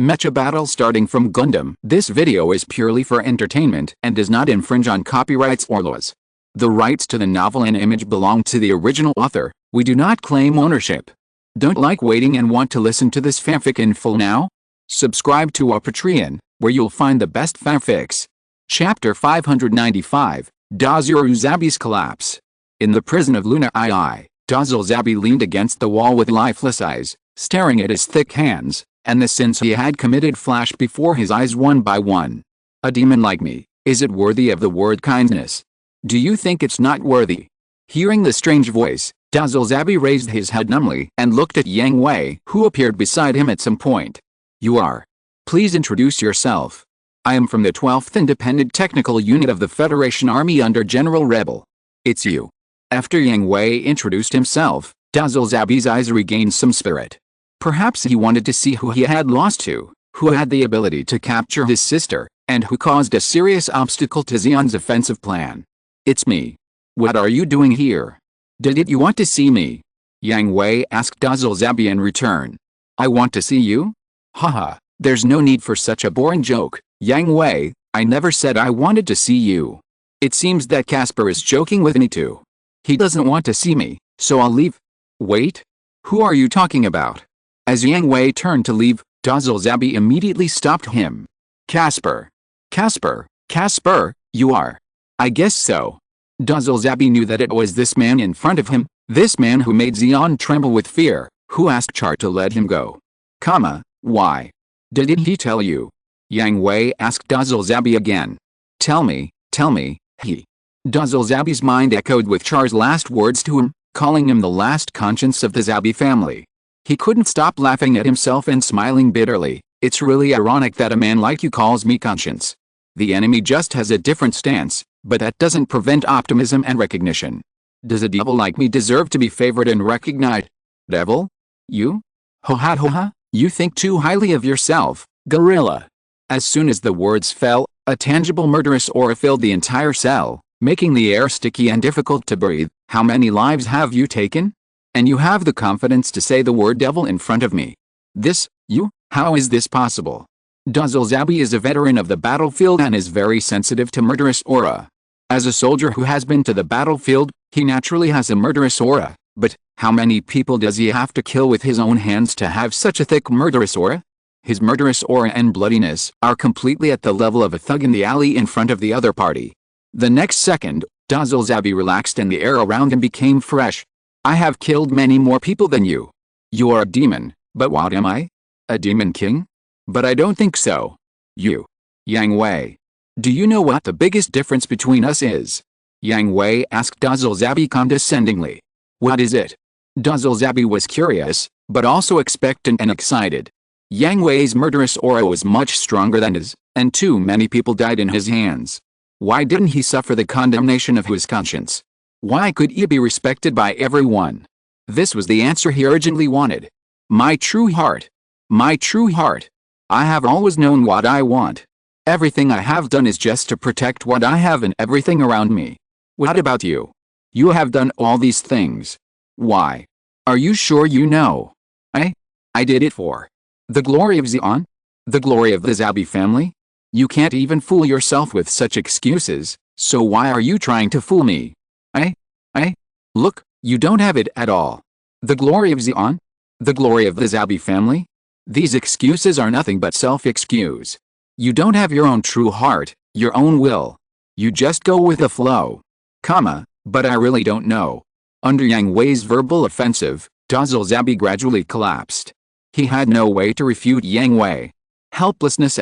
Mecha battle starting from Gundam. This video is purely for entertainment and does not infringe on copyrights or laws. The rights to the novel and image belong to the original author. We do not claim ownership. Don't like waiting and want to listen to this fanfic in full now? Subscribe to our Patreon, where you'll find the best fanfics. Chapter 595, Dazuru Zabi's Collapse. In the prison of Luna II, Dazul Zabi leaned against the wall with lifeless eyes, staring at his thick hands, and the sins he had committed flashed before his eyes one by one. A demon like me, is it worthy of the word kindness? Do you think it's not worthy? Hearing the strange voice, Dazul Zabi raised his head numbly and looked at Yang Hui, who appeared beside him at some point. You are. Please introduce yourself. I am from the 12th Independent Technical Unit of the Federation Army under General Rebel. It's you. After Yang Hui introduced himself, Dazul Zabi's eyes regained some spirit. Perhaps he wanted to see who he had lost to, who had the ability to capture his sister, and who caused a serious obstacle to Zeon's offensive plan. It's me. What are you doing here? Did you want to see me? Yang Hui asked Dazul Zabi in return. I want to see you? Haha, there's no need for such a boring joke, Yang Hui, I never said I wanted to see you. It seems that Casper is joking with me too. He doesn't want to see me, so I'll leave. Wait? Who are you talking about? As Yang Hui turned to leave, Dazul Zabi immediately stopped him. Casper. Casper, you are. I guess so. Dazul Zabi knew that it was this man in front of him, this man who made Zeon tremble with fear, who asked Char to let him go. Why? Didn't he tell you? Yang Hui asked Dazul Zabi again. Tell me, he. Dazul Zabi's mind echoed with Char's last words to him, calling him the last conscience of the Zabi family. He couldn't stop laughing at himself and smiling bitterly. It's really ironic that a man like you calls me conscience. The enemy just has a different stance, but that doesn't prevent optimism and recognition. Does a devil like me deserve to be favored and recognized? Devil? You? Ho ha, you think too highly of yourself, gorilla. As soon as the words fell, a tangible murderous aura filled the entire cell, making the air sticky and difficult to breathe. How many lives have you taken? And you have the confidence to say the word devil in front of me. How is this possible? Dazul Zabi is a veteran of the battlefield and is very sensitive to murderous aura. As a soldier who has been to the battlefield, he naturally has a murderous aura, but how many people does he have to kill with his own hands to have such a thick murderous aura? His murderous aura and bloodiness are completely at the level of a thug in the alley in front of the other party. The next second, Dazul Zabi relaxed and the air around him became fresh. I have killed many more people than you. You are a demon, but what am I? A demon king? But I don't think so. You. Yang Hui. Do you know what the biggest difference between us is? Yang Hui asked Dazul Zabi condescendingly. What is it? Dazul Zabi was curious, but also expectant and excited. Yang Hui's murderous aura was much stronger than his, and too many people died in his hands. Why didn't he suffer the condemnation of his conscience? Why could he be respected by everyone? This was the answer he urgently wanted. My true heart. I have always known what I want. Everything I have done is just to protect what I have and everything around me. What about you? You have done all these things. Why? Are you sure you know? I did it for the glory of Zeon? The glory of the Zabi family? You can't even fool yourself with such excuses, so why are you trying to fool me? Look, you don't have it at all. The glory of Zeon? The glory of the Zabi family? These excuses are nothing but self-excuse. You don't have your own true heart, your own will. You just go with the flow. But I really don't know. Under Yang Hui's verbal offensive, Dazul Zabi gradually collapsed. He had no way to refute Yang Hui. Helplessness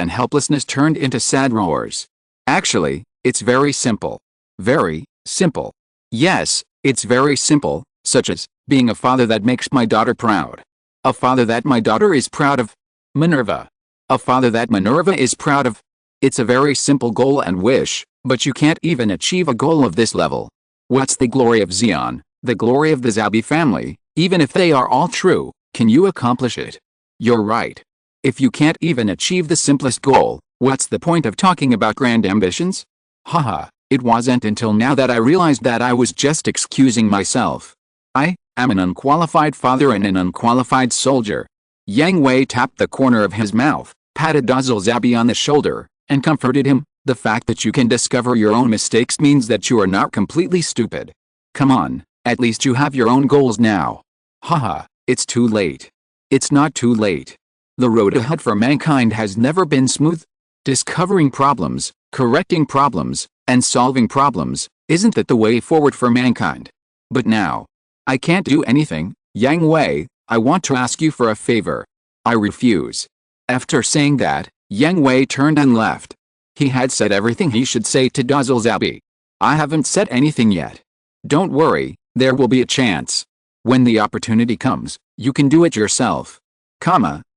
turned into sad roars. Actually, it's very simple. Very simple. Yes, it's very simple, such as being a father that makes my daughter proud. A father that my daughter is proud of. Minerva. A father that Minerva is proud of. It's a very simple goal and wish, but you can't even achieve a goal of this level. What's the glory of Zeon, the glory of the Zabi family? Even if they are all true, can you accomplish it? You're right. If you can't even achieve the simplest goal, what's the point of talking about grand ambitions? Haha, it wasn't until now that I realized that I was just excusing myself. I am an unqualified father and an unqualified soldier. Yang Hui tapped the corner of his mouth, patted Dazzlezabi on the shoulder, and comforted him. The fact that you can discover your own mistakes means that you are not completely stupid. Come on, at least you have your own goals now. Haha, it's too late. It's not too late. The road ahead for mankind has never been smooth. Discovering problems, correcting problems, and solving problems, isn't that the way forward for mankind? But now, I can't do anything. Yang Hui, I want to ask you for a favor. I refuse. After saying that, Yang Hui turned and left. He had said everything he should say to Dazzlezabi. I haven't said anything yet. Don't worry, there will be a chance. When the opportunity comes, you can do it yourself.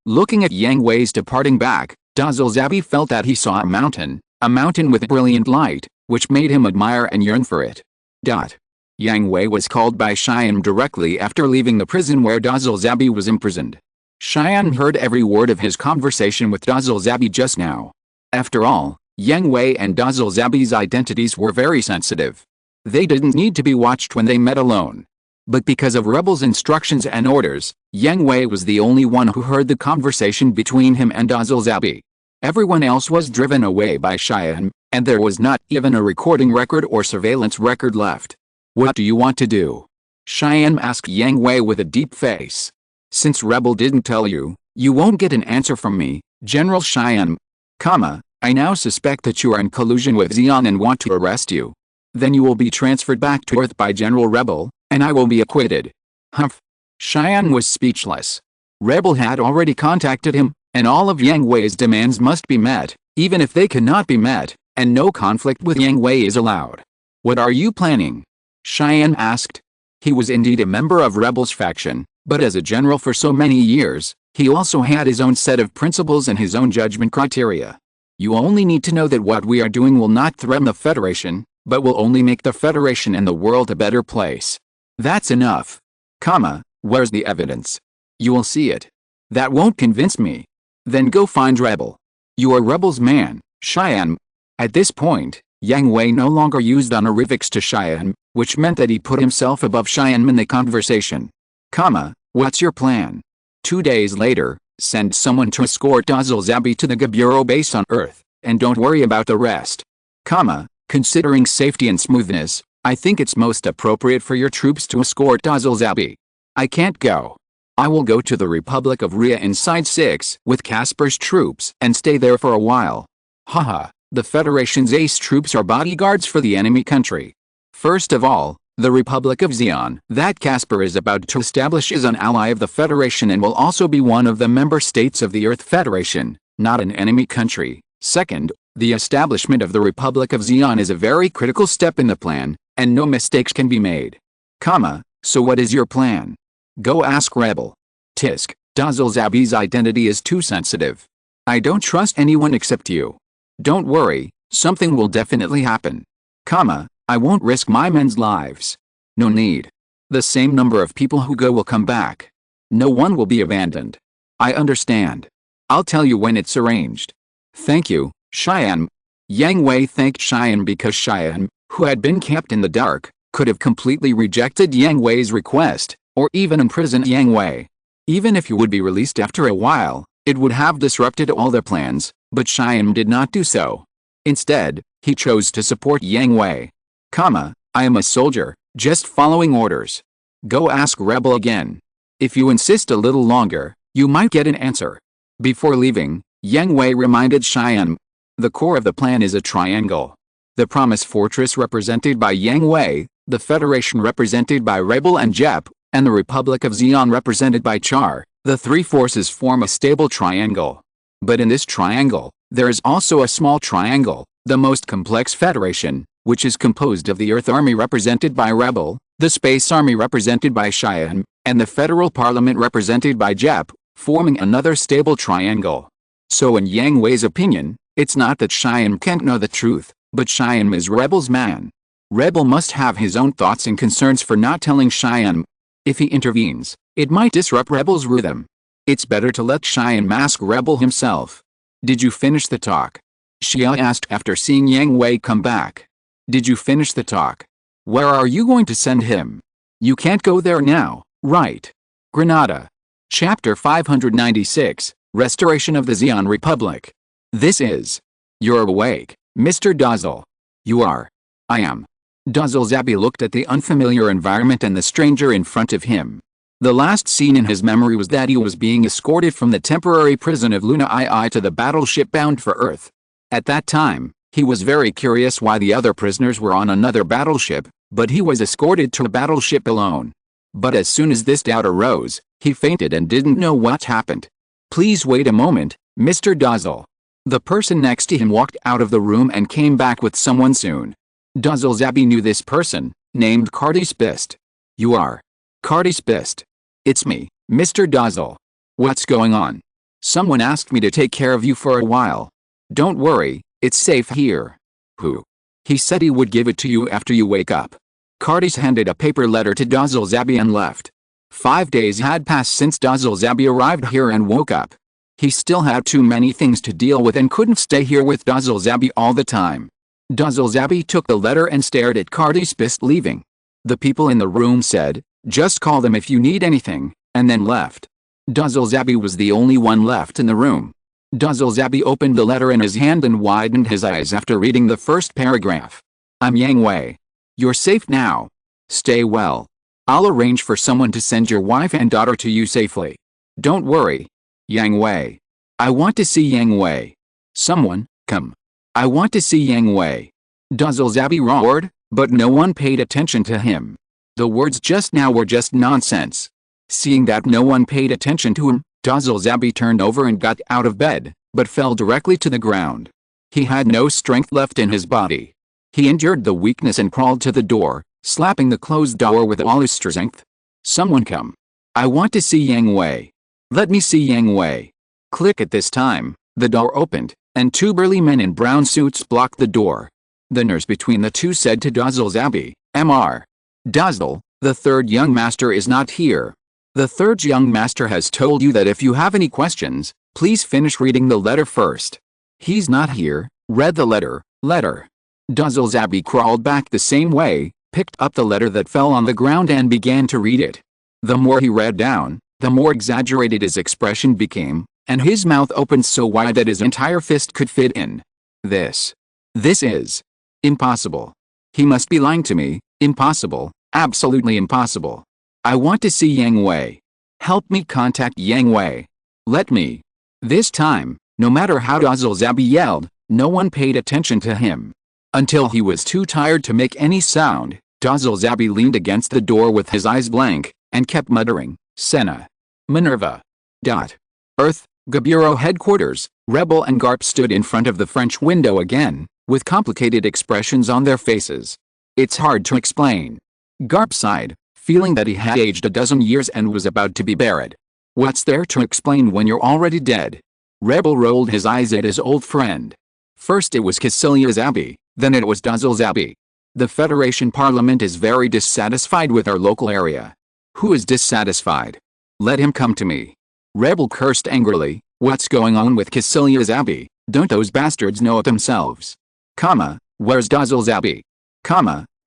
Looking at Yang Hui's departing back, Dazzlezabi felt that he saw a mountain with brilliant light, which made him admire and yearn for it. Yang Hui was called by Cheyenne directly after leaving the prison where Dazzlezabi was imprisoned. Cheyenne heard every word of his conversation with Dazzlezabi just now. After all, Yang Hui and Dazzlezabi's identities were very sensitive. They didn't need to be watched when they met alone. But because of Rebel's instructions and orders, Yang Hui was the only one who heard the conversation between him and Dazzlezabi. Everyone else was driven away by Cheyenne, and there was not even a recording record or surveillance record left. What do you want to do? Cheyenne asked Yang Hui with a deep face. Since Rebel didn't tell you, you won't get an answer from me, General Cheyenne. I now suspect that you are in collusion with Zeon and want to arrest you. Then you will be transferred back to Earth by General Rebel, and I will be acquitted. Humph. Cheyenne was speechless. Rebel had already contacted him, and all of Yang Hui's demands must be met, even if they cannot be met, and no conflict with Yang Hui is allowed. What are you planning? Cheyenne asked. He was indeed a member of Rebel's faction, but as a general for so many years, he also had his own set of principles and his own judgment criteria. You only need to know that what we are doing will not threaten the Federation, but will only make the Federation and the world a better place. That's enough. Where's the evidence? You will see it. That won't convince me. Then go find Rebel. You are Rebel's man, Cheyenne. At this point, Yang Hui no longer used honorifics to Cheyenne, which meant that he put himself above Cheyenne in the conversation. What's your plan? 2 days later, send someone to escort Dazzlezabi to the G Bureau base on Earth, and don't worry about the rest. Considering safety and smoothness, I think it's most appropriate for your troops to escort Dazzlezabi. I can't go. I will go to the Republic of Rhea inside 6 with Casper's troops and stay there for a while. The Federation's ace troops are bodyguards for the enemy country. First of all, the Republic of Zeon that Casper is about to establish is an ally of the Federation and will also be one of the member states of the Earth Federation, not an enemy country. Second, the establishment of the Republic of Zeon is a very critical step in the plan, and no mistakes can be made. So what is your plan? Go ask Rebel. Tisk, Dazzlezabi's identity is too sensitive. I don't trust anyone except you. Don't worry, something will definitely happen. I won't risk my men's lives. No need. The same number of people who go will come back. No one will be abandoned. I understand. I'll tell you when it's arranged. Thank you, Cheyenne. Yang Hui thanked Cheyenne because Cheyenne, who had been kept in the dark, could have completely rejected Yang Hui's request, or even imprisoned Yang Hui. Even if he would be released after a while, it would have disrupted all their plans, but Cheyenne did not do so. Instead, he chose to support Yang Hui. I am a soldier, just following orders. Go ask Rebel again. If you insist a little longer, you might get an answer. Before leaving, Yang Hui reminded Cheyenne. The core of the plan is a triangle. The Promise Fortress represented by Yang Hui, the Federation represented by Rebel and Jep, and the Republic of Zeon represented by Char. The three forces form a stable triangle. But in this triangle, there is also a small triangle, the most complex Federation, which is composed of the Earth Army represented by Rebel, the Space Army represented by Cheyenne, and the Federal Parliament represented by Jep, forming another stable triangle. So in Yang Hui's opinion, it's not that Cheyenne can't know the truth, but Cheyenne is Rebel's man. Rebel must have his own thoughts and concerns for not telling Cheyenne. If he intervenes, it might disrupt Rebel's rhythm. It's better to let Cheyenne mask Rebel himself. Did you finish the talk? Xia asked after seeing Yang Hui come back. Did you finish the talk? Where are you going to send him? You can't go there now, right? Granada. Chapter 596, Restoration of the Xi'an Republic. This is. You're awake, Mr. Dazzle. You are. I am. Dazzle Zabi looked at the unfamiliar environment and the stranger in front of him. The last scene in his memory was that he was being escorted from the temporary prison of Luna II to the battleship bound for Earth. At that time, he was very curious why the other prisoners were on another battleship, but he was escorted to the battleship alone. But as soon as this doubt arose, he fainted and didn't know what happened. Please wait a moment, Mr. Dazzle. The person next to him walked out of the room and came back with someone soon. Dazzle Zabi knew this person, named Cardi Spist. You are. Cardi Spist. It's me, Mr. Dazzle. What's going on? Someone asked me to take care of you for a while. Don't worry, it's safe here. Who? He said he would give it to you after you wake up. Cardis handed a paper letter to Dazzle Zabi and left. 5 days had passed since Dazzle Zabi arrived here and woke up. He still had too many things to deal with and couldn't stay here with Dazzle Zabi all the time. Dazzle Zabi took the letter and stared at Cardi Spist leaving. The people in the room said, just call them if you need anything, and then left. Dazzle Zabi was the only one left in the room. Dazzle Zabi opened the letter in his hand and widened his eyes after reading the first paragraph. I'm Yang Hui. You're safe now. Stay well. I'll arrange for someone to send your wife and daughter to you safely. Don't worry. Yang Hui. I want to see Yang Hui. Someone, come. I want to see Yang Hui. Dazzle Zabi roared, but no one paid attention to him. The words just now were just nonsense. Seeing that no one paid attention to him, Dazzle Zabi turned over and got out of bed, but fell directly to the ground. He had no strength left in his body. He endured the weakness and crawled to the door, slapping the closed door with all his strength. Someone come. I want to see Yang Hui. Let me see Yang Hui. Click at this time, the door opened, and 2 burly men in brown suits blocked the door. The nurse between the two said to Dazzle Zabi, Mr. Dazzle, the third young master is not here. The third young master has told you that if you have any questions, please finish reading the letter first. He's not here. Read the letter. Dazzle Zabi crawled back the same way, picked up the letter that fell on the ground and began to read it. The more he read down, the more exaggerated his expression became, and his mouth opened so wide that his entire fist could fit in. This is impossible. He must be lying to me. Impossible, absolutely impossible. I want to see Yang Hui. Help me contact Yang Hui. Let me. This time, no matter how Dazzle Zabi yelled, no one paid attention to him. Until he was too tired to make any sound, Dazzle Zabi leaned against the door with his eyes blank, and kept muttering, Senna. Minerva. Earth, Gabureau headquarters. Rebel and Garp stood in front of the French window again, with complicated expressions on their faces. It's hard to explain. Garp sighed, feeling that he had aged a dozen years and was about to be buried. What's there to explain when you're already dead? Rebel rolled his eyes at his old friend. First it was Cassilia Zabi, then it was Dazzle Zabi. The Federation Parliament is very dissatisfied with our local area. Who is dissatisfied? Let him come to me. Rebel cursed angrily. What's going on with Cassilia Zabi? Don't those bastards know it themselves? Where's Dazzle Zabi?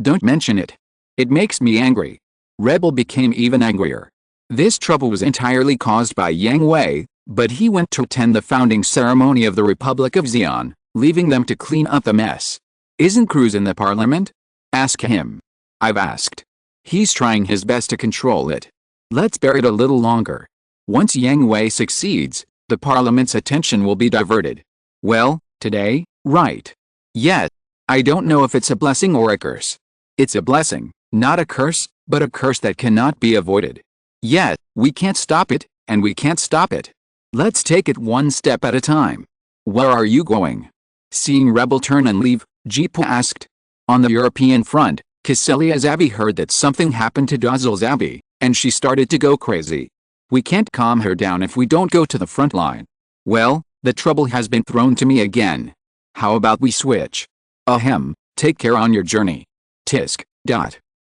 Don't mention it. It makes me angry. Rebel became even angrier. This trouble was entirely caused by Yang Hui, but he went to attend the founding ceremony of the Republic of Xi'an, leaving them to clean up the mess. Isn't Cruz in the parliament? Ask him. I've asked. He's trying his best to control it. Let's bear it a little longer. Once Yang Hui succeeds, the parliament's attention will be diverted. Well, today, right? Yet, I don't know if it's a blessing or a curse. It's a blessing, not a curse, but a curse that cannot be avoided. Yet, we can't stop it, and we can't stop it. Let's take it one step at a time. Where are you going? Seeing Rebel turn and leave, Jipu asked. On the European front, Cassilia Zabi heard that something happened to Dazzle Zabi, and she started to go crazy. We can't calm her down if we don't go to the front line. Well, the trouble has been thrown to me again. How about we switch? Ahem, take care on your journey. Tisk.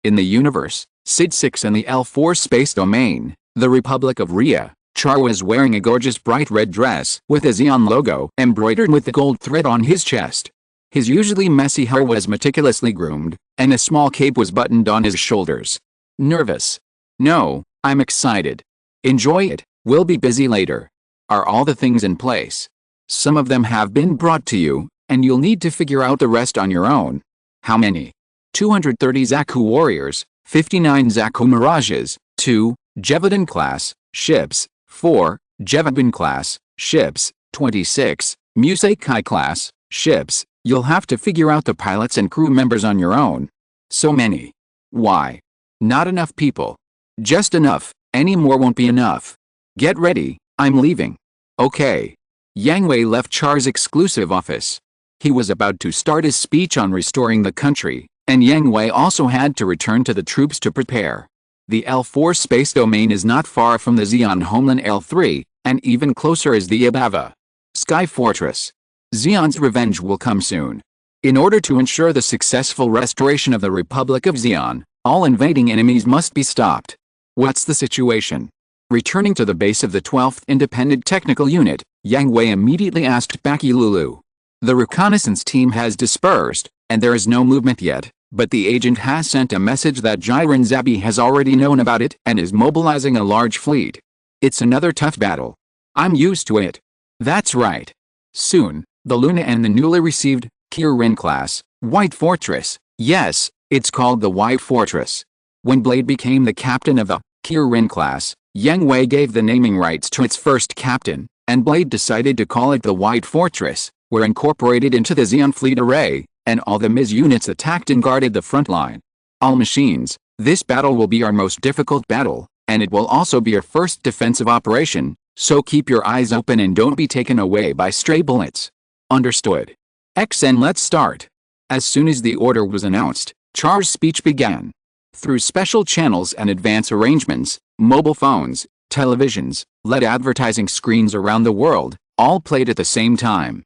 In the universe, SID-6 and the L4 space domain, the Republic of Rhea, Char was wearing a gorgeous bright red dress with a Xi'an logo embroidered with the gold thread on his chest. His usually messy hair was meticulously groomed, and a small cape was buttoned on his shoulders. Nervous? No, I'm excited. Enjoy it, we'll be busy later. Are all the things in place? Some of them have been brought to you, and you'll need to figure out the rest on your own. How many? 230 Zaku warriors, 59 Zaku mirages, 2 Jevadan class ships, 4 Jevaban class ships, 26 Museikai class ships. You'll have to figure out the pilots and crew members on your own. So many. Why? Not enough people. Just enough. Any more won't be enough. Get ready, I'm leaving. Okay. Yang Hui left Char's exclusive office. He was about to start his speech on restoring the country, and Yang Hui also had to return to the troops to prepare. The L4 space domain is not far from the Zeon homeland L3, and even closer is the Abava Sky Fortress. Zeon's revenge will come soon. In order to ensure the successful restoration of the Republic of Zeon, all invading enemies must be stopped. What's the situation? Returning to the base of the 12th Independent Technical Unit, Yang Hui immediately asked Baki Lulu. The reconnaissance team has dispersed, and there is no movement yet, but the agent has sent a message that Jiren Zabi has already known about it and is mobilizing a large fleet. It's another tough battle. I'm used to it. That's right. Soon, the Luna and the newly received Kirin class White Fortress. Yes, it's called the White Fortress. When Blade became the captain of the Kirin class, Yang Hui gave the naming rights to its first captain, and Blade decided to call it the White Fortress, were incorporated into the Zeon fleet array, and all the MIS units attacked and guarded the front line. All machines, this battle will be our most difficult battle, and it will also be our first defensive operation, so keep your eyes open and don't be taken away by stray bullets. Understood. XN, let's start. As soon as the order was announced, Char's speech began. Through special channels and advanced arrangements, mobile phones, televisions, LED advertising screens around the world, all played at the same time.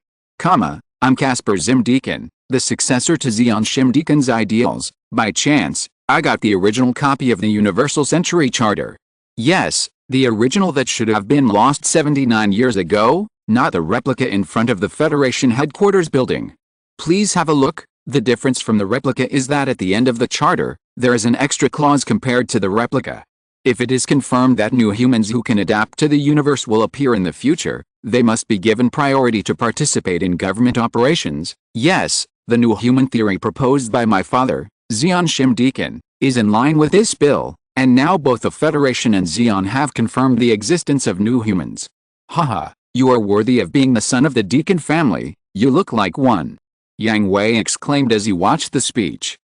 I'm Casper Zimdeacon, the successor to Zeon Shimdeacon's ideals. By chance, I got the original copy of the Universal Century Charter. Yes, the original that should have been lost 79 years ago, not the replica in front of the Federation headquarters building. Please have a look. The difference from the replica is that at the end of the charter, there is an extra clause compared to the replica. If it is confirmed that new humans who can adapt to the universe will appear in the future, they must be given priority to participate in government operations. Yes, the new human theory proposed by my father, Zeon Shimdeacon, is in line with this bill, and now both the Federation and Zeon have confirmed the existence of new humans. Haha, you are worthy of being the son of the Deacon family, you look like one. Yang Hui exclaimed as he watched the speech.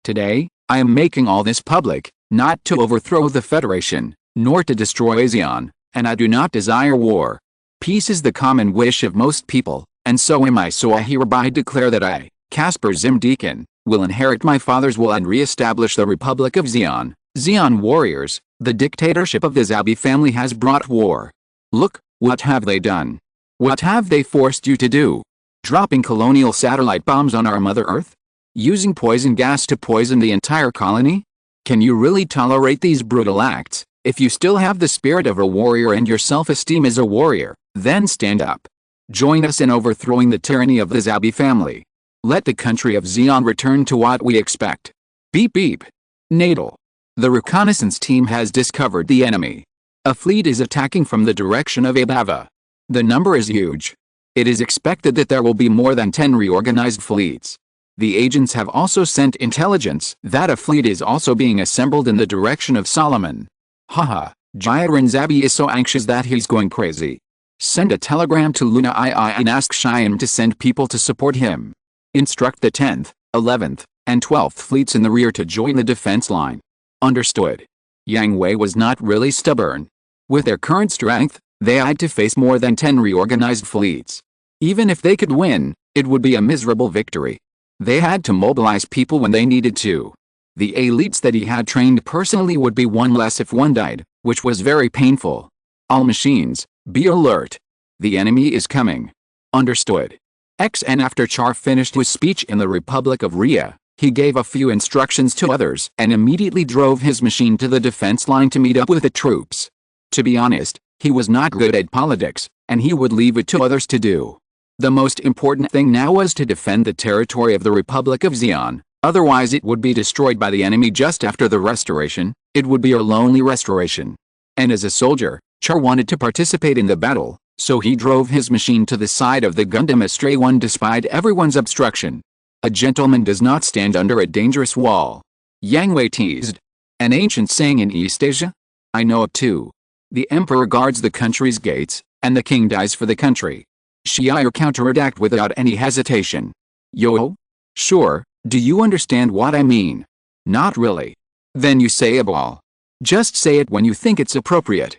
Today, I am making all this public, not to overthrow the Federation, nor to destroy Zeon, and I do not desire war. Peace is the common wish of most people, and so am I, so I hereby declare that I, Casper Zimdeacon, will inherit my father's will and re-establish the Republic of Zeon. Zeon warriors, the dictatorship of the Zabi family has brought war. Look, what have they done? What have they forced you to do? Dropping colonial satellite bombs on our Mother Earth? Using poison gas to poison the entire colony? Can you really tolerate these brutal acts? If you still have the spirit of a warrior and your self-esteem as a warrior, then stand up. Join us in overthrowing the tyranny of the Zabi family. Let the country of Zeon return to what we expect. Beep beep. Natal. The reconnaissance team has discovered the enemy. A fleet is attacking from the direction of Abava. The number is huge. It is expected that there will be more than 10 reorganized fleets. The agents have also sent intelligence that a fleet is also being assembled in the direction of Solomon. Haha, Jiren Zabi is so anxious that he's going crazy. Send a telegram to Luna II and ask Shyam to send people to support him. Instruct the 10th, 11th, and 12th fleets in the rear to join the defense line. Understood. Yang Hui was not really stubborn. With their current strength, they had to face more than 10 reorganized fleets. Even if they could win, it would be a miserable victory. They had to mobilize people when they needed to. The elites that he had trained personally would be one less if one died, which was very painful. All machines, be alert. The enemy is coming. Understood. XN. After Char finished his speech in the Republic of Rhea, he gave a few instructions to others and immediately drove his machine to the defense line to meet up with the troops. To be honest, he was not good at politics, and he would leave it to others to do. The most important thing now was to defend the territory of the Republic of Zeon, otherwise it would be destroyed by the enemy just after the restoration. It would be a lonely restoration. And as a soldier, Char wanted to participate in the battle, so he drove his machine to the side of the Gundam as stray one despite everyone's obstruction. A gentleman does not stand under a dangerous wall. Yang Hui teased. An ancient saying in East Asia? I know it too. The emperor guards the country's gates, and the king dies for the country. Shi'ir counterattacked without any hesitation. Yo? Sure, do you understand what I mean? Not really. Then you say abal. Just say it when you think it's appropriate.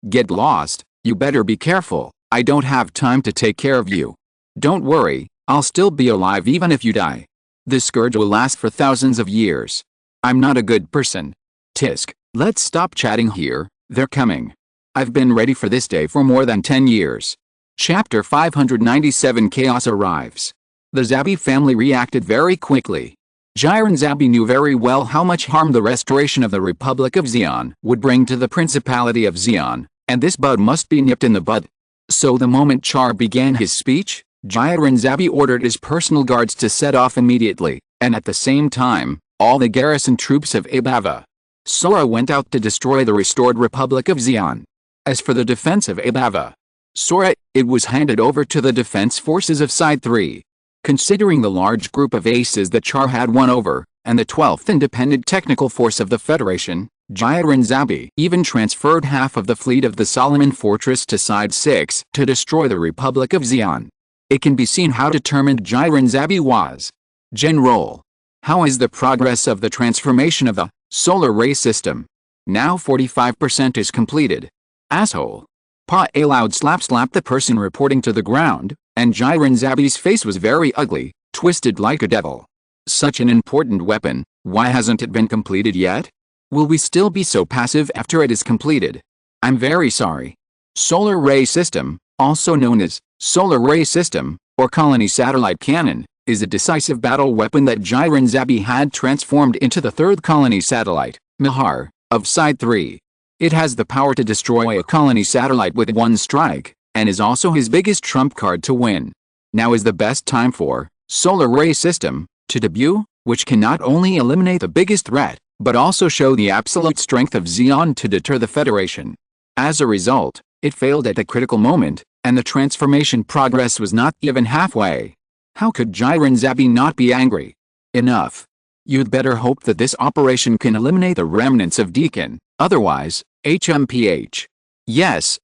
Get lost, you better be careful, I don't have time to take care of you. Don't worry, I'll still be alive even if you die. This scourge will last for thousands of years. I'm not a good person. Tisk, let's stop chatting here, they're coming. I've been ready for this day for more than 10 years. Chapter 597 Chaos arrives. The Zabi family reacted very quickly. Jiren Zabi knew very well how much harm the restoration of the Republic of Xi'an would bring to the Principality of Xi'an, and this bud must be nipped in the bud. So the moment Char began his speech, Jiren Zabi ordered his personal guards to set off immediately, and at the same time, all the garrison troops of Abava. Sora went out to destroy the restored Republic of Xi'an. As for the defense of Abava, Sora, it was handed over to the defense forces of Side 3. Considering the large group of aces that Char had won over, and the 12th Independent Technical Force of the Federation, Jiren Zabi even transferred half of the fleet of the Solomon Fortress to Side 6 to destroy the Republic of Xi'an. It can be seen how determined Jiren Zabi was. General, how is the progress of the transformation of the solar ray system? Now 45% is completed. Asshole. Pa a loud slap slapped the person reporting to the ground, and Jiren Zabi's face was very ugly, twisted like a devil. Such an important weapon, why hasn't it been completed yet? Will we still be so passive after it is completed? I'm very sorry. Solar ray system, also known as solar ray system, or colony satellite cannon, is a decisive battle weapon that Jiren Zabi had transformed into the third colony satellite, Mihar, of Side 3. It has the power to destroy a colony satellite with one strike, and is also his biggest trump card to win. Now is the best time for solar ray system to debut, which can not only eliminate the biggest threat, but also show the absolute strength of Xi'an to deter the Federation. As a result, it failed at the critical moment, and the transformation progress was not even halfway. How could Jiren Zabi not be angry? Enough. You'd better hope that this operation can eliminate the remnants of Deacon, otherwise, HMPH. Yes.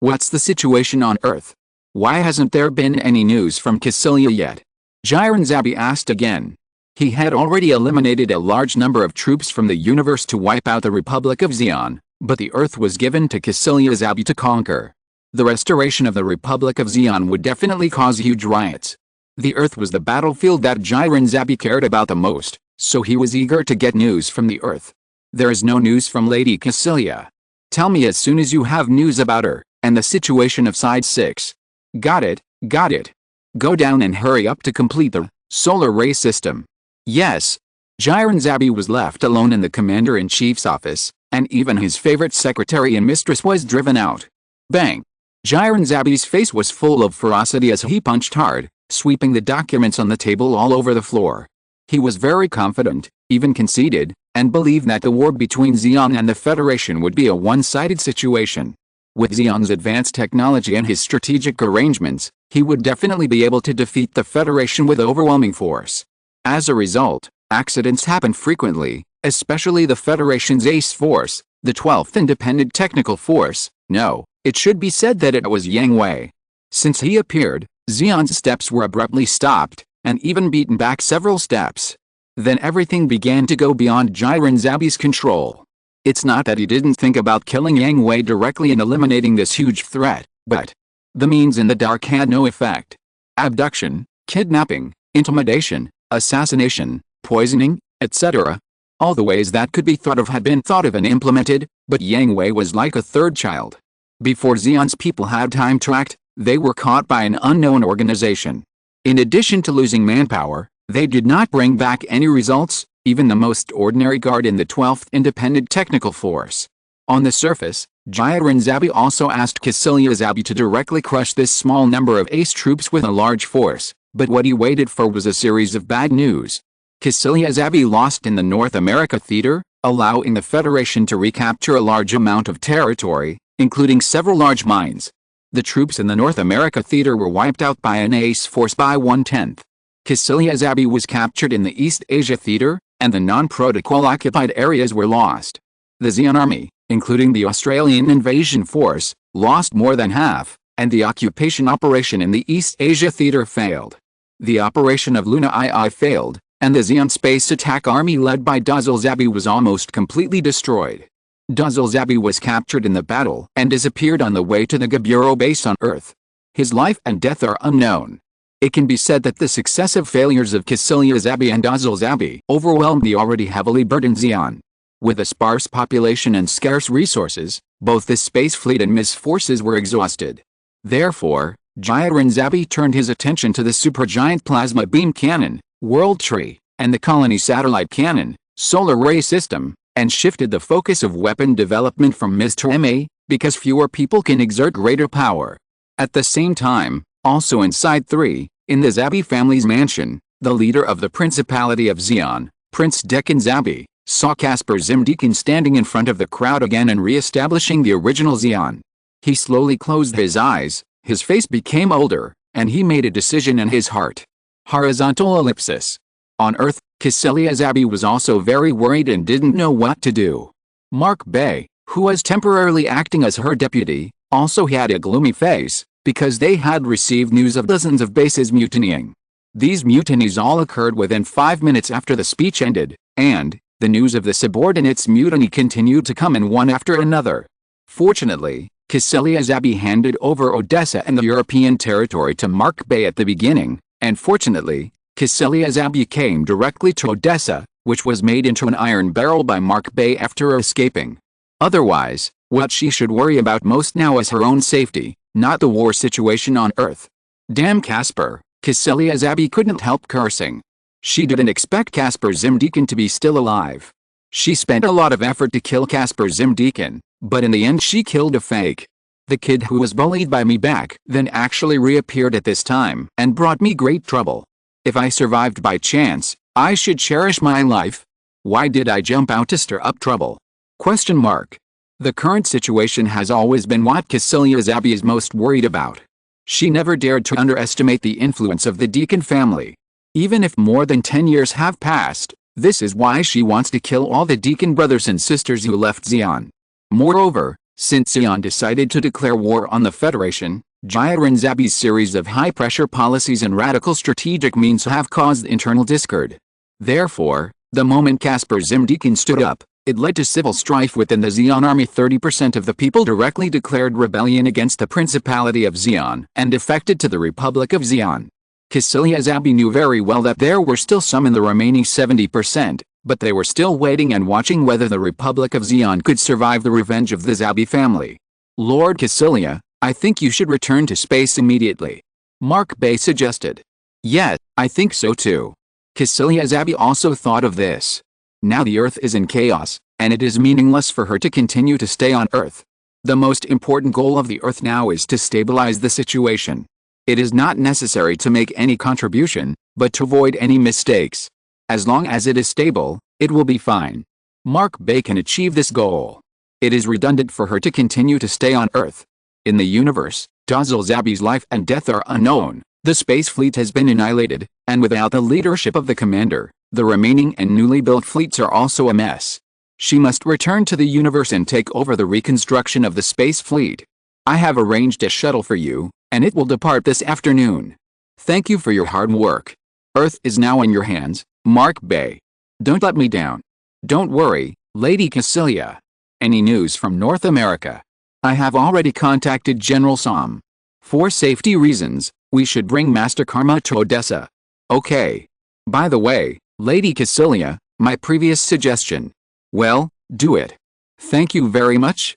What's the situation on Earth? Why hasn't there been any news from Kycilia yet? Jiren Zabi asked again. He had already eliminated a large number of troops from the universe to wipe out the Republic of Xi'an, but the Earth was given to Kycilia Zabi to conquer. The restoration of the Republic of Xi'an would definitely cause huge riots. The Earth was the battlefield that Jiren Zabi cared about the most, so he was eager to get news from the Earth. There is no news from Lady Kycilia. Tell me as soon as you have news about her, and the situation of Side 6. Got it. Go down and hurry up to complete the solar ray system. Yes. Jiren Zabi was left alone in the Commander-in-Chief's office, and even his favorite secretary and mistress was driven out. Bang! Jiren Zabi's face was full of ferocity as he punched hard, sweeping the documents on the table all over the floor. He was very confident, even conceited, and believed that the war between Xi'an and the Federation would be a one-sided situation. With Xi'an's advanced technology and his strategic arrangements, he would definitely be able to defeat the Federation with overwhelming force. As a result, accidents happen frequently, especially the Federation's ace force, the 12th Independent Technical Force. No, it should be said that it was Yang Hui. Since he appeared, Xi'an's steps were abruptly stopped, and even beaten back several steps. Then everything began to go beyond Jiren Zabi's control. It's not that he didn't think about killing Yang Hui directly and eliminating this huge threat, but the means in the dark had no effect. Abduction, kidnapping, intimidation, assassination, poisoning, etc. All the ways that could be thought of had been thought of and implemented, but Yang Hui was like a third child. Before Xi'an's people had time to act, they were caught by an unknown organization. In addition to losing manpower, they did not bring back any results, even the most ordinary guard in the 12th Independent Technical Force. On the surface, Jiren Zabi also asked Kycilia Zabi to directly crush this small number of ace troops with a large force, but what he waited for was a series of bad news. Kycilia Zabi lost in the North America theater, allowing the Federation to recapture a large amount of territory, including several large mines. The troops in the North America theater were wiped out by an ace force by 1/10. Ksilia Zabi was captured in the East Asia theater, and the non-protocol occupied areas were lost. The Xi'an army, including the Australian invasion force, lost more than half, and the occupation operation in the East Asia theater failed. The operation of Luna II failed, and the Xi'an space attack army led by Dazil Zabi was almost completely destroyed. Dazil Zabi was captured in the battle and disappeared on the way to the Gaburo base on Earth. His life and death are unknown. It can be said that the successive failures of Ksilia Zabi and Dazil Zabi overwhelmed the already heavily burdened Xi'an. With a sparse population and scarce resources, both the space fleet and MIS forces were exhausted. Therefore, Jiren Zabi turned his attention to the supergiant plasma beam cannon, World Tree, and the colony satellite cannon, solar ray system, and shifted the focus of weapon development from MIS to MA, because fewer people can exert greater power. At the same time, also inside 3, in the Zabi family's mansion, the leader of the Principality of Xi'an, Prince Dekan Zabi, saw Caspar Zimdekin standing in front of the crowd again and re-establishing the original Xi'an. He slowly closed his eyes, his face became older, and he made a decision in his heart. Horizontal ellipsis. On Earth, Ksilia Zabi was also very worried and didn't know what to do. Mark Bay, who was temporarily acting as her deputy, also had a gloomy face, because they had received news of dozens of bases mutinying. These mutinies all occurred within 5 minutes after the speech ended, and the news of the subordinates' mutiny continued to come in one after another. Fortunately, Ksilia Zabi handed over Odessa and the European territory to Mark Bay at the beginning, and fortunately, Ksilia Zabi came directly to Odessa, which was made into an iron barrel by Mark Bay after escaping. Otherwise, what she should worry about most now is her own safety, not the war situation on Earth. Damn Caspar, Ksilia Zabi couldn't help cursing. She didn't expect Caspar Zimdekin to be still alive. She spent a lot of effort to kill Caspar Zimdekin, but in the end she killed a fake. The kid who was bullied by me back then actually reappeared at this time and brought me great trouble. If I survived by chance, I should cherish my life. Why did I jump out to stir up trouble? Question mark. The current situation has always been what Ksilia Zabi is most worried about. She never dared to underestimate the influence of the Deacon family. Even if more than 10 years have passed, this is why she wants to kill all the Deacon brothers and sisters who left Xi'an. Moreover, since Xi'an decided to declare war on the Federation, Jiren Zabi's series of high-pressure policies and radical strategic means have caused internal discord. Therefore, the moment Caspar Zimdekin stood up, it led to civil strife within the Xi'an army. 30% of the people directly declared rebellion against the Principality of Xi'an and defected to the Republic of Xi'an. Ksilia Zabi knew very well that there were still some in the remaining 70%, but they were still waiting and watching whether the Republic of Xi'an could survive the revenge of the Zabi family. Lord Ksilia, I think you should return to space immediately. Mark Bay suggested. Yes, I think so too. Ksilia Zabi also thought of this. Now the Earth is in chaos, and it is meaningless for her to continue to stay on Earth. The most important goal of the Earth now is to stabilize the situation. It is not necessary to make any contribution, but to avoid any mistakes. As long as it is stable, it will be fine. Mark Bay can achieve this goal. It is redundant for her to continue to stay on Earth. In the universe, Dazil Zabi's life and death are unknown. The space fleet has been annihilated, and without the leadership of the commander, the remaining and newly built fleets are also a mess. She must return to the universe and take over the reconstruction of the space fleet. I have arranged a shuttle for you, and it will depart this afternoon. Thank you for your hard work. Earth is now in your hands, Mark Bay. Don't let me down. Don't worry, Lady Ksilia. Any news from North America? I have already contacted General Som. For safety reasons, we should bring Master Karma to Odessa. Okay. By the way, Lady Ksilia, my previous suggestion. Well, do it. Thank you very much.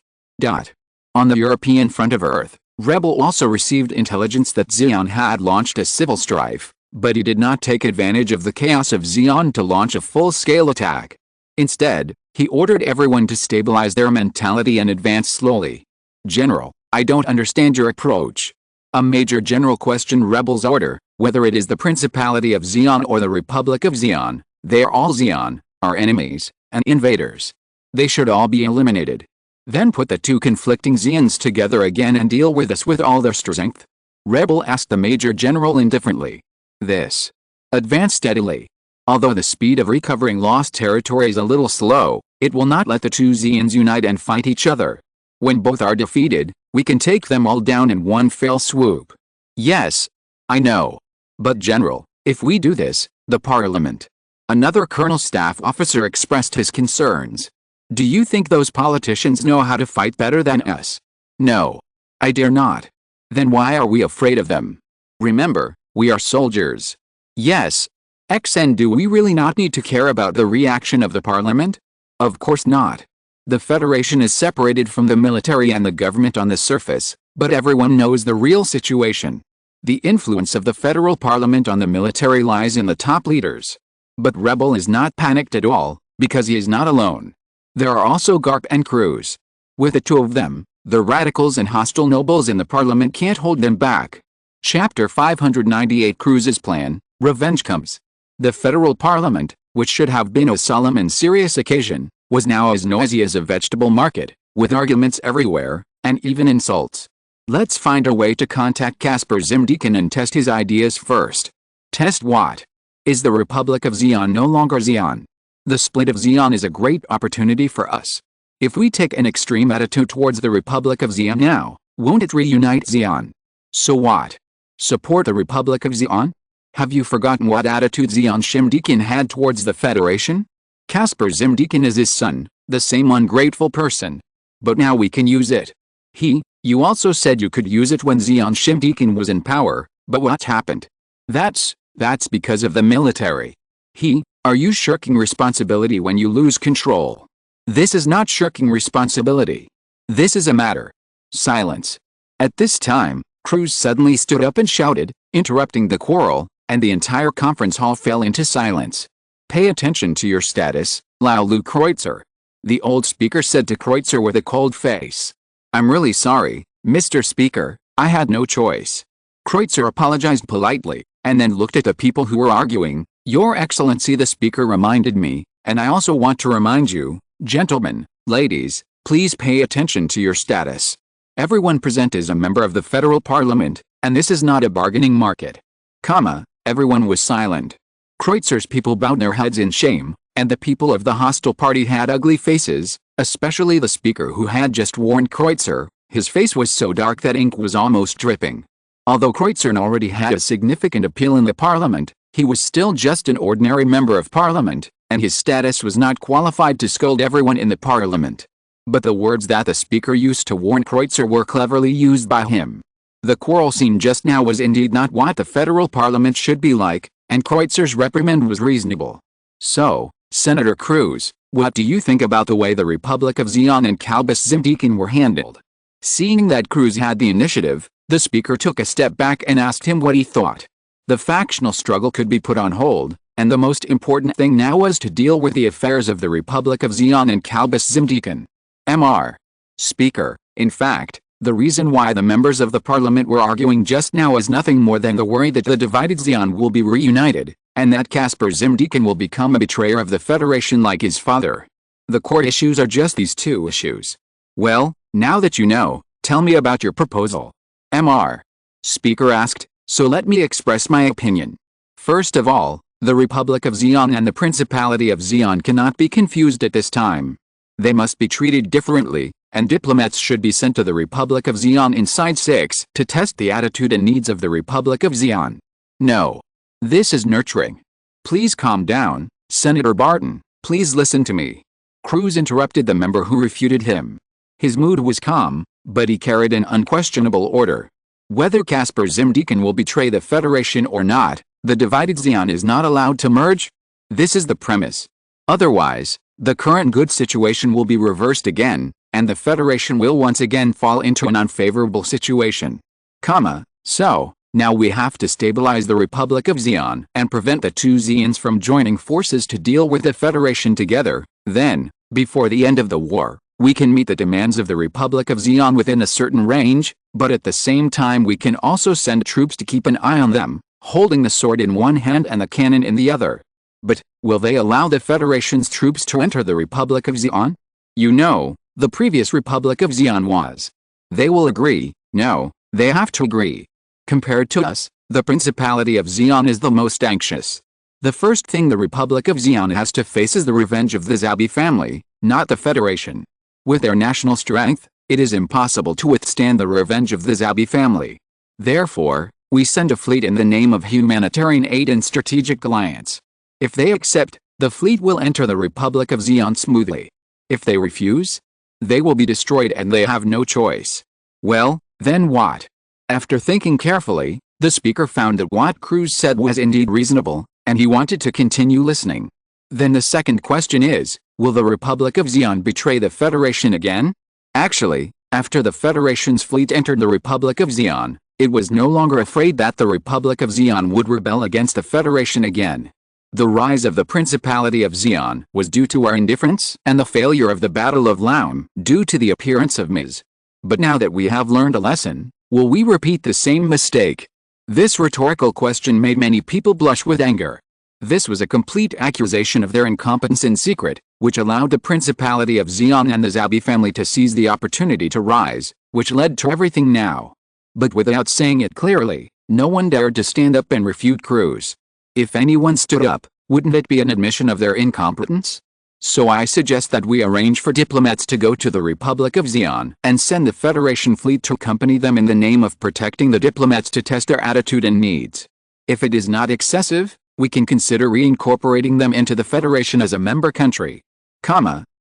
On the European front of Earth, Rebel also received intelligence that Xi'an had launched a civil strife, but he did not take advantage of the chaos of Xi'an to launch a full-scale attack. Instead, he ordered everyone to stabilize their mentality and advance slowly. General, I don't understand your approach. A major general questioned Rebel's order, whether it is the Principality of Xi'an or the Republic of Xi'an. They are all Xi'an, our enemies, and invaders. They should all be eliminated. Then put the two conflicting Zeons together again and deal with us with all their strength? Rebel asked the Major General indifferently. This. Advance steadily. Although the speed of recovering lost territory is a little slow, it will not let the two Zeons unite and fight each other. When both are defeated, we can take them all down in one fell swoop. Yes. I know. But General, if we do this, the Parliament. Another Colonel Staff Officer expressed his concerns. Do you think those politicians know how to fight better than us? No. I dare not. Then why are we afraid of them? Remember, we are soldiers. Yes. And do we really not need to care about the reaction of the Parliament? Of course not. The Federation is separated from the military and the government on the surface, but everyone knows the real situation. The influence of the federal parliament on the military lies in the top leaders. But Rebel is not panicked at all, because he is not alone. There are also Garp and Cruz. With the two of them, the radicals and hostile nobles in the parliament can't hold them back. Chapter 598 Cruz's plan, Revenge comes. The federal parliament, which should have been a solemn and serious occasion, was now as noisy as a vegetable market, with arguments everywhere, and even insults. Let's find a way to contact Casper Zimdekin and test his ideas first. Test what? Is the Republic of Zeon no longer Zeon? The split of Zeon is a great opportunity for us. If we take an extreme attitude towards the Republic of Zeon now, won't it reunite Zeon? So what? Support the Republic of Zeon? Have you forgotten what attitude Zeon Shimdekin had towards the Federation? Casper Zimdekin is his son, the same ungrateful person. But now we can use it. You also said you could use it when Zeon Shimdekin was in power, but what happened? That's because of the military. Are you shirking responsibility when you lose control? This is not shirking responsibility. This is a matter. Silence. At this time, Cruz suddenly stood up and shouted, interrupting the quarrel, and the entire conference hall fell into silence. Pay attention to your status, Laulu Kreutzer. The old speaker said to Kreutzer with a cold face. I'm really sorry, Mr. Speaker, I had no choice. Kreutzer apologized politely, and then looked at the people who were arguing. Your Excellency, the speaker reminded me, and I also want to remind you, gentlemen, ladies, please pay attention to your status. Everyone present is a member of the federal parliament, and this is not a bargaining market. Everyone was silent. Kreutzer's people bowed their heads in shame, and the people of the hostile party had ugly faces, especially the speaker who had just warned Kreutzer. His face was so dark that ink was almost dripping. Although Kreutzer already had a significant appeal in the parliament, he was still just an ordinary member of parliament, and his status was not qualified to scold everyone in the parliament. But the words that the speaker used to warn Kreutzer were cleverly used by him. The quarrel scene just now was indeed not what the federal parliament should be like, and Kreutzer's reprimand was reasonable. So, Senator Cruz, what do you think about the way the Republic of Zeon and Calbus Zimdekin were handled? Seeing that Cruz had the initiative, the speaker took a step back and asked him what he thought. The factional struggle could be put on hold, and the most important thing now was to deal with the affairs of the Republic of Zeon and Calbus Zimdekin. Mr. Speaker, in fact, the reason why the members of the parliament were arguing just now is nothing more than the worry that the divided Zeon will be reunited, and that Casper Zimdekin will become a betrayer of the Federation like his father. The court issues are just these two issues. Well, now that you know, tell me about your proposal. Mr. Speaker asked, so let me express my opinion. First of all, the Republic of Zeon and the Principality of Zeon cannot be confused at this time. They must be treated differently, and diplomats should be sent to the Republic of Zeon inside 6 to test the attitude and needs of the Republic of Zeon. No. This is nurturing. Please calm down, Senator Barton, please listen to me. Cruz interrupted the member who refuted him. His mood was calm, but he carried an unquestionable order. Whether Casper Zimdekin will betray the Federation or not, the divided Zeon is not allowed to merge. This is the premise. Otherwise, the current good situation will be reversed again, and the Federation will once again fall into an unfavorable situation. So, now we have to stabilize the Republic of Zeon and prevent the two Zeons from joining forces to deal with the Federation together. Then, before the end of the war, we can meet the demands of the Republic of Zeon within a certain range, but at the same time we can also send troops to keep an eye on them, holding the sword in one hand and the cannon in the other. But, Will they allow the Federation's troops to enter the Republic of Xi'an? You know, the previous Republic of Xi'an was. They will agree. No, they have to agree. Compared to us, the Principality of Xi'an is the most anxious. The first thing the Republic of Xi'an has to face is the revenge of the Zabi family, not the Federation. With their national strength, it is impossible to withstand the revenge of the Zabi family. Therefore, we send a fleet in the name of humanitarian aid and strategic alliance. If they accept, the fleet will enter the Republic of Xi'an smoothly. If they refuse, they will be destroyed and they have no choice. Well, then what? After thinking carefully, the speaker found that what Cruz said was indeed reasonable, and he wanted to continue listening. Then the second question is, will the Republic of Xi'an betray the Federation again? Actually, after the Federation's fleet entered the Republic of Xi'an, it was no longer afraid that the Republic of Xi'an would rebel against the Federation again. The rise of the Principality of Xi'an was due to our indifference and the failure of the Battle of Laum due to the appearance of Ms. But now that we have learned a lesson, will we repeat the same mistake? This rhetorical question made many people blush with anger. This was a complete accusation of their incompetence in secret, which allowed the Principality of Xi'an and the Zabi family to seize the opportunity to rise, which led to everything now. But without saying it clearly, no one dared to stand up and refute Cruz. If anyone stood up, wouldn't it be an admission of their incompetence? So I suggest that we arrange for diplomats to go to the Republic of Xi'an and send the Federation fleet to accompany them in the name of protecting the diplomats to test their attitude and needs. If it is not excessive, we can consider reincorporating them into the Federation as a member country.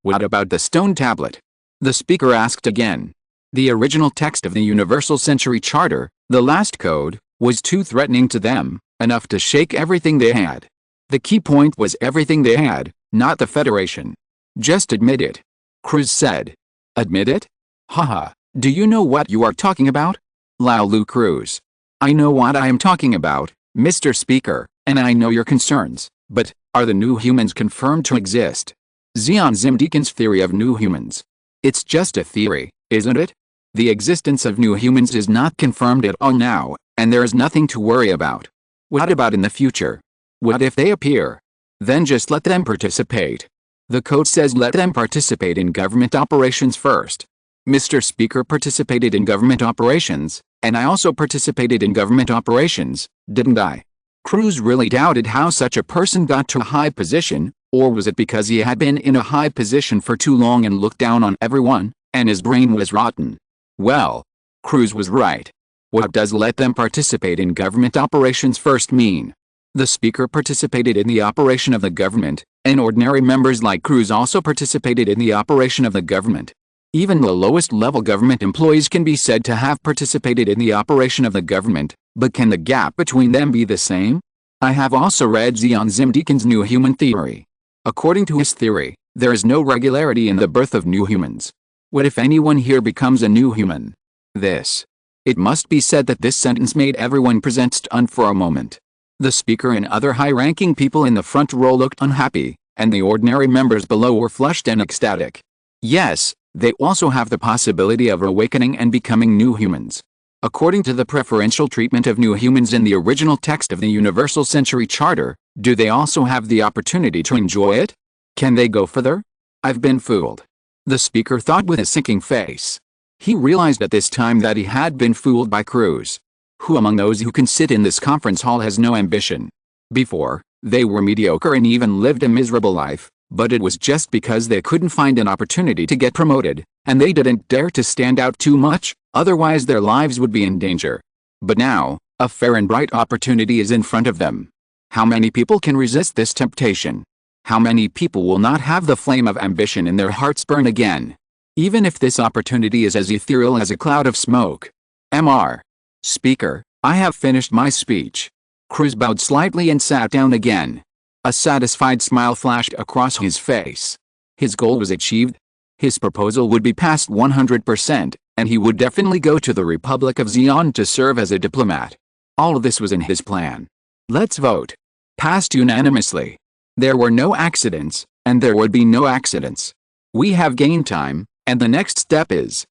What about the stone tablet? The speaker asked again. The original text of the Universal Century Charter, the last code, was too threatening to them, enough to shake everything they had. The key point was everything they had, not the Federation. Just admit it. Cruz said. Admit it? Haha, do you know what you are talking about? Laulu Cruz. I know what I am talking about, Mr. Speaker, and I know your concerns, but, are the new humans confirmed to exist? Xi'an Zimdekin's theory of new humans. It's just a theory, isn't it? The existence of new humans is not confirmed at all now, and there is nothing to worry about. What about in the future? What if they appear? Then just let them participate. The code says let them participate in government operations first. Mr. Speaker participated in government operations, and I also participated in government operations, didn't I? Cruz really doubted how such a person got to a high position, or was it because he had been in a high position for too long and looked down on everyone, and his brain was rotten? Well, Cruz was right. What does let them participate in government operations first mean? The speaker participated in the operation of the government, and ordinary members like Cruz also participated in the operation of the government. Even the lowest level government employees can be said to have participated in the operation of the government, but can the gap between them be the same? I have also read Xi'an Zimdekin's new human theory. According to his theory, there is no regularity in the birth of new humans. What if anyone here becomes a new human? It must be said that this sentence made everyone present stunned for a moment. The speaker and other high-ranking people in the front row looked unhappy, and the ordinary members below were flushed and ecstatic. Yes, they also have the possibility of awakening and becoming new humans. According to the preferential treatment of new humans in the original text of the Universal Century Charter, do they also have the opportunity to enjoy it? Can they go further? I've been fooled. The speaker thought with a sinking face. He realized at this time that he had been fooled by Cruz. Who among those who can sit in this conference hall has no ambition? Before, they were mediocre and even lived a miserable life, but it was just because they couldn't find an opportunity to get promoted, and they didn't dare to stand out too much, otherwise their lives would be in danger. But now, a fair and bright opportunity is in front of them. How many people can resist this temptation? How many people will not have the flame of ambition in their hearts burn again? Even if this opportunity is as ethereal as a cloud of smoke. Mr. Speaker, I have finished my speech. Cruz bowed slightly and sat down again. A satisfied smile flashed across his face. His goal was achieved. His proposal would be passed 100%, and he would definitely go to the Republic of Xi'an to serve as a diplomat. All of this was in his plan. Let's vote. Passed unanimously. There were no accidents, and there would be no accidents. We have gained time, and the next step is...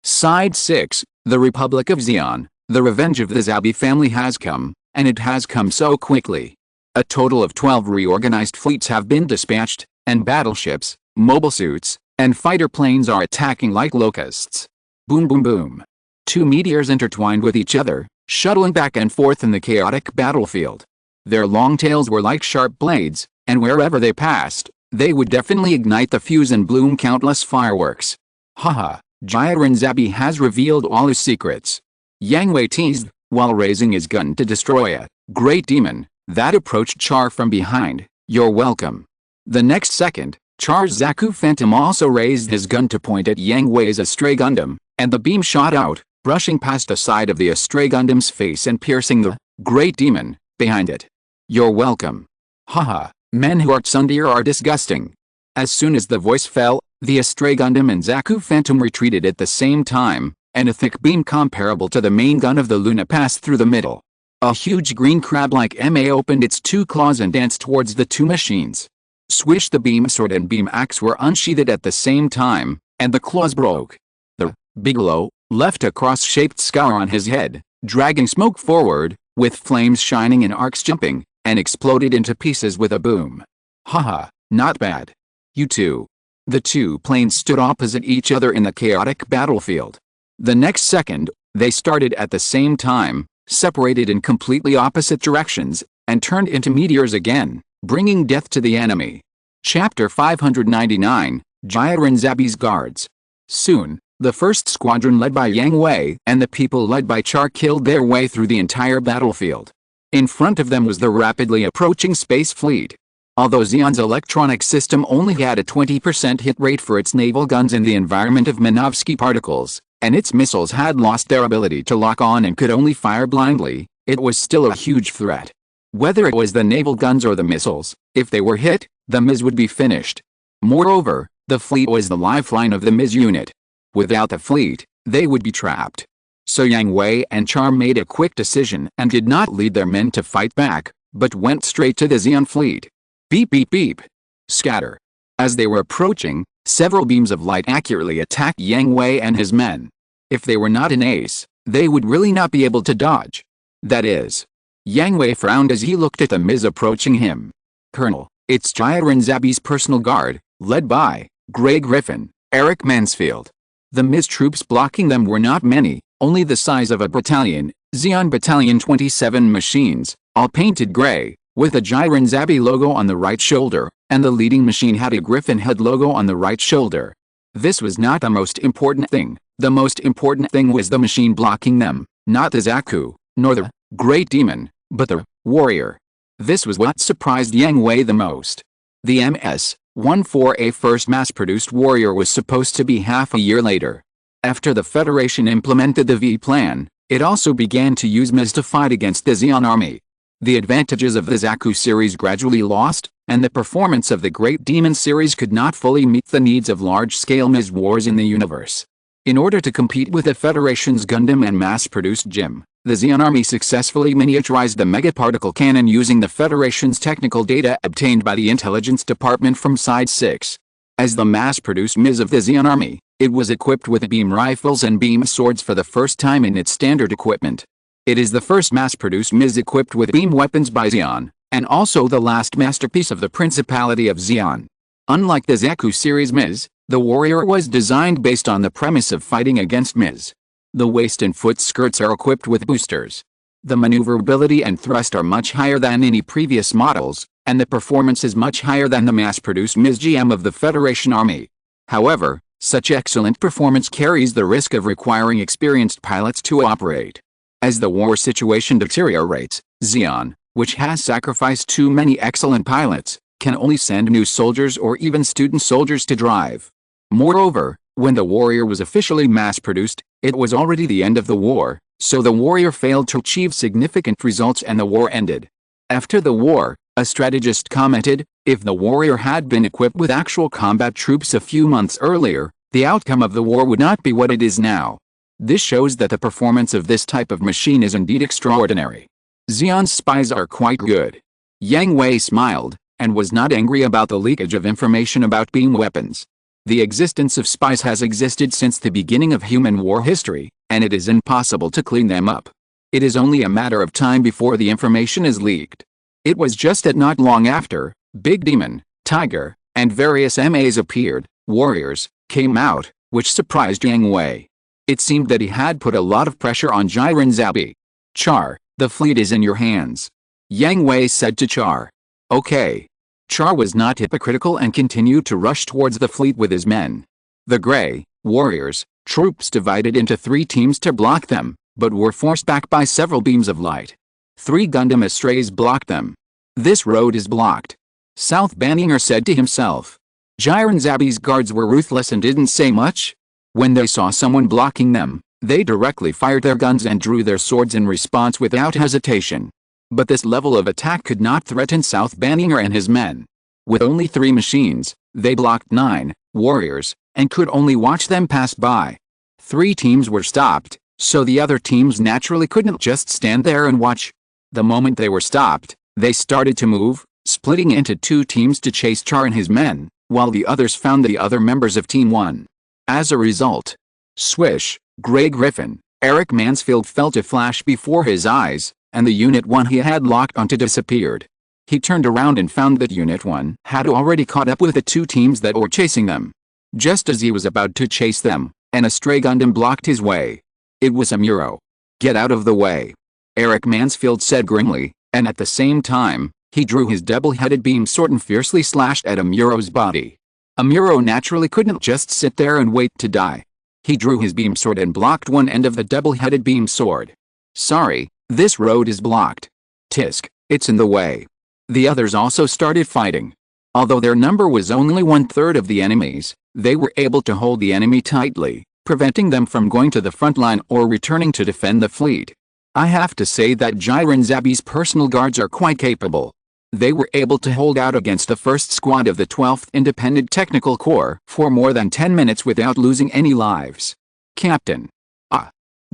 Side 6, the Republic of Xi'an. The revenge of the Zabi family has come, and it has come so quickly. A total of 12 reorganized fleets have been dispatched, and battleships, mobile suits, and fighter planes are attacking like locusts. Boom boom boom. Two meteors intertwined with each other, shuttling back and forth in the chaotic battlefield. Their long tails were like sharp blades, and wherever they passed, they would definitely ignite the fuse and bloom countless fireworks. Haha, Jiren Zabi has revealed all his secrets. Yang Hui teased, while raising his gun to destroy a great demon that approached Char from behind. You're welcome. The next second, Char's Zaku Phantom also raised his gun to point at Yang Hui's Astray Gundam, and the beam shot out, brushing past the side of the Astray Gundam's face and piercing the great demon behind it. You're welcome. Haha, men who are tsundere are disgusting. As soon as the voice fell, the Astray Gundam and Zaku Phantom retreated at the same time, and a thick beam comparable to the main gun of the Luna passed through the middle. A huge green crab-like MA opened its two claws and danced towards the two machines. Swish! The beam sword and beam axe were unsheathed at the same time, and the claws broke. The Bigelow left a cross-shaped scar on his head, dragging smoke forward, with flames shining and arcs jumping, and exploded into pieces with a boom. Haha, not bad. You two. The two planes stood opposite each other in the chaotic battlefield. The next second, they started at the same time, separated in completely opposite directions, and turned into meteors again, bringing death to the enemy. Chapter 599, Jiren Zabi's Guards. Soon, the first squadron led by Yang Hui and the people led by Char killed their way through the entire battlefield. In front of them was the rapidly approaching space fleet. Although Zeon's electronic system only had a 20% hit rate for its naval guns in the environment of Minovsky particles, and its missiles had lost their ability to lock on and could only fire blindly, it was still a huge threat. Whether it was the naval guns or the missiles, if they were hit, the MIS would be finished. Moreover, the fleet was the lifeline of the MIS unit. Without the fleet, they would be trapped. So Yang Hui and Char made a quick decision and did not lead their men to fight back, but went straight to the Zeon fleet. Beep beep beep. Scatter. As they were approaching, several beams of light accurately attacked Yang Hui and his men. If they were not an ace, they would really not be able to dodge. That is. Yang Hui frowned as he looked at the MIS approaching him. Colonel, it's Jiren Zabi's personal guard, led by Grey Griffin, Eric Mansfield. The MIS troops blocking them were not many, only the size of a battalion, Zeon Battalion 27 machines, all painted gray, with a Jiren Zabi logo on the right shoulder, and the leading machine had a Griffin head logo on the right shoulder. This was not the most important thing. The most important thing was the machine blocking them, not the Zaku, nor the Great Demon, but the Warrior. This was what surprised Yang Hui the most. The MS-14A first mass-produced Warrior was supposed to be half a year later. After the Federation implemented the V plan, it also began to use MIS to fight against the Zeon army. The advantages of the Zaku series gradually lost, and the performance of the Great Demon series could not fully meet the needs of large-scale MIS wars in the universe. In order to compete with the Federation's Gundam and mass-produced GIM, the Zeon army successfully miniaturized the megaparticle cannon using the Federation's technical data obtained by the Intelligence Department from Side 6. As the mass-produced MIS of the Zeon army, it was equipped with beam rifles and beam swords for the first time in its standard equipment. It is the first mass-produced MIS equipped with beam weapons by Zeon, and also the last masterpiece of the Principality of Zeon. Unlike the Zaku series MIS, the Warrior was designed based on the premise of fighting against MIS. The waist and foot skirts are equipped with boosters. The maneuverability and thrust are much higher than any previous models, and the performance is much higher than the mass-produced MIS GM of the Federation Army. However, such excellent performance carries the risk of requiring experienced pilots to operate. As the war situation deteriorates, Zeon, which has sacrificed too many excellent pilots, can only send new soldiers or even student soldiers to drive. Moreover, when the Warrior was officially mass-produced, it was already the end of the war, so the Warrior failed to achieve significant results and the war ended. After the war, a strategist commented, if the Warrior had been equipped with actual combat troops a few months earlier, the outcome of the war would not be what it is now. This shows that the performance of this type of machine is indeed extraordinary. Zeon's spies are quite good. Yang Hui smiled, and was not angry about the leakage of information about beam weapons. The existence of spies has existed since the beginning of human war history, and it is impossible to clean them up. It is only a matter of time before the information is leaked. It was just that not long after, Big Demon, Tiger, and various MAs appeared, warriors, came out, which surprised Yang Hui. It seemed that he had put a lot of pressure on Jiren Zabi. Char, the fleet is in your hands. Yang Hui said to Char. Okay. Char was not hypocritical and continued to rush towards the fleet with his men. The Grey warriors troops divided into 3 teams to block them, but were forced back by several beams of light. 3 Gundam Strays blocked them. This road is blocked. South Banninger said to himself. Jiren Zabi's guards were ruthless and didn't say much. When they saw someone blocking them, they directly fired their guns and drew their swords in response without hesitation. But this level of attack could not threaten South Banninger and his men. With only 3 machines, they blocked 9 warriors, and could only watch them pass by. 3 teams were stopped, so the other teams naturally couldn't just stand there and watch. The moment they were stopped, they started to move, splitting into 2 teams to chase Char and his men, while the others found the other members of Team 1. As a result, swish, Grey Griffin, Eric Mansfield felt a flash before his eyes, and the Unit 1 he had locked onto disappeared. He turned around and found that Unit 1 had already caught up with the 2 teams that were chasing them. Just as he was about to chase them, an Stray Gundam blocked his way. It was Amuro. Get out of the way. Eric Mansfield said grimly, and at the same time, he drew his double-headed beam sword and fiercely slashed at Amuro's body. Amuro naturally couldn't just sit there and wait to die. He drew his beam sword and blocked one end of the double-headed beam sword. Sorry, this road is blocked. Tisk, it's in the way. The others also started fighting. Although their number was only 1/3 of the enemies, they were able to hold the enemy tightly, preventing them from going to the front line or returning to defend the fleet. I have to say that Jiren Zabi's personal guards are quite capable. They were able to hold out against the first squad of the 12th Independent Technical Corps for more than 10 minutes without losing any lives. Captain.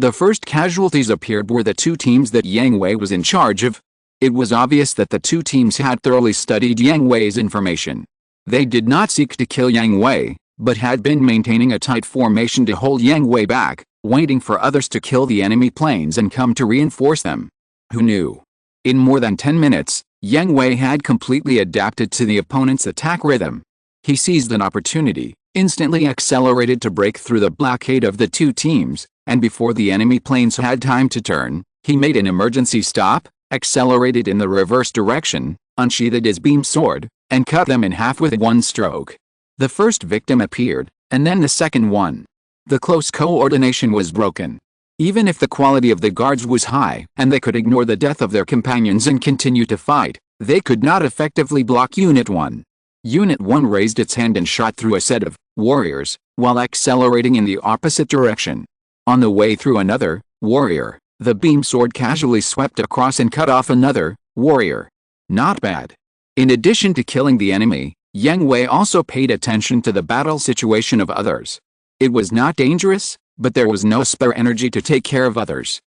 The first casualties appeared were the 2 teams that Yang Hui was in charge of. It was obvious that the 2 teams had thoroughly studied Yang Hui's information. They did not seek to kill Yang Hui, but had been maintaining a tight formation to hold Yang Hui back, waiting for others to kill the enemy planes and come to reinforce them. Who knew? In more than 10 minutes, Yang Hui had completely adapted to the opponent's attack rhythm. He seized an opportunity, instantly accelerated to break through the blockade of the 2 teams, and before the enemy planes had time to turn, he made an emergency stop, accelerated in the reverse direction, unsheathed his beam sword, and cut them in half with one stroke. The first victim appeared, and then the second one. The close coordination was broken. Even if the quality of the guards was high and they could ignore the death of their companions and continue to fight, they could not effectively block Unit 1. Unit 1 raised its hand and shot through a set of warriors, while accelerating in the opposite direction. On the way through another warrior, the beam sword casually swept across and cut off another warrior. Not bad. In addition to killing the enemy, Yang Hui also paid attention to the battle situation of others. It was not dangerous, but there was no spare energy to take care of others.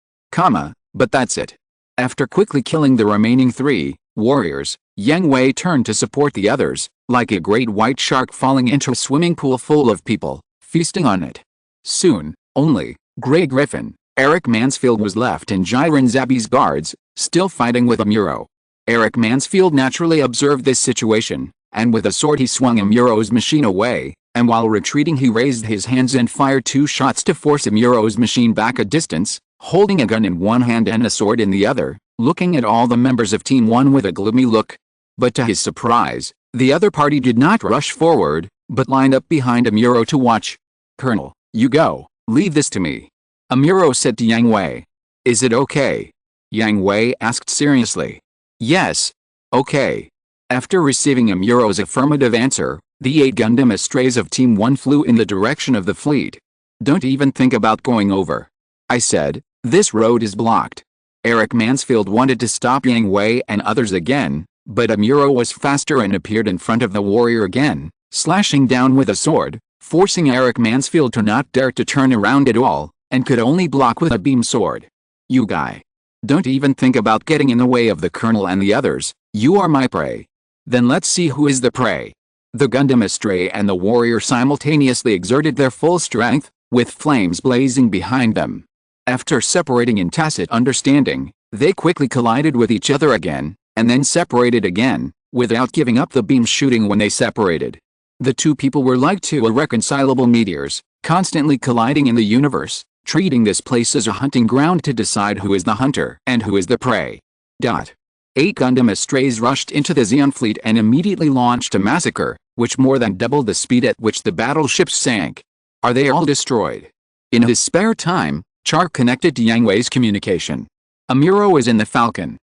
But that's it. After quickly killing the remaining 3 warriors, Yang Hui turned to support the others, like a great white shark falling into a swimming pool full of people, feasting on it. Soon, only Grey Griffin, Eric Mansfield was left and Jiren Zabi's guards, still fighting with Amuro. Eric Mansfield naturally observed this situation, and with a sword he swung Amuro's machine away, and while retreating he raised his hands and fired 2 shots to force Amuro's machine back a distance, holding a gun in one hand and a sword in the other, looking at all the members of Team 1 with a gloomy look. But to his surprise, the other party did not rush forward, but lined up behind Amuro to watch. "Colonel, you go, leave this to me," Amuro said to Yang Hui. "Is it okay?" Yang Hui asked seriously. "Yes. Okay." After receiving Amuro's affirmative answer, the 8 Gundam Strays of Team 1 flew in the direction of the fleet. "Don't even think about going over," I said. "This road is blocked." Eric Mansfield wanted to stop Yang Hui and others again, but Amuro was faster and appeared in front of the warrior again, slashing down with a sword, forcing Eric Mansfield to not dare to turn around at all, and could only block with a beam sword. "You guy. Don't even think about getting in the way of the colonel and the others. You are my prey." "Then let's see who is the prey." The Gundam Stray and the warrior simultaneously exerted their full strength, with flames blazing behind them. After separating in tacit understanding, they quickly collided with each other again, and then separated again, without giving up the beam shooting when they separated. The two people were like two irreconcilable meteors, constantly colliding in the universe, treating this place as a hunting ground to decide who is the hunter and who is the prey. 8 Gundam Strays rushed into the Zeon fleet and immediately launched a massacre, which more than doubled the speed at which the battleships sank. Are they all destroyed? In his spare time, Char connected to Yang Hui's communication. Amuro is in the Falcon.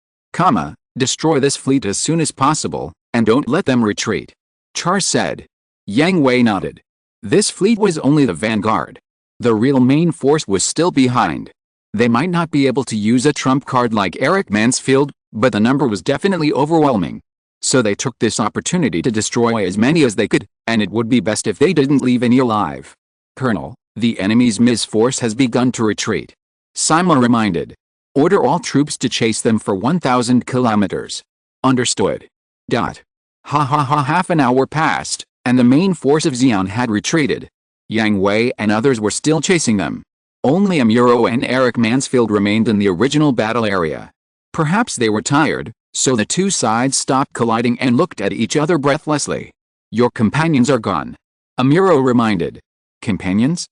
Destroy this fleet as soon as possible, and don't let them retreat. Char said. Yang Hui nodded. This fleet was only the vanguard. The real main force was still behind. They might not be able to use a trump card like Eric Mansfield, but the number was definitely overwhelming. So they took this opportunity to destroy as many as they could, and it would be best if they didn't leave any alive. Colonel, the enemy's MIS force has begun to retreat. Sima reminded. Order all troops to chase them for 1,000 kilometers. Understood. Half an hour passed, and the main force of Zeon had retreated. Yang Hui and others were still chasing them. Only Amuro and Eric Mansfield remained in the original battle area. Perhaps they were tired, so the two sides stopped colliding and looked at each other breathlessly. Your companions are gone. Amuro reminded. Companions?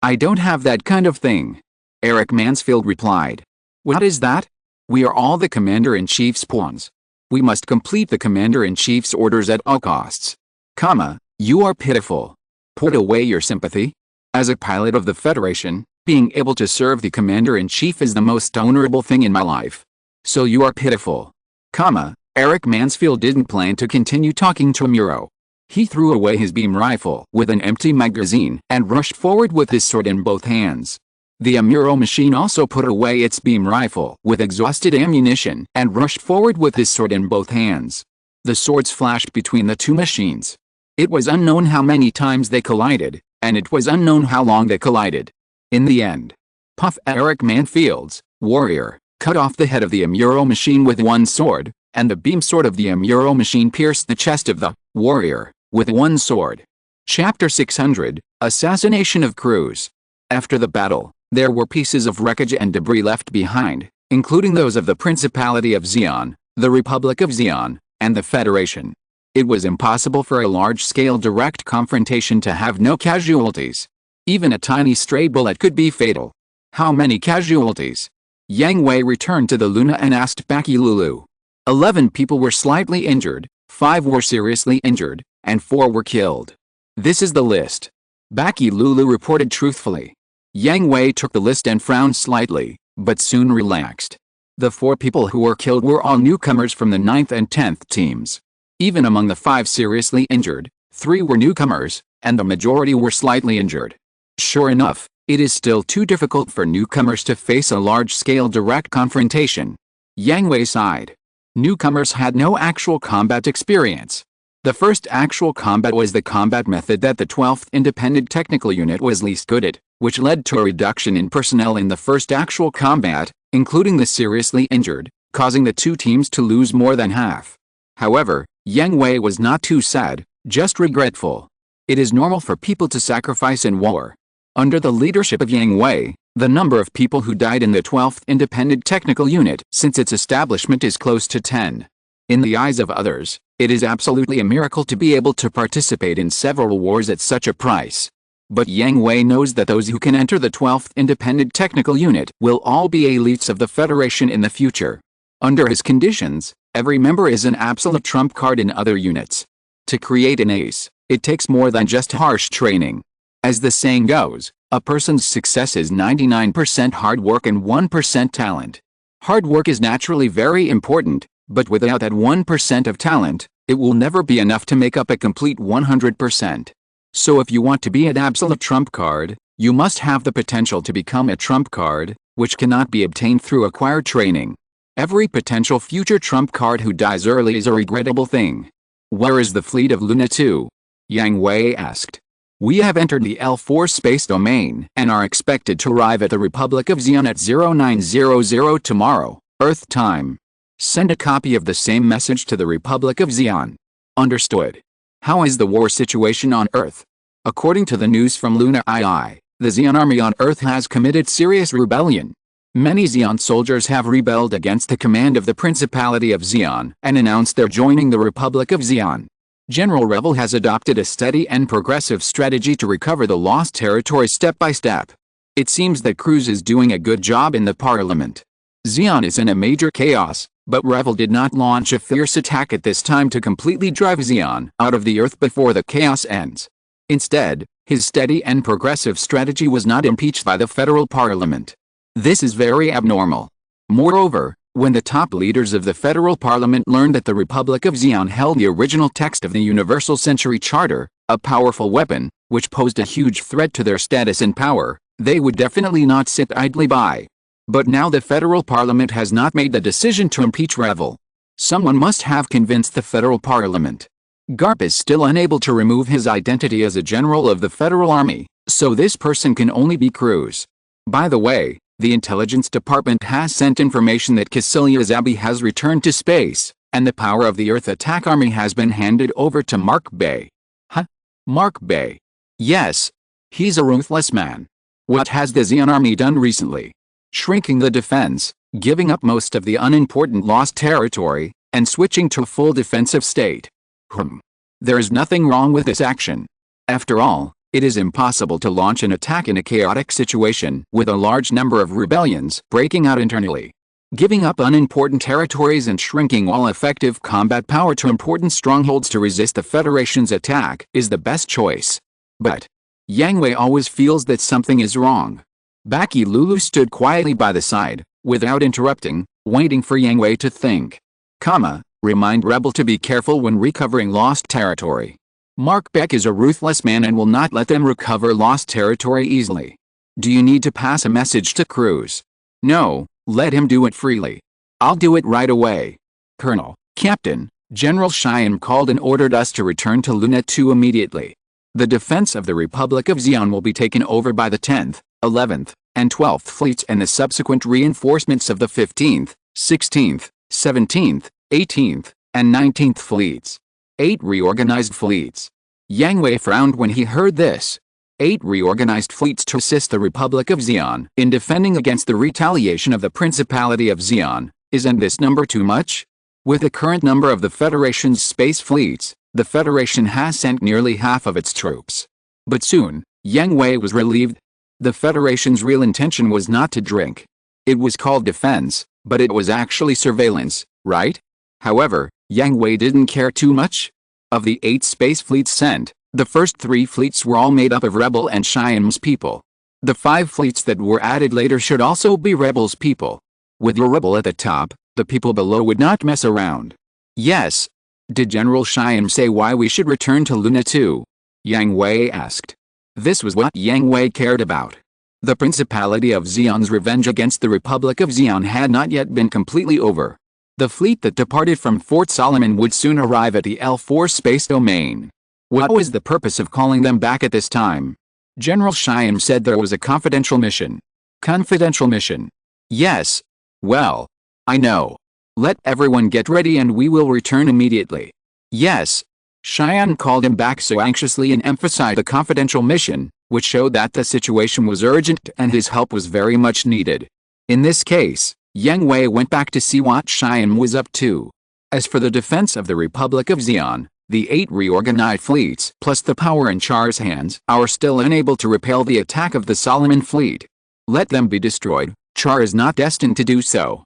I don't have that kind of thing. Eric Mansfield replied. What is that? We are all the Commander-in-Chief's pawns. We must complete the Commander-in-Chief's orders at all costs. You are pitiful. Put away your sympathy. As a pilot of the Federation, being able to serve the Commander-in-Chief is the most honorable thing in my life. So you are pitiful. Eric Mansfield didn't plan to continue talking to Amuro. He threw away his beam rifle with an empty magazine and rushed forward with his sword in both hands. The Amuro machine also put away its beam rifle with exhausted ammunition and rushed forward with his sword in both hands. The swords flashed between the two machines. It was unknown how many times they collided, and it was unknown how long they collided. In the end, Eric Mansfield's warrior cut off the head of the Amuro machine with one sword, and the beam sword of the Amuro machine pierced the chest of the warrior with one sword. Chapter 600, Assassination of Crews. After the battle, there were pieces of wreckage and debris left behind, including those of the Principality of Zeon, the Republic of Zeon, and the Federation. It was impossible for a large-scale direct confrontation to have no casualties. Even a tiny stray bullet could be fatal. How many casualties? Yang Hui returned to the Luna and asked Baki Lulu. 11 people were slightly injured, 5 were seriously injured, and 4 were killed. This is the list. Baki Lulu reported truthfully. Yang Hui took the list and frowned slightly, but soon relaxed. The 4 people who were killed were all newcomers from the 9th and 10th teams. Even among the 5 seriously injured, 3 were newcomers, and the majority were slightly injured. Sure enough, it is still too difficult for newcomers to face a large-scale direct confrontation. Yang Hui sighed. Newcomers had no actual combat experience. The first actual combat was the combat method that the 12th Independent Technical Unit was least good at, which led to a reduction in personnel in the first actual combat, including the seriously injured, causing the 2 teams to lose more than half. However, Yang Hui was not too sad, just regretful. It is normal for people to sacrifice in war. Under the leadership of Yang Hui, the number of people who died in the 12th Independent Technical Unit since its establishment is close to 10. In the eyes of others, it is absolutely a miracle to be able to participate in several wars at such a price. But Yang Hui knows that those who can enter the 12th Independent Technical Unit will all be elites of the Federation in the future. Under his conditions, every member is an absolute trump card in other units. To create an ace, it takes more than just harsh training. As the saying goes, a person's success is 99% hard work and 1% talent. Hard work is naturally very important, but without that 1% of talent, it will never be enough to make up a complete 100%. So if you want to be an absolute trump card, you must have the potential to become a trump card, which cannot be obtained through acquired training. Every potential future trump card who dies early is a regrettable thing. Where is the fleet of Luna 2? Yang Hui asked. We have entered the L4 space domain and are expected to arrive at the Republic of Zeon at 0900 tomorrow, Earth time. Send a copy of the same message to the Republic of Zeon. Understood. How is the war situation on Earth? According to the news from Luna II, the Zeon army on Earth has committed serious rebellion. Many Zeon soldiers have rebelled against the command of the Principality of Zeon and announced they're joining the Republic of Zeon. General Revel has adopted a steady and progressive strategy to recover the lost territory step by step. It seems that Cruz is doing a good job in the parliament. Zeon is in a major chaos, but Revel did not launch a fierce attack at this time to completely drive Zeon out of the earth before the chaos ends. Instead, his steady and progressive strategy was not impeached by the federal parliament. This is very abnormal. Moreover, when the top leaders of the federal parliament learned that the Republic of Zeon held the original text of the Universal Century Charter, a powerful weapon, which posed a huge threat to their status and power, they would definitely not sit idly by. But now the federal parliament has not made the decision to impeach Revel. Someone must have convinced the federal parliament. Garp is still unable to remove his identity as a general of the federal army, so this person can only be Cruz. By the way, the intelligence department has sent information that Cassilia Zabi has returned to space, and the power of the Earth Attack Army has been handed over to Mark Bay. Huh? Mark Bay? Yes. He's a ruthless man. What has the Zeon army done recently? Shrinking the defense, giving up most of the unimportant lost territory, and switching to a full defensive state. There is nothing wrong with this action. After all, it is impossible to launch an attack in a chaotic situation with a large number of rebellions breaking out internally. Giving up unimportant territories and shrinking all effective combat power to important strongholds to resist the Federation's attack is the best choice. But Yang Hui always feels that something is wrong. Baki Lulu stood quietly by the side, without interrupting, waiting for Yang Hui to think. Remind Rebel to be careful when recovering lost territory. Mark Beck is a ruthless man and will not let them recover lost territory easily. Do you need to pass a message to Cruz? No, let him do it freely. I'll do it right away. Colonel, Captain, General Cheyenne called and ordered us to return to Luna 2 immediately. The defense of the Republic of Zeon will be taken over by the 10th, 11th, and 12th fleets and the subsequent reinforcements of the 15th, 16th, 17th, 18th, and 19th fleets. 8 reorganized fleets. Yang Hui frowned when he heard this. 8 reorganized fleets to assist the Republic of Zeon in defending against the retaliation of the Principality of Zeon. Isn't this number too much? With the current number of the Federation's space fleets, the Federation has sent nearly half of its troops. But soon, Yang Hui was relieved. The Federation's real intention was not to drink. It was called defense, but it was actually surveillance, right? However, Yang Hui didn't care too much. Of the 8 space fleets sent, the first 3 fleets were all made up of Rebel and Cheyenne's people. The 5 fleets that were added later should also be Rebel's people. With your Rebel at the top, the people below would not mess around. Yes. Did General Cheyenne say why we should return to Luna 2? Yang Hui asked. This was what Yang Hui cared about. The Principality of Zeon's revenge against the Republic of Zeon had not yet been completely over. The fleet that departed from Fort Solomon would soon arrive at the L4 space domain. What was the purpose of calling them back at this time? General Cheyenne said there was a confidential mission. Confidential mission? Yes. Well, I know. Let everyone get ready and we will return immediately. Yes. Cheyenne called him back so anxiously and emphasized the confidential mission, which showed that the situation was urgent and his help was very much needed. In this case, Yang Hui went back to see what Cheyenne was up to. As for the defense of the Republic of Zeon, the 8 reorganized fleets plus the power in Char's hands are still unable to repel the attack of the Solomon fleet. Let them be destroyed. Char is not destined to do so.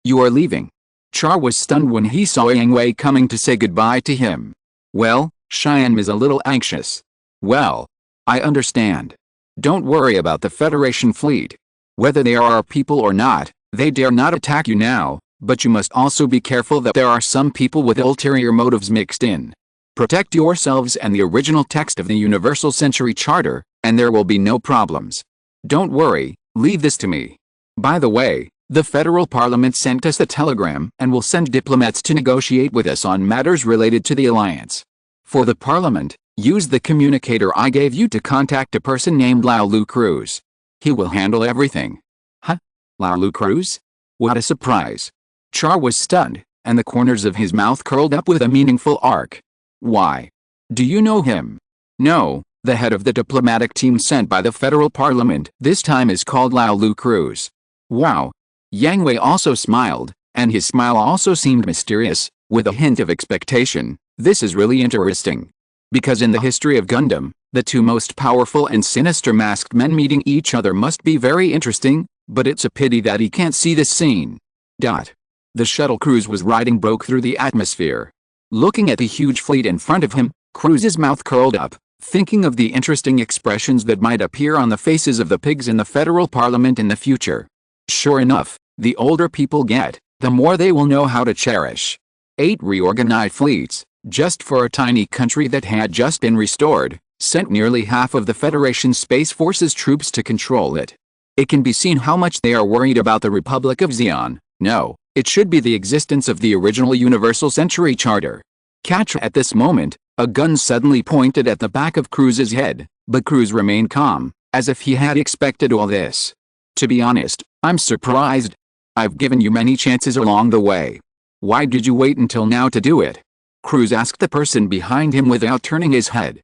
You are leaving. Char was stunned when he saw Yang Hui coming to say goodbye to him. Well, Cheyenne is a little anxious. Well, I understand. Don't worry about the Federation fleet. Whether they are our people or not, they dare not attack you now, but you must also be careful that there are some people with ulterior motives mixed in. Protect yourselves and the original text of the Universal Century Charter, and there will be no problems. Don't worry, leave this to me. By the way, the federal parliament sent us a telegram and will send diplomats to negotiate with us on matters related to the alliance. For the parliament, use the communicator I gave you to contact a person named Laolu Cruz. He will handle everything. Huh? Laolu Cruz? What a surprise. Char was stunned, and the corners of his mouth curled up with a meaningful arc. Why? Do you know him? No, the head of the diplomatic team sent by the federal parliament this time is called Laolu Cruz. Wow. Yang Hui also smiled, and his smile also seemed mysterious, with a hint of expectation. This is really interesting. Because in the history of Gundam, the two most powerful and sinister masked men meeting each other must be very interesting, but it's a pity that he can't see this scene. The shuttle Cruz was riding broke through the atmosphere. Looking at the huge fleet in front of him, Cruz's mouth curled up, thinking of the interesting expressions that might appear on the faces of the pigs in the federal parliament in the future. Sure enough, the older people get, the more they will know how to cherish. 8 reorganized fleets, just for a tiny country that had just been restored, sent nearly half of the Federation's Space Force's troops to control it. It can be seen how much they are worried about the Republic of Xi'an. No, it should be the existence of the original Universal Century Charter. Catch! At this moment, a gun suddenly pointed at the back of Cruz's head, but Cruz remained calm, as if he had expected all this. To be honest, I'm surprised. I've given you many chances along the way. Why did you wait until now to do it? Cruz asked the person behind him without turning his head.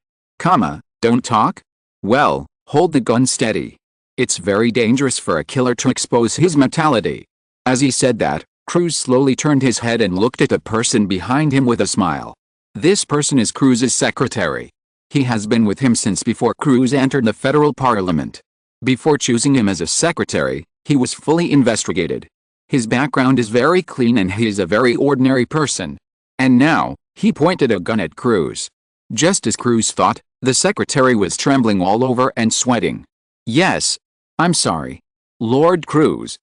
Don't talk? Well, hold the gun steady. It's very dangerous for a killer to expose his mentality. As he said that, Cruz slowly turned his head and looked at the person behind him with a smile. This person is Cruz's secretary. He has been with him since before Cruz entered the federal parliament. Before choosing him as a secretary, he was fully investigated. His background is very clean and he is a very ordinary person. And now, he pointed a gun at Cruz. Just as Cruz thought, the secretary was trembling all over and sweating. Yes. I'm sorry. Lord Cruz,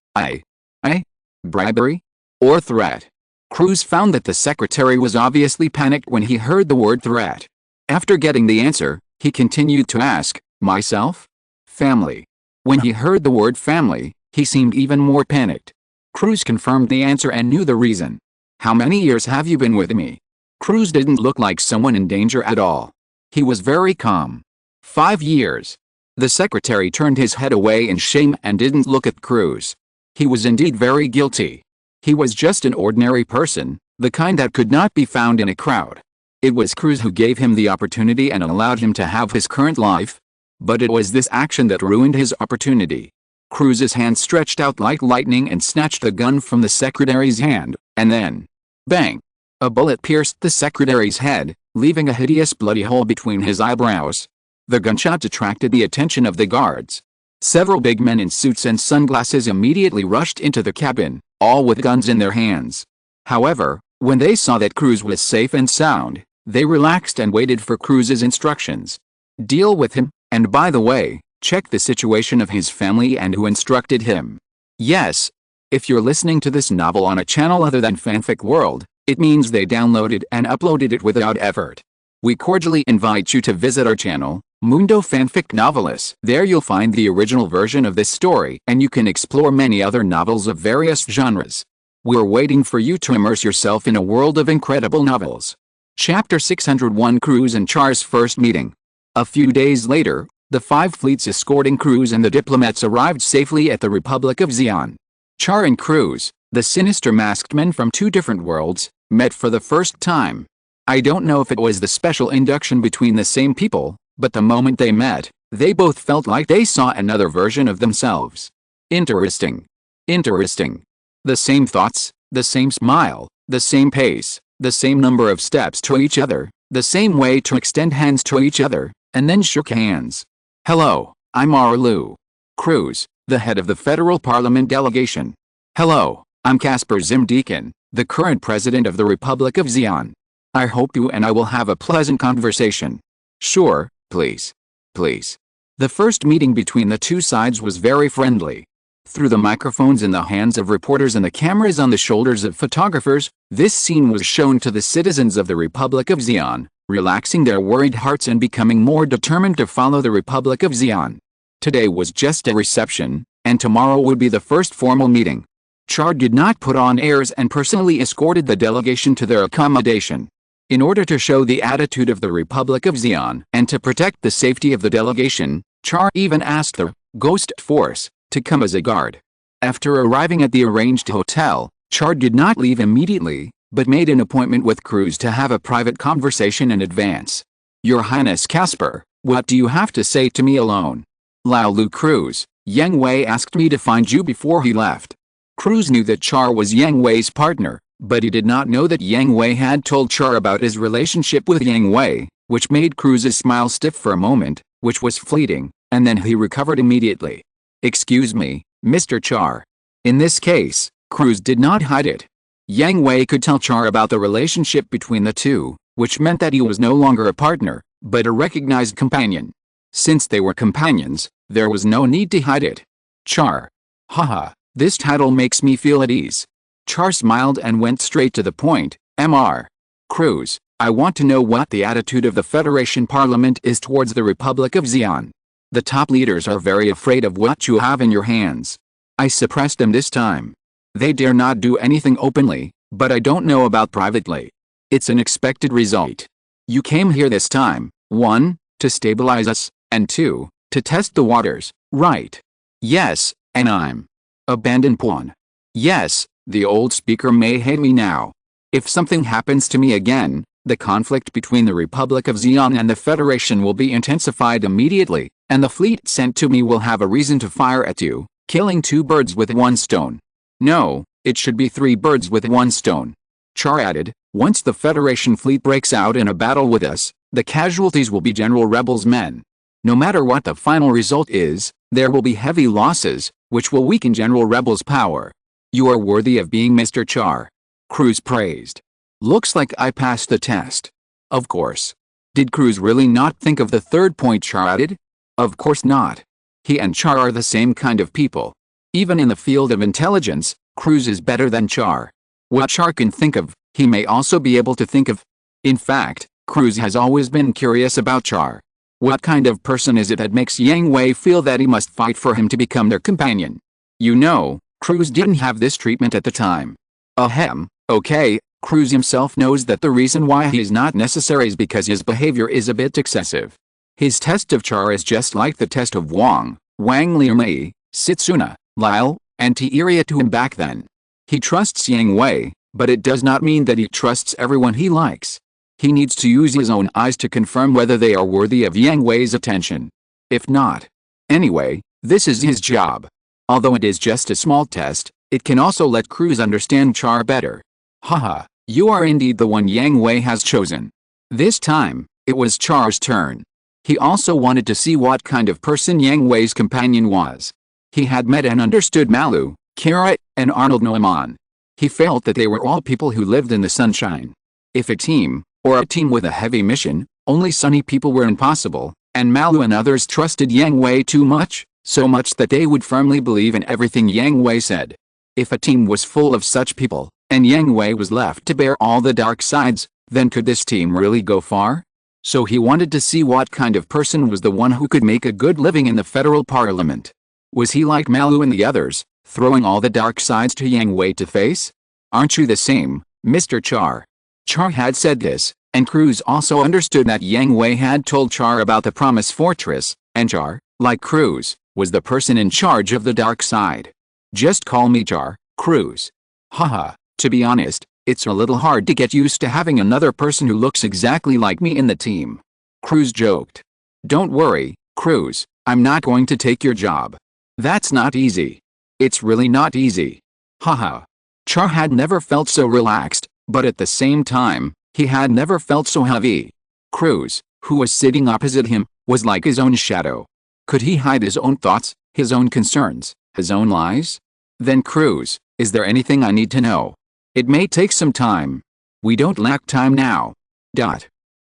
bribery? Or threat? Cruz found that the secretary was obviously panicked when he heard the word threat. After getting the answer, he continued to ask, myself? Family. When he heard the word family, he seemed even more panicked. Cruz confirmed the answer and knew the reason. How many years have you been with me? Cruz didn't look like someone in danger at all. He was very calm. 5 years. The secretary turned his head away in shame and didn't look at Cruz. He was indeed very guilty. He was just an ordinary person, the kind that could not be found in a crowd. It was Cruz who gave him the opportunity and allowed him to have his current life. But it was this action that ruined his opportunity. Cruz's hand stretched out like lightning and snatched the gun from the secretary's hand, and then, bang! A bullet pierced the secretary's head, leaving a hideous bloody hole between his eyebrows. The gunshot attracted the attention of the guards. Several big men in suits and sunglasses immediately rushed into the cabin, all with guns in their hands. However, when they saw that Cruz was safe and sound, they relaxed and waited for Cruz's instructions. Deal with him, and by the way, check the situation of his family and who instructed him. Yes. If you're listening to this novel on a channel other than Fanfic World, it means they downloaded and uploaded it without effort. We cordially invite you to visit our channel, Mundo Fanfic Novelis. There you'll find the original version of this story and you can explore many other novels of various genres. We're waiting for you to immerse yourself in a world of incredible novels. Chapter 601 Cruz and Char's First Meeting. A few days later, the 5 fleets escorting Cruz and the diplomats arrived safely at the Republic of Xi'an. Char and Cruz, the sinister masked men from 2 different worlds, met for the first time. I don't know if it was the special induction between the same people, but the moment they met, they both felt like they saw another version of themselves. Interesting. The same thoughts, the same smile, the same pace, the same number of steps to each other, the same way to extend hands to each other, and then shook hands. Hello, I'm Arlu. Cruz, the head of the Federal Parliament delegation. Hello, I'm Casper Zimdekin, the current president of the Republic of Xi'an. I hope you and I will have a pleasant conversation. Sure, please. The first meeting between the 2 sides was very friendly. Through the microphones in the hands of reporters and the cameras on the shoulders of photographers, this scene was shown to the citizens of the Republic of Xi'an, relaxing their worried hearts and becoming more determined to follow the Republic of Xi'an. Today was just a reception, and tomorrow would be the first formal meeting. Char did not put on airs and personally escorted the delegation to their accommodation. In order to show the attitude of the Republic of Xi'an and to protect the safety of the delegation, Char even asked the Ghost Force to come as a guard. After arriving at the arranged hotel, Char did not leave immediately, but made an appointment with Cruz to have a private conversation in advance. Your Highness Casper, what do you have to say to me alone? Laulu Cruz, Yang Hui asked me to find you before he left. Cruz knew that Char was Yang Hui's partner, but he did not know that Yang Hui had told Char about his relationship with Yang Hui, which made Cruz's smile stiff for a moment, which was fleeting, and then he recovered immediately. Excuse me, Mr. Char. In this case, Cruz did not hide it. Yang Hui could tell Char about the relationship between the two, which meant that he was no longer a partner, but a recognized companion. Since they were companions, there was no need to hide it. Char. Haha, this title makes me feel at ease. Char smiled and went straight to the point. Mr. Cruz, I want to know what the attitude of the Federation Parliament is towards the Republic of Xi'an. The top leaders are very afraid of what you have in your hands. I suppressed them this time. They dare not do anything openly, but I don't know about privately. It's an expected result. You came here this time, 1, to stabilize us, and 2, to test the waters, right? Yes, and I'm abandoned pawn. Yes, the old speaker may hate me now. If something happens to me again, the conflict between the Republic of Xi'an and the Federation will be intensified immediately, and the fleet sent to me will have a reason to fire at you, killing 2 birds with 1 stone. No, it should be 3 birds with 1 stone. Char added, once the Federation fleet breaks out in a battle with us, the casualties will be General Rebel's men. No matter what the final result is, there will be heavy losses, which will weaken General Rebel's power. You are worthy of being Mr. Char. Cruz praised. Looks like I passed the test. Of course. Did Cruz really not think of the third point Char added? Of course not. He and Char are the same kind of people. Even in the field of intelligence, Cruz is better than Char. What Char can think of, he may also be able to think of. In fact, Cruz has always been curious about Char. What kind of person is it that makes Yang Hui feel that he must fight for him to become their companion? You know, Cruz didn't have this treatment at the time. Ahem, okay, Cruz himself knows that the reason why he is not necessary is because his behavior is a bit excessive. His test of Char is just like the test of Wang Liumei, Setsuna, Lyle, and Tiria to him back then. He trusts Yang Hui, but it does not mean that he trusts everyone he likes. He needs to use his own eyes to confirm whether they are worthy of Yang Hui's attention. If not. Anyway, this is his job. Although it is just a small test, it can also let Cruz understand Char better. Haha, you are indeed the one Yang Hui has chosen. This time, it was Char's turn. He also wanted to see what kind of person Yang Hui's companion was. He had met and understood Malu, Kara, and Arnold Neumann. He felt that they were all people who lived in the sunshine. If a team with a heavy mission, only sunny people were impossible, and Malu and others trusted Yang Hui too much, so much that they would firmly believe in everything Yang Hui said. If a team was full of such people, and Yang Hui was left to bear all the dark sides, then could this team really go far? So he wanted to see what kind of person was the one who could make a good living in the federal parliament. Was he like Malu and the others, throwing all the dark sides to Yang Hui to face? Aren't you the same, Mr. Char? Char had said this, and Cruz also understood that Yang Hui had told Char about the Promise Fortress, and Char, like Cruz, was the person in charge of the dark side. Just call me Char, Cruz. Haha, to be honest, it's a little hard to get used to having another person who looks exactly like me in the team. Cruz joked. Don't worry, Cruz, I'm not going to take your job. That's not easy. It's really not easy. Haha. Char had never felt so relaxed, but at the same time, he had never felt so heavy. Cruz, who was sitting opposite him, was like his own shadow. Could he hide his own thoughts, his own concerns, his own lies? Then Cruz, is there anything I need to know? It may take some time. We don't lack time now.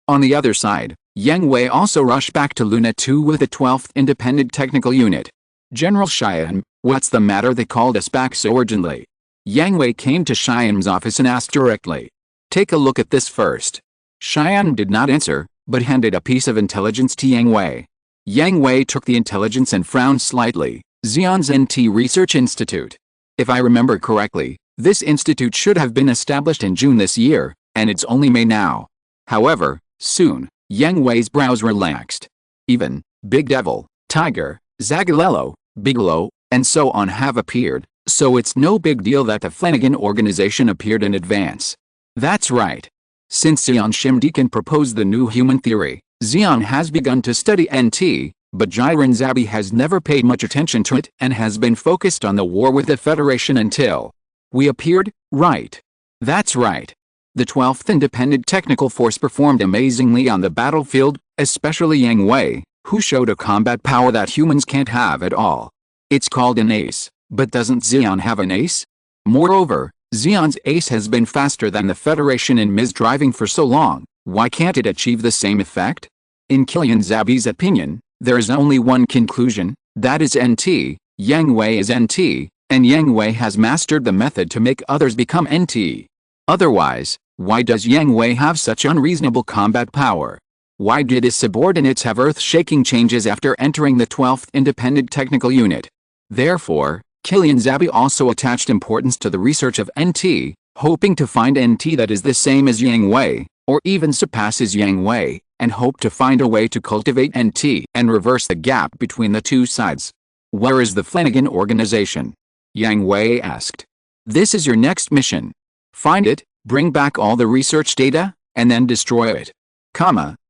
On the other side, Yang Hui also rushed back to Luna 2 with the 12th Independent Technical Unit. General Cheyenne, what's the matter? They called us back so urgently. Yang Hui came to Cheyenne's office and asked directly. Take a look at this first. Cheyenne did not answer, but handed a piece of intelligence to Yang Hui. Yang Hui took the intelligence and frowned slightly. Xi'an's NT Research Institute. If I remember correctly, this institute should have been established in June this year, and it's only May now. However, soon, Yang Hui's brows relaxed. Even, Big Devil, Tiger, Zagalello, Bigelow, and so on have appeared, so it's no big deal that the Flanagan organization appeared in advance. That's right. Since Xi'an Shimdekan proposed the new human theory, Xi'an has begun to study NT, but Zabi has never paid much attention to it and has been focused on the war with the Federation until we appeared, right? That's right. The 12th Independent Technical Force performed amazingly on the battlefield, especially Yang Hui, who showed a combat power that humans can't have at all. It's called an ace, but doesn't Xion have an ace? Moreover, Xion's ace has been faster than the Federation in misdriving for so long, why can't it achieve the same effect? In Zabi's opinion, there is only one conclusion, that is NT, Yang Hui is NT, and Yang Hui has mastered the method to make others become NT. Otherwise, why does Yang Hui have such unreasonable combat power? Why did his subordinates have earth-shaking changes after entering the 12th Independent Technical Unit? Therefore, Zabi also attached importance to the research of NT, hoping to find NT that is the same as Yang Hui, or even surpasses Yang Hui, and hoped to find a way to cultivate NT and reverse the gap between the two sides. Where is the Flanagan organization? Yang Hui asked. This is your next mission. Find it, bring back all the research data, and then destroy it.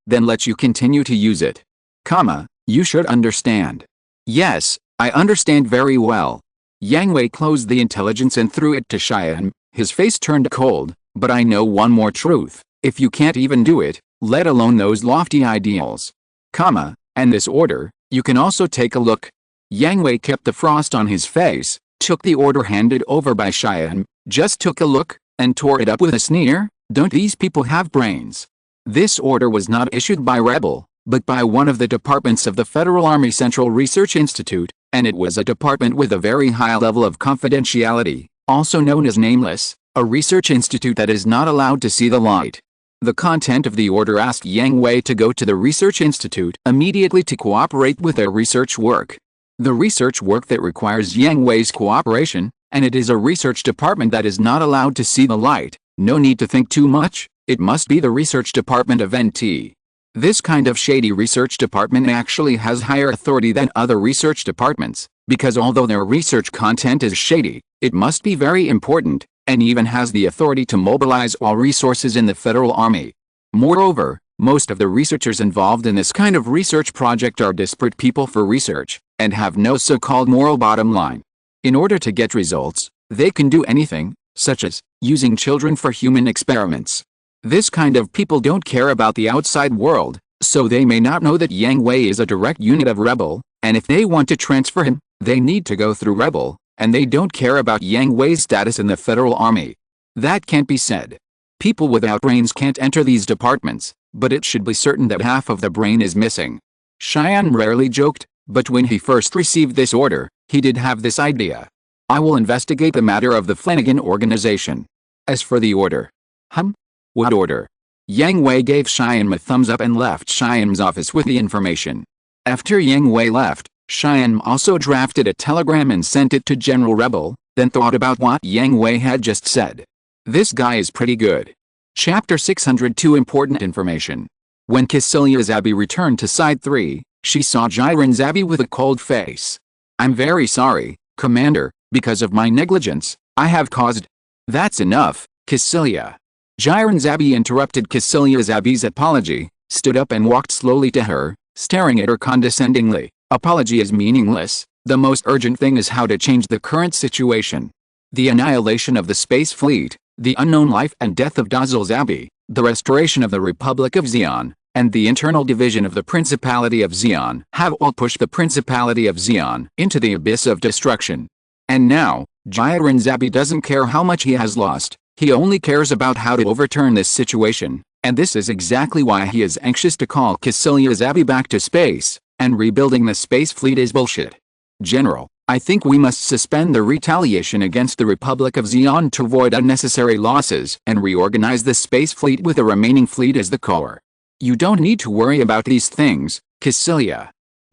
Then let you continue to use it. You should understand. Yes, I understand very well. Yang Hui closed the intelligence and threw it to Cheyenne. His face turned cold, but I know one more truth. If you can't even do it, let alone those lofty ideals, and this order, you can also take a look. Yang Hui kept the frost on his face, took the order handed over by Cheyenne, just took a look, and tore it up with a sneer. Don't these people have brains? This order was not issued by Rebel, but by one of the departments of the Federal Army Central Research Institute, and it was a department with a very high level of confidentiality, also known as Nameless, a research institute that is not allowed to see the light. The content of the order asked Yang Hui to go to the research institute immediately to cooperate with their research work. The research work that requires Yang Hui's cooperation, and it is a research department that is not allowed to see the light. No need to think too much, it must be the research department of NT. This kind of shady research department actually has higher authority than other research departments, because although their research content is shady, it must be very important, and even has the authority to mobilize all resources in the Federal Army. Moreover, most of the researchers involved in this kind of research project are desperate people for research, and have no so-called moral bottom line. In order to get results, they can do anything, such as using children for human experiments. This kind of people don't care about the outside world, so they may not know that Yang Hui is a direct unit of Rebel, and if they want to transfer him, they need to go through Rebel, and they don't care about Yang Hui's status in the Federal Army. That can't be said. People without brains can't enter these departments, but it should be certain that half of the brain is missing. Cheyenne rarely joked, but when he first received this order, he did have this idea. I will investigate the matter of the Flanagan organization. As for the order. What order? Yang Hui gave Cheyenne a thumbs up and left Cheyenne's office with the information. After Yang Hui left, Cheyenne also drafted a telegram and sent it to General Rebel, then thought about what Yang Hui had just said. This guy is pretty good. Chapter 602 Important Information. When Zabi returned to Side 3, she saw Zabi with a cold face. I'm very sorry, Commander, because of my negligence, I have caused... That's enough, Zabi interrupted Zabi's apology, stood up and walked slowly to her, staring at her condescendingly. Apology is meaningless, the most urgent thing is how to change the current situation. The annihilation of the space fleet, the unknown life and death of Zabi, the restoration of the Republic of Xion, and the internal division of the Principality of Xion have all pushed the Principality of Xion into the abyss of destruction. And now, Zabi doesn't care how much he has lost. He only cares about how to overturn this situation, and this is exactly why he is anxious to call Zabi back to space, and rebuilding the space fleet is bullshit. General, I think we must suspend the retaliation against the Republic of Xion to avoid unnecessary losses and reorganize the space fleet with the remaining fleet as the core. You don't need to worry about these things,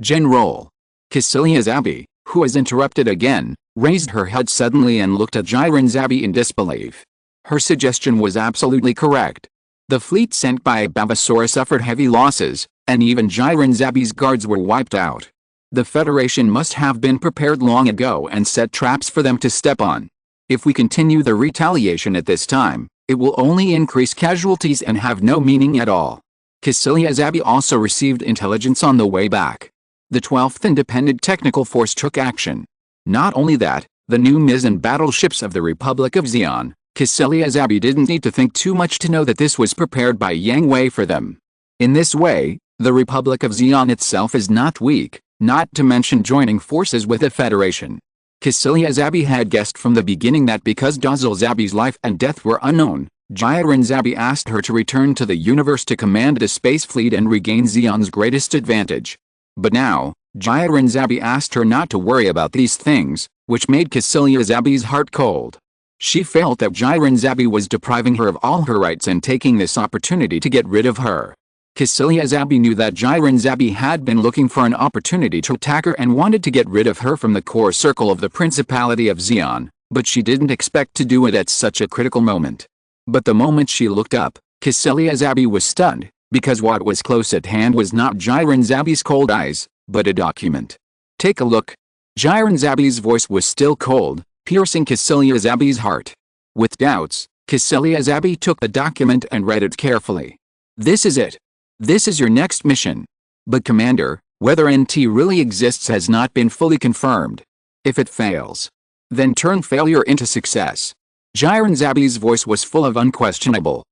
General. Zabi, who was interrupted again, raised her head suddenly and looked at Zabi in disbelief. Her suggestion was absolutely correct. The fleet sent by Bavasaur suffered heavy losses, and even Zabi's guards were wiped out. The Federation must have been prepared long ago and set traps for them to step on. If we continue the retaliation at this time, it will only increase casualties and have no meaning at all. Zabi also received intelligence on the way back. The 12th Independent Technical Force took action. Not only that, the new Mizzen battleships of the Republic of Xi'an, Cassilia Zabi didn't need to think too much to know that this was prepared by Yang Hui for them. In this way, the Republic of Xi'an itself is not weak, not to mention joining forces with the Federation. Cassilia Zabi had guessed from the beginning that because Dazzle Zabi's life and death were unknown, Jiren Zabi asked her to return to the universe to command the space fleet and regain Xi'an's greatest advantage. But now, Jiren Zabi asked her not to worry about these things, which made Cassilia Zabi's heart cold. She felt that Jiren Zabi was depriving her of all her rights and taking this opportunity to get rid of her. Cassilia Zabi knew that Jiren Zabi had been looking for an opportunity to attack her and wanted to get rid of her from the core circle of the Principality of Xi'an, but she didn't expect to do it at such a critical moment. But the moment she looked up, Cassilia Zabi was stunned, because what was close at hand was not Jiren Zabi's cold eyes, but a document. Take a look. Jiren Zabi's voice was still cold, piercing Cassilia Zabi's heart. With doubts, Cassilia Zabi took the document and read it carefully. This is it. This is your next mission. But Commander, whether NT really exists has not been fully confirmed. If it fails, then turn failure into success. Jiren Zabi's voice was full of unquestionable.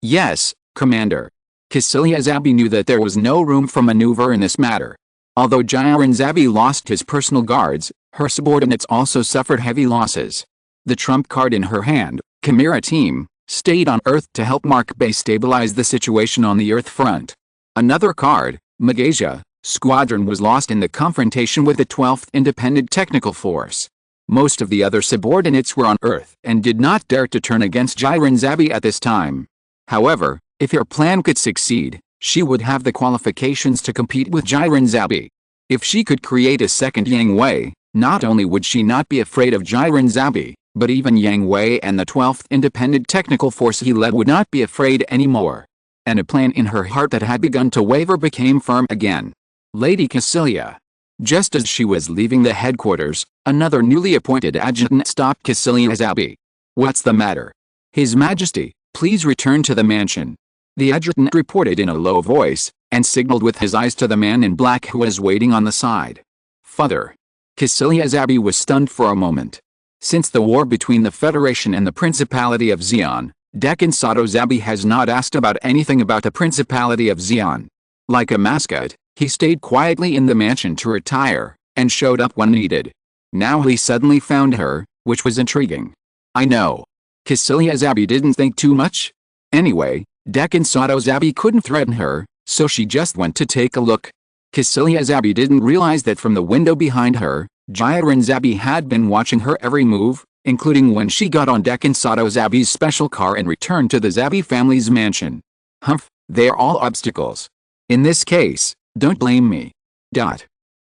Yes, Commander. Cassilia Zabi knew that there was no room for maneuver in this matter. Although Jiren Zabi lost his personal guards, her subordinates also suffered heavy losses. The trump card in her hand, Chimera Team, stayed on Earth to help Mark Bay stabilize the situation on the Earth front. Another card, Magasia, Squadron, was lost in the confrontation with the 12th Independent Technical Force. Most of the other subordinates were on Earth and did not dare to turn against Jiren Zabi at this time. However, if her plan could succeed, she would have the qualifications to compete with Jiren Zabi. If she could create a second Yang Hui, not only would she not be afraid of Jiren Zabi, but even Yang Hui and the 12th Independent Technical Force he led would not be afraid anymore. And a plan in her heart that had begun to waver became firm again. Lady Cassilia. Just as she was leaving the headquarters, another newly appointed adjutant stopped Cassilia Zabi. What's the matter? His Majesty, please return to the mansion. The adjutant reported in a low voice, and signaled with his eyes to the man in black who was waiting on the side. Father. Cassilia Zabi was stunned for a moment. Since the war between the Federation and the Principality of Xi'an, Dekan Sato Zabi has not asked about anything about the Principality of Xi'an. Like a mascot, he stayed quietly in the mansion to retire, and showed up when needed. Now he suddenly found her, which was intriguing. I know. Cassilia Zabi didn't think too much. Anyway, Dekan Sato Zabi couldn't threaten her, so she just went to take a look. Cassilia Zabi didn't realize that from the window behind her, Jiren Zabi had been watching her every move, including when she got on Dekan Sato Zabi's special car and returned to the Zabi family's mansion. Humph, they're all obstacles. In this case, don't blame me.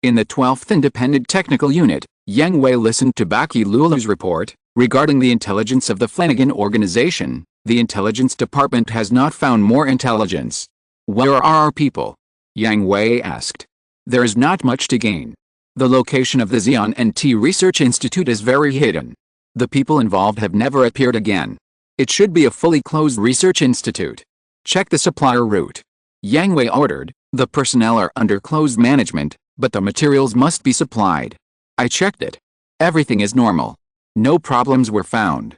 In the 12th Independent Technical Unit, Yang Hui listened to Baki Lulu's report, regarding the intelligence of the Flanagan organization. The intelligence department has not found more intelligence. Where are our people? Yang Hui asked. There is not much to gain. The location of the Xi'an NT Research Institute is very hidden. The people involved have never appeared again. It should be a fully closed research institute. Check the supplier route. Yang Hui ordered. The personnel are under closed management, but the materials must be supplied. I checked it. Everything is normal. No problems were found.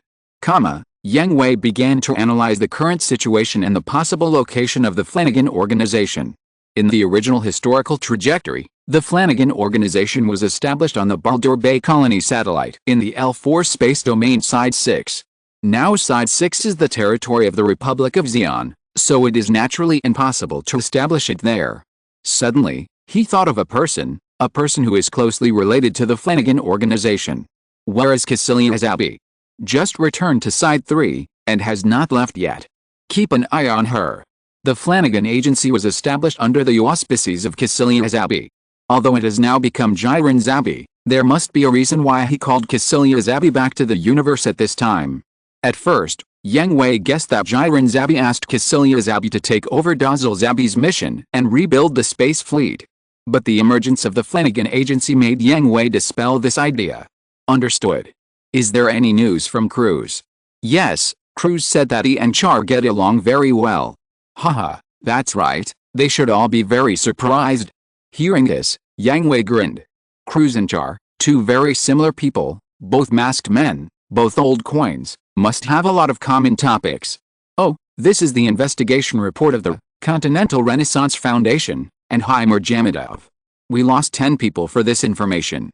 Yang Hui began to analyze the current situation and the possible location of the Flanagan organization. In the original historical trajectory, the Flanagan organization was established on the Baldur Bay Colony satellite in the L4 space domain Side 6. Now Side 6 is the territory of the Republic of Xi'an, so it is naturally impossible to establish it there. Suddenly, he thought of a person who is closely related to the Flanagan organization. Where is Cassilia Zabi? Just returned to Side 3, and has not left yet. Keep an eye on her. The Flanagan Agency was established under the auspices of Cassilia Zabi. Although it has now become Jiren Zabi, there must be a reason why he called Cassilia Zabi back to the universe at this time. At first, Yang Hui guessed that Jiren Zabi asked Cassilia Zabi to take over Dazzle Zabi's mission and rebuild the space fleet. But the emergence of the Flanagan Agency made Yang Hui dispel this idea. Understood. Is there any news from Cruz? Yes, Cruz said that he and Char get along very well. Haha, that's right, they should all be very surprised. Hearing this, Yang Hui grinned. Cruz and Char, two very similar people, both masked men, both old coins, must have a lot of common topics. Oh, this is the investigation report of the Continental Renaissance Foundation, and Heimer Jamidov. We lost 10 people for this information.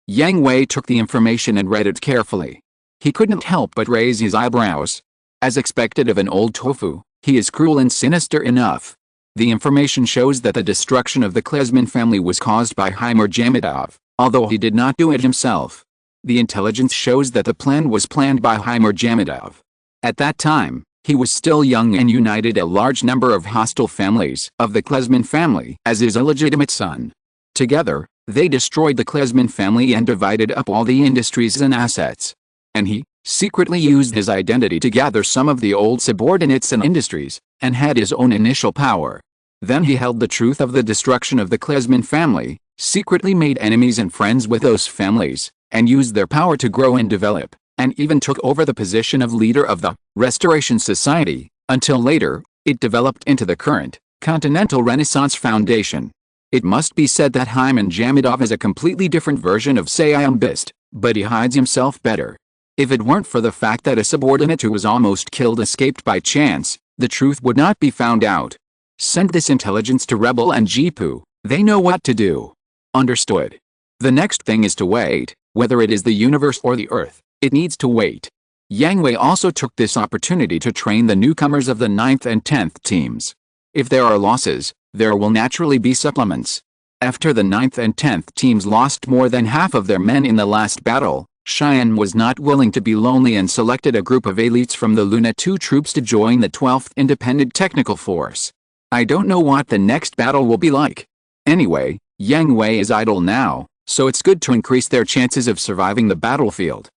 Yang Hui took the information and read it carefully. He couldn't help but raise his eyebrows. As expected of an old tofu, he is cruel and sinister enough. The information shows that the destruction of the Klesman family was caused by Heimer Jamidov, although he did not do it himself. The intelligence shows that the plan was planned by Heimer Jamidov. At that time, he was still young and united a large number of hostile families of the Klesman family as his illegitimate son. Together, they destroyed the Klesman family and divided up all the industries and assets. And he secretly used his identity to gather some of the old subordinates and industries, and had his own initial power. Then he held the truth of the destruction of the Klesman family, secretly made enemies and friends with those families, and used their power to grow and develop, and even took over the position of leader of the Restoration Society, until later, it developed into the current Continental Renaissance Foundation. It must be said that Heimer Jamidov is a completely different version of SYNOPSIS, but he hides himself better. If it weren't for the fact that a subordinate who was almost killed escaped by chance, the truth would not be found out. Send this intelligence to Rebel and Jipu, they know what to do. Understood. The next thing is to wait, whether it is the universe or the Earth, it needs to wait. Yang Hui also took this opportunity to train the newcomers of the 9th and 10th teams. If there are losses, there will naturally be supplements. After the 9th and 10th teams lost more than half of their men in the last battle, Cheyenne was not willing to be lonely and selected a group of elites from the Luna 2 troops to join the 12th Independent Technical Force. I don't know what the next battle will be like. Anyway, Yang Hui is idle now, so it's good to increase their chances of surviving the battlefield.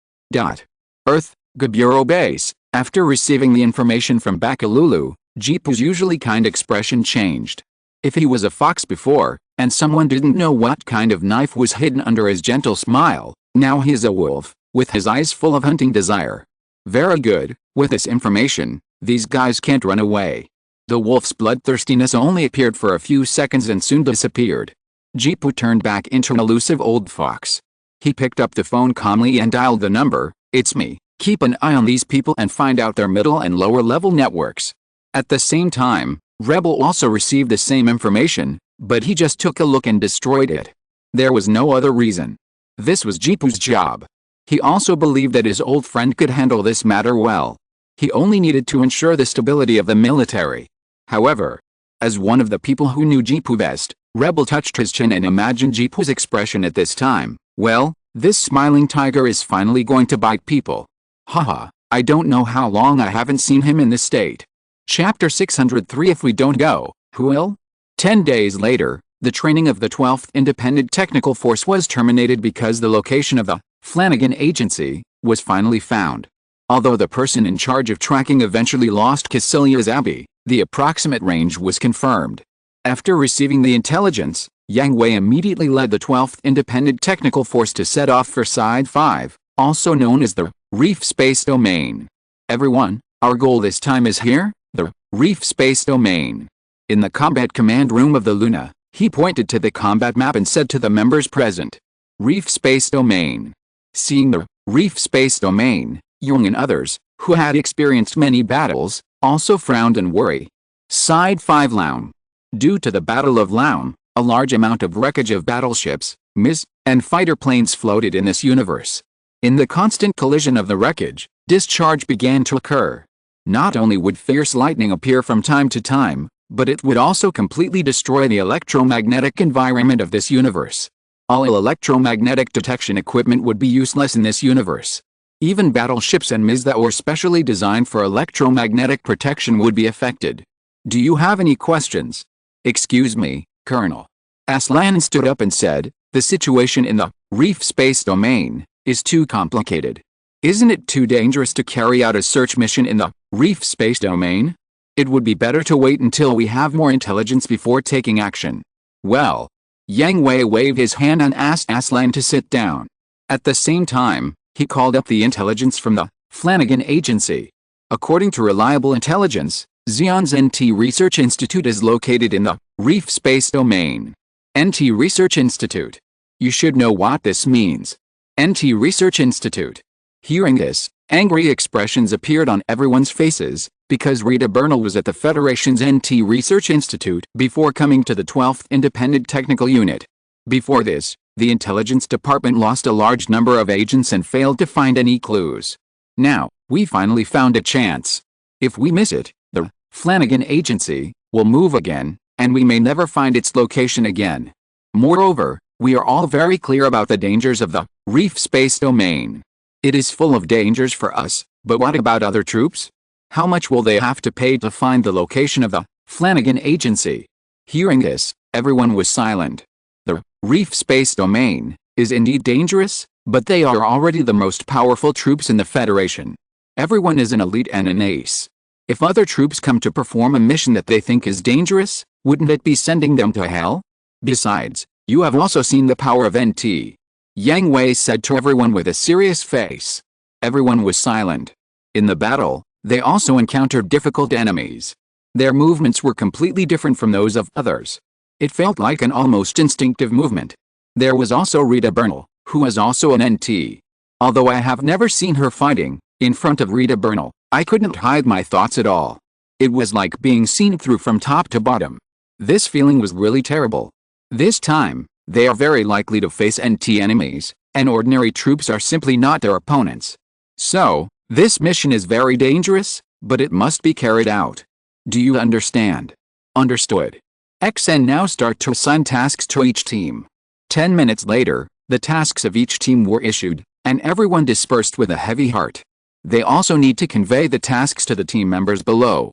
Earth, Gaburo Base. After receiving the information from Bakalulu, Jipu's usually kind expression changed. If he was a fox before, and someone didn't know what kind of knife was hidden under his gentle smile, now he is a wolf, with his eyes full of hunting desire. Very good, with this information, these guys can't run away. The wolf's bloodthirstiness only appeared for a few seconds and soon disappeared. Jipu turned back into an elusive old fox. He picked up the phone calmly and dialed the number. It's me. Keep an eye on these people and find out their middle and lower level networks. At the same time, Rebel also received the same information, but he just took a look and destroyed it. There was no other reason. This was Jipu's job. He also believed that his old friend could handle this matter well. He only needed to ensure the stability of the military. However, as one of the people who knew Jipu best, Rebel touched his chin and imagined Jipu's expression at this time. Well, this smiling tiger is finally going to bite people. Haha, I don't know how long I haven't seen him in this state. Chapter 603. If we don't go, who will? 10 days later, the training of the 12th Independent Technical Force was terminated because the location of the Flanagan Agency was finally found. Although the person in charge of tracking eventually lost Casilia's Abbey, the approximate range was confirmed. After receiving the intelligence, Yang Hui immediately led the 12th Independent Technical Force to set off for Side-5, also known as the Reef Space Domain. Everyone, our goal this time is here, the Reef Space Domain. In the combat command room of the Luna, he pointed to the combat map and said to the members present, Reef Space Domain. Seeing the Reef Space Domain, Jung and others, who had experienced many battles, also frowned and worried. Side-5 Laum. Due to the Battle of Laum, a large amount of wreckage of battleships, MiS, and fighter planes floated in this universe. In the constant collision of the wreckage, discharge began to occur. Not only would fierce lightning appear from time to time, but it would also completely destroy the electromagnetic environment of this universe. All electromagnetic detection equipment would be useless in this universe. Even battleships and MiS that were specially designed for electromagnetic protection would be affected. Do you have any questions? Excuse me, Colonel. Aslan stood up and said, the situation in the Reef Space Domain is too complicated. Isn't it too dangerous to carry out a search mission in the Reef Space Domain? It would be better to wait until we have more intelligence before taking action. Well, Yang Hui waved his hand and asked Aslan to sit down. At the same time, he called up the intelligence from the Flanagan Agency. According to reliable intelligence, Xion's NT Research Institute is located in the Reef Space Domain. NT Research Institute. You should know what this means. NT Research Institute. Hearing this, angry expressions appeared on everyone's faces, because Rita Bernal was at the Federation's NT Research Institute before coming to the 12th Independent Technical Unit. Before this, the Intelligence Department lost a large number of agents and failed to find any clues. Now, we finally found a chance. If we miss it, the Flanagan Agency will move again, and we may never find its location again. Moreover, we are all very clear about the dangers of the reef space domain. It is full of dangers for us, but what about other troops? How much will they have to pay to find the location of the Flanagan Agency? Hearing this, everyone was silent. The reef space domain is indeed dangerous, but they are already the most powerful troops in the Federation. Everyone is an elite and an ace. If other troops come to perform a mission that they think is dangerous, wouldn't it be sending them to hell? Besides, you have also seen the power of NT. Yang Hui said to everyone with a serious face. Everyone was silent. In the battle, they also encountered difficult enemies. Their movements were completely different from those of others. It felt like an almost instinctive movement. There was also Rita Bernal, who is also an NT. Although I have never seen her fighting, in front of Rita Bernal, I couldn't hide my thoughts at all. It was like being seen through from top to bottom. This feeling was really terrible. This time, they are very likely to face NT enemies, and ordinary troops are simply not their opponents. So, this mission is very dangerous, but it must be carried out. Do you understand? Understood. XN now start to assign tasks to each team. 10 minutes later, the tasks of each team were issued, and everyone dispersed with a heavy heart. They also need to convey the tasks to the team members below.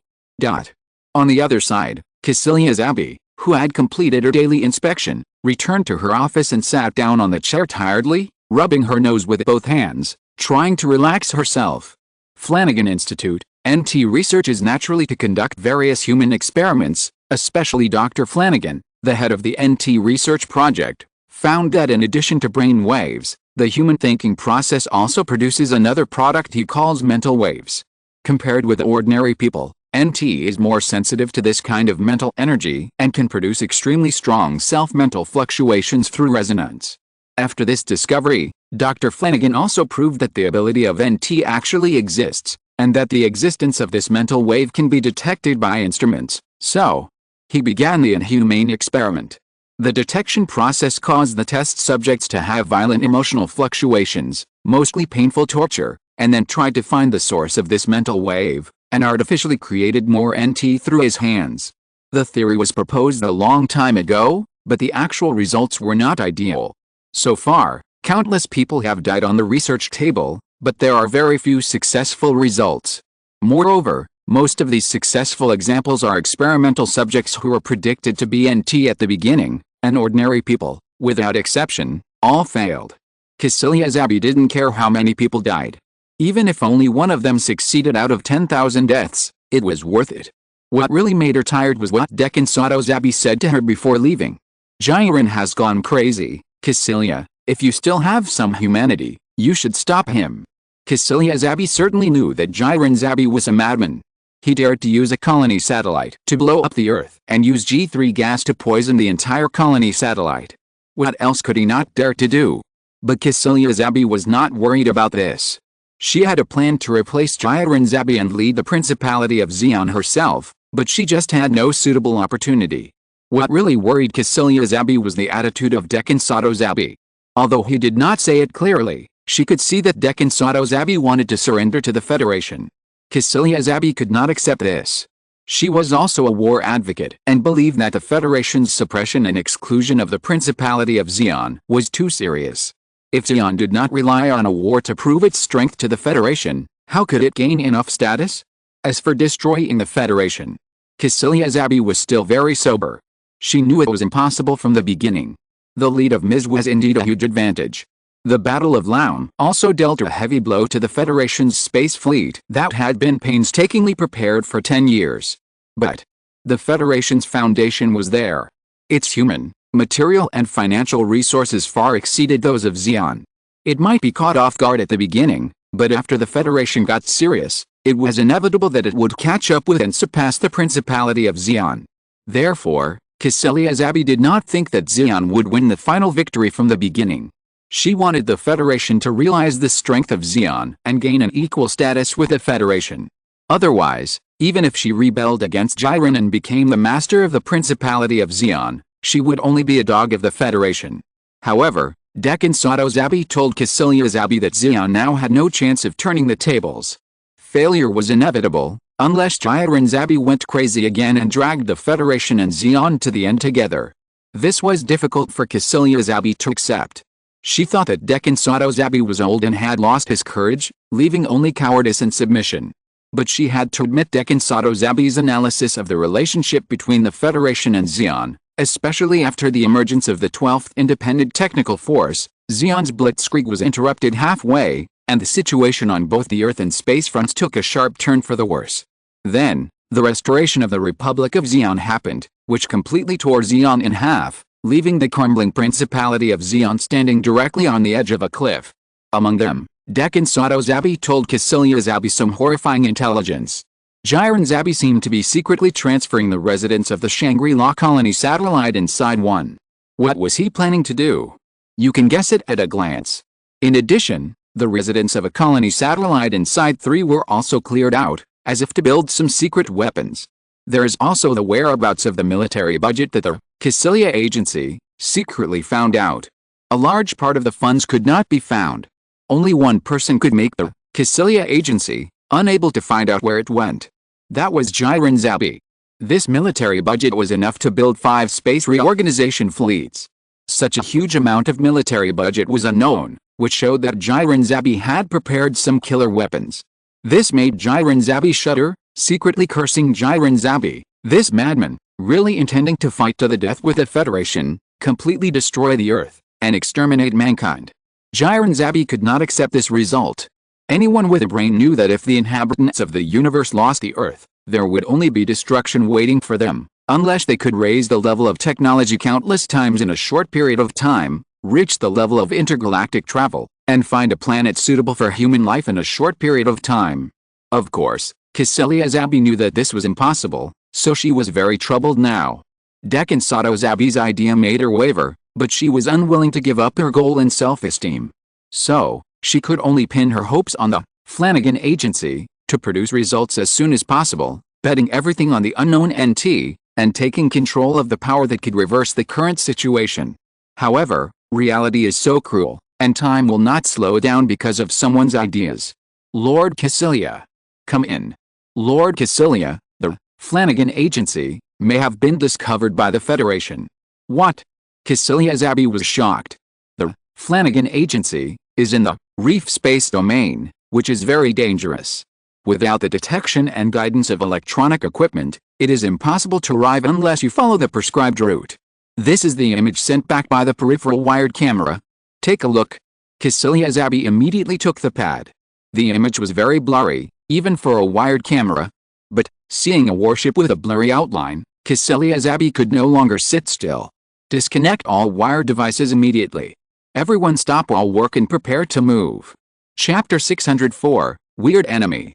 On the other side, Cassilia Zabi, who had completed her daily inspection, returned to her office and sat down on the chair tiredly, rubbing her nose with both hands, trying to relax herself. Flanagan Institute, NT Research is naturally to conduct various human experiments, especially Dr. Flanagan, the head of the NT Research project, found that in addition to brain waves, the human thinking process also produces another product he calls mental waves. Compared with ordinary people, NT is more sensitive to this kind of mental energy and can produce extremely strong self-mental fluctuations through resonance. After this discovery, Dr. Flanagan also proved that the ability of NT actually exists, and that the existence of this mental wave can be detected by instruments. So, he began the inhumane experiment. The detection process caused the test subjects to have violent emotional fluctuations, mostly painful torture, and then tried to find the source of this mental wave, and artificially created more NT through his hands. The theory was proposed a long time ago, but the actual results were not ideal. So far, countless people have died on the research table, but there are very few successful results. Moreover, most of these successful examples are experimental subjects who were predicted to be NT at the beginning, and ordinary people, without exception, all failed. Cassilia Zabi didn't care how many people died. Even if only one of them succeeded out of 10,000 deaths, it was worth it. What really made her tired was what Dekan Sato Zabi said to her before leaving. Jiren has gone crazy, Cassilia. If you still have some humanity, you should stop him. Cassilia Zabi certainly knew that Jiren Zabi was a madman. He dared to use a colony satellite to blow up the Earth and use G3 gas to poison the entire colony satellite. What else could he not dare to do? But Cassilia Zabi was not worried about this. She had a plan to replace Jiren Zabi and lead the Principality of Xi'an herself, but she just had no suitable opportunity. What really worried Cassilia Zabi was the attitude of Dekan Sato Zabi. Although he did not say it clearly, she could see that Dekan Sato Zabi wanted to surrender to the Federation. Cassilia Zabi could not accept this. She was also a war advocate and believed that the Federation's suppression and exclusion of the Principality of Xi'an was too serious. If Xi'an did not rely on a war to prove its strength to the Federation, how could it gain enough status? As for destroying the Federation, Cassilia Zabi was still very sober. She knew it was impossible from the beginning. The lead of Ms. was indeed a huge advantage. The Battle of Laum also dealt a heavy blow to the Federation's space fleet that had been painstakingly prepared for 10 years. But the Federation's foundation was there. Its human, material and financial resources far exceeded those of Xi'an. It might be caught off guard at the beginning, but after the Federation got serious, it was inevitable that it would catch up with and surpass the Principality of Xi'an. Therefore, Ksenia Zabi did not think that Xi'an would win the final victory from the beginning. She wanted the Federation to realize the strength of Xi'an and gain an equal status with the Federation. Otherwise, even if she rebelled against Jiren and became the master of the Principality of Xi'an, she would only be a dog of the Federation. However, Dekan Sato Zabi told Ksenia Zabi that Xi'an now had no chance of turning the tables. Failure was inevitable, unless Jiren Zabi went crazy again and dragged the Federation and Xi'an to the end together. This was difficult for Ksenia Zabi to accept. She thought that Dekan Sato Zabi was old and had lost his courage, leaving only cowardice and submission. But she had to admit Dekan Sato Zabi's analysis of the relationship between the Federation and Xi'an, especially after the emergence of the 12th Independent Technical Force. Xi'an's blitzkrieg was interrupted halfway, and the situation on both the Earth and space fronts took a sharp turn for the worse. Then, the restoration of the Republic of Xi'an happened, which completely tore Xi'an in half, leaving the crumbling Principality of Xi'an standing directly on the edge of a cliff. Among them, Dekan Sato Zabi told Ksenia Zabi some horrifying intelligence. Jiren Zabi seemed to be secretly transferring the residents of the Shangri-La colony satellite inside one. What was he planning to do? You can guess it at a glance. In addition, the residents of a colony satellite inside 3 were also cleared out, as if to build some secret weapons. There is also the whereabouts of the military budget that the Ksenia agency secretly found out. A large part of the funds could not be found. Only one person could make the Ksenia agency unable to find out where it went. That was Jiren Zabi. This military budget was enough to build 5 space reorganization fleets. Such a huge amount of military budget was unknown, which showed that Jiren Zabi had prepared some killer weapons. This made Jiren Zabi shudder, secretly cursing Jiren Zabi, this madman, really intending to fight to the death with the Federation, completely destroy the Earth, and exterminate mankind. Jiren Zabi could not accept this result. Anyone with a brain knew that if the inhabitants of the universe lost the Earth, there would only be destruction waiting for them, unless they could raise the level of technology countless times in a short period of time, reach the level of intergalactic travel, and find a planet suitable for human life in a short period of time. Of course, Ksenia Zabi knew that this was impossible, so she was very troubled now. Dekan Sato Zabi's idea made her waver, but she was unwilling to give up her goal and self-esteem. So, she could only pin her hopes on the Flanagan Agency to produce results as soon as possible, betting everything on the unknown NT, and taking control of the power that could reverse the current situation. However, reality is so cruel, and time will not slow down because of someone's ideas. Lord Ksenia. Come in. Lord Ksenia, the Flanagan Agency, may have been discovered by the Federation. What? Ksenia Zabi was shocked. The Flanagan Agency is in the reef space domain, which is very dangerous. Without the detection and guidance of electronic equipment, it is impossible to arrive unless you follow the prescribed route. This is the image sent back by the peripheral wired camera. Take a look. Ksenia Zabi immediately took the pad. The image was very blurry, even for a wired camera. But, seeing a warship with a blurry outline, Ksenia Zabi could no longer sit still. Disconnect all wired devices immediately. Everyone stop all work and prepare to move. Chapter 604, Weird Enemy.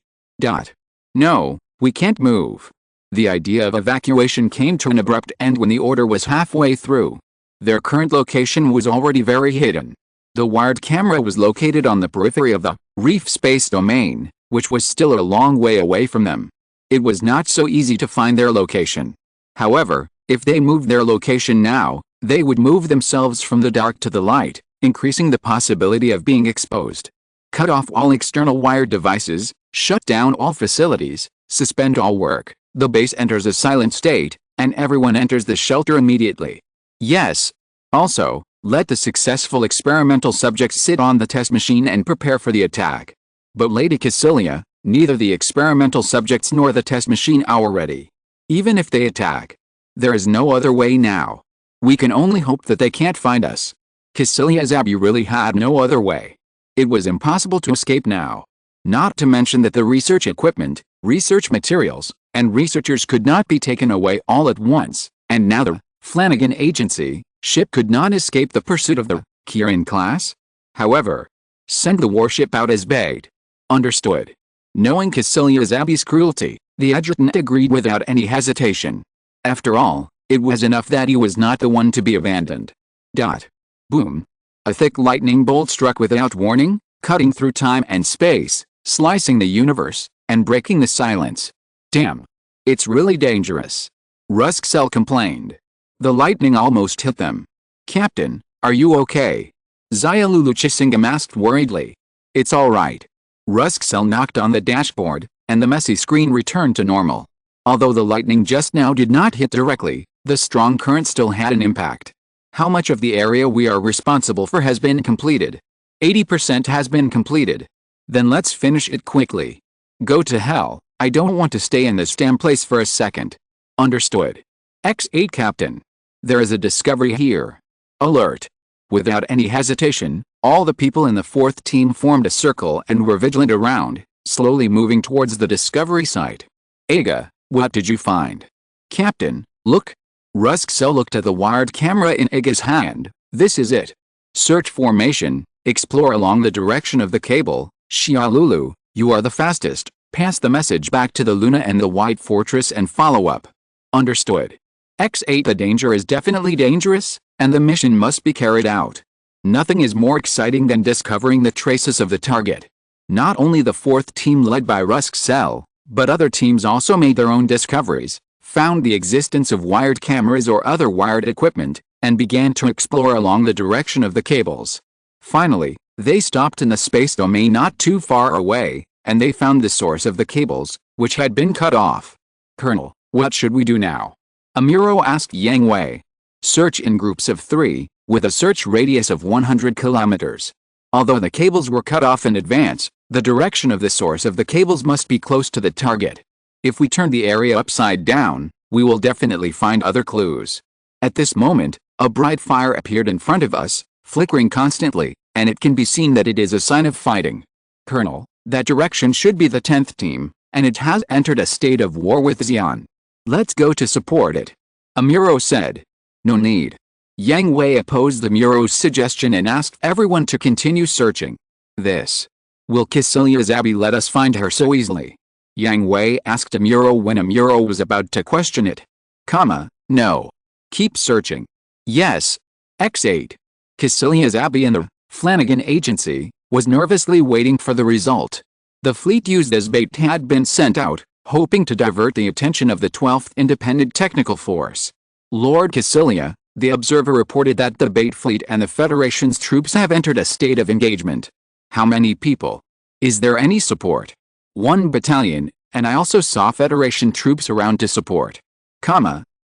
No, we can't move. The idea of evacuation came to an abrupt end when the order was halfway through. Their current location was already very hidden. The wired camera was located on the periphery of the reef space domain, which was still a long way away from them. It was not so easy to find their location. However, if they moved their location now, they would move themselves from the dark to the light, increasing the possibility of being exposed. Cut off all external wired devices, shut down all facilities, suspend all work. The base enters a silent state, and everyone enters the shelter immediately. Yes. Also, let the successful experimental subjects sit on the test machine and prepare for the attack. But Lady Ksenia, neither the experimental subjects nor the test machine are ready. Even if they attack, there is no other way now. We can only hope that they can't find us. Ksenia Zabi really had no other way. It was impossible to escape now. Not to mention that the research equipment, research materials, and researchers could not be taken away all at once, and now the Flanagan Agency ship could not escape the pursuit of the Kirin class. However, send the warship out as begged. Understood. Knowing Ksenia Zabi's cruelty, the adjutant agreed without any hesitation. After all, It was enough that he was not the one to be abandoned. Dot. Boom. A thick lightning bolt struck without warning, cutting through time and space, slicing the universe, and breaking the silence. Damn. It's really dangerous. Ruskcell complained. The lightning almost hit them. Captain, are you okay? Xiaolulu Chisingam asked worriedly. It's alright. Ruskcell knocked on the dashboard, and the messy screen returned to normal. Although the lightning just now did not hit directly, the strong current still had an impact. How much of the area we are responsible for has been completed? 80% has been completed. Then let's finish it quickly. Go to hell, I don't want to stay in this damn place for a second. Understood. X8 Captain. There is a discovery here. Alert. Without any hesitation, all the people in the fourth team formed a circle and were vigilant around, slowly moving towards the discovery site. Aga, what did you find? Captain, look. Ruskcell looked at the wired camera in Aga's hand. This is it. Search formation, explore along the direction of the cable. Xiaolulu, you are the fastest. Pass the message back to the Luna and the White Fortress and follow up. Understood. X8 The danger is definitely dangerous, and the mission must be carried out. Nothing is more exciting than discovering the traces of the target. Not only the fourth team led by Ruskcell, but other teams also made their own discoveries, found the existence of wired cameras or other wired equipment, and began to explore along the direction of the cables. Finally, they stopped in the space domain not too far away, and they found the source of the cables, which had been cut off. Colonel, what should we do now? Amuro asked Yang Hui. Search in groups of 3, with a search radius of 100 kilometers. Although the cables were cut off in advance, the direction of the source of the cables must be close to the target. If we turn the area upside down, we will definitely find other clues. At this moment, a bright fire appeared in front of us, flickering constantly, and it can be seen that it is a sign of fighting. Colonel, that direction should be the 10th team, and it has entered a state of war with Xian. Let's go to support it. Amuro said. No need. Yang Hui opposed Amuro's suggestion and asked everyone to continue searching. This. Will Kycilia Zabi let us find her so easily? Yang Hui asked Amuro when Amuro was about to question it. No. Keep searching. Yes. X8. Kycilia Zabi and the Flanagan Agency was nervously waiting for the result. The fleet used as bait had been sent out, hoping to divert the attention of the 12th Independent Technical Force. Lord Kycilia, the observer reported that the bait fleet and the Federation's troops have entered a state of engagement. How many people? Is there any support? 1 battalion, and I also saw Federation troops around to support.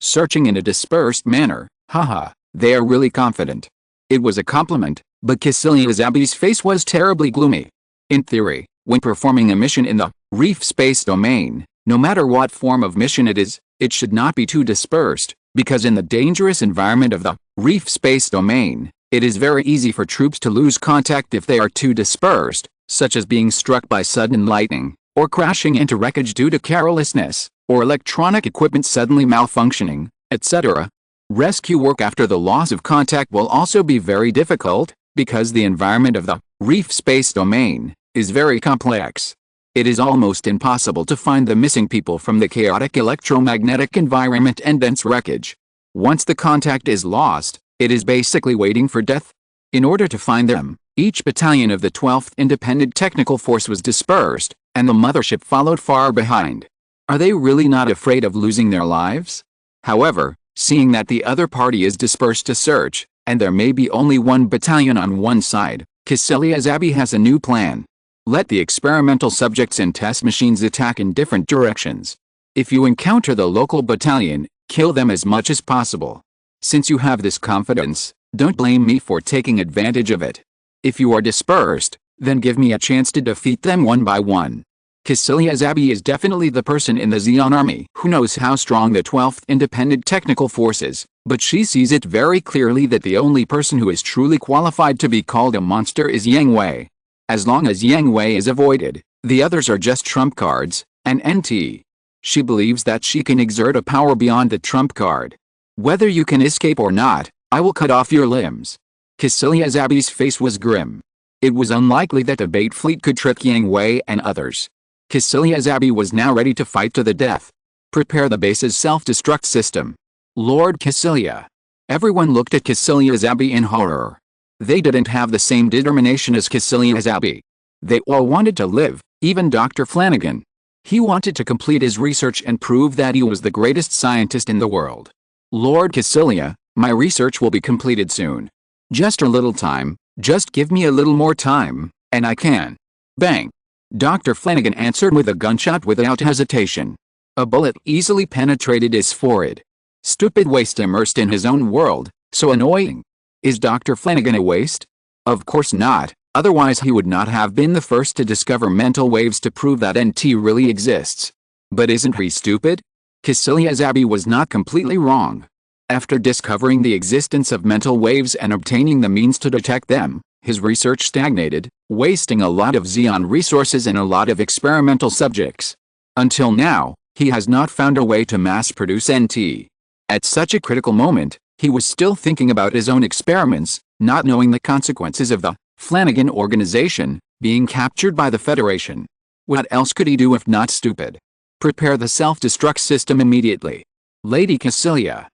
Searching in a dispersed manner, haha, they are really confident. It was a compliment, but Kycilia Zabi's face was terribly gloomy. In theory, when performing a mission in the reef space domain, no matter what form of mission it is, it should not be too dispersed, because in the dangerous environment of the reef space domain, it is very easy for troops to lose contact if they are too dispersed, such as being struck by sudden lightning, or crashing into wreckage due to carelessness, or electronic equipment suddenly malfunctioning, etc. Rescue work after the loss of contact will also be very difficult, because the environment of the reef space domain is very complex. It is almost impossible to find the missing people from the chaotic electromagnetic environment and dense wreckage. Once the contact is lost, it is basically waiting for death. In order to find them, each battalion of the 12th Independent Technical Force was dispersed, and the mothership followed far behind. Are they really not afraid of losing their lives? However, seeing that the other party is dispersed to search, and there may be only 1 battalion on one side, Kycilia Zabi has a new plan. Let the experimental subjects and test machines attack in different directions. If you encounter the local battalion, kill them as much as possible. Since you have this confidence, don't blame me for taking advantage of it. If you are dispersed, then give me a chance to defeat them one by one. Kycilia Zabi is definitely the person in the Xian army who knows how strong the 12th Independent Technical Force is, but she sees it very clearly that the only person who is truly qualified to be called a monster is Yang Hui. As long as Yang Hui is avoided, the others are just trump cards, and NT. She believes that she can exert a power beyond the trump card. Whether you can escape or not, I will cut off your limbs. Kycilia Zabi's face was grim. It was unlikely that the bait fleet could trick Yang Hui and others. Kycilia Zabi was now ready to fight to the death. Prepare the base's self-destruct system. Lord Cassilia. Everyone looked at Cassilia Zabi in horror. They didn't have the same determination as Cassilia Zabi. They all wanted to live, even Dr. Flanagan. He wanted to complete his research and prove that he was the greatest scientist in the world. Lord Cassilia, my research will be completed soon. Just a little time, just give me a little more time, and I can. Bang! Dr. Flanagan answered with a gunshot without hesitation. A bullet easily penetrated his forehead. Stupid waste immersed in his own world, so annoying. Is Dr. Flanagan a waste? Of course not, otherwise he would not have been the first to discover mental waves to prove that NT really exists. But isn't he stupid? Cassilia Zabi was not completely wrong. After discovering the existence of mental waves and obtaining the means to detect them, his research stagnated, wasting a lot of Xeon resources and a lot of experimental subjects. Until now, he has not found a way to mass-produce NT. At such a critical moment, he was still thinking about his own experiments, not knowing the consequences of the Flanagan organization being captured by the Federation. What else could he do if not stupid? Prepare the self-destruct system immediately. Lady Cassilia.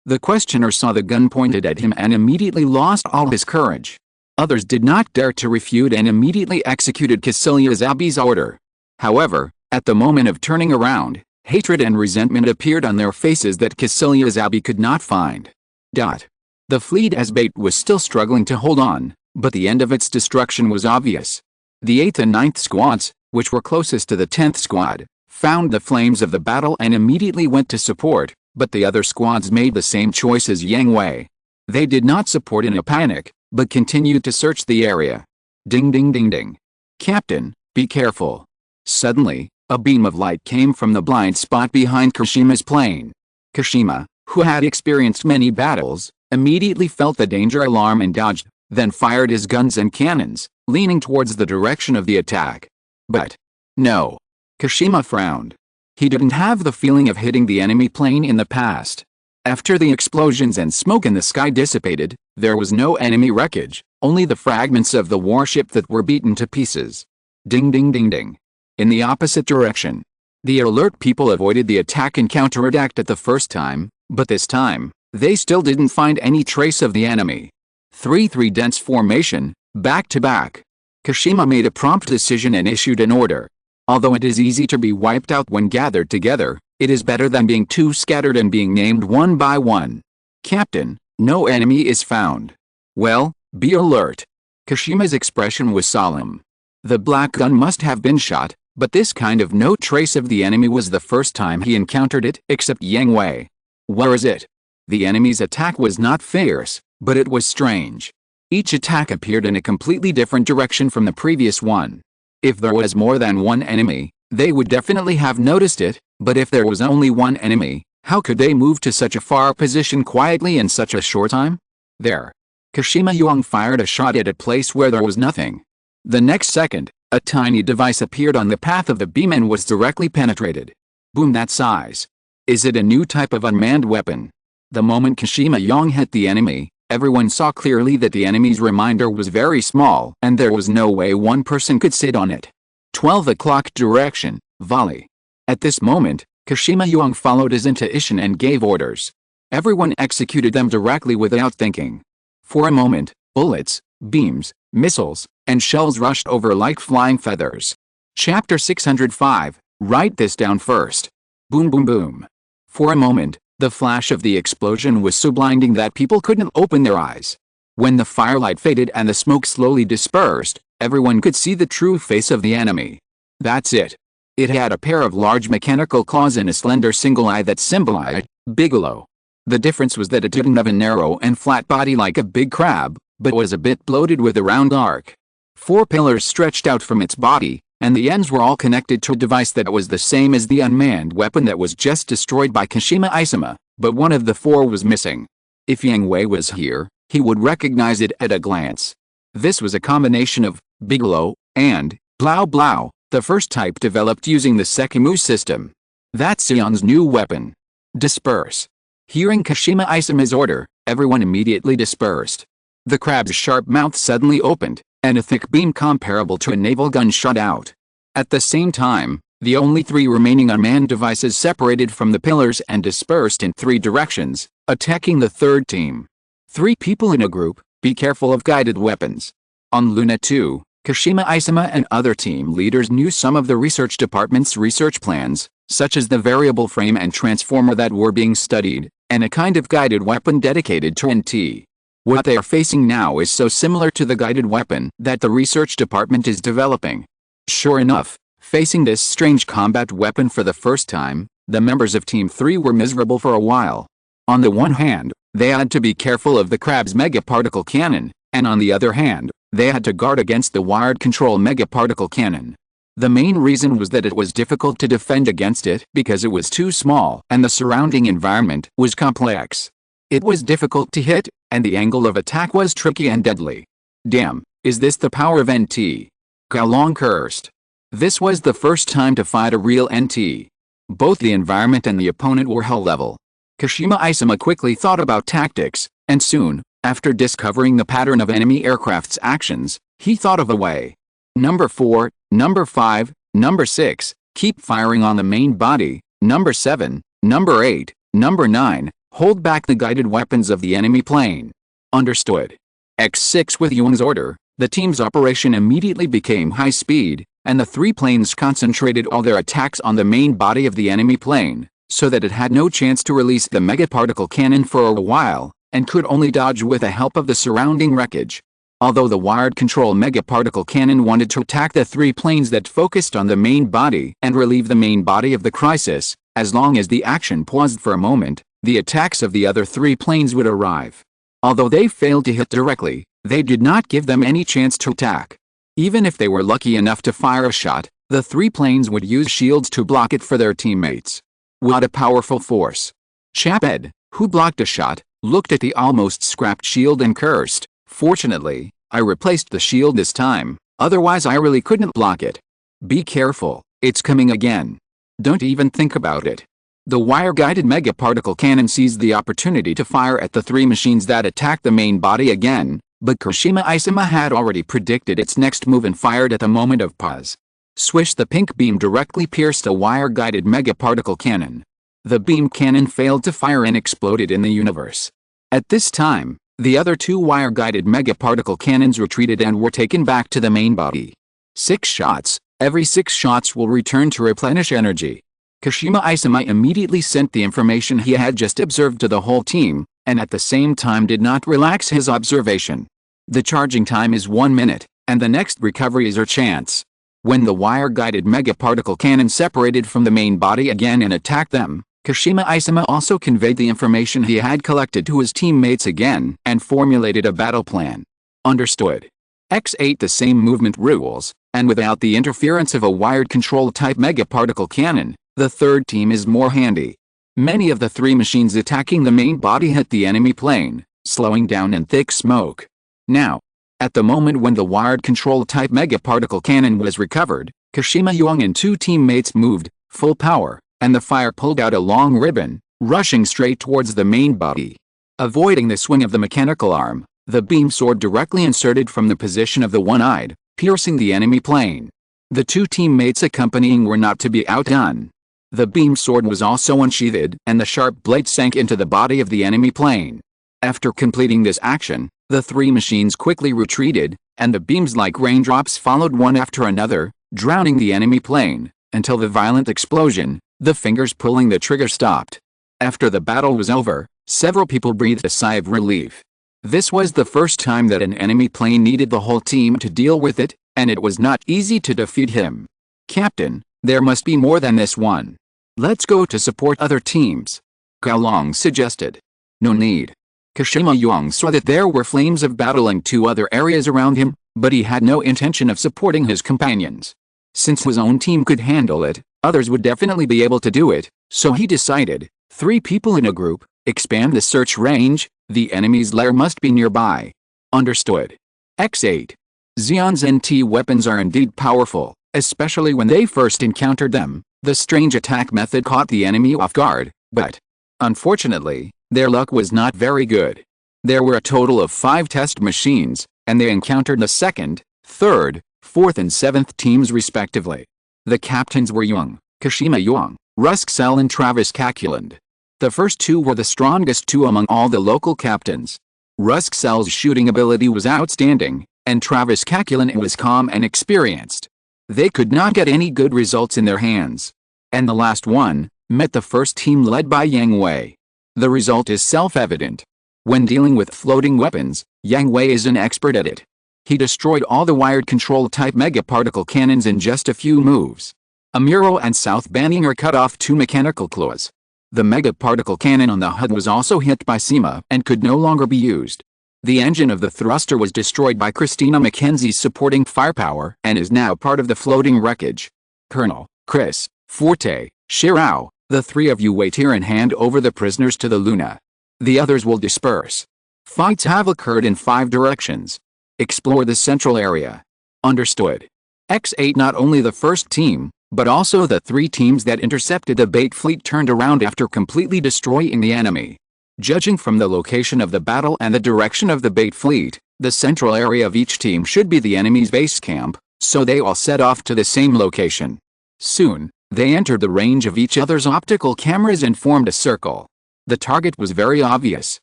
The questioner saw the gun pointed at him and immediately lost all his courage. Others did not dare to refute and immediately executed Cassilia Zabi's order. However, at the moment of turning around, hatred and resentment appeared on their faces that Cassilia Zabi could not find. The fleet as bait was still struggling to hold on, but the end of its destruction was obvious. The 8th and 9th squads, which were closest to the 10th squad, found the flames of the battle and immediately went to support, but the other squads made the same choice as Yang Hui. They did not support in a panic, but continued to search the area. Ding ding ding ding. Captain, be careful. Suddenly, a beam of light came from the blind spot behind Kashima's plane. Kashima, who had experienced many battles, immediately felt the danger alarm and dodged, then fired his guns and cannons, leaning towards the direction of the attack. But no. Kashima frowned. He didn't have the feeling of hitting the enemy plane in the past. After the explosions and smoke in the sky dissipated, there was no enemy wreckage, only the fragments of the warship that were beaten to pieces. Ding ding ding ding. In the opposite direction. The alert people avoided the attack and counterattacked at the first time, but this time, they still didn't find any trace of the enemy. 3-3 dense formation, back to back. Kashima made a prompt decision and issued an order. Although it is easy to be wiped out when gathered together, it is better than being too scattered and being named one by one. Captain, no enemy is found. Well, be alert. Kashima's expression was solemn. The black gun must have been shot, but this kind of no trace of the enemy was the first time he encountered it, except Yang Hui. Where is it? The enemy's attack was not fierce, but it was strange. Each attack appeared in a completely different direction from the previous one. If there was more than one enemy, they would definitely have noticed it, but if there was only one enemy, how could they move to such a far position quietly in such a short time? There. Kashima Yang fired a shot at a place where there was nothing. The next second, a tiny device appeared on the path of the beam and was directly penetrated. Boom, that size. Is it a new type of unmanned weapon? The moment Kashima Yang hit the enemy, everyone saw clearly that the enemy's reminder was very small and there was no way one person could sit on it. 12 o'clock direction, volley. At this moment, Kashima Yang followed his intuition and gave orders. Everyone executed them directly without thinking. For a moment, bullets, beams, missiles, and shells rushed over like flying feathers. Chapter 605, write this down first. Boom boom boom. For a moment, the flash of the explosion was so blinding that people couldn't open their eyes. When the firelight faded and the smoke slowly dispersed, everyone could see the true face of the enemy. That's it. It had a pair of large mechanical claws and a slender single eye that symbolized Bigelow. The difference was that it didn't have a narrow and flat body like a big crab, but was a bit bloated with a round arc. 4 pillars stretched out from its body, and the ends were all connected to a device that was the same as the unmanned weapon that was just destroyed by Kashima Isama, but one of the 4 was missing. If Yang Hui was here, he would recognize it at a glance. This was a combination of Bigelow and Blau Blau, the first type developed using the Sekimu system. That's Sion's new weapon. Disperse. Hearing Kashima Isama's order, everyone immediately dispersed. The crab's sharp mouth suddenly opened, and a thick beam comparable to a naval gun shot out. At the same time, The only 3 remaining unmanned devices separated from the pillars and dispersed in 3 directions, attacking the third team. 3 people in a group, be careful of guided weapons. On Luna 2, Kashima Isama and other team leaders knew some of the research department's research plans, such as the variable frame and transformer that were being studied, and a kind of guided weapon dedicated to NT. What they are facing now is so similar to the guided weapon that the research department is developing. Sure enough, facing this strange combat weapon for the first time, the members of Team 3 were miserable for a while. On the one hand, they had to be careful of the Crab's megaparticle cannon, and on the other hand, they had to guard against the wired control megaparticle cannon. The main reason was that it was difficult to defend against it because it was too small and the surrounding environment was complex. It was difficult to hit, and the angle of attack was tricky and deadly. Damn, is this the power of NT? Gao Long cursed. This was the first time to fight a real NT. Both the environment and the opponent were hell level. Kashima Isama quickly thought about tactics, and soon, after discovering the pattern of enemy aircraft's actions, he thought of a way. Number 4, Number 5, Number 6, keep firing on the main body. Number 7, Number 8, Number 9, hold back the guided weapons of the enemy plane. Understood. X6 with Yuan's order, the team's operation immediately became high speed, and the 3 planes concentrated all their attacks on the main body of the enemy plane, so that it had no chance to release the megaparticle cannon for a while, and could only dodge with the help of the surrounding wreckage. Although the wired control megaparticle cannon wanted to attack the 3 planes that focused on the main body and relieve the main body of the crisis, as long as the action paused for a moment, the attacks of the other 3 planes would arrive. Although they failed to hit directly, they did not give them any chance to attack. Even if they were lucky enough to fire a shot, the 3 planes would use shields to block it for their teammates. What a powerful force. Chaped, who blocked a shot, looked at the almost scrapped shield and cursed. Fortunately, I replaced the shield this time, otherwise I really couldn't block it. Be careful, it's coming again. Don't even think about it. The wire-guided megaparticle cannon seized the opportunity to fire at the 3 machines that attacked the main body again, but Kashima Isama had already predicted its next move and fired at the moment of pause. Swish! The pink beam directly pierced a wire-guided megaparticle cannon. The beam cannon failed to fire and exploded in the universe. At this time, the other 2 wire-guided megaparticle cannons retreated and were taken back to the main body. 6 shots, every 6 shots will return to replenish energy. Kashima Isama immediately sent the information he had just observed to the whole team, and at the same time did not relax his observation. The charging time is 1 minute, and the next recovery is your chance. When the wire-guided megaparticle cannon separated from the main body again and attacked them, Kashima Isama also conveyed the information he had collected to his teammates again and formulated a battle plan. Understood. X8 the same movement rules, and without the interference of a wired control type megaparticle cannon, the third team is more handy. Many of the 3 machines attacking the main body hit the enemy plane, slowing down in thick smoke. Now, at the moment when the wired control type megaparticle cannon was recovered, Kashima Yuang and 2 teammates moved, full power, and the fire pulled out a long ribbon, rushing straight towards the main body. Avoiding the swing of the mechanical arm, the beam sword directly inserted from the position of the one-eyed, piercing the enemy plane. The 2 teammates accompanying were not to be outdone. The beam sword was also unsheathed and the sharp blade sank into the body of the enemy plane. After completing this action, the 3 machines quickly retreated, and the beams like raindrops followed one after another, drowning the enemy plane, until the violent explosion, the fingers pulling the trigger stopped. After the battle was over, several people breathed a sigh of relief. This was the first time that an enemy plane needed the whole team to deal with it, and it was not easy to defeat him. Captain, there must be more than this one. Let's go to support other teams. Gao Long suggested. No need. Kashima Yuang saw that there were flames of battle in 2 other areas around him, but he had no intention of supporting his companions. Since his own team could handle it, others would definitely be able to do it, so he decided, 3 people in a group, expand the search range, the enemy's lair must be nearby. Understood. X8. Xion's NT weapons are indeed powerful, especially when they first encountered them. The strange attack method caught the enemy off guard, but, unfortunately, their luck was not very good. There were a total of 5 test machines, and they encountered the 2nd, 3rd, 4th and 7th teams respectively. The captains were Yang, Kashima Yang, Rusksel and Travis Kakuland. The first two were the strongest two among all the local captains. Rusksel's shooting ability was outstanding, and Travis Kakuland was calm and experienced. They could not get any good results in their hands. And the last one met the first team led by Yang Hui. The result is self-evident. When dealing with floating weapons, Yang Hui is an expert at it. He destroyed all the wired control-type mega-particle cannons in just a few moves. Amuro and South Banning are cut off two mechanical claws. The mega-particle cannon on the HUD was also hit by SEMA and could no longer be used. The engine of the thruster was destroyed by Christina Mackenzie's supporting firepower and is now part of the floating wreckage. Colonel, Chris, Forte, Shirao, the three of you wait here and hand over the prisoners to the Luna. The others will disperse. Fights have occurred in 5 directions. Explore the central area. Understood. X8 Not only the first team, but also the 3 teams that intercepted the bait fleet turned around after completely destroying the enemy. Judging from the location of the battle and the direction of the bait fleet, the central area of each team should be the enemy's base camp, so they all set off to the same location. Soon, they entered the range of each other's optical cameras and formed a circle. The target was very obvious.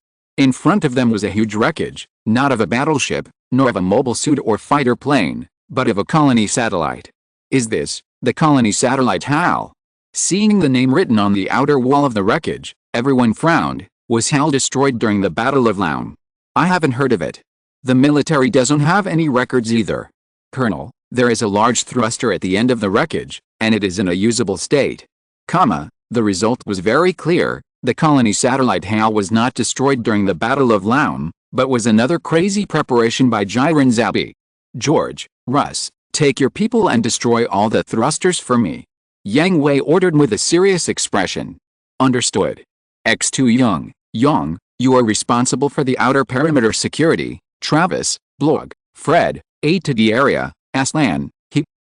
In front of them was a huge wreckage, not of a battleship, nor of a mobile suit or fighter plane, but of a colony satellite. Is this the colony satellite HAL? Seeing the name written on the outer wall of the wreckage, everyone frowned. Was HAL destroyed during the Battle of Loum? I haven't heard of it. The military doesn't have any records either. Colonel, there is a large thruster at the end of the wreckage, and it is in a usable state. The result was very clear. The colony satellite HAL was not destroyed during the Battle of Loum, but was another crazy preparation by Jiren Zabi. George, Russ, take your people and destroy all the thrusters for me. Yang Hui ordered with a serious expression. Understood. X2 Yang, you are responsible for the outer perimeter security. Travis, Blog, Fred, A to D area, Aslan,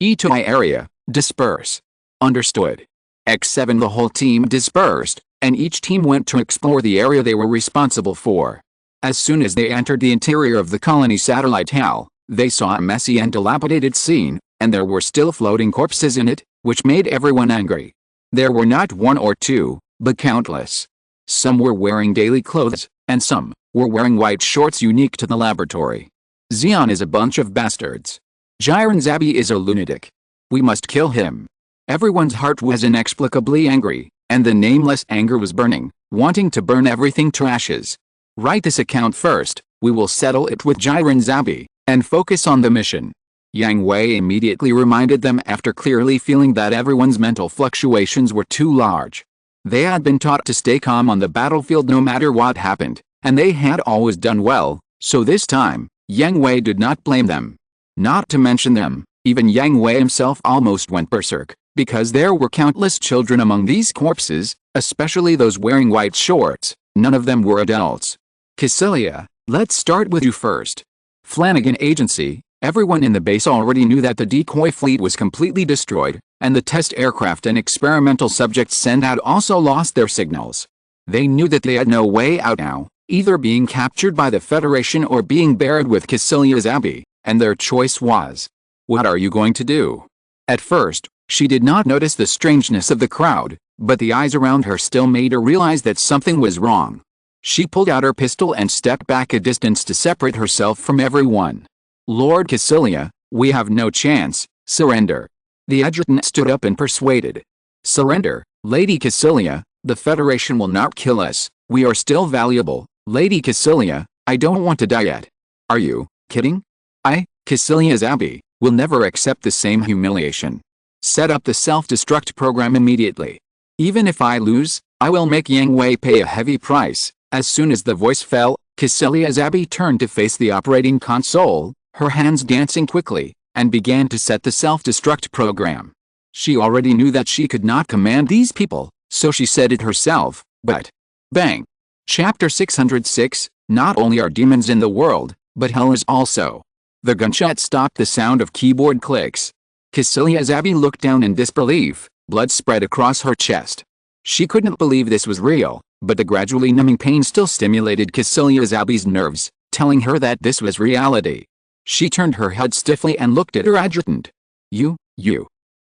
E to I area, disperse. Understood. X7 The whole team dispersed, and each team went to explore the area they were responsible for. As soon as they entered the interior of the colony satellite HAL, they saw a messy and dilapidated scene, and there were still floating corpses in it, which made everyone angry. There were not 1 or 2, but countless. Some were wearing daily clothes, and some were wearing white shorts unique to the laboratory. Zeon is a bunch of bastards. Jiren Zabi is a lunatic. We must kill him. Everyone's heart was inexplicably angry, and the nameless anger was burning, wanting to burn everything to ashes. Write this account first, we will settle it with Jiren Zabi, and focus on the mission. Yang Hui immediately reminded them after clearly feeling that everyone's mental fluctuations were too large. They had been taught to stay calm on the battlefield no matter what happened, and they had always done well, so this time, Yang Hui did not blame them. Not to mention them, even Yang Hui himself almost went berserk, because there were countless children among these corpses, especially those wearing white shorts. None of them were adults. Cassilia, let's start with you first. Flanagan Agency, everyone in the base already knew that the decoy fleet was completely destroyed, and the test aircraft and experimental subjects sent out also lost their signals. They knew that they had no way out now, either being captured by the Federation or being buried with Cassilia Zabi, and their choice was, what are you going to do? At first, she did not notice the strangeness of the crowd, but the eyes around her still made her realize that something was wrong. She pulled out her pistol and stepped back a distance to separate herself from everyone. Lord Cassilia, we have no chance, surrender. The adjutant stood up and persuaded. Surrender, Lady Cassilia, the Federation will not kill us, we are still valuable. Lady Cassilia, I don't want to die yet. Are you kidding? I, Cassilia Zabi, will never accept the same humiliation. Set up the self-destruct program immediately. Even if I lose, I will make Yang Hui pay a heavy price. As soon as the voice fell, Cassilia Zabi turned to face the operating console, her hands dancing quickly, and began to set the self-destruct program. She already knew that she could not command these people, so she said it herself, but... Bang! Chapter 606, not only are demons in the world, but hell is also. The gunshot stopped the sound of keyboard clicks. Cassilia Zabi looked down in disbelief, blood spread across her chest. She couldn't believe this was real, but the gradually numbing pain still stimulated Cassilia Zabi's nerves, telling her that this was reality. She turned her head stiffly and looked at her adjutant. You.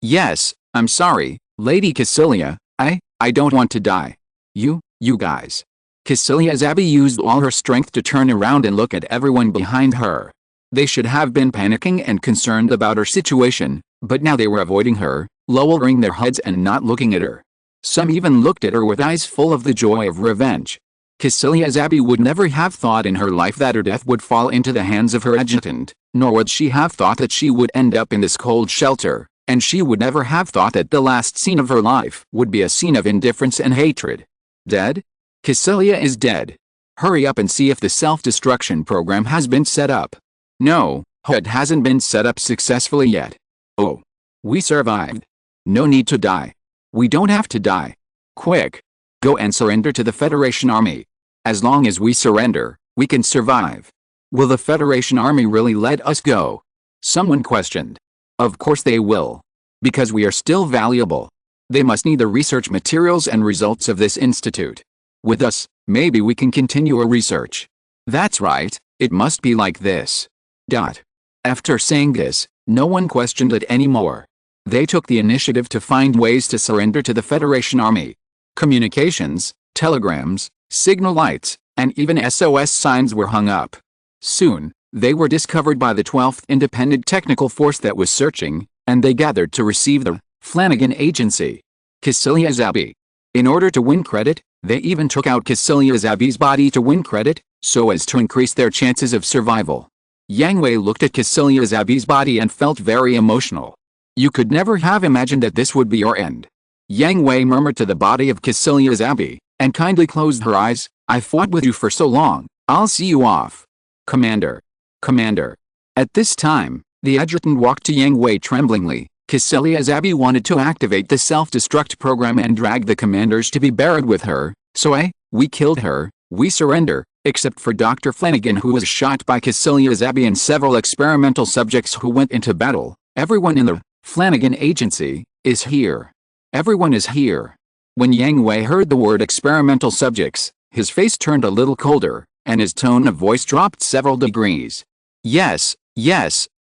Yes, I'm sorry, Lady Cassilia, I don't want to die. You guys. Cassilia's Abby used all her strength to turn around and look at everyone behind her. They should have been panicking and concerned about her situation, but now they were avoiding her, lowering their heads and not looking at her. Some even looked at her with eyes full of the joy of revenge. Cassilia's Abby would never have thought in her life that her death would fall into the hands of her adjutant, nor would she have thought that she would end up in this cold shelter, and she would never have thought that the last scene of her life would be a scene of indifference and hatred. Dead? Cassilia is dead. Hurry up and see if the self-destruction program has been set up. No, it hasn't been set up successfully yet. Oh. We survived. No need to die. We don't have to die. Quick. Go and surrender to the Federation Army. As long as we surrender, we can survive. Will the Federation Army really let us go? Someone questioned. Of course they will. Because we are still valuable. They must need the research materials and results of this institute. With us, maybe we can continue our research. That's right, it must be like this. After saying this, no one questioned it anymore. They took the initiative to find ways to surrender to the Federation Army. Communications, telegrams, signal lights, and even SOS signs were hung up. Soon, they were discovered by the 12th Independent Technical Force that was searching, and they gathered to receive the Flanagan Agency. Cassilia's Abby. In order to win credit, they even took out Cassilia's Abby's body to win credit, so as to increase their chances of survival. Yang Hui looked at Cassilia's Abby's body and felt very emotional. You could never have imagined that this would be your end. Yang Hui murmured to the body of Cassilia's Abby, and kindly closed her eyes. I fought with you for so long, I'll see you off. Commander. Commander. At this time, the adjutant walked to Yang Hui tremblingly. Cassilia's Abby wanted to activate the self-destruct program and drag the commanders to be buried with her, so we killed her, we surrender, except for Dr. Flanagan who was shot by Cassilia's Abby and several experimental subjects who went into battle. Everyone in the Flanagan Agency is here. Everyone is here. When Yang Hui heard the word experimental subjects, his face turned a little colder, and his tone of voice dropped several degrees. Yes,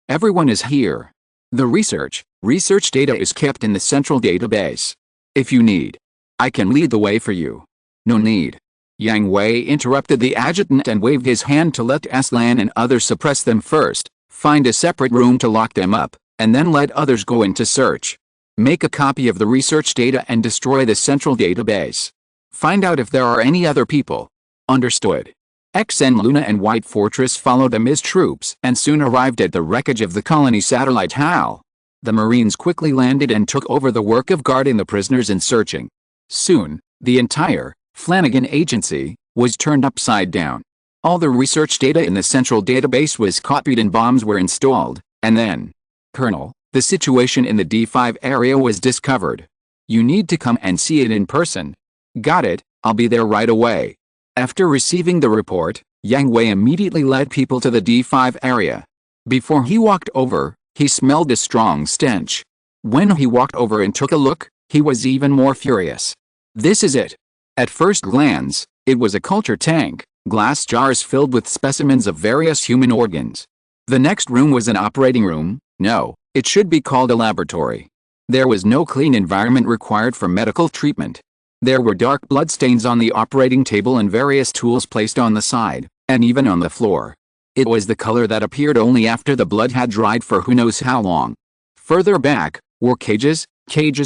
everyone is here. The research data is kept in the central database. If you need, I can lead the way for you. No need. Yang Hui interrupted the adjutant and waved his hand to let Aslan and others suppress them first, find a separate room to lock them up, and then let others go in to search. Make a copy of the research data and destroy the central database. Find out if there are any other people. Understood. XN Luna and White Fortress followed them as troops and soon arrived at the wreckage of the colony satellite HAL. The Marines quickly landed and took over the work of guarding the prisoners and searching. Soon, the entire Flanagan Agency was turned upside down. All the research data in the central database was copied and bombs were installed, and then, Colonel, the situation in the D5 area was discovered. You need to come and see it in person. Got it, I'll be there right away. After receiving the report, Yang Hui immediately led people to the D5 area. Before he walked over, he smelled a strong stench. When he walked over and took a look, he was even more furious. This is it. At first glance, it was a culture tank, glass jars filled with specimens of various human organs. The next room was an operating room. No, it should be called a laboratory. There was no clean environment required for medical treatment. There were dark bloodstains on the operating table and various tools placed on the side, and even on the floor. It was the color that appeared only after the blood had dried for who knows how long. Further back were cages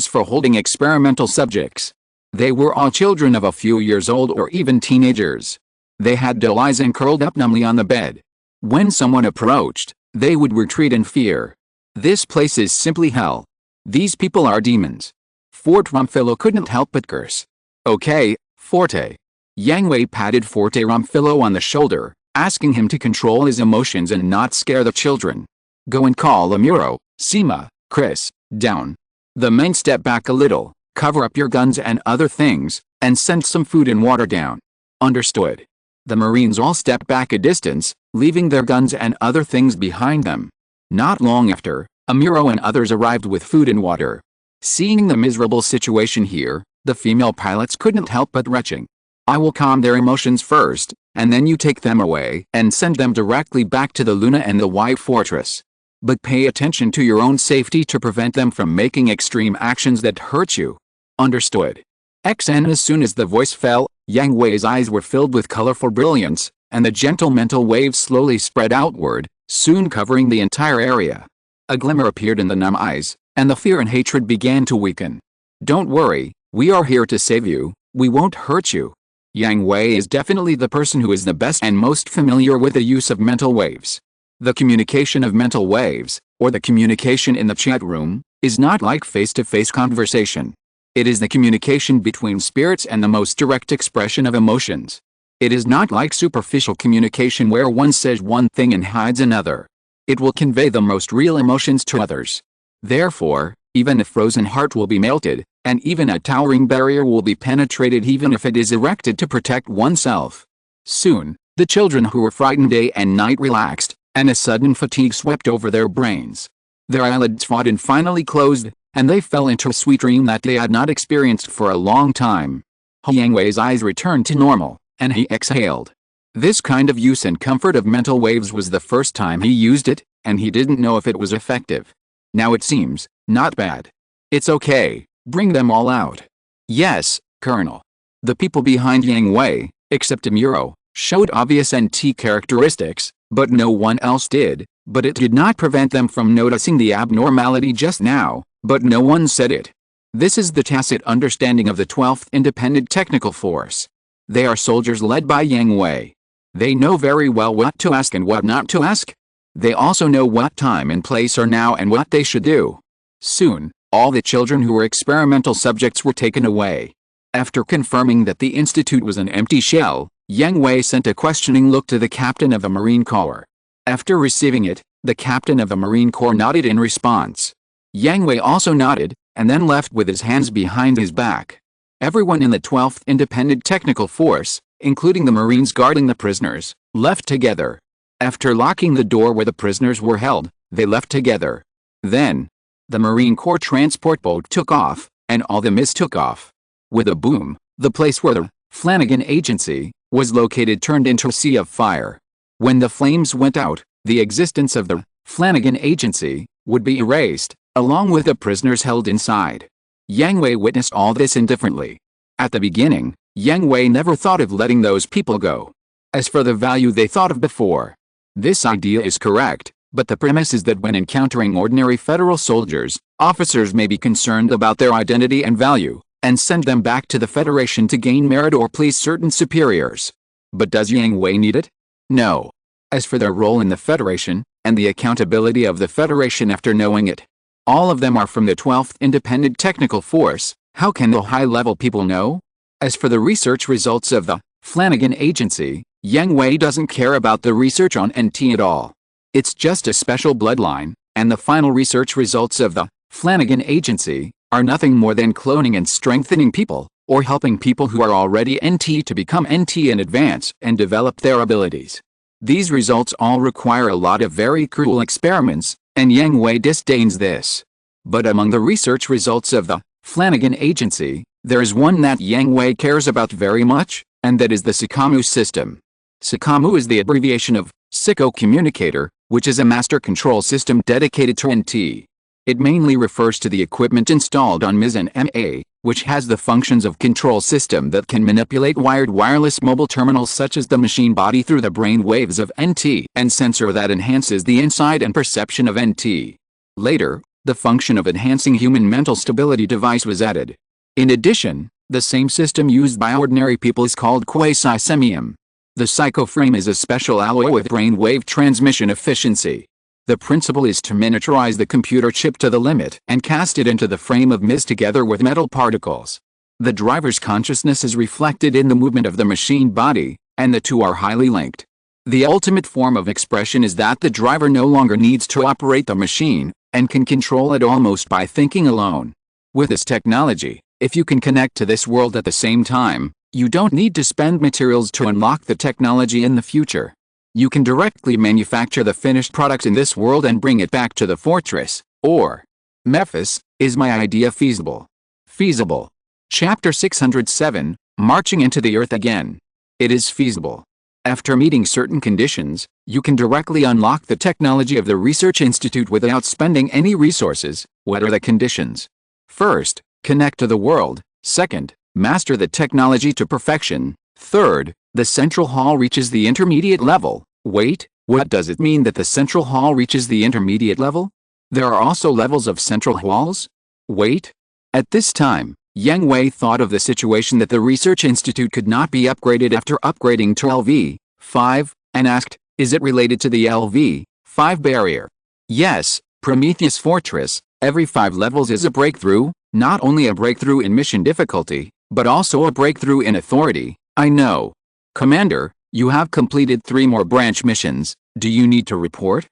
for holding experimental subjects. They were all children of a few years old or even teenagers. They had dull eyes and curled up numbly on the bed. When someone approached, they would retreat in fear. This place is simply hell. These people are demons. Fort Rumfillo couldn't help but curse. Okay, Forte. Yang Hui patted Forte Rumfillo on the shoulder, asking him to control his emotions and not scare the children. Go and call Amuro, Sima, Chris, down. The men step back a little, cover up your guns and other things, and send some food and water down. Understood. The Marines all stepped back a distance, leaving their guns and other things behind them. Not long after, Amuro and others arrived with food and water. Seeing the miserable situation here, the female pilots couldn't help but retching. I will calm their emotions first, and then you take them away and send them directly back to the Luna and the White Fortress. But pay attention to your own safety to prevent them from making extreme actions that hurt you. Understood? XN. As soon as the voice fell, Yang Hui's eyes were filled with colorful brilliance, and the gentle mental waves slowly spread outward, soon covering the entire area. A glimmer appeared in the numb eyes, and the fear and hatred began to weaken. Don't worry, we are here to save you, we won't hurt you. Yang Hui is definitely the person who is the best and most familiar with the use of mental waves. The communication of mental waves, or the communication in the chat room, is not like face-to-face conversation. It is the communication between spirits and the most direct expression of emotions. It is not like superficial communication where one says one thing and hides another. It will convey the most real emotions to others. Therefore, even a frozen heart will be melted, and even a towering barrier will be penetrated even if it is erected to protect oneself. Soon, the children who were frightened day and night relaxed, and a sudden fatigue swept over their brains. Their eyelids fought and finally closed, and they fell into a sweet dream that they had not experienced for a long time. Yang Hui's eyes returned to normal, and he exhaled. This kind of use and comfort of mental waves was the first time he used it, and he didn't know if it was effective. Now it seems, not bad. It's okay, bring them all out. Yes, Colonel. The people behind Yang Hui, except Amuro, showed obvious NT characteristics, but no one else did, but it did not prevent them from noticing the abnormality just now, but no one said it. This is the tacit understanding of the 12th Independent Technical Force. They are soldiers led by Yang Hui. They know very well what to ask and what not to ask. They also know what time and place are now and what they should do. Soon, all the children who were experimental subjects were taken away. After confirming that the institute was an empty shell, Yang Hui sent a questioning look to the captain of the Marine Corps. After receiving it, the captain of the Marine Corps nodded in response. Yang Hui also nodded, and then left with his hands behind his back. Everyone in the 12th Independent Technical Force, including the Marines guarding the prisoners, left together. After locking the door where the prisoners were held, they left together. Then, the Marine Corps transport boat took off, and all the mist took off. With a boom, the place where the Flanagan Agency was located turned into a sea of fire. When the flames went out, the existence of the Flanagan Agency would be erased, along with the prisoners held inside. Yang Hui witnessed all this indifferently. At the beginning, Yang Hui never thought of letting those people go. As for the value they thought of before, this idea is correct, but the premise is that when encountering ordinary federal soldiers, officers may be concerned about their identity and value, and send them back to the Federation to gain merit or please certain superiors. But does Yang Hui need it? No. As for their role in the Federation, and the accountability of the Federation after knowing it, all of them are from the 12th Independent Technical Force. How can the high-level people know? As for the research results of the Flanagan Agency, Yang Hui doesn't care about the research on NT at all. It's just a special bloodline, and the final research results of the Flanagan Agency are nothing more than cloning and strengthening people, or helping people who are already NT to become NT and advance and develop their abilities. These results all require a lot of very cruel experiments, and Yang Hui disdains this. But among the research results of the Flanagan Agency, there is one that Yang Hui cares about very much, and that is the SYNOPSIS system. SYNOPSIS is the abbreviation of Psycho-Communicator, which is a master control system dedicated to NT. It mainly refers to the equipment installed on MIS and MA, which has the functions of control system that can manipulate wired wireless mobile terminals such as the machine body through the brain waves of NT, and sensor that enhances the insight and perception of NT. Later, the function of enhancing human mental stability device was added. In addition, the same system used by ordinary people is called quasi-semium. The psychoframe is a special alloy with brain wave transmission efficiency. The principle is to miniaturize the computer chip to the limit and cast it into the frame of MIS together with metal particles. The driver's consciousness is reflected in the movement of the machine body, and the two are highly linked. The ultimate form of expression is that the driver no longer needs to operate the machine, and can control it almost by thinking alone. With this technology, if you can connect to this world at the same time, you don't need to spend materials to unlock the technology in the future. You can directly manufacture the finished product in this world and bring it back to the fortress, or Memphis. Is my idea feasible? Feasible. Chapter 607, Marching into the Earth Again. It is feasible. After meeting certain conditions, You can directly unlock the technology of the Research Institute without spending any resources. What are the conditions? First, connect to the world. Second, master the technology to perfection. Third, the central hall reaches the intermediate level. Wait, what does it mean that the central hall reaches the intermediate level? There are also levels of central halls? Wait. At this time, Yang Hui thought of the situation that the Research Institute could not be upgraded after upgrading to LV5, and asked, is it related to the LV5 barrier? Yes, Prometheus Fortress, every 5 levels is a breakthrough, not only a breakthrough in mission difficulty, but also a breakthrough in authority. I know. Commander, you have completed 3 more branch missions. Do you need to report?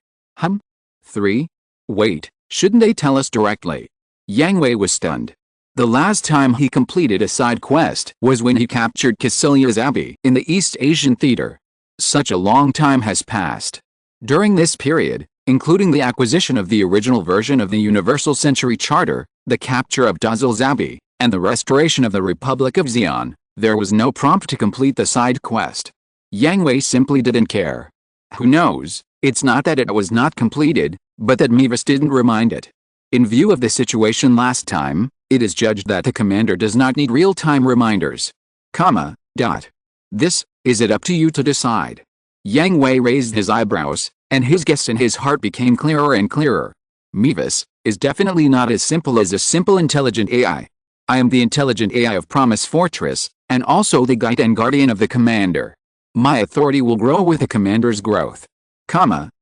3? Wait, shouldn't they tell us directly? Yang Hui was stunned. The last time he completed a side quest was when he captured Caecilia's Abbey in the East Asian theater. Such a long time has passed. During this period, including the acquisition of the original version of the Universal Century Charter, the capture of Dazzle's Abbey, and the restoration of the Republic of Xi'an, there was no prompt to complete the side quest. Yang Hui simply didn't care. Who knows, it's not that it was not completed, but that Mevis didn't remind it. In view of the situation last time, it is judged that the commander does not need real-time reminders. This, is it up to you to decide? Yang Hui raised his eyebrows, and his guess in his heart became clearer and clearer. Mevis is definitely not as simple as a simple intelligent AI. I am the intelligent AI of Promise Fortress, and also the guide and guardian of the commander. My authority will grow with the commander's growth.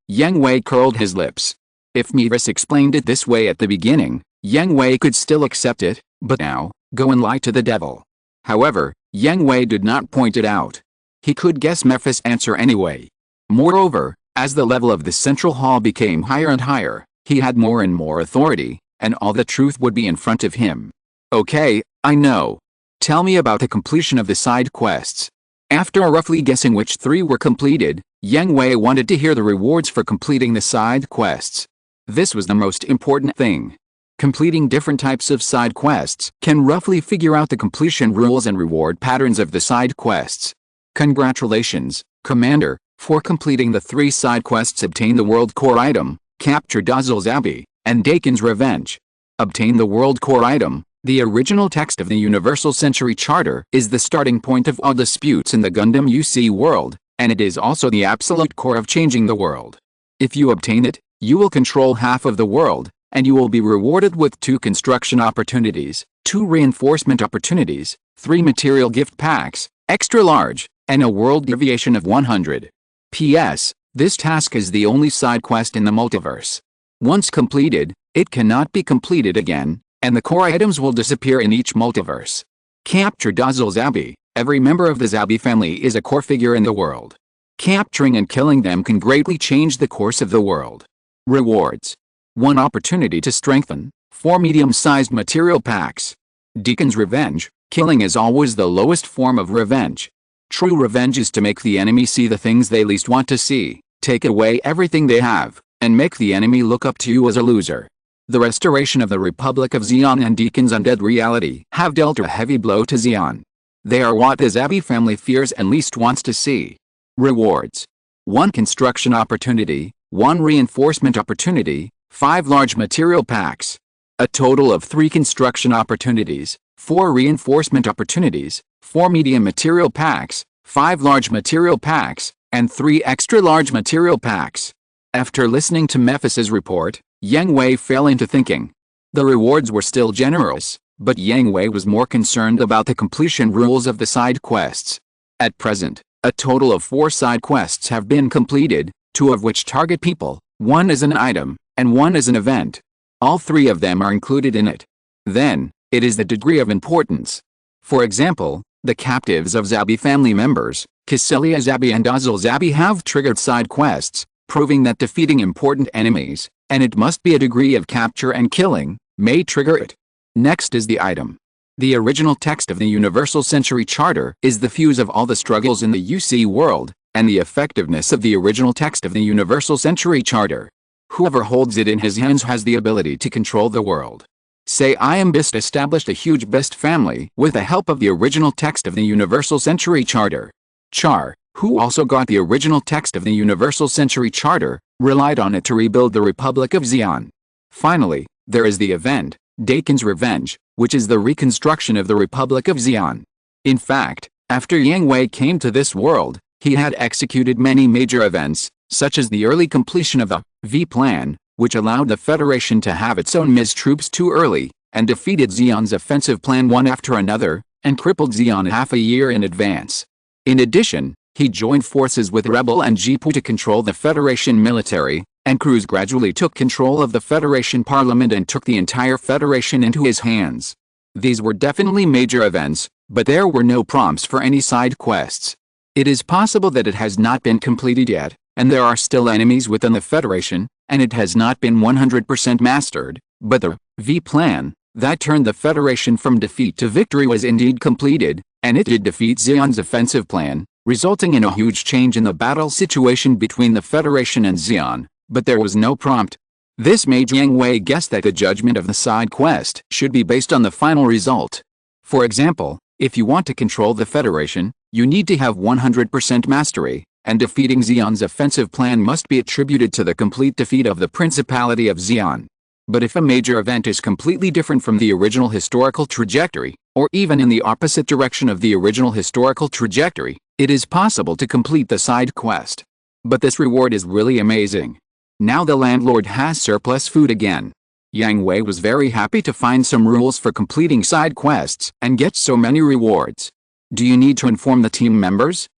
Yang Hui curled his lips. If Mevis explained it this way at the beginning, Yang Hui could still accept it, but now, go and lie to the devil. However, Yang Hui did not point it out. He could guess Mephis' answer anyway. Moreover, as the level of the central hall became higher and higher, he had more and more authority, and all the truth would be in front of him. Okay, I know. Tell me about the completion of the side quests. After roughly guessing which 3 were completed, Yang Hui wanted to hear the rewards for completing the side quests. This was the most important thing. Completing different types of side quests can roughly figure out the completion rules and reward patterns of the side quests. Congratulations, Commander, for completing the 3 side quests. Obtain the World Core item, capture Dazzle's Abbey, and Dakin's Revenge. Obtain the World Core item. The original text of the Universal Century Charter is the starting point of all disputes in the Gundam UC world, and it is also the absolute core of changing the world. If you obtain it, you will control half of the world, and you will be rewarded with 2 construction opportunities, 2 reinforcement opportunities, 3 material gift packs, extra large, and a world deviation of 100. P.S. This task is the only side quest in the multiverse. Once completed, it cannot be completed again, and the core items will disappear in each multiverse. Capture Dazzle's Abbey. Every member of the Zabi family is a core figure in the world. Capturing and killing them can greatly change the course of the world. Rewards. 1 opportunity to strengthen, 4 medium-sized material packs. Dakin's Revenge. Killing is always the lowest form of revenge. True revenge is to make the enemy see the things they least want to see, take away everything they have, and make the enemy look up to you as a loser. The restoration of the Republic of Xi'an and Dakin's undead reality have dealt a heavy blow to Xi'an. They are what the Zabi family fears and least wants to see. Rewards. 1 construction opportunity, 1 reinforcement opportunity, 5 large material packs. A total of 3 construction opportunities, 4 reinforcement opportunities, 4 medium material packs, 5 large material packs, and 3 extra large material packs. After listening to Mephis's report, Yang Hui fell into thinking. The rewards were still generous, but Yang Hui was more concerned about the completion rules of the side quests. At present, a total of 4 side quests have been completed, 2 of which target people, 1 is an item, and 1 is an event. All 3 of them are included in it. Then, it is the degree of importance. For example, the captives of Zabi family members, Caecilia Zabi and Dazzle Zabi have triggered side quests, proving that defeating important enemies, and it must be a degree of capture and killing, may trigger it. Next is the item. The original text of the Universal Century Charter is the fuse of all the struggles in the UC world, and the effectiveness of the original text of the Universal Century Charter. Whoever holds it in his hands has the ability to control the world. Say I am Bist established a huge Bist family with the help of the original text of the Universal Century Charter. Char, who also got the original text of the Universal Century Charter, relied on it to rebuild the Republic of Xi'an. Finally, there is the event, Dakin's Revenge, which is the reconstruction of the Republic of Xi'an. In fact, after Yang Hui came to this world, he had executed many major events, such as the early completion of the V Plan, which allowed the Federation to have its own MIS troops too early, and defeated Xi'an's offensive plan one after another, and crippled Xi'an half a year in advance. In addition, he joined forces with Rebel and Jipu to control the Federation military, and Cruz gradually took control of the Federation Parliament and took the entire Federation into his hands. These were definitely major events, but there were no prompts for any side quests. It is possible that it has not been completed yet, and there are still enemies within the Federation, and it has not been 100% mastered, but the V Plan that turned the Federation from defeat to victory was indeed completed, and it did defeat Xi'an's offensive plan, resulting in a huge change in the battle situation between the Federation and Xi'an, but there was no prompt. This made Yang Hui guess that the judgment of the side quest should be based on the final result. For example, if you want to control the Federation, you need to have 100% mastery, and defeating Xi'an's offensive plan must be attributed to the complete defeat of the Principality of Xi'an. But if a major event is completely different from the original historical trajectory, or even in the opposite direction of the original historical trajectory, it is possible to complete the side quest. But this reward is really amazing. Now the landlord has surplus food again. Yang Hui was very happy to find some rules for completing side quests and get so many rewards. Do you need to inform the team members?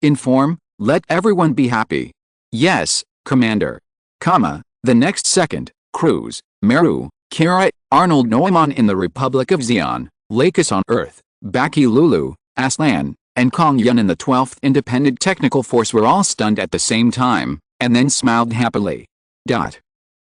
Inform, let everyone be happy. Yes, Commander. The next second, Cruz, Meru, Kira, Arnold Neumann in the Republic of Xi'an, Lakis on Earth, Baki Lulu, Aslan, and Kong Yun in the 12th Independent Technical Force were all stunned at the same time, and then smiled happily.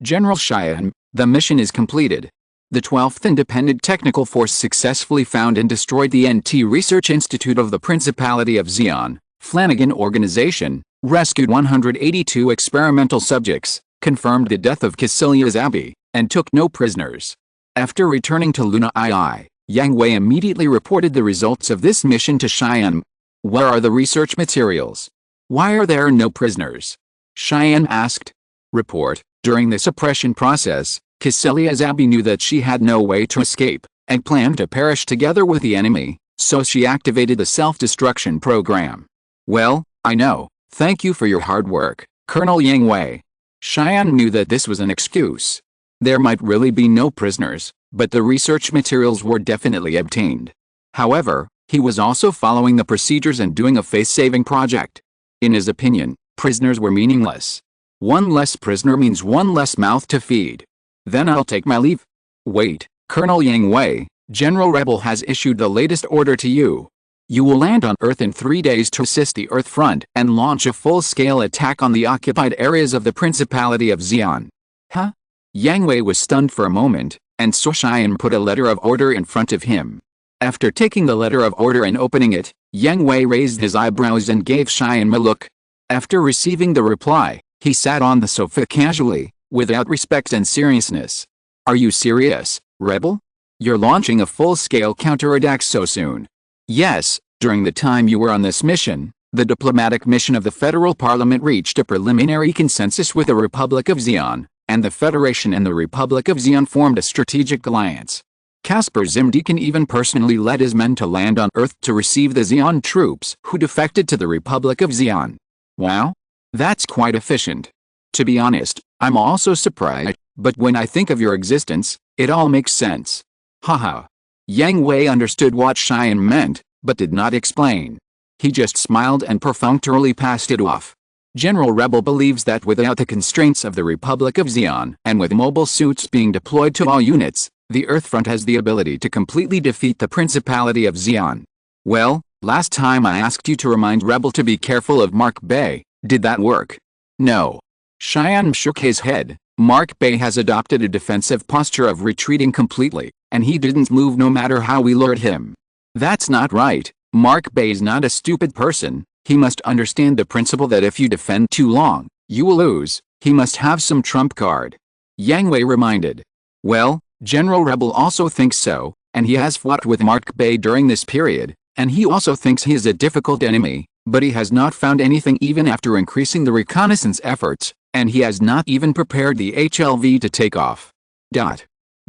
General Cheyenne, the mission is completed. The 12th Independent Technical Force successfully found and destroyed the NT Research Institute of the Principality of Xi'an, Flanagan Organization, rescued 182 experimental subjects, confirmed the death of Cassilia Zabi, and took no prisoners. After returning to Luna II, Yang Hui immediately reported the results of this mission to Cheyenne. Where are the research materials? Why are there no prisoners? Cheyenne asked. Report, during the suppression process, Cassilia Zabi knew that she had no way to escape, and planned to perish together with the enemy, so she activated the self-destruction program. Well, I know, thank you for your hard work, Colonel Yang Hui. Cheyenne knew that this was an excuse. There might really be no prisoners, but the research materials were definitely obtained. However, he was also following the procedures and doing a face-saving project. In his opinion, prisoners were meaningless. One less prisoner means one less mouth to feed. Then I'll take my leave. Wait, Colonel Yang Hui, General Rebel has issued the latest order to you. You will land on Earth in 3 days to assist the Earth Front and launch a full-scale attack on the occupied areas of the Principality of Xi'an. Huh? Yang Hui was stunned for a moment, and saw Cheyenne put a letter of order in front of him. After taking the letter of order and opening it, Yang Hui raised his eyebrows and gave Cheyenne a look. After receiving the reply, he sat on the sofa casually, without respect and seriousness. Are you serious, Rebel? You're launching a full-scale counterattack so soon? Yes, during the time you were on this mission, the diplomatic mission of the Federal Parliament reached a preliminary consensus with the Republic of Xi'an, and the Federation and the Republic of Xi'an formed a strategic alliance. Caspar Zimdekin even personally led his men to land on Earth to receive the Xi'an troops who defected to the Republic of Xi'an. Wow? That's quite efficient. To be honest, I'm also surprised, but when I think of your existence, it all makes sense. Haha. Yang Hui understood what Cheyenne meant, but did not explain. He just smiled and perfunctorily passed it off. General Rebel believes that without the constraints of the Republic of Xi'an, and with mobile suits being deployed to all units, the Earthfront has the ability to completely defeat the Principality of Xi'an. Well, last time I asked you to remind Rebel to be careful of Mark Bay, did that work? No. Cheyenne shook his head. Mark Bay has adopted a defensive posture of retreating completely, and he didn't move no matter how we lured him. That's not right. Mark Bay's not a stupid person. He must understand the principle that if you defend too long, you will lose. He must have some trump card. Yang Hui reminded. Well, General Rebel also thinks so, and he has fought with Mark Bay during this period, and he also thinks he is a difficult enemy, But he has not found anything even after increasing the reconnaissance efforts, and he has not even prepared the HLV to take off.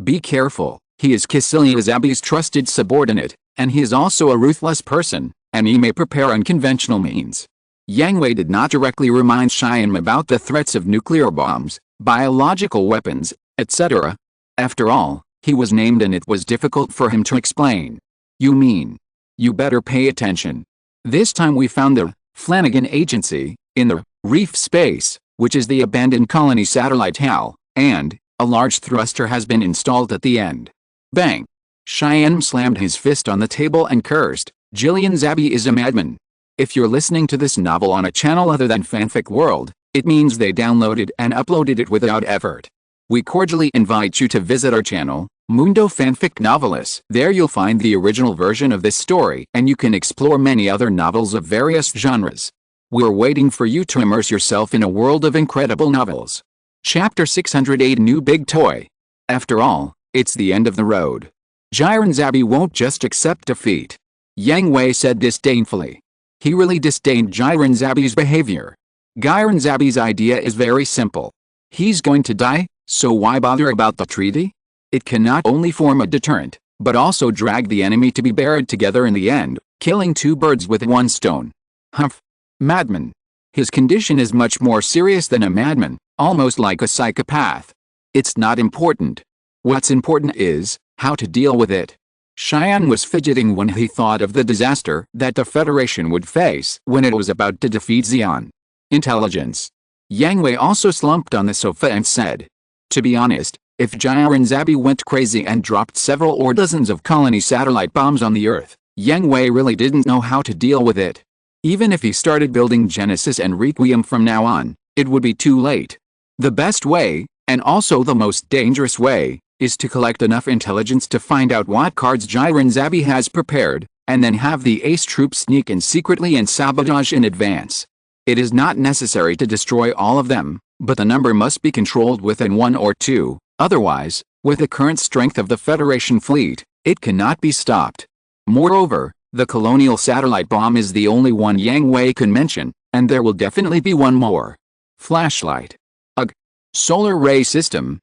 Be careful, he is Cassilia Zabi's trusted subordinate, and he is also a ruthless person, and he may prepare unconventional means. Yang Hui did not directly remind Cheyenne about the threats of nuclear bombs, biological weapons, etc. After all, he was named and it was difficult for him to explain. You mean? You better pay attention. This time we found the Flanagan Agency in the reef space, which is the abandoned colony satellite HAL, and a large thruster has been installed at the end. Bang! Cheyenne slammed his fist on the table and cursed, Jillian Zabi is a madman. If you're listening to this novel on a channel other than Fanfic World, it means they downloaded and uploaded it without effort. We cordially invite you to visit our channel, Mundo Fanfic Novelis. There you'll find the original version of this story and you can explore many other novels of various genres. We're waiting for you to immerse yourself in a world of incredible novels. Chapter 608 New Big Toy. After all, it's the end of the road. Jiren Zabi won't just accept defeat. Yang Hui said disdainfully. He really disdained Jiren Zabi's behavior. Jiren Zabi's idea is very simple. He's going to die, so why bother about the treaty? It can not only form a deterrent, but also drag the enemy to be buried together in the end, killing two birds with one stone. Humph. Madman. His condition is much more serious than a madman, almost like a psychopath. It's not important. What's important is how to deal with it. Cheyenne was fidgeting when he thought of the disaster that the Federation would face when it was about to defeat Xi'an. Intelligence. Yang Hui also slumped on the sofa and said, to be honest, if Jiren Zabi went crazy and dropped several or dozens of colony satellite bombs on the Earth, Yang Hui really didn't know how to deal with it. Even if he started building Genesis and Requiem from now on, it would be too late. The best way, and also the most dangerous way, is to collect enough intelligence to find out what cards Jiren Zabi has prepared, and then have the ace troops sneak in secretly and sabotage in advance. It is not necessary to destroy all of them, but the number must be controlled within one or two, otherwise, with the current strength of the Federation fleet, it cannot be stopped. Moreover, the colonial satellite bomb is the only one Yang Hui can mention, and there will definitely be one more. Flashlight. Ugh. Solar ray system.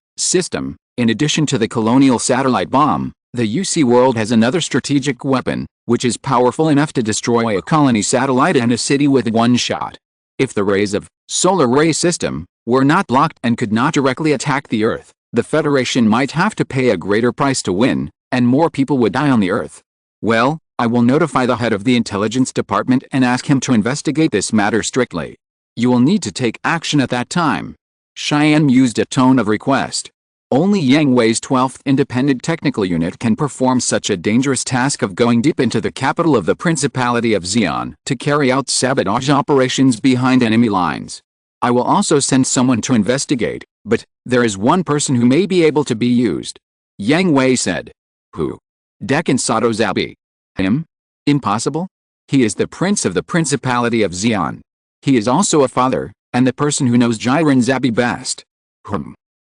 In addition to the colonial satellite bomb, the UC world has another strategic weapon, which is powerful enough to destroy a colony satellite and a city with one shot. If the rays of solar ray system were not blocked and could not directly attack the Earth, the Federation might have to pay a greater price to win, and more people would die on the Earth. Well, I will notify the head of the intelligence department and ask him to investigate this matter strictly. You will need to take action at that time. Cheyenne used a tone of request. Only Yang Hui's 12th Independent Technical Unit can perform such a dangerous task of going deep into the capital of the Principality of Xi'an to carry out sabotage operations behind enemy lines. I will also send someone to investigate, but there is one person who may be able to be used. Yang Hui said. Who? Dekan Sato Zabi. Him? Impossible? He is the prince of the Principality of Xi'an. He is also a father, and the person who knows Jiren Zabi best.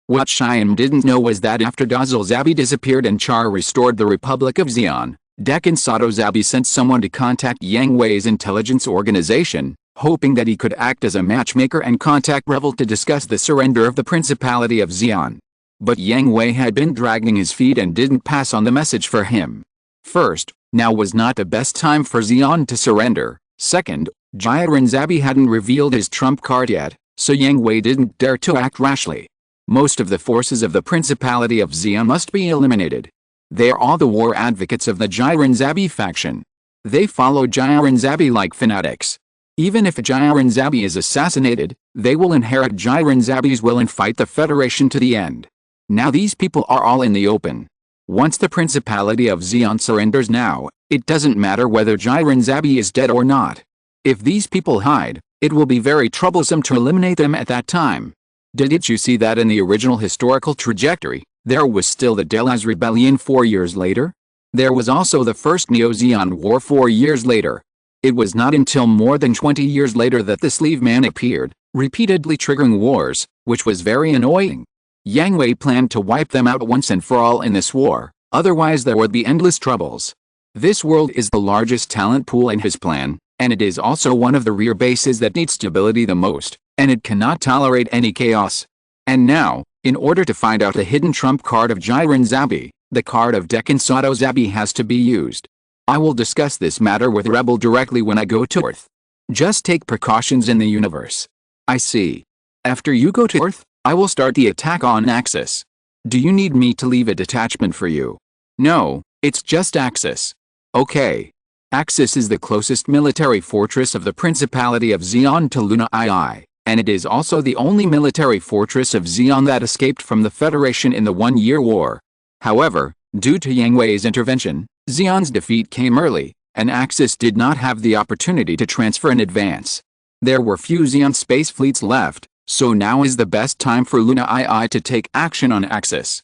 What Cheyenne didn't know was that after Dazil Zabi disappeared and Char restored the Republic of Xi'an, Dekan Sato Zabi sent someone to contact Yang Hui's intelligence organization, hoping that he could act as a matchmaker and contact Revel to discuss the surrender of the Principality of Xi'an. But Yang Hui had been dragging his feet and didn't pass on the message for him. First, now was not the best time for Xi'an to surrender. Second, Jiren Zabi hadn't revealed his trump card yet, so Yang Hui didn't dare to act rashly. Most of the forces of the Principality of Xi'an must be eliminated. They are all the war advocates of the Jiren Zabi faction. They follow Jiren Zabi like fanatics. Even if Jiren Zabi is assassinated, they will inherit Jiren Zabi's will and fight the Federation to the end. Now these people are all in the open. Once the Principality of Xi'an surrenders now, it doesn't matter whether Jiren Zabi is dead or not. If these people hide, it will be very troublesome to eliminate them at that time. Didn't you see that in the original historical trajectory, there was still the Delaz Rebellion 4 years later? There was also the First Neo-Xi'an War 4 years later. It was not until more than 20 years later that the Sleeve Man appeared, repeatedly triggering wars, which was very annoying. Yang Hui planned to wipe them out once and for all in this war, otherwise there would be endless troubles. This world is the largest talent pool in his plan, and it is also one of the rear bases that needs stability the most, and it cannot tolerate any chaos. And now, in order to find out the hidden trump card of Jiren Zabi, the card of Dekan Sato Zabi has to be used. I will discuss this matter with Rebel directly when I go to Earth. Just take precautions in the universe. I see. After you go to Earth, I will start the attack on Axis. Do you need me to leave a detachment for you? No, it's just Axis. Okay. Axis is the closest military fortress of the Principality of Xi'an to Luna II, and it is also the only military fortress of Xi'an that escaped from the Federation in the One-Year War. However, due to Yang Hui's intervention, Xi'an's defeat came early, and Axis did not have the opportunity to transfer in advance. There were few Xi'an space fleets left, so now is the best time for Luna II to take action on Axis.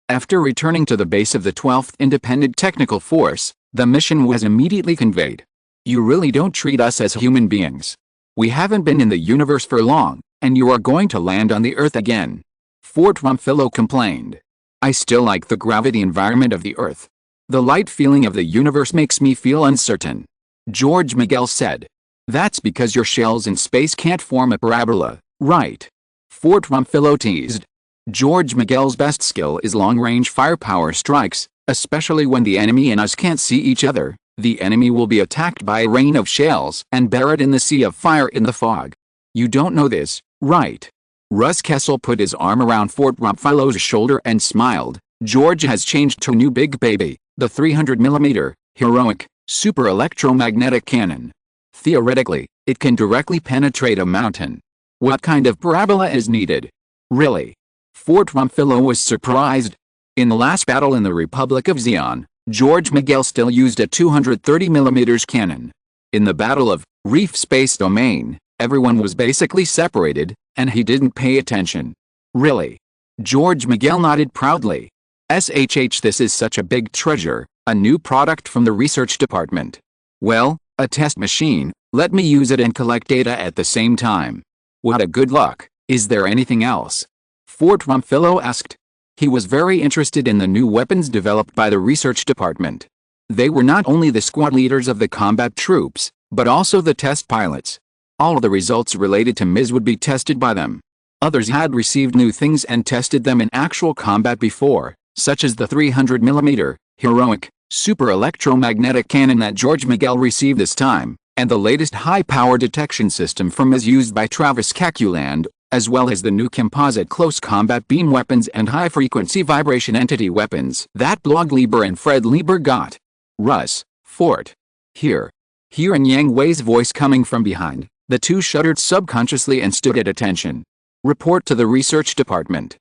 After returning to the base of the 12th Independent Technical Force, the mission was immediately conveyed. You really don't treat us as human beings. We haven't been in the universe for long, and you are going to land on the Earth again. Fort Rumphillo complained. I still like the gravity environment of the Earth. The light feeling of the universe makes me feel uncertain. George Miguel said. That's because your shells in space can't form a parabola, right? Fort Rumphillo teased. George Miguel's best skill is long-range firepower strikes, especially when the enemy and us can't see each other. The enemy will be attacked by a rain of shells and buried in the sea of fire in the fog. You don't know this, right? Russ Kessel put his arm around Fort Rumphillo's shoulder and smiled. George has changed to a new big baby, the 300mm, heroic, super electromagnetic cannon. Theoretically, it can directly penetrate a mountain. What kind of parabola is needed? Really? Fort Rumphillo was surprised. In the last battle in the Republic of Xi'an, George Miguel still used a 230mm cannon. In the Battle of Reef Space Domain, everyone was basically separated, and he didn't pay attention. Really? George Miguel nodded proudly. This is such a big treasure, a new product from the research department. Well, a test machine, let me use it and collect data at the same time. What a good luck. Is there anything else? Fort Rumphillo asked. He was very interested in the new weapons developed by the research department. They were not only the squad leaders of the combat troops, but also the test pilots. All the results related to MIS would be tested by them. Others had received new things and tested them in actual combat before, such as the 300mm, heroic, super electromagnetic cannon that George Miguel received this time, and the latest high-power detection system from MIS used by Travis Kakuland, as well as the new composite close combat beam weapons and high-frequency vibration entity weapons that Blog Lieber and Fred Lieber got. Russ, Fort. Here. Hearing Yang Hui's voice coming from behind, the two shuddered subconsciously and stood at attention. Report to the research department.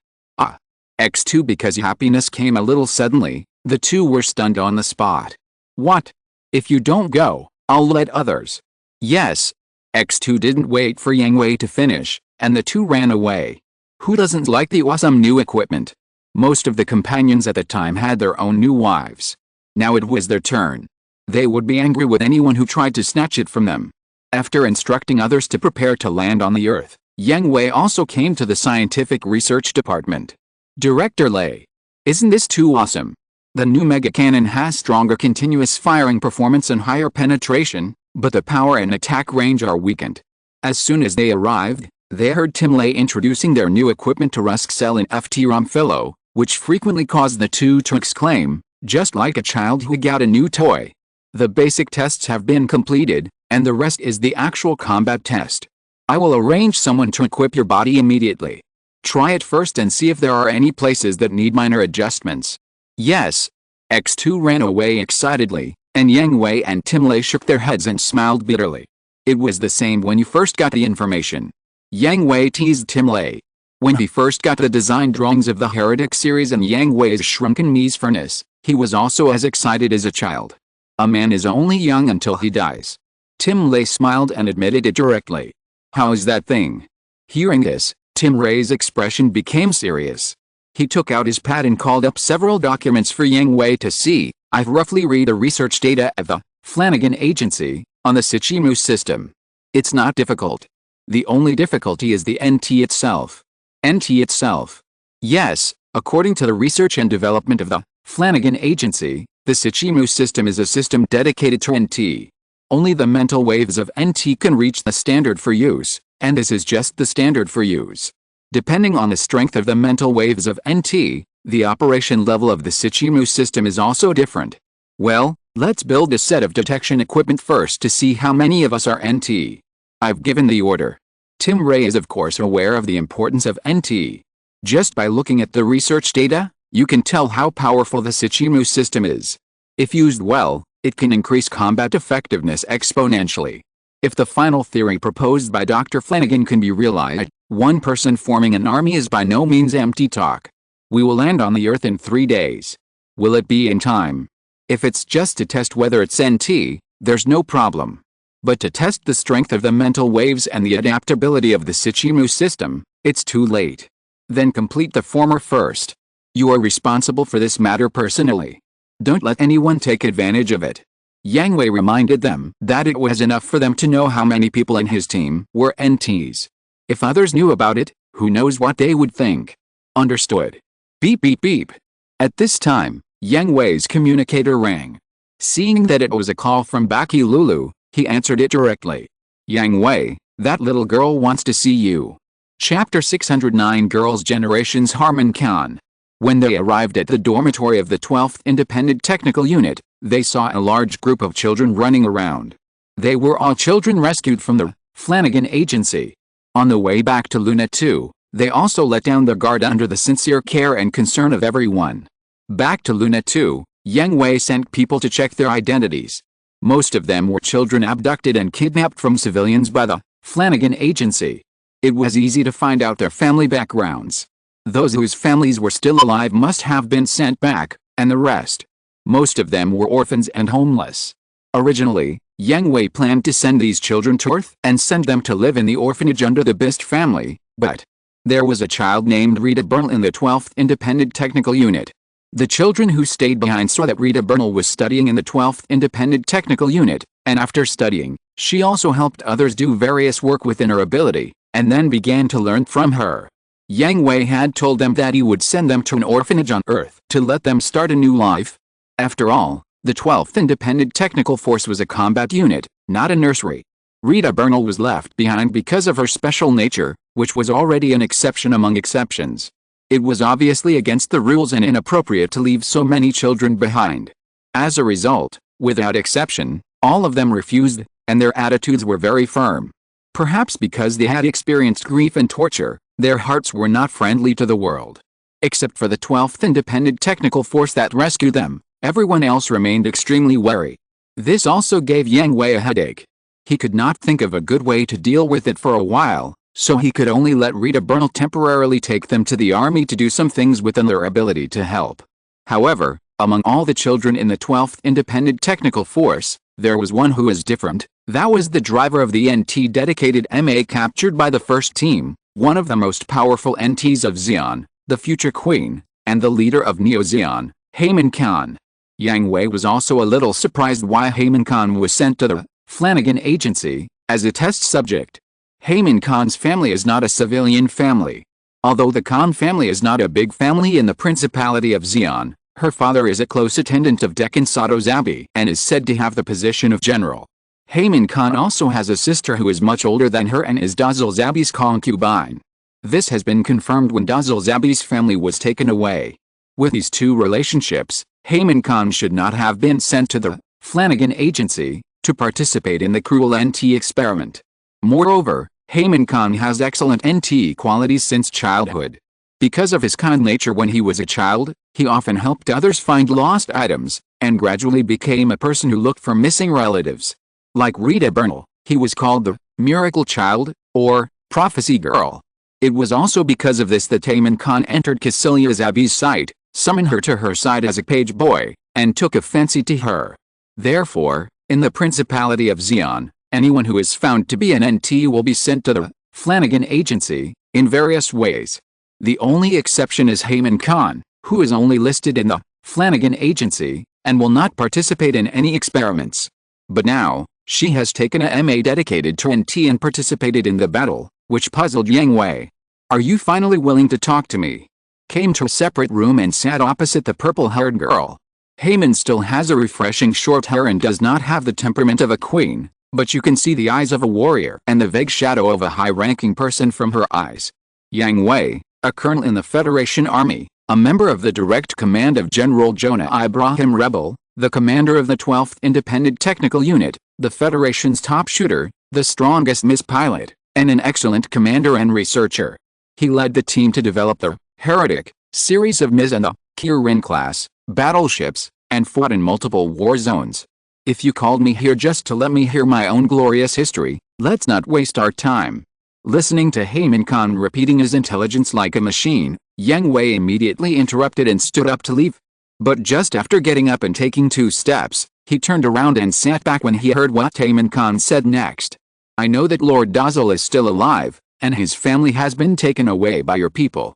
X2 because happiness came a little suddenly, the two were stunned on the spot. What? If you don't go, I'll let others. Yes. X2 didn't wait for Yang Hui to finish, and the two ran away. Who doesn't like the awesome new equipment? Most of the companions at the time had their own new wives. Now it was their turn. They would be angry with anyone who tried to snatch it from them. After instructing others to prepare to land on the Earth, Yang Hui also came to the scientific research department. Director Lei. Isn't this too awesome? The new mega cannon has stronger continuous firing performance and higher penetration, but the power and attack range are weakened. As soon as they arrived, they heard Tim Lei introducing their new equipment to Ruskcell and FT Rumphillo, which frequently caused the two to exclaim, just like a child who got a new toy. The basic tests have been completed, and the rest is the actual combat test. I will arrange someone to equip your body immediately. Try it first and see if there are any places that need minor adjustments. Yes. X2 ran away excitedly, and Yang Hui and Tim Lei shook their heads and smiled bitterly. It was the same when you first got the information. Yang Hui teased Tim Lei. When he first got the design drawings of the Heretic series and Yang Hui's shrunken Mies furnace, he was also as excited as a child. A man is only young until he dies. Tim Lei smiled and admitted it directly. How's that thing? Hearing this, Tim Lei's expression became serious. He took out his pad and called up several documents for Yang Hui to see. I've roughly read the research data of the Flanagan Agency on the Shichimu system. It's not difficult. The only difficulty is the NT itself. NT itself. Yes, according to the research and development of the Flanagan Agency, the Shichimu system is a system dedicated to NT. Only the mental waves of NT can reach the standard for use, and this is just the standard for use. Depending on the strength of the mental waves of NT, the operation level of the SYNOPSIS system is also different. Well, let's build a set of detection equipment first to see how many of us are NT. I've given the order. Tim Ray is of course aware of the importance of NT. Just by looking at the research data, you can tell how powerful the SYNOPSIS system is. If used well, it can increase combat effectiveness exponentially. If the final theory proposed by Dr. Flanagan can be realized, one person forming an army is by no means empty talk. We will land on the Earth in 3 days. Will it be in time? If it's just to test whether it's NT, there's no problem. But to test the strength of the mental waves and the adaptability of the SYNOPSIS system, it's too late. Then complete the former first. You are responsible for this matter personally. Don't let anyone take advantage of it. Yang Hui reminded them that it was enough for them to know how many people in his team were NTs. If others knew about it, who knows what they would think. Understood. Beep beep beep. At this time, Yang Hui's communicator rang. Seeing that it was a call from Baki Lulu, he answered it directly. Yang Hui, that little girl wants to see you. Chapter 609 Girls' Generations Harmon Khan. When they arrived at the dormitory of the 12th Independent Technical Unit, they saw a large group of children running around. They were all children rescued from the Flanagan Agency. On the way back to Luna 2, they also let down their guard under the sincere care and concern of everyone. Back to Luna 2, Yang Hui sent people to check their identities. Most of them were children abducted and kidnapped from civilians by the Flanagan Agency. It was easy to find out their family backgrounds. Those whose families were still alive must have been sent back, and the rest. Most of them were orphans and homeless. Originally, Yang Hui planned to send these children to Earth and send them to live in the orphanage under the Bist family, but there was a child named Rita Bernal in the 12th Independent Technical Unit. The children who stayed behind saw that Rita Bernal was studying in the 12th Independent Technical Unit, and after studying, she also helped others do various work within her ability, and then began to learn from her. Yang Hui had told them that he would send them to an orphanage on Earth to let them start a new life. After all, the 12th Independent Technical Force was a combat unit, not a nursery. Rita Bernal was left behind because of her special nature, which was already an exception among exceptions. It was obviously against the rules and inappropriate to leave so many children behind. As a result, without exception, all of them refused, and their attitudes were very firm. Perhaps because they had experienced grief and torture, their hearts were not friendly to the world. Except for the 12th Independent Technical Force that rescued them, everyone else remained extremely wary. This also gave Yang Hui a headache. He could not think of a good way to deal with it for a while, so he could only let Rita Bernal temporarily take them to the army to do some things within their ability to help. However, among all the children in the 12th Independent Technical Force, there was one who was different. That was the driver of the NT dedicated MA captured by the first team, one of the most powerful NTs of Zeon, the future queen, and the leader of Neo-Zeon, Haman Khan. Yang Hui was also a little surprised why Haman Khan was sent to the Flanagan Agency as a test subject. Haman Khan's family is not a civilian family. Although the Khan family is not a big family in the Principality of Zeon, her father is a close attendant of Dekan Satozabi and is said to have the position of general. Haman Khan also has a sister who is much older than her and is Dazil Zabi's concubine. This has been confirmed when Dazil Zabi's family was taken away. With these two relationships, Haman Khan should not have been sent to the Flanagan Agency to participate in the cruel NT experiment. Moreover, Haman Khan has excellent NT qualities since childhood. Because of his kind nature when he was a child, he often helped others find lost items, and gradually became a person who looked for missing relatives. Like Rita Bernal, he was called the Miracle Child, or Prophecy Girl. It was also because of this that Haman Khan entered Cecilia Zabi's sight, summoned her to her side as a page boy, and took a fancy to her. Therefore, in the Principality of Zeon, anyone who is found to be an NT will be sent to the Flanagan Agency, in various ways. The only exception is Haman Khan, who is only listed in the Flanagan Agency, and will not participate in any experiments. But now, she has taken a MA dedicated to NT and participated in the battle, which puzzled Yang Hui. Are you finally willing to talk to me? Came to a separate room and sat opposite the purple-haired girl. Haman still has a refreshing short hair and does not have the temperament of a queen, but you can see the eyes of a warrior and the vague shadow of a high-ranking person from her eyes. Yang Hui, a colonel in the Federation Army, a member of the direct command of General Jonah Ibrahim Rebel, the commander of the 12th Independent Technical Unit, the Federation's top shooter, the strongest MIS pilot, and an excellent commander and researcher. He led the team to develop the Heretic series of MIS and the Kirin-class battleships, and fought in multiple war zones. If you called me here just to let me hear my own glorious history, let's not waste our time. Listening to Haman Khan repeating his intelligence like a machine, Yang Hui immediately interrupted and stood up to leave. But just after getting up and taking 2 steps, he turned around and sat back when he heard what Haman Khan said next. I know that Lord Dazzle is still alive, and his family has been taken away by your people.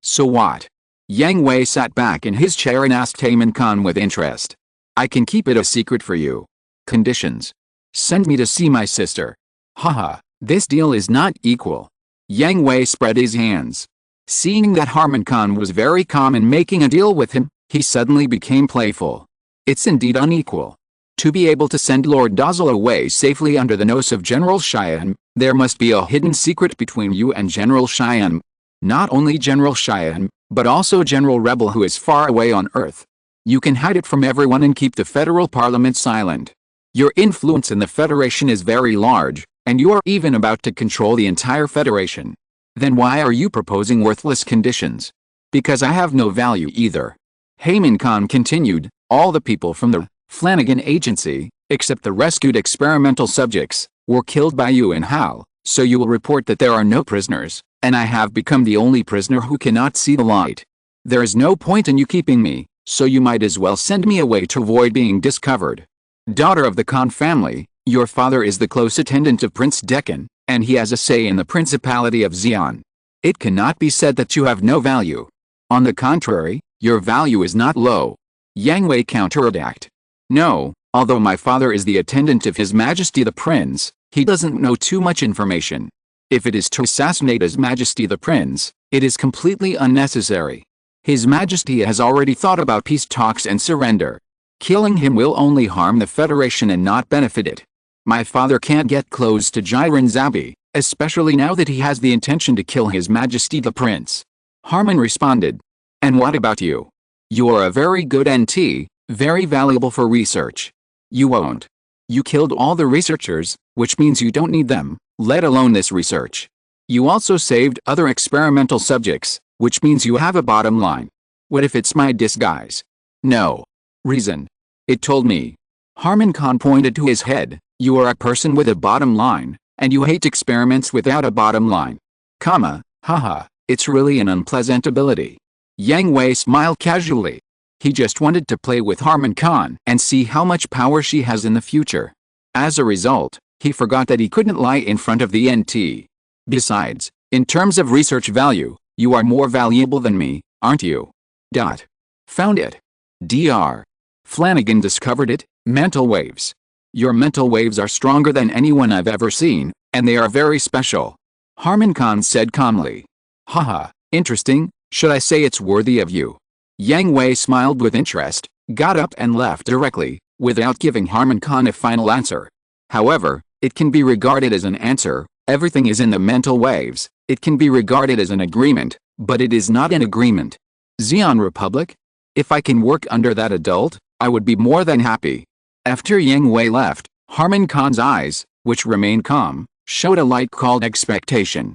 So what? Yang Hui sat back in his chair and asked Haman Khan with interest. I can keep it a secret for you. Conditions. Send me to see my sister. Haha, this deal is not equal. Yang Hui spread his hands. Seeing that Haman Khan was very calm in making a deal with him, he suddenly became playful. It's indeed unequal. To be able to send Lord Dazzle away safely under the nose of General Cheyenne, there must be a hidden secret between you and General Cheyenne. Not only General Cheyenne, but also General Rebel who is far away on Earth. You can hide it from everyone and keep the federal parliament silent. Your influence in the Federation is very large, and you are even about to control the entire Federation. Then why are you proposing worthless conditions? Because I have no value either. Haman Khan continued, all the people from the Flanagan Agency, except the rescued experimental subjects, were killed by you and Hal, so you will report that there are no prisoners, and I have become the only prisoner who cannot see the light. There is no point in you keeping me, so you might as well send me away to avoid being discovered. Daughter of the Khan family, your father is the close attendant of Prince Deccan, and he has a say in the Principality of Xi'an. It cannot be said that you have no value. On the contrary, your value is not low. Yang Hui counterattacked. No, although my father is the attendant of His Majesty the Prince, he doesn't know too much information. If it is to assassinate His Majesty the Prince, it is completely unnecessary. His Majesty has already thought about peace talks and surrender. Killing him will only harm the Federation and not benefit it. My father can't get close to Jiren Zabi, especially now that he has the intention to kill His Majesty the Prince. Harmon responded. And what about you? You are a very good NT, very valuable for research. You won't. You killed all the researchers, which means you don't need them, let alone this research. You also saved other experimental subjects, which means you have a bottom line. What if it's my disguise? No. Reason. It told me. Haman Khan pointed to his head, you are a person with a bottom line, and you hate experiments without a bottom line. Haha, it's really an unpleasant ability. Yang Hui smiled casually. He just wanted to play with Haman Khan and see how much power she has in the future. As a result, he forgot that he couldn't lie in front of the NT. Besides, in terms of research value, you are more valuable than me, aren't you? Found it. Dr. Flanagan discovered it, mental waves. Your mental waves are stronger than anyone I've ever seen, and they are very special. Haman Khan said calmly. Haha, interesting, should I say it's worthy of you? Yang Hui smiled with interest, got up and left directly, without giving Haman Khan a final answer. However, it can be regarded as an answer, everything is in the mental waves, it can be regarded as an agreement, but it is not an agreement. Xi'an Republic? If I can work under that adult, I would be more than happy. After Yang Hui left, Haman Khan's eyes, which remained calm, showed a light called expectation.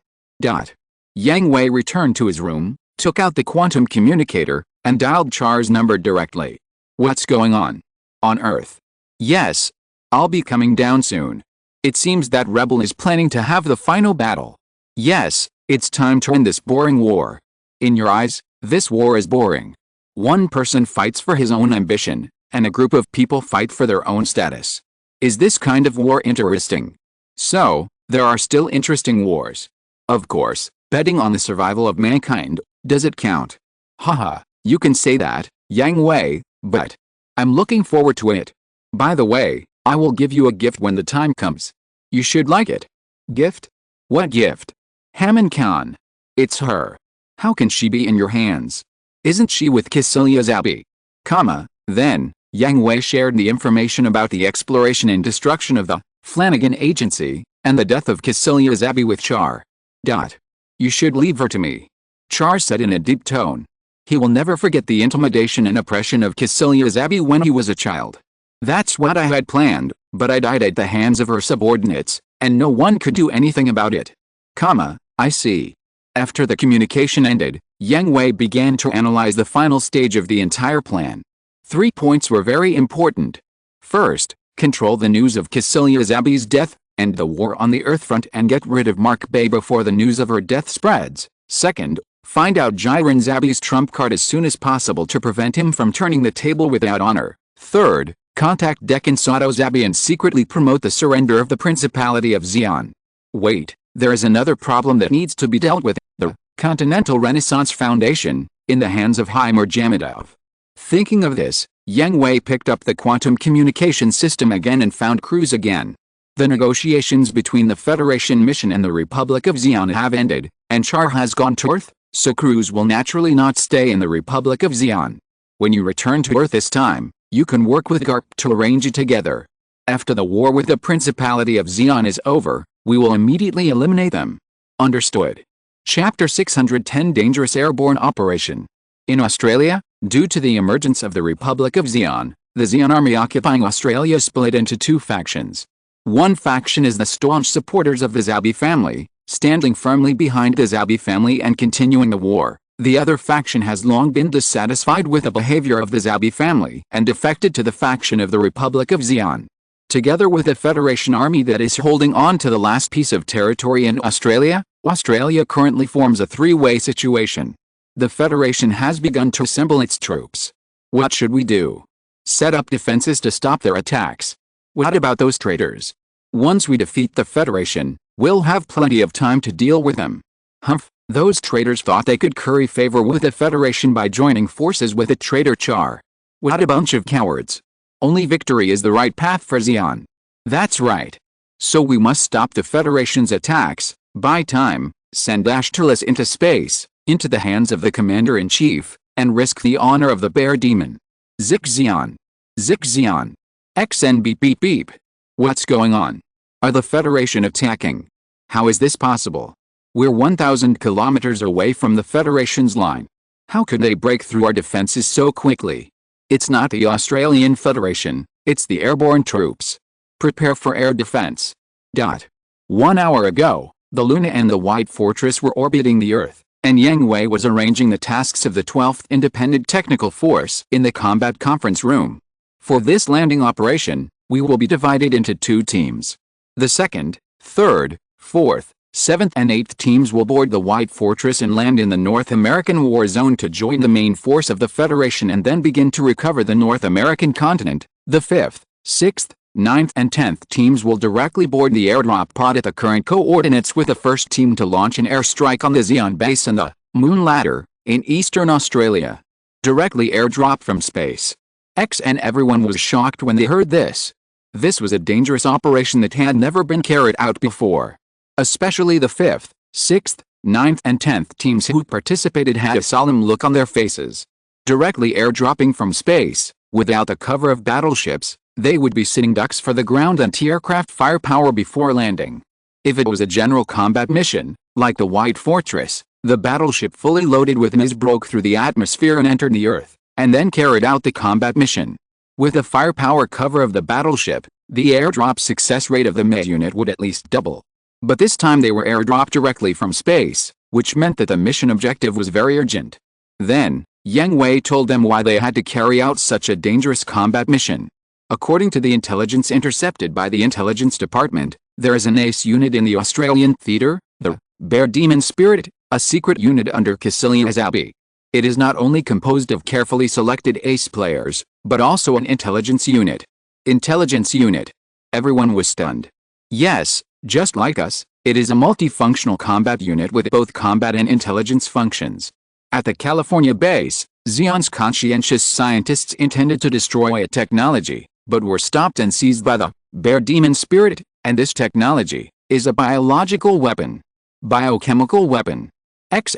Yang Hui returned to his room, took out the quantum communicator, and dialed Char's number directly. What's going on? On Earth? Yes. I'll be coming down soon. It seems that Rebel is planning to have the final battle. Yes, it's time to end this boring war. In your eyes, this war is boring. One person fights for his own ambition, and a group of people fight for their own status. Is this kind of war interesting? So, there are still interesting wars. Of course, betting on the survival of mankind, does it count? Haha, you can say that, Yang Hui, but I'm looking forward to it. By the way, I will give you a gift when the time comes. You should like it. Gift? What gift? Haman Khan. It's her. How can she be in your hands? Isn't she with Kisilia Zabi? Then, Yang Hui shared the information about the exploration and destruction of the Flanagan Agency, and the death of Cassilia Zabi with Char. You should leave her to me, Char said in a deep tone. He will never forget the intimidation and oppression of Cassilia Zabi when he was a child. That's what I had planned, but I died at the hands of her subordinates, and no one could do anything about it. I see. After the communication ended, Yang Hui began to analyze the final stage of the entire plan. 3 points were very important. First, control the news of Cassilia Zabi's death, end the war on the Earthfront and get rid of Mark Bay before the news of her death spreads. Second, find out Jiren Zabi's trump card as soon as possible to prevent him from turning the table without honor. Third, contact Dekan Sato Zabi and secretly promote the surrender of the Principality of Xi'an. Wait, there is another problem that needs to be dealt with, the Continental Renaissance Foundation, in the hands of Haimur Jamidov. Thinking of this, Yang Hui picked up the quantum communication system again and found Cruz again. The negotiations between the Federation mission and the Republic of Xi'an have ended, and Char has gone to Earth, so Cruz will naturally not stay in the Republic of Xi'an. When you return to Earth this time, you can work with Garp to arrange it together. After the war with the Principality of Xi'an is over, we will immediately eliminate them. Understood. Chapter 610 Dangerous Airborne Operation. In Australia, due to the emergence of the Republic of Xi'an, the Xi'an army occupying Australia split into 2 factions. One faction is the staunch supporters of the Zabi family, standing firmly behind the Zabi family and continuing the war. The other faction has long been dissatisfied with the behavior of the Zabi family and defected to the faction of the Republic of Xi'an. Together with the Federation army that is holding on to the last piece of territory in Australia, Australia currently forms a 3-way situation. The Federation has begun to assemble its troops. What should we do? Set up defenses to stop their attacks. What about those traitors? Once we defeat the Federation, we'll have plenty of time to deal with them. Those traitors thought they could curry favor with the Federation by joining forces with the traitor Char. What a bunch of cowards. Only victory is the right path for Xi'an. That's right. So we must stop the Federation's attacks, buy time, send Ashtalis into space, into the hands of the Commander-in-Chief, and risk the honor of the Bear Demon. Zik Xi'an. Zik Xi'an. XN beep beep beep. What's going on? Are the Federation attacking? How is this possible? We're 1,000 kilometers away from the Federation's line. How could they break through our defenses so quickly? It's not the Australian Federation, it's the airborne troops. Prepare for air defense. 1 hour ago, the Luna and the White Fortress were orbiting the Earth, and Yang Hui was arranging the tasks of the 12th Independent Technical Force in the combat conference room. For this landing operation, we will be divided into 2 teams. The 2nd, 3rd, 4th, 7th and 8th teams will board the White Fortress and land in the North American War Zone to join the main force of the Federation and then begin to recover the North American continent. The 5th, 6th, 9th and 10th teams will directly board the airdrop pod at the current coordinates with the 1st team to launch an airstrike on the Xi'an base and the Moon Ladder in eastern Australia. Directly airdrop from space. And everyone was shocked when they heard this. This was a dangerous operation that had never been carried out before. Especially the 5th, 6th, 9th and 10th teams who participated had a solemn look on their faces. Directly airdropping from space, without the cover of battleships, they would be sitting ducks for the ground anti-aircraft firepower before landing. If it was a general combat mission, like the White Fortress, the battleship fully loaded with missiles broke through the atmosphere and entered the Earth, and then carried out the combat mission. With the firepower cover of the battleship, the airdrop success rate of the ME unit would at least double. But this time they were airdropped directly from space, which meant that the mission objective was very urgent. Then, Yang Hui told them why they had to carry out such a dangerous combat mission. According to the intelligence intercepted by the Intelligence Department, there is an ace unit in the Australian theater, the Bear Demon Spirit, a secret unit under Cassilia Zabi. It is not only composed of carefully selected ace players, but also an intelligence unit. Intelligence unit. Everyone was stunned. Yes, just like us, it is a multifunctional combat unit with both combat and intelligence functions. At the California base, Xi'an's conscientious scientists intended to destroy a technology, but were stopped and seized by the Bear Demon Spirit, and this technology is a biological weapon. Biochemical weapon.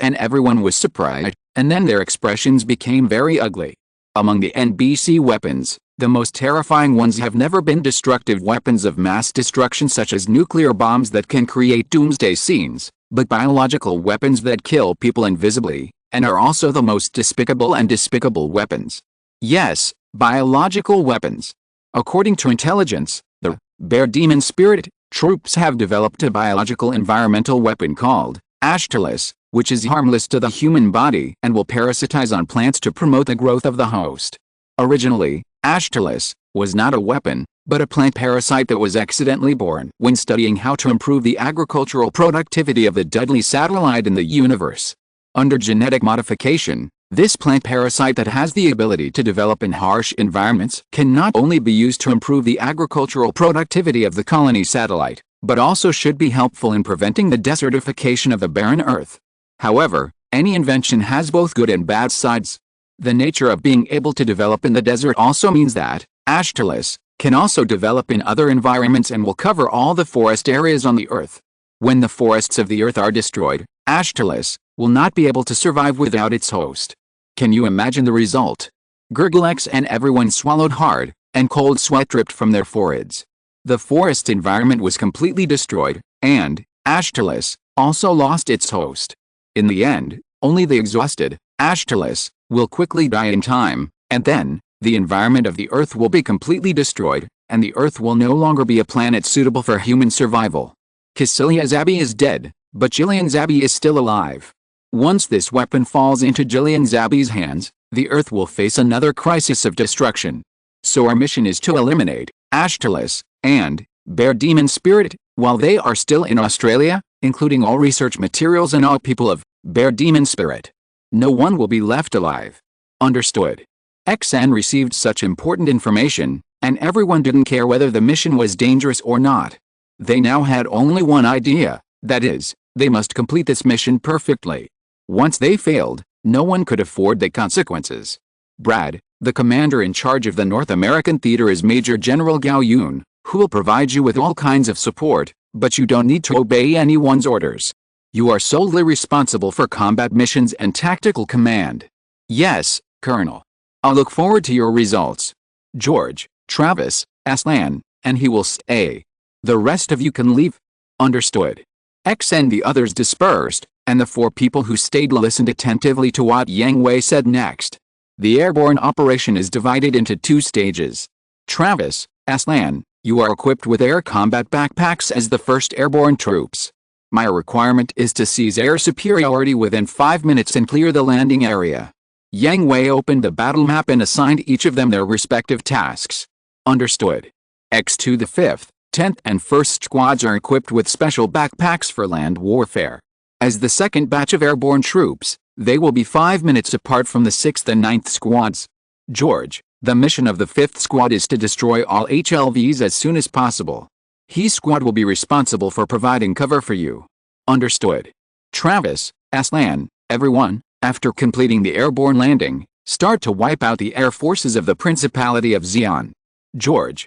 And everyone was surprised, and then their expressions became very ugly. Among the NBC weapons, the most terrifying ones have never been destructive weapons of mass destruction such as nuclear bombs that can create doomsday scenes, but biological weapons that kill people invisibly, and are also the most despicable and despicable weapons. Yes, biological weapons. According to intelligence, the Bear Demon Spirit troops have developed a biological environmental weapon called Ashtalis, which is harmless to the human body and will parasitize on plants to promote the growth of the host. Originally, Ashtalis was not a weapon, but a plant parasite that was accidentally born when studying how to improve the agricultural productivity of the deadly satellite in the universe. Under genetic modification, this plant parasite that has the ability to develop in harsh environments can not only be used to improve the agricultural productivity of the colony satellite, but also should be helpful in preventing the desertification of the barren Earth. However, any invention has both good and bad sides. The nature of being able to develop in the desert also means that Ashtalis can also develop in other environments and will cover all the forest areas on the Earth. When the forests of the Earth are destroyed, Ashtalis will not be able to survive without its host. Can you imagine the result? Gurglex and everyone swallowed hard, and cold sweat dripped from their foreheads. The forest environment was completely destroyed, and Ashtalis also lost its host. In the end, only the exhausted Ashtalis will quickly die in time, and then the environment of the Earth will be completely destroyed, and the Earth will no longer be a planet suitable for human survival. Cassilia Zabi is dead, but Jillian Zabi is still alive. Once this weapon falls into Jillian Zabi's hands, the Earth will face another crisis of destruction. So our mission is to eliminate Ashtalis and Bear Demon Spirit while they are still in Australia, including all research materials and all people of Bear Demon Spirit. No one will be left alive. Understood. XN received such important information, and everyone didn't care whether the mission was dangerous or not. They now had only one idea, that is, they must complete this mission perfectly. Once they failed, no one could afford the consequences. Brad, the commander in charge of the North American theater, is Major General Gao Yun, who will provide you with all kinds of support, but you don't need to obey anyone's orders. You are solely responsible for combat missions and tactical command. Yes, Colonel. I'll look forward to your results. George, Travis, Aslan, and he will stay. The rest of you can leave. Understood. X and the others dispersed, and the 4 people who stayed listened attentively to what Yang Hui said next. The airborne operation is divided into 2 stages. Travis, Aslan, you are equipped with air combat backpacks as the 1st Airborne troops. My requirement is to seize air superiority within 5 minutes and clear the landing area. Yang Hui opened the battle map and assigned each of them their respective tasks. Understood. X2, the 5th, 10th and 1st squads are equipped with special backpacks for land warfare. As the 2nd batch of airborne troops, they will be 5 minutes apart from the 6th and 9th squads. George, the mission of the 5th squad is to destroy all HLVs as soon as possible. His squad will be responsible for providing cover for you. Understood. Travis, Aslan, everyone, after completing the airborne landing, start to wipe out the air forces of the Principality of Xi'an. George,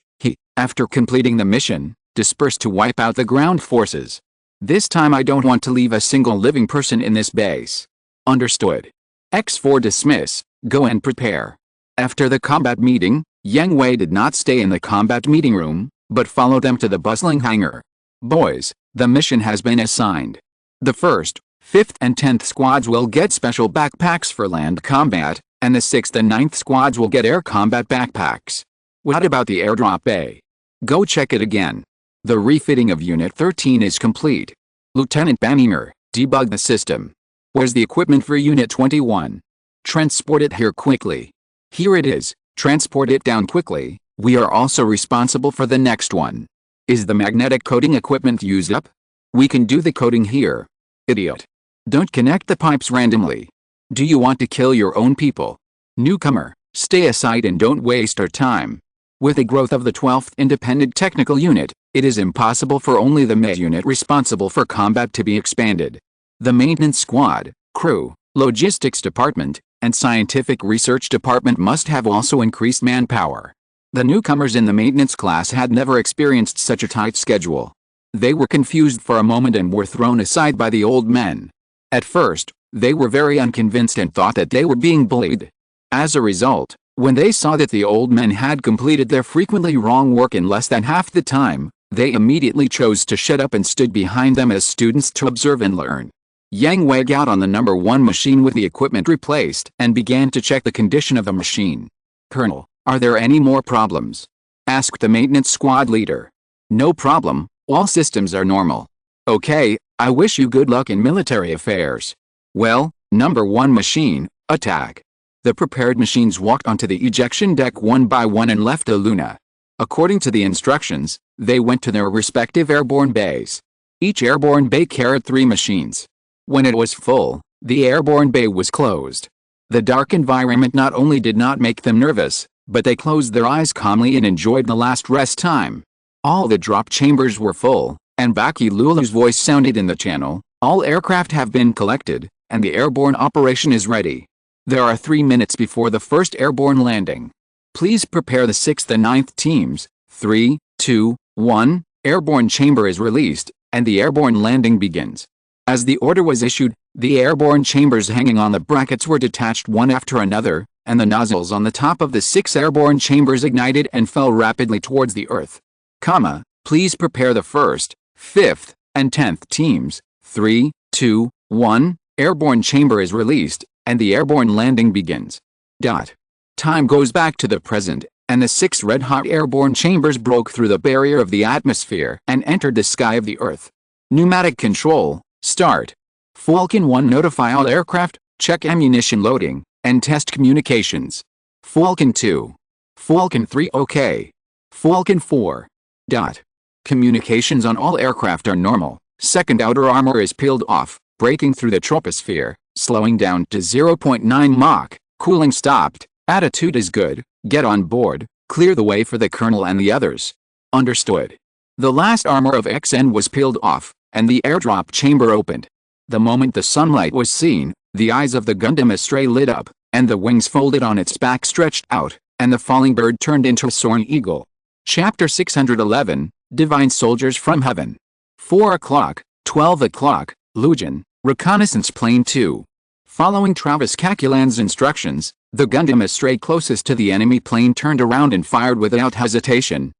after completing the mission, disperse to wipe out the ground forces. This time I don't want to leave a single living person in this base. Understood. X4 dismiss, go and prepare. After the combat meeting, Yang Hui did not stay in the combat meeting room, but followed them to the bustling hangar. Boys, the mission has been assigned. The 1st, 5th and 10th squads will get special backpacks for land combat, and the 6th and 9th squads will get air combat backpacks. What about the airdrop bay? Go check it again. The refitting of Unit 13 is complete. Lieutenant Bannimer, debug the system. Where's the equipment for Unit 21? Transport it here quickly. Here it is, transport it down quickly. We are also responsible for the next one. Is the magnetic coating equipment used up? We can do the coating here. Idiot. Don't connect the pipes randomly. Do you want to kill your own people? Newcomer, stay aside and don't waste our time. With the growth of the 12th Independent Technical Unit, it is impossible for only the Mecha unit responsible for combat to be expanded. The Maintenance Squad, Crew, Logistics Department, and Scientific Research Department must have also increased manpower. The newcomers in the maintenance class had never experienced such a tight schedule. They were confused for a moment and were thrown aside by the old men. At first, they were very unconvinced and thought that they were being bullied. As a result, When they saw that the old men had completed their frequently wrong work in less than half the time, they immediately chose to shut up and stood behind them as students to observe and learn. Yang Hui got on the number 1 machine with the equipment replaced and began to check the condition of the machine. "Colonel, are there any more problems?" asked the maintenance squad leader. "No problem, all systems are normal." "Okay, I wish you good luck in military affairs." "Well, number 1 machine, attack." The prepared machines walked onto the ejection deck one by one and left the Luna. According to the instructions, they went to their respective airborne bays. Each airborne bay carried 3 machines. When it was full, the airborne bay was closed. The dark environment not only did not make them nervous, but they closed their eyes calmly and enjoyed the last rest time. All the drop chambers were full, and Baki Lulu's voice sounded in the channel. "All aircraft have been collected, and the airborne operation is ready. There are 3 minutes before the first airborne landing. Please prepare the 6th and 9th teams. 3, 2, 1, airborne chamber is released, and the airborne landing begins." As the order was issued, the airborne chambers hanging on the brackets were detached one after another, and the nozzles on the top of the 6 airborne chambers ignited and fell rapidly towards the earth. Please prepare the 1st, 5th, and 10th teams. 3, 2, 1, airborne chamber is released, and the airborne landing begins. Time goes back to the present, and the 6 red-hot airborne chambers broke through the barrier of the atmosphere and entered the sky of the Earth. Pneumatic control, start. Falcon 1 notify all aircraft, check ammunition loading, and test communications. Falcon 2. Falcon 3 OK. Falcon 4. Communications on all aircraft are normal. Second outer armor is peeled off, breaking through the troposphere, slowing down to 0.9 Mach, cooling stopped, attitude is good, get on board, clear the way for the colonel and the others. Understood. The last armor of XN was peeled off, and the airdrop chamber opened. The moment the sunlight was seen, the eyes of the Gundam Astray lit up, and the wings folded on its back stretched out, and the falling bird turned into a soaring eagle. Chapter 611, Divine Soldiers from Heaven. 4 o'clock, 12 o'clock, Lujin, Reconnaissance Plane 2. Following Travis Caculan's instructions, the Gundam Astray closest to the enemy plane turned around and fired without hesitation.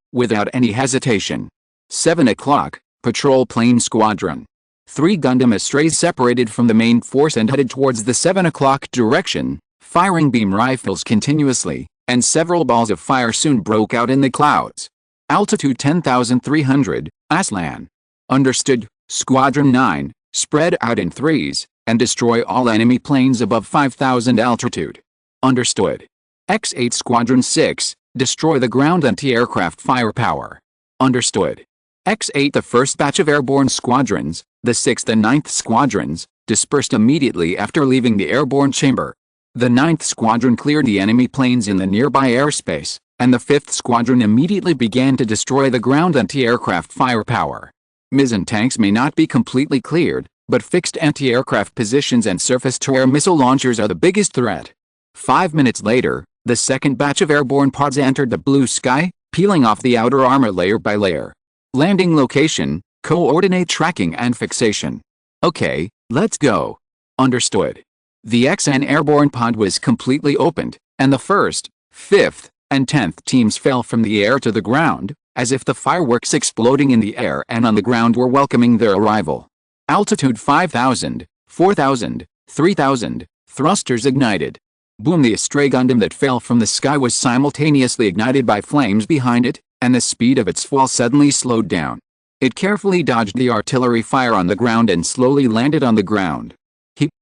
7 o'clock, Patrol Plane Squadron. 3 Gundam Astrays separated from the main force and headed towards the 7 o'clock direction, firing beam rifles continuously, and several balls of fire soon broke out in the clouds. Altitude 10,300, Aslan. Understood. Squadron 9, spread out in 3s, and destroy all enemy planes above 5,000 altitude. Understood. X-8 Squadron 6, destroy the ground anti-aircraft firepower. Understood. X-8 The first batch of airborne squadrons, the 6th and 9th squadrons, dispersed immediately after leaving the airborne chamber. The 9th squadron cleared the enemy planes in the nearby airspace, and the 5th squadron immediately began to destroy the ground anti-aircraft firepower. Mizzen tanks may not be completely cleared, but fixed anti-aircraft positions and surface-to-air missile launchers are the biggest threat. 5 minutes later, the second batch of airborne pods entered the blue sky, peeling off the outer armor layer by layer. Landing location, coordinate tracking and fixation. Okay, let's go. Understood. The XN airborne pod was completely opened, and the 1st, 5th, and 10th teams fell from the air to the ground, as if the fireworks exploding in the air and on the ground were welcoming their arrival. Altitude 5,000, 4,000, 3,000, thrusters ignited. Boom! The Astray Gundam that fell from the sky was simultaneously ignited by flames behind it, and the speed of its fall suddenly slowed down. It carefully dodged the artillery fire on the ground and slowly landed on the ground.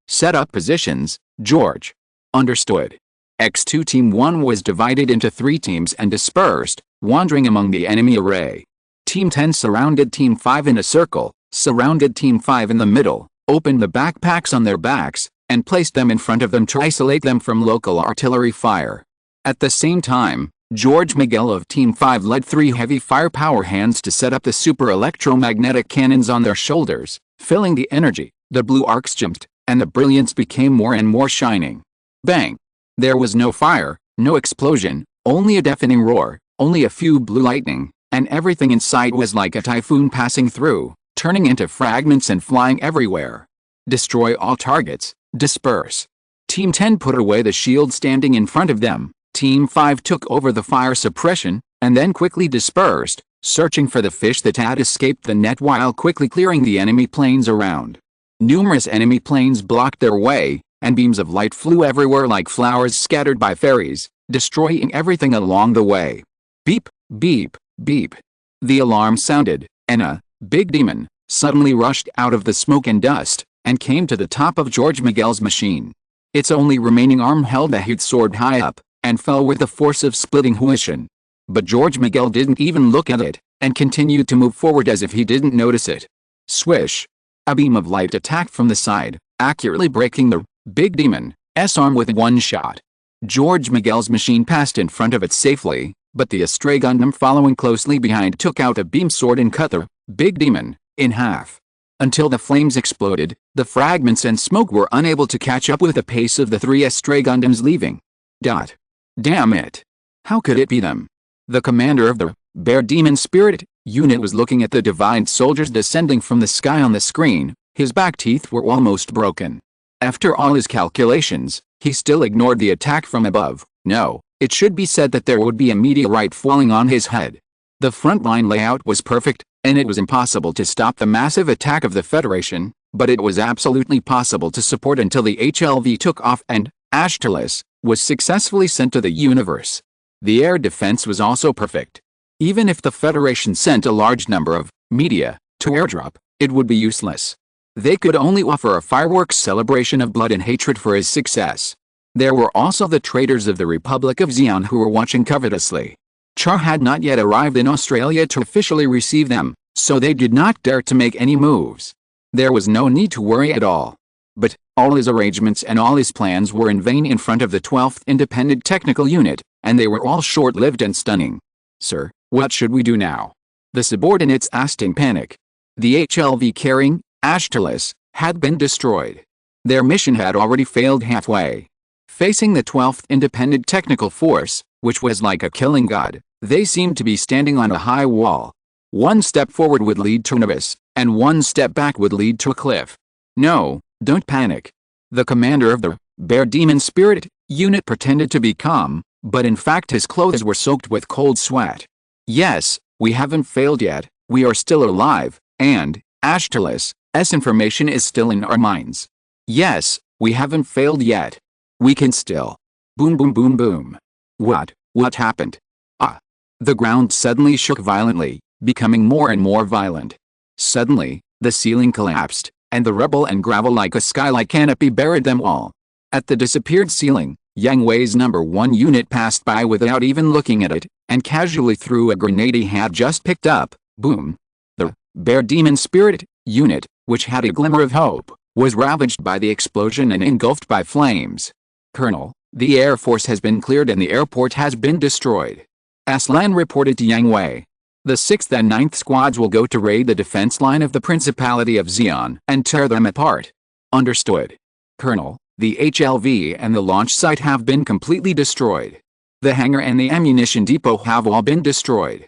Set up positions, George. Understood. X2 Team 1 was divided into 3 teams and dispersed, wandering among the enemy array. Team 10 surrounded Team 5 in a circle, surrounded Team 5 in the middle, opened the backpacks on their backs, and placed them in front of them to isolate them from local artillery fire. At the same time, George Miguel of Team 5 led 3 heavy firepower hands to set up the super electromagnetic cannons on their shoulders, filling the energy. The blue arcs jumped, and the brilliance became more and more shining. Bang! There was no fire, no explosion, only a deafening roar, only a few blue lightning, and everything in sight was like a typhoon passing through, turning into fragments and flying everywhere. Destroy all targets, disperse. Team 10 put away the shield standing in front of them, Team 5 took over the fire suppression, and then quickly dispersed, searching for the fish that had escaped the net while quickly clearing the enemy planes around. Numerous enemy planes blocked their way, and beams of light flew everywhere like flowers scattered by fairies, destroying everything along the way. Beep, beep, beep. The alarm sounded, and a big demon suddenly rushed out of the smoke and dust, and came to the top of George Miguel's machine. Its only remaining arm held a huge sword high up, and fell with the force of splitting Huishin. But George Miguel didn't even look at it, and continued to move forward as if he didn't notice it. Swish! A beam of light attacked from the side, accurately breaking the big demon's arm with one shot. George Miguel's machine passed in front of it safely, but the Astray Gundam following closely behind took out a beam sword and cut the big demon in half. Until the flames exploded, the fragments and smoke were unable to catch up with the pace of the 3 Astray Gundams leaving. Damn it! How could it be them? The commander of the Bear Demon Spirit unit was looking at the divine soldiers descending from the sky on the screen. His back teeth were almost broken. After all his calculations, he still ignored the attack from above. No, it should be said that there would be a meteorite falling on his head. The frontline layout was perfect, and it was impossible to stop the massive attack of the Federation, but it was absolutely possible to support until the HLV took off and Ashtalis was successfully sent to the universe. The air defense was also perfect. Even if the Federation sent a large number of media to airdrop, it would be useless. They could only offer a fireworks celebration of blood and hatred for his success. There were also the traitors of the Republic of Xi'an who were watching covetously. Char had not yet arrived in Australia to officially receive them, so they did not dare to make any moves. There was no need to worry at all. But all his arrangements and all his plans were in vain in front of the 12th Independent Technical Unit, and they were all short-lived and stunning. "Sir, what should we do now?" the subordinates asked in panic. The HLV carrying Ashtalis had been destroyed. Their mission had already failed halfway. Facing the 12th Independent Technical Force, which was like a killing god, they seemed to be standing on a high wall. One step forward would lead to an abyss, and one step back would lead to a cliff. "No, don't panic." The commander of the Bear Demon Spirit unit pretended to be calm, but in fact his clothes were soaked with cold sweat. "Yes, we haven't failed yet, we are still alive, and Ashtalis' information is still in our minds. Yes, we haven't failed yet. We can still." Boom boom boom boom. What happened? Ah! The ground suddenly shook violently, becoming more and more violent. Suddenly, the ceiling collapsed, and the rubble and gravel like a skylight canopy buried them all. At the disappeared ceiling, Yang Hui's number 1 unit passed by without even looking at it, and casually threw a grenade he had just picked up. Boom! The Bear Demon Spirit unit, which had a glimmer of hope, was ravaged by the explosion and engulfed by flames. "Colonel, the Air Force has been cleared and the airport has been destroyed," Aslan reported to Yang Hui. "The 6th and 9th squads will go to raid the defense line of the Principality of Xi'an and tear them apart." "Understood. Colonel, the HLV and the launch site have been completely destroyed. The hangar and the ammunition depot have all been destroyed.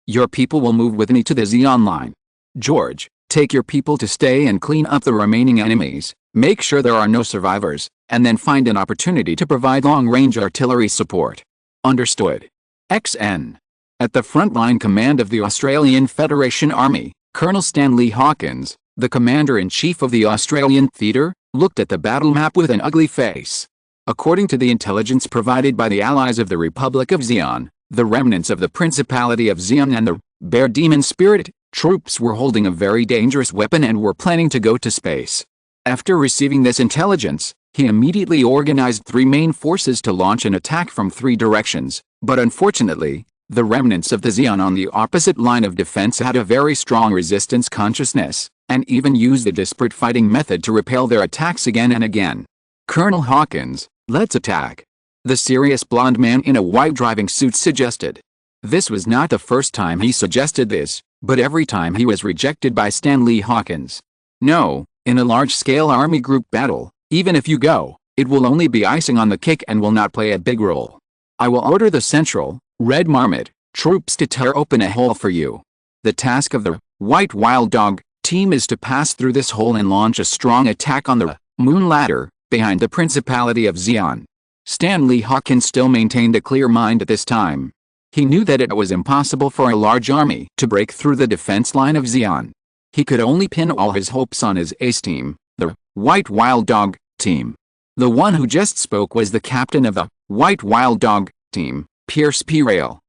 Your people will move with me to the Xi'an line. George, take your people to stay and clean up the remaining enemies, make sure there are no survivors, and then find an opportunity to provide long-range artillery support." "Understood. XN." At the frontline command of the Australian Federation Army, Colonel Stanley Hawkins, the commander-in-chief of the Australian theatre, looked at the battle map with an ugly face. According to the intelligence provided by the allies of the Republic of Xi'an, the remnants of the Principality of Xi'an and the Bear Demon Spirit troops were holding a very dangerous weapon and were planning to go to space. After receiving this intelligence, he immediately organized 3 main forces to launch an attack from 3 directions, but unfortunately, the remnants of the Xi'an on the opposite line of defense had a very strong resistance consciousness, and even used the disparate fighting method to repel their attacks again and again. "Colonel Hawkins, let's attack," the serious blond man in a white driving suit suggested. This was not the first time he suggested this, but every time he was rejected by Stanley Hawkins. "No, in a large-scale army group battle, even if you go, it will only be icing on the cake and will not play a big role. I will order the Central, Red Marmot, troops to tear open a hole for you. The task of the White Wild Dog team is to pass through this hole and launch a strong attack on the Moon Ladder, behind the Principality of Xi'an. Stanley Hawkins still maintained a clear mind at this time. He knew that it was impossible for a large army to break through the defense line of Xi'an. He could only pin all his hopes on his ace team, the White Wild Dog team. The one who just spoke was the captain of the White Wild Dog team, Pierce P. Rail.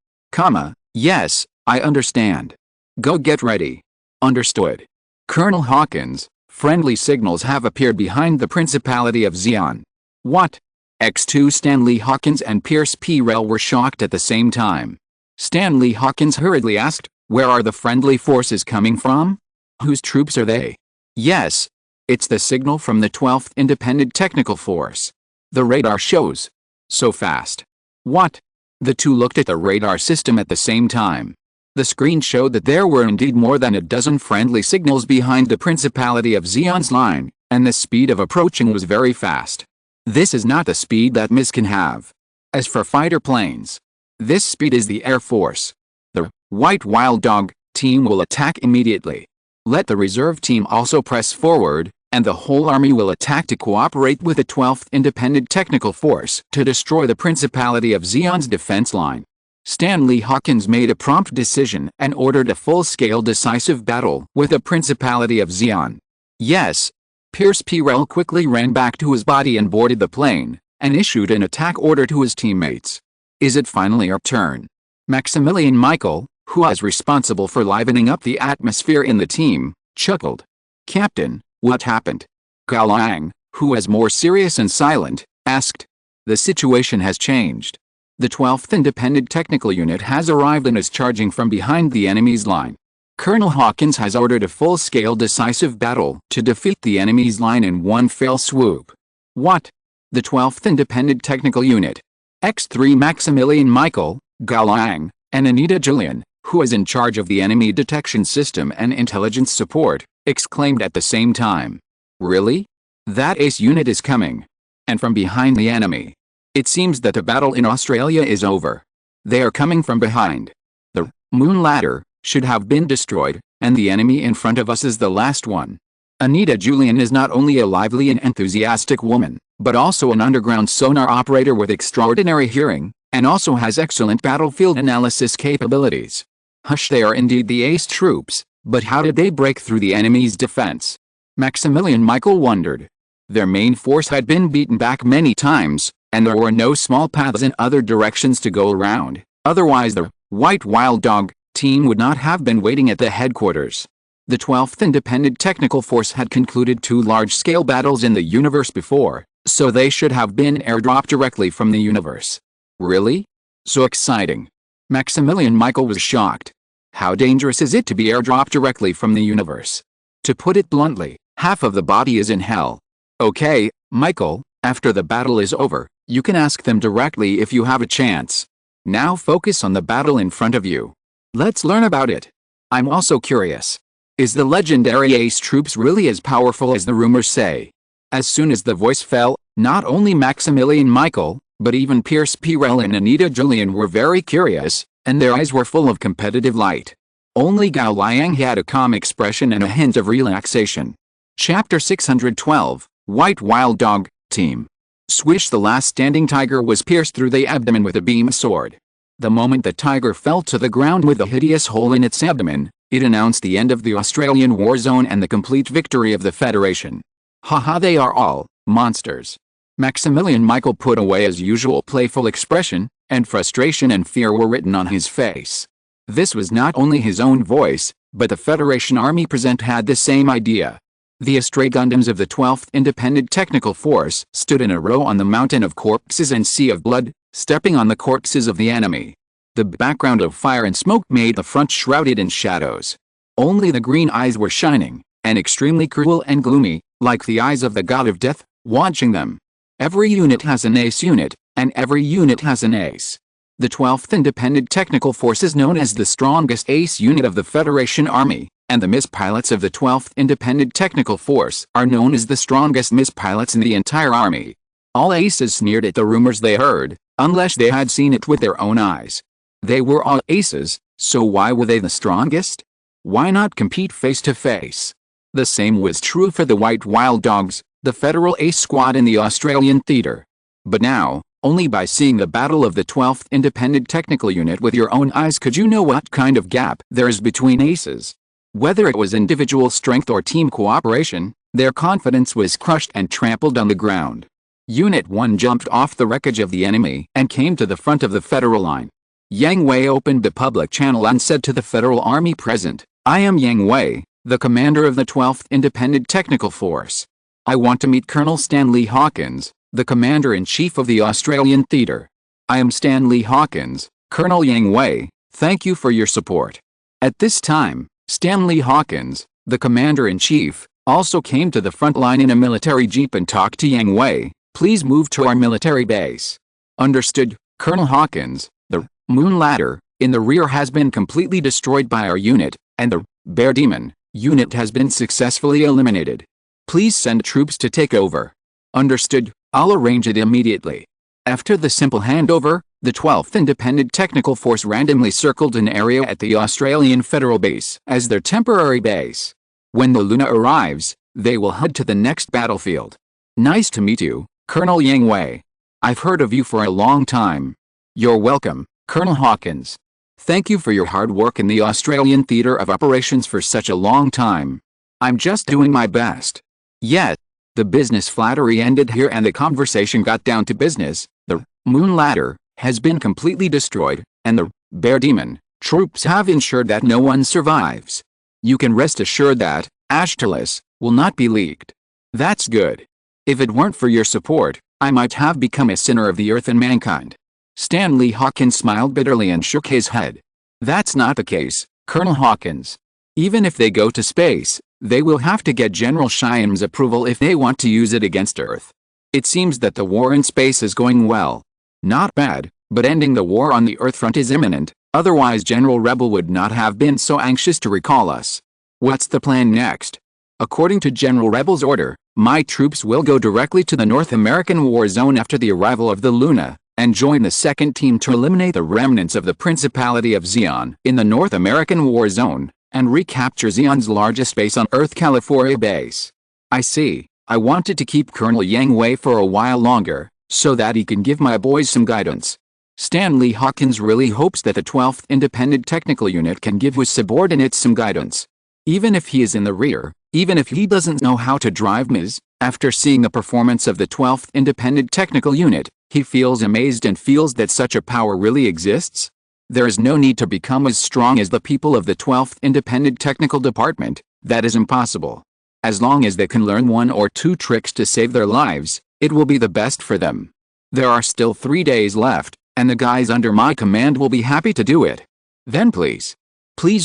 Yes, I understand. Go get ready. Understood. Colonel Hawkins, friendly signals have appeared behind the Principality of Xi'an. What? X2 Stanley Hawkins and Pierce P. Rail were shocked at the same time. Stanley Hawkins hurriedly asked, where are the friendly forces coming from? Whose troops are they? Yes. It's the signal from the 12th Independent Technical Force. The radar shows. So fast. What? The two looked at the radar system at the same time. The screen showed that there were indeed more than a dozen friendly signals behind the Principality of Xi'an's line, and the speed of approaching was very fast. This is not the speed that MIS can have. As for fighter planes, this speed is the Air Force. The White Wild Dog team will attack immediately. Let the reserve team also press forward, and the whole army will attack to cooperate with the 12th Independent Technical Force to destroy the Principality of Xi'an's defense line. Stanley Hawkins made a prompt decision and ordered a full-scale decisive battle with the Principality of Xi'an. Yes. Pierce P. Rail quickly ran back to his body and boarded the plane, and issued an attack order to his teammates. Is it finally our turn? Maximilian Michael, who was responsible for livening up the atmosphere in the team, chuckled. Captain, what happened? Gao Liang, who was more serious and silent, asked. The situation has changed. The 12th Independent Technical Unit has arrived and is charging from behind the enemy's line. Colonel Hawkins has ordered a full-scale decisive battle to defeat the enemy's line in one fell swoop. What? The 12th Independent Technical Unit. X3 Maximilian Michael, Gao Liang, and Anita Julian, who is in charge of the enemy detection system and intelligence support, exclaimed at the same time. Really? That ace unit is coming. And from behind the enemy. It seems that the battle in Australia is over. They are coming from behind. The moon ladder should have been destroyed, and the enemy in front of us is the last one. Anita Julian is not only a lively and enthusiastic woman, but also an underground sonar operator with extraordinary hearing, and also has excellent battlefield analysis capabilities. Hush, they are indeed the ace troops, but how did they break through the enemy's defense? Maximilian Michael wondered. Their main force had been beaten back many times, and there were no small paths in other directions to go around, otherwise the White Wild Dog team would not have been waiting at the headquarters. The 12th Independent Technical Force had concluded 2 large-scale battles in the universe before, so they should have been airdropped directly from the universe. Really? So exciting. Maximilian Michael was shocked. How dangerous is it to be airdropped directly from the universe? To put it bluntly, half of the body is in hell. Okay, Michael, after the battle is over, you can ask them directly if you have a chance. Now focus on the battle in front of you. Let's learn about it. I'm also curious. Is the legendary ace troops really as powerful as the rumors say? As soon as the voice fell, not only Maximilian Michael, but even Pierce P. Rail and Anita Julian were very curious, and their eyes were full of competitive light. Only Gao Liang had a calm expression and a hint of relaxation. Chapter 612, White Wild Dog Team. Swish, the last standing tiger was pierced through the abdomen with a beam sword. The moment the tiger fell to the ground with a hideous hole in its abdomen, it announced the end of the Australian war zone and the complete victory of the Federation. Haha, they are all monsters. Maximilian Michael put away his usual playful expression, and frustration and fear were written on his face. This was not only his own voice, but the Federation Army present had the same idea. The Astray Gundams of the 12th Independent Technical Force stood in a row on the mountain of corpses and sea of blood, stepping on the corpses of the enemy. The background of fire and smoke made the front shrouded in shadows. Only the green eyes were shining, and extremely cruel and gloomy, like the eyes of the god of death, watching them. Every unit has an ace unit, and every unit has an ace. The 12th Independent Technical Force is known as the strongest ace unit of the Federation Army, and the MIS pilots of the 12th Independent Technical Force are known as the strongest MIS pilots in the entire army. All aces sneered at the rumors they heard, unless they had seen it with their own eyes. They were all aces, so why were they the strongest? Why not compete face to face? The same was true for the White Wild Dogs, the Federal Ace Squad in the Australian theater. But now, Only by seeing the battle of the 12th Independent Technical Unit with your own eyes could you know what kind of gap there is between aces. Whether it was individual strength or team cooperation, their confidence was crushed and trampled on the ground. Unit 1 jumped off the wreckage of the enemy and came to the front of the Federal line. Yang Hui opened the public channel and said to the Federal Army present, "I am Yang Hui, the commander of the 12th Independent Technical Force. I want to meet Colonel Stanley Hawkins, the commander-in-chief of the Australian theater. I am Stanley Hawkins, Colonel Yang Hui, thank you for your support." At this time, Stanley Hawkins, the commander-in-chief, also came to the front line in a military jeep and talked to Yang Hui. "Please move to our military base." "Understood, Colonel Hawkins. The Moon Ladder in the rear has been completely destroyed by our unit, and the Bear Demon unit has been successfully eliminated. Please send troops to take over." "Understood, I'll arrange it immediately." After the simple handover, the 12th Independent Technical Force randomly circled an area at the Australian Federal Base as their temporary base. When the Luna arrives, they will head to the next battlefield. "Nice to meet you, Colonel Yang Hui. I've heard of you for a long time." "You're welcome, Colonel Hawkins. Thank you for your hard work in the Australian Theatre of Operations for such a long time. I'm just doing my best." Yet, the business flattery ended here and the conversation got down to business. The Moon Ladder has been completely destroyed, and the Bear Demon troops have ensured that no one survives. You can rest assured that Ashtalis will not be leaked. "That's good. If it weren't for your support, I might have become a sinner of the earth and mankind." Stanley Hawkins smiled bitterly and shook his head. "That's not the case, Colonel Hawkins. Even if they go to space, they will have to get General Shyam's approval if they want to use it against Earth. It seems that the war in space is going well. Not bad, but ending the war on the Earth front is imminent, otherwise General Rebel would not have been so anxious to recall us. What's the plan next?" "According to General Rebel's order, my troops will go directly to the North American war zone after the arrival of the Luna, and join the second team to eliminate the remnants of the Principality of Zeon in the North American war zone, and recapture Zeon's largest base on Earth California base." "I see. I wanted to keep Colonel Yang Hui for a while longer, so that he can give my boys some guidance." Stanley Hawkins really hopes that the 12th Independent Technical Unit can give his subordinates some guidance. Even if he is in the rear, even if he doesn't know how to drive Ms. After seeing the performance of the 12th Independent Technical Unit, he feels amazed and feels that such a power really exists. There is no need to become as strong as the people of the 12th Independent Technical Department. That is impossible. As long as they can learn one or two tricks to save their lives, it will be the best for them. There are still 3 days left, and the guys under my command will be happy to do it. Then please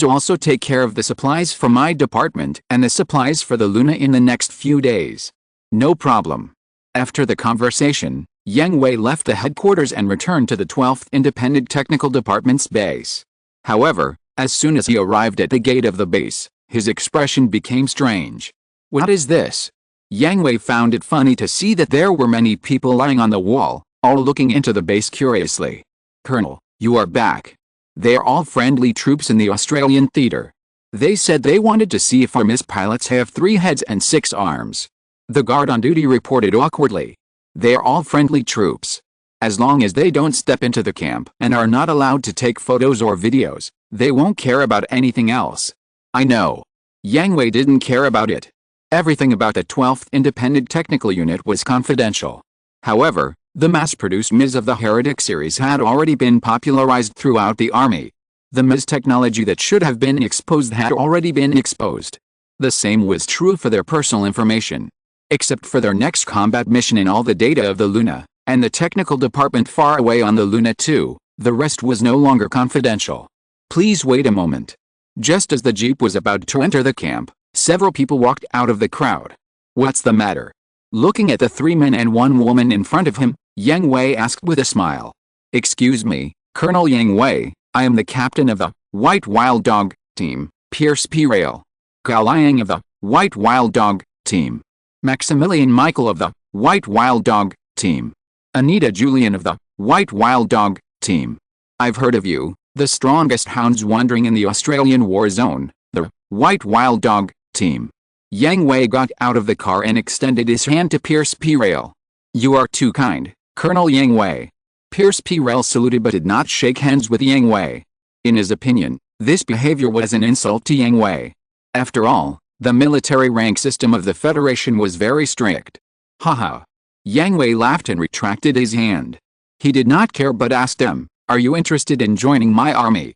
also take care of the supplies for my department and the supplies for the Luna in the next few days." "No problem." After the conversation, Yang Hui left the headquarters and returned to the 12th Independent Technical Department's base. However, as soon as he arrived at the gate of the base, his expression became strange. "What is this?" Yang Hui found it funny to see that there were many people lying on the wall, all looking into the base curiously. "Colonel, you are back. They are all friendly troops in the Australian theater. They said they wanted to see if our Miss pilots have 3 heads and 6 arms." The guard on duty reported awkwardly. "They are all friendly troops. As long as they don't step into the camp and are not allowed to take photos or videos, they won't care about anything else." "I know." Yang Hui didn't care about it. Everything about the 12th Independent Technical Unit was confidential. However, the mass-produced Ms of the Heretic series had already been popularized throughout the army. The Ms technology that should have been exposed had already been exposed. The same was true for their personal information. Except for their next combat mission and all the data of the Luna, and the technical department far away on the Luna 2, the rest was no longer confidential. "Please wait a moment." Just as the jeep was about to enter the camp, several people walked out of the crowd. "What's the matter?" Looking at the 3 men and 1 woman in front of him, Yang Hui asked with a smile. "Excuse me, Colonel Yang Hui, I am the captain of the White Wild Dog team, Pierce P. Rail. Gao Liang of the White Wild Dog team. Maximilian Michael of the White Wild Dog team. Anita Julian of the White Wild Dog team. I've heard of you, the strongest hounds wandering in the Australian war zone, the White Wild Dog team." Yang Hui got out of the car and extended his hand to Pierce P. Rail. "You are too kind, Colonel Yang Hui. Pierce P. Rel saluted but did not shake hands with Yang Hui. In his opinion, this behavior was an insult to Yang Hui. After all, the military rank system of the Federation was very strict. Haha. Yang Hui laughed and retracted his hand. He did not care but asked him, "Are you interested in joining my army?"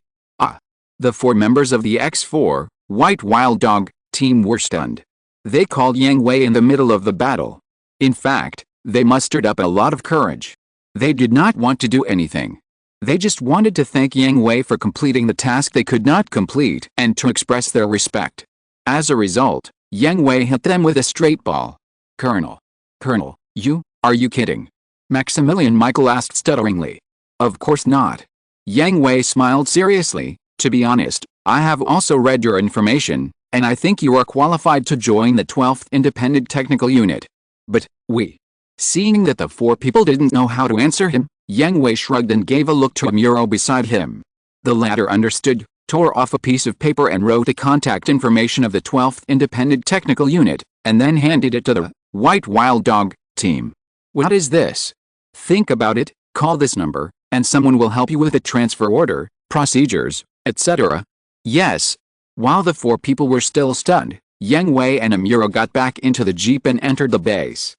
The 4 members of the X4, White Wild Dog, team were stunned. They called Yang Hui in the middle of the battle. In fact, they mustered up a lot of courage. They did not want to do anything. They just wanted to thank Yang Hui for completing the task they could not complete and to express their respect. As a result, Yang Hui hit them with a straight ball. Colonel, are you kidding?" Maximilian Michael asked stutteringly. "Of course not." Yang Hui smiled seriously. "To be honest, I have also read your information, and I think you are qualified to join the 12th Independent Technical Unit. But, Seeing that the 4 people didn't know how to answer him, Yang Hui shrugged and gave a look to Amuro beside him. The latter understood, tore off a piece of paper and wrote the contact information of the 12th Independent Technical Unit, and then handed it to the White Wild Dog team. "What is this? Think about it, call this number, and someone will help you with the transfer order, procedures, etc." "Yes." While the 4 people were still stunned, Yang Hui and Amuro got back into the jeep and entered the base.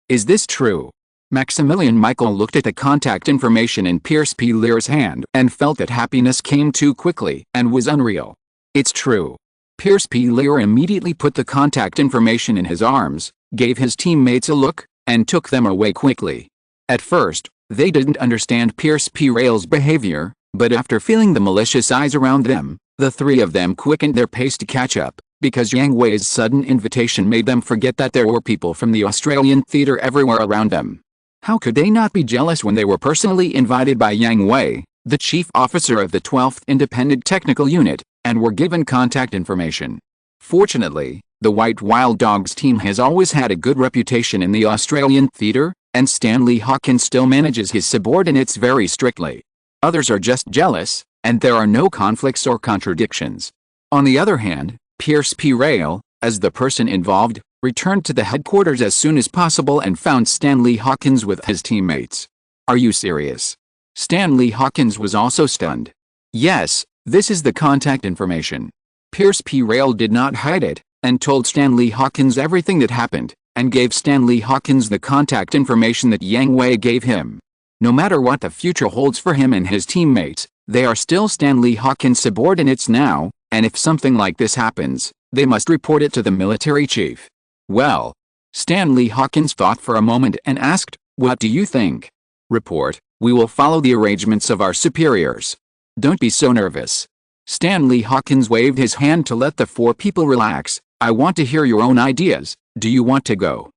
Is this true?" Maximilian Michael looked at the contact information in Pierce P. Lear's hand and felt that happiness came too quickly and was unreal. "It's true." Pierce P. Lear immediately put the contact information in his arms, gave his teammates a look, and took them away quickly. At first, they didn't understand Pierce P. Rail's behavior, but after feeling the malicious eyes around them, the 3 of them quickened their pace to catch up, because Yang Hui's sudden invitation made them forget that there were people from the Australian theater everywhere around them. How could they not be jealous when they were personally invited by Yang Hui, the chief officer of the 12th Independent Technical Unit, and were given contact information? Fortunately, the White Wild Dogs team has always had a good reputation in the Australian theater, and Stanley Hawkins still manages his subordinates very strictly. Others are just jealous, and there are no conflicts or contradictions. On the other hand, Pierce P. Rail, as the person involved, returned to the headquarters as soon as possible and found Stanley Hawkins with his teammates. "Are you serious?" Stanley Hawkins was also stunned. "Yes, this is the contact information." Pierce P. Rail did not hide it, and told Stanley Hawkins everything that happened, and gave Stanley Hawkins the contact information that Yang Hui gave him. No matter what the future holds for him and his teammates, they are still Stanley Hawkins' subordinates now, and if something like this happens, they must report it to the military chief. "Well," Stanley Hawkins thought for a moment and asked, "What do you think?" "Report, we will follow the arrangements of our superiors. Don't be so nervous." Stanley Hawkins waved his hand to let the 4 people relax. "I want to hear your own ideas. Do you want to go?"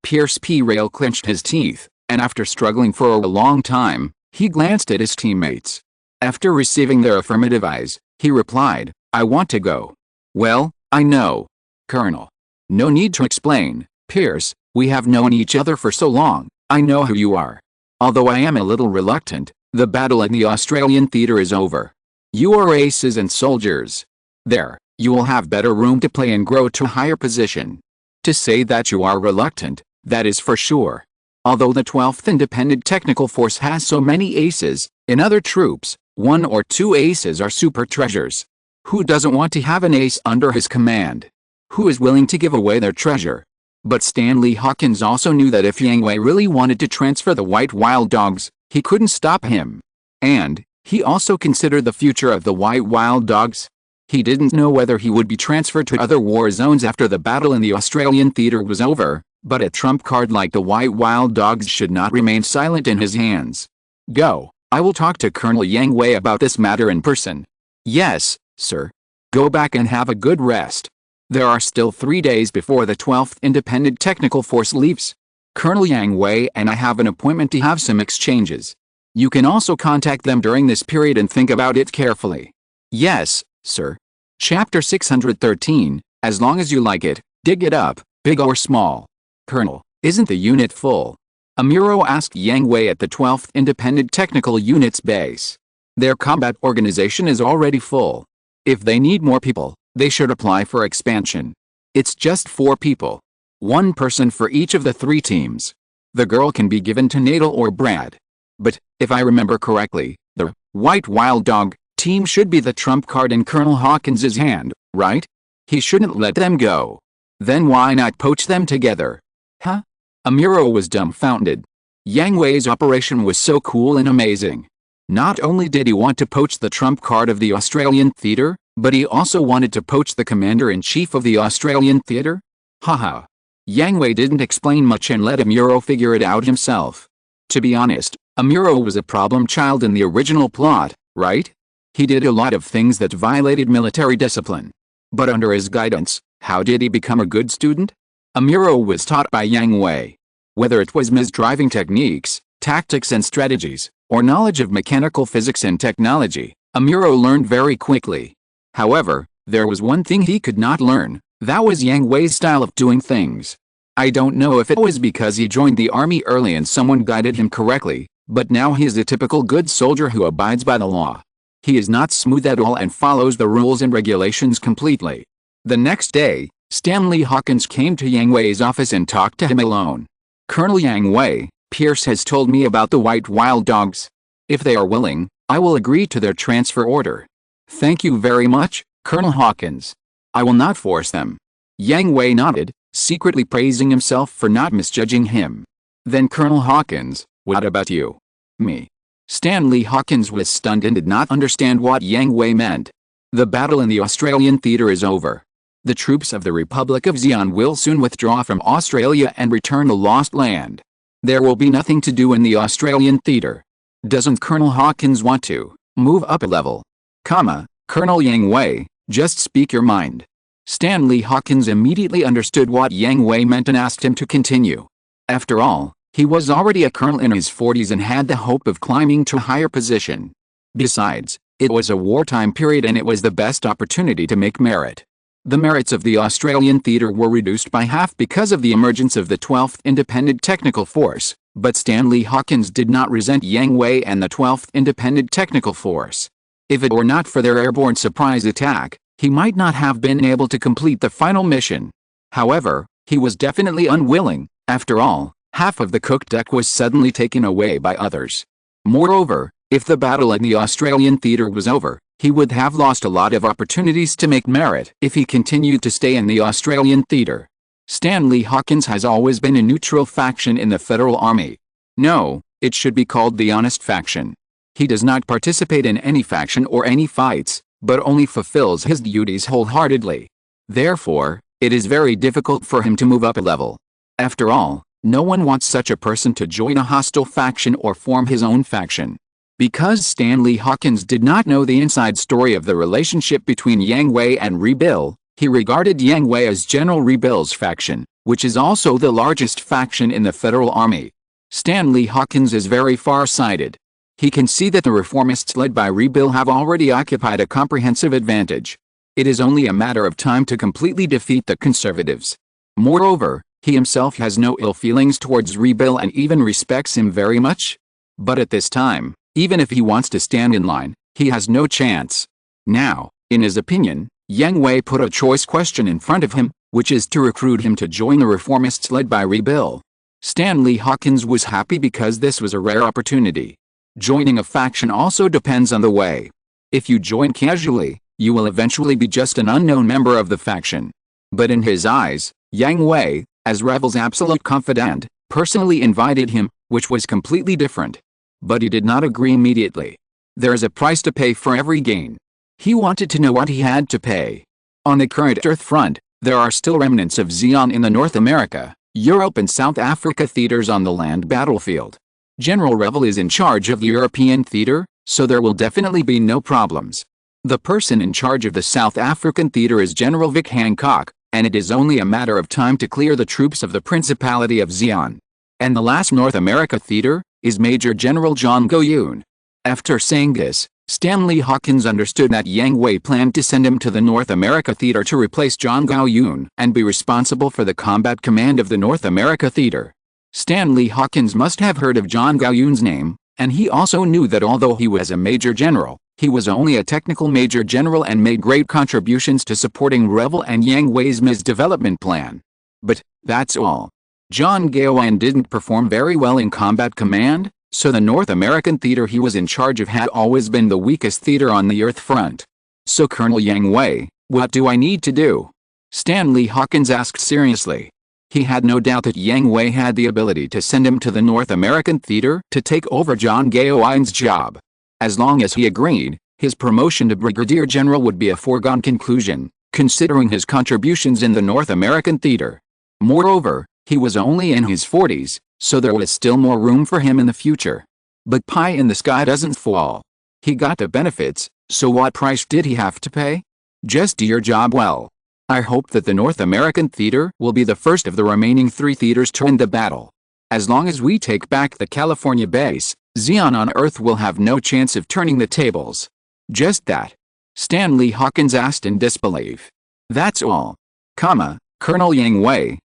Pierce P. Rail clenched his teeth, and after struggling for a long time, he glanced at his teammates. After receiving their affirmative eyes, he replied, "I want to go." "Well, I know, Colonel. No need to explain, Pierce, we have known each other for so long, I know who you are. Although I am a little reluctant, the battle in the Australian theater is over. You are aces and soldiers. There, you will have better room to play and grow to a higher position. To say that you are reluctant, that is for sure. Although the 12th Independent Technical Force has so many aces, in other troops, 1 or 2 aces are super treasures. Who doesn't want to have an ace under his command? Who is willing to give away their treasure?" But Stanley Hawkins also knew that if Yang Hui really wanted to transfer the White Wild Dogs, he couldn't stop him. And he also considered the future of the White Wild Dogs. He didn't know whether he would be transferred to other war zones after the battle in the Australian theater was over, but a trump card like the White Wild Dogs should not remain silent in his hands. "Go, I will talk to Colonel Yang Hui about this matter in person." "Yes, sir. Go back and have a good rest. There are still 3 days before the 12th Independent Technical Force leaves. Colonel Yang Hui and I have an appointment to have some exchanges. You can also contact them during this period and think about it carefully." "Yes, sir." Chapter 613, As long as you like it, dig it up, big or small. "Colonel, isn't the unit full?" Amuro asked Yang Hui at the 12th Independent Technical Unit's base. "Their combat organization is already full. If they need more people, they should apply for expansion. It's just 4 people. 1 person for each of the 3 teams." The girl can be given to Nadal or Brad. But, if I remember correctly, the White Wild Dog team should be the trump card in Colonel Hawkins's hand, right? He shouldn't let them go. Then why not poach them together? Huh? Amuro was dumbfounded. Yang Hui's operation was so cool and amazing. Not only did he want to poach the trump card of the Australian theater, but he also wanted to poach the commander-in-chief of the Australian theater? Haha. Yang Hui didn't explain much and let Amuro figure it out himself. To be honest, Amuro was a problem child in the original plot, right? He did a lot of things that violated military discipline. But under his guidance, how did he become a good student? Amuro was taught by Yang Hui. Whether it was misdriving techniques, tactics and strategies, or knowledge of mechanical physics and technology, Amuro learned very quickly. However, there was one thing he could not learn, that was Yang Hui's style of doing things. I don't know if it was because he joined the army early and someone guided him correctly, but now he is a typical good soldier who abides by the law. He is not smooth at all and follows the rules and regulations completely. The next day, Stanley Hawkins came to Yang Hui's office and talked to him alone. Colonel Yang Hui, Pierce has told me about the White Wild Dogs. If they are willing, I will agree to their transfer order. Thank you very much, Colonel Hawkins. I will not force them. Yang Hui nodded, secretly praising himself for not misjudging him. Then Colonel Hawkins, what about you? Me. Stanley Hawkins was stunned and did not understand what Yang Hui meant. The battle in the Australian theater is over. The troops of the Republic of Xi'an will soon withdraw from Australia and return to Lost Land. There will be nothing to do in the Australian theater. Doesn't Colonel Hawkins want to move up a level? Colonel Yang Hui, just speak your mind. Stanley Hawkins immediately understood what Yang Hui meant and asked him to continue. After all, he was already a colonel in his 40s and had the hope of climbing to a higher position. Besides, it was a wartime period and it was the best opportunity to make merit. The merits of the Australian theater were reduced by half because of the emergence of the 12th Independent Technical Force, but Stanley Hawkins did not resent Yang Hui and the 12th Independent Technical Force. If it were not for their airborne surprise attack, he might not have been able to complete the final mission. However, he was definitely unwilling. After all, half of the cook deck was suddenly taken away by others. Moreover, if the battle in the Australian theater was over, he would have lost a lot of opportunities to make merit if he continued to stay in the Australian theater. Stanley Hawkins has always been a neutral faction in the Federal Army. No, it should be called the honest faction. He does not participate in any faction or any fights, but only fulfills his duties wholeheartedly. Therefore, it is very difficult for him to move up a level. After all, no one wants such a person to join a hostile faction or form his own faction. Because Stanley Hawkins did not know the inside story of the relationship between Yang Hui and Rebill, he regarded Yang Hui as General Rebill's faction, which is also the largest faction in the Federal Army. Stanley Hawkins is very far-sighted. He can see that the reformists led by Rebill have already occupied a comprehensive advantage. It is only a matter of time to completely defeat the conservatives. Moreover, he himself has no ill feelings towards Rebill and even respects him very much. But at this time, even if he wants to stand in line, he has no chance. Now, in his opinion, Yang Hui put a choice question in front of him, which is to recruit him to join the reformists led by Rebill. Stanley Hawkins was happy because this was a rare opportunity. Joining a faction also depends on the way. If you join casually, you will eventually be just an unknown member of the faction. But in his eyes, Yang Hui, as Revel's absolute confidant, personally invited him, which was completely different. But he did not agree immediately. There is a price to pay for every gain. He wanted to know what he had to pay. On the current Earth front, there are still remnants of Xi'an in the North America, Europe and South Africa theaters on the land battlefield. General Revel is in charge of the European theater, so there will definitely be no problems. The person in charge of the South African theater is General Vic Hancock, and it is only a matter of time to clear the troops of the Principality of Xi'an. And the last North America theater is Major General John Goyun. After saying this, Stanley Hawkins understood that Yang Hui planned to send him to the North America theater to replace John Goyun and be responsible for the combat command of the North America theater. Stanley Hawkins must have heard of John Goyun's name, and he also knew that although he was a major general, he was only a technical major general and made great contributions to supporting Revel and Yang Hui's development plan. But that's all. John Gaoan didn't perform very well in combat command, so the North American theater he was in charge of had always been the weakest theater on the Earth front. So Colonel Yang Hui, what do I need to do? Stanley Hawkins asked seriously. He had no doubt that Yang Hui had the ability to send him to the North American theater to take over John Gaoan's job. As long as he agreed, his promotion to Brigadier General would be a foregone conclusion, considering his contributions in the North American theater. Moreover, he was only in his 40s, so there was still more room for him in the future. But pie in the sky doesn't fall. He got the benefits, so what price did he have to pay? Just do your job well. I hope that the North American theater will be the first of the remaining 3 theaters to end the battle. As long as we take back the California base, Zeon on Earth will have no chance of turning the tables. Just that? Stanley Hawkins asked in disbelief. That's all. Colonel Yang Hui,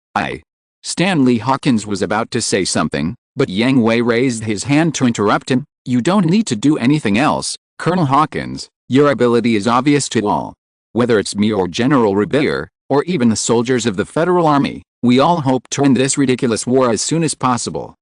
Stanley Hawkins was about to say something, but Yang Hui raised his hand to interrupt him. You don't need to do anything else, Colonel Hawkins. Your ability is obvious to all. Whether it's me or General Ribeir, or even the soldiers of the Federal Army, we all hope to end this ridiculous war as soon as possible.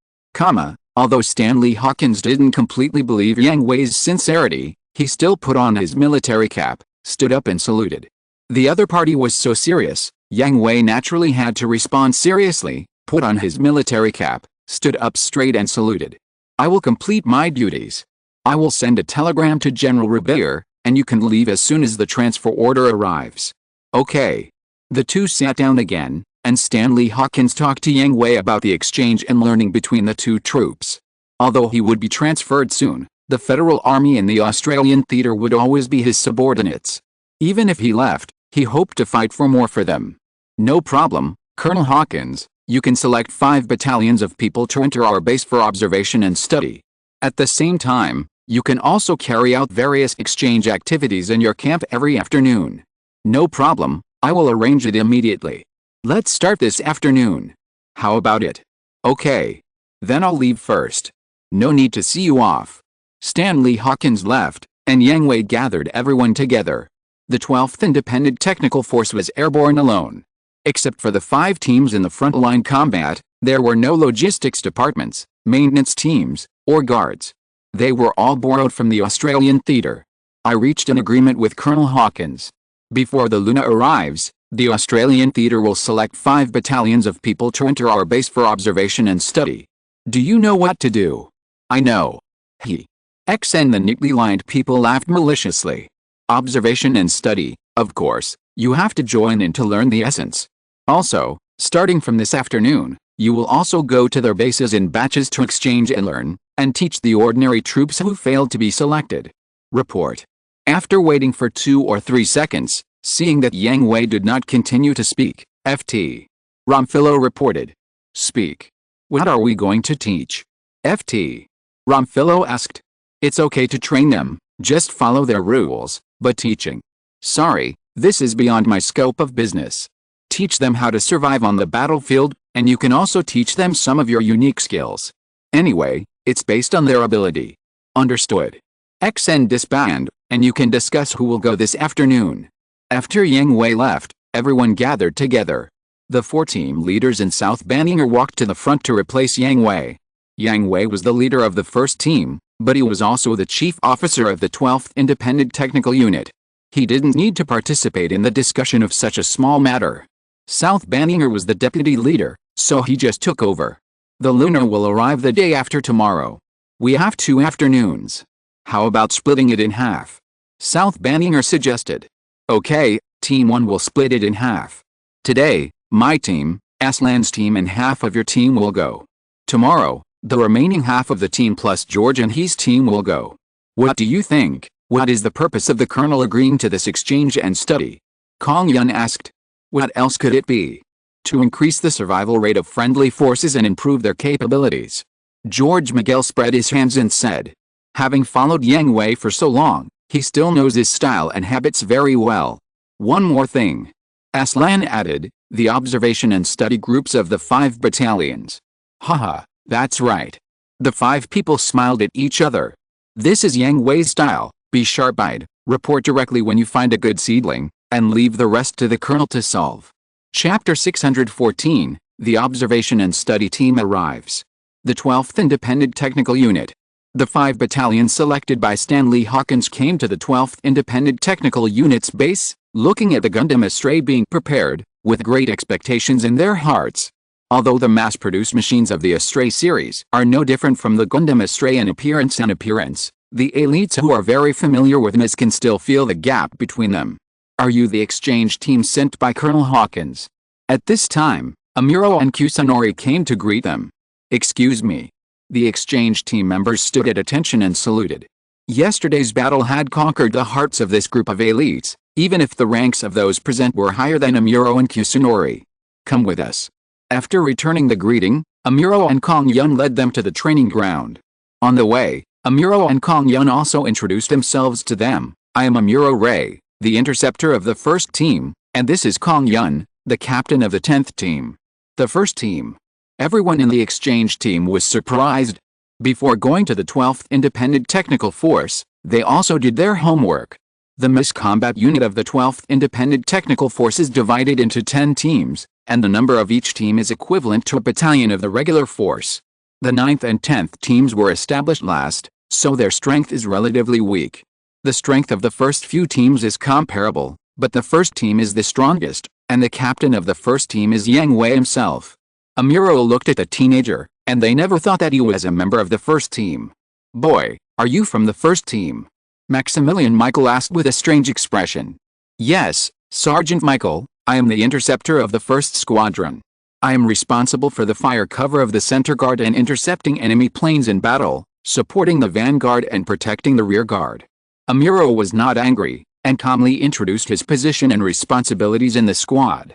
Although Stanley Hawkins didn't completely believe Yang Hui's sincerity, he still put on his military cap, stood up and saluted. The other party was so serious, Yang Hui naturally had to respond seriously, put on his military cap, stood up straight and saluted. I will complete my duties. I will send a telegram to General Ribeir, and you can leave as soon as the transfer order arrives. Okay. The two sat down again, and Stanley Hawkins talked to Yang Hui about the exchange and learning between the two troops. Although he would be transferred soon, the Federal Army and the Australian theater would always be his subordinates. Even if he left, he hoped to fight for more for them. No problem, Colonel Hawkins, you can select 5 battalions of people to enter our base for observation and study. At the same time, you can also carry out various exchange activities in your camp every afternoon. No problem, I will arrange it immediately. Let's start this afternoon. How about it? Okay. Then I'll leave first. No need to see you off. Stanley Hawkins left, and Yang Hui gathered everyone together. The 12th Independent Technical Force was airborne alone. Except for the 5 teams in the front-line combat, there were no logistics departments, maintenance teams, or guards. They were all borrowed from the Australian theater. I reached an agreement with Colonel Hawkins. Before the Luna arrives, the Australian theater will select 5 battalions of people to enter our base for observation and study. Do you know what to do? I know. And the neatly lined people laughed maliciously. Observation and study, of course, you have to join in to learn the essence. Also, starting from this afternoon, you will also go to their bases in batches to exchange and learn, and teach the ordinary troops who failed to be selected. Report. After waiting for 2 or 3 seconds, seeing that Yang Hui did not continue to speak, Ft. Romfillo reported. Speak. What are we going to teach? Ft. Romfillo asked. It's okay to train them, just follow their rules, but teaching. Sorry, this is beyond my scope of business. Teach them how to survive on the battlefield, and you can also teach them some of your unique skills. Anyway, it's based on their ability. Understood. XN disband, and you can discuss who will go this afternoon. After Yang Hui left, everyone gathered together. The 4 team leaders in South Banninger walked to the front to replace Yang Hui. Yang Hui was the leader of the first team, but he was also the chief officer of the 12th Independent Technical Unit. He didn't need to participate in the discussion of such a small matter. South Banninger was the deputy leader, so he just took over. The Luna will arrive the day after tomorrow. We have 2 afternoons. How about splitting it in half? South Banninger suggested. Okay, Team 1 will split it in half. Today, my team, Aslan's team and half of your team will go. Tomorrow, the remaining half of the team plus George and his team will go. What do you think? What is the purpose of the colonel agreeing to this exchange and study? Kong Yun asked. What else could it be? To increase the survival rate of friendly forces and improve their capabilities. George Miguel spread his hands and said. Having followed Yang Hui for so long, he still knows his style and habits very well. One more thing. Aslan added, the observation and study groups of the 5 battalions. Haha, that's right. The 5 people smiled at each other. This is Yang Hui's style, be sharp-eyed, report directly when you find a good seedling, and leave the rest to the colonel to solve. Chapter 614, The observation and study team arrives. The 12th Independent Technical Unit. The 5 battalions selected by Stanley Hawkins came to the 12th Independent Technical Unit's base, looking at the Gundam Astray being prepared, with great expectations in their hearts. Although the mass-produced machines of the Astray series are no different from the Gundam Astray in appearance, the elites who are very familiar with MIS can still feel the gap between them. Are you the exchange team sent by Colonel Hawkins? At this time, Amuro and Kusanori came to greet them. Excuse me. The exchange team members stood at attention and saluted. Yesterday's battle had conquered the hearts of this group of elites, even if the ranks of those present were higher than Amuro and Kusanori. Come with us. After returning the greeting, Amuro and Kong Yun led them to the training ground. On the way, Amuro and Kong Yun also introduced themselves to them. I am Amuro Ray, the interceptor of the 1st team, and this is Kong Yun, the captain of the 10th team. The 1st team. Everyone in the exchange team was surprised. Before going to the 12th Independent Technical Force, they also did their homework. The MIS combat unit of the 12th Independent Technical Force is divided into 10 teams, and the number of each team is equivalent to a battalion of the regular force. The 9th and 10th teams were established last, so their strength is relatively weak. The strength of the first few teams is comparable, but the 1st team is the strongest, and the captain of the 1st team is Yang Hui himself. Amuro looked at the teenager, and they never thought that he was a member of the 1st team. Boy, are you from the 1st team? Maximilian Michael asked with a strange expression. Yes, Sergeant Michael, I am the interceptor of the 1st Squadron. I am responsible for the fire cover of the center guard and intercepting enemy planes in battle, supporting the vanguard and protecting the rear guard. Amuro was not angry, and calmly introduced his position and responsibilities in the squad.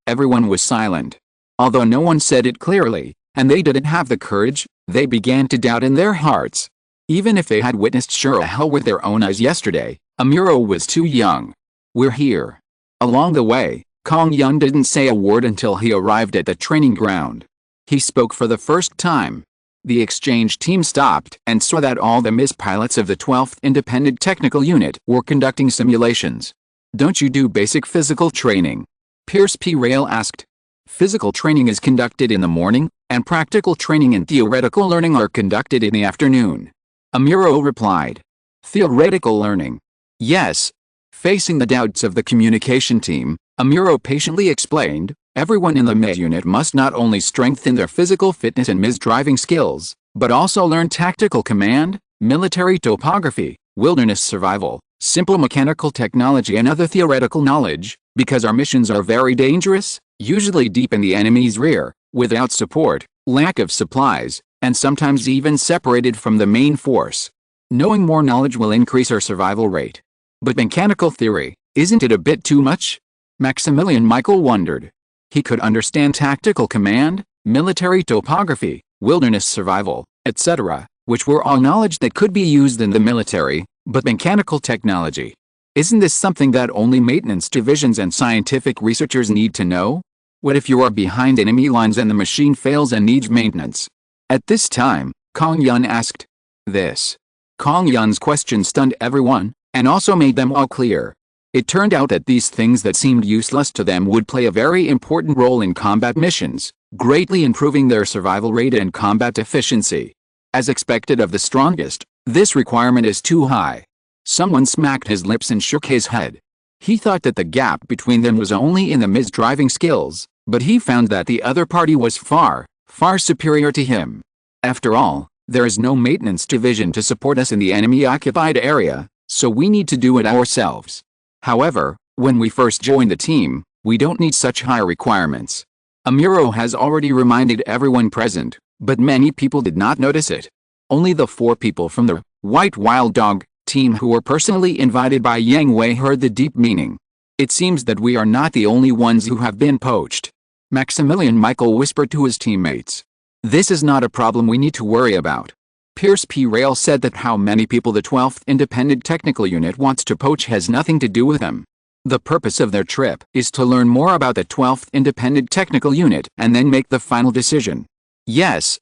Everyone was silent. Although no one said it clearly, and they didn't have the courage, they began to doubt in their hearts. Even if they had witnessed sure hell with their own eyes yesterday, Amuro was too young. We're here. Along the way, Kong Yun didn't say a word until he arrived at the training ground. He spoke for the first time. The exchange team stopped and saw that all the MIS pilots of the 12th Independent Technical Unit were conducting simulations. Don't you do basic physical training? Pierce P. Rail asked. Physical training is conducted in the morning, and practical training and theoretical learning are conducted in the afternoon. Amuro replied. Theoretical learning. Yes. Facing the doubts of the communication team, Amuro patiently explained, everyone in the MIS unit must not only strengthen their physical fitness and MIS driving skills, but also learn tactical command, military topography, wilderness survival, simple mechanical technology and other theoretical knowledge, because our missions are very dangerous, usually deep in the enemy's rear, without support, lack of supplies, and sometimes even separated from the main force. Knowing more knowledge will increase our survival rate. But mechanical theory, isn't it a bit too much? Maximilian Michael wondered. He could understand tactical command, military topography, wilderness survival, etc., which were all knowledge that could be used in the military, but mechanical technology. Isn't this something that only maintenance divisions and scientific researchers need to know? What if you are behind enemy lines and the machine fails and needs maintenance? At this time, Kong Yun asked. This. Kong Yun's question stunned everyone, and also made them all clear. It turned out that these things that seemed useless to them would play a very important role in combat missions, greatly improving their survival rate and combat efficiency. As expected of the strongest, this requirement is too high. Someone smacked his lips and shook his head. He thought that the gap between them was only in the MIS driving skills, but he found that the other party was far, far superior to him. After all, there is no maintenance division to support us in the enemy-occupied area, so we need to do it ourselves. However, when we first join the team, we don't need such high requirements. Amuro has already reminded everyone present, but many people did not notice it. Only the 4 people from the White Wild Dog team who were personally invited by Yang Hui heard the deep meaning. It seems that we are not the only ones who have been poached. Maximilian Michael whispered to his teammates. This is not a problem we need to worry about. Pierce P. Rail said that how many people the 12th Independent Technical Unit wants to poach has nothing to do with them. The purpose of their trip is to learn more about the 12th Independent Technical Unit and then make the final decision. Yes,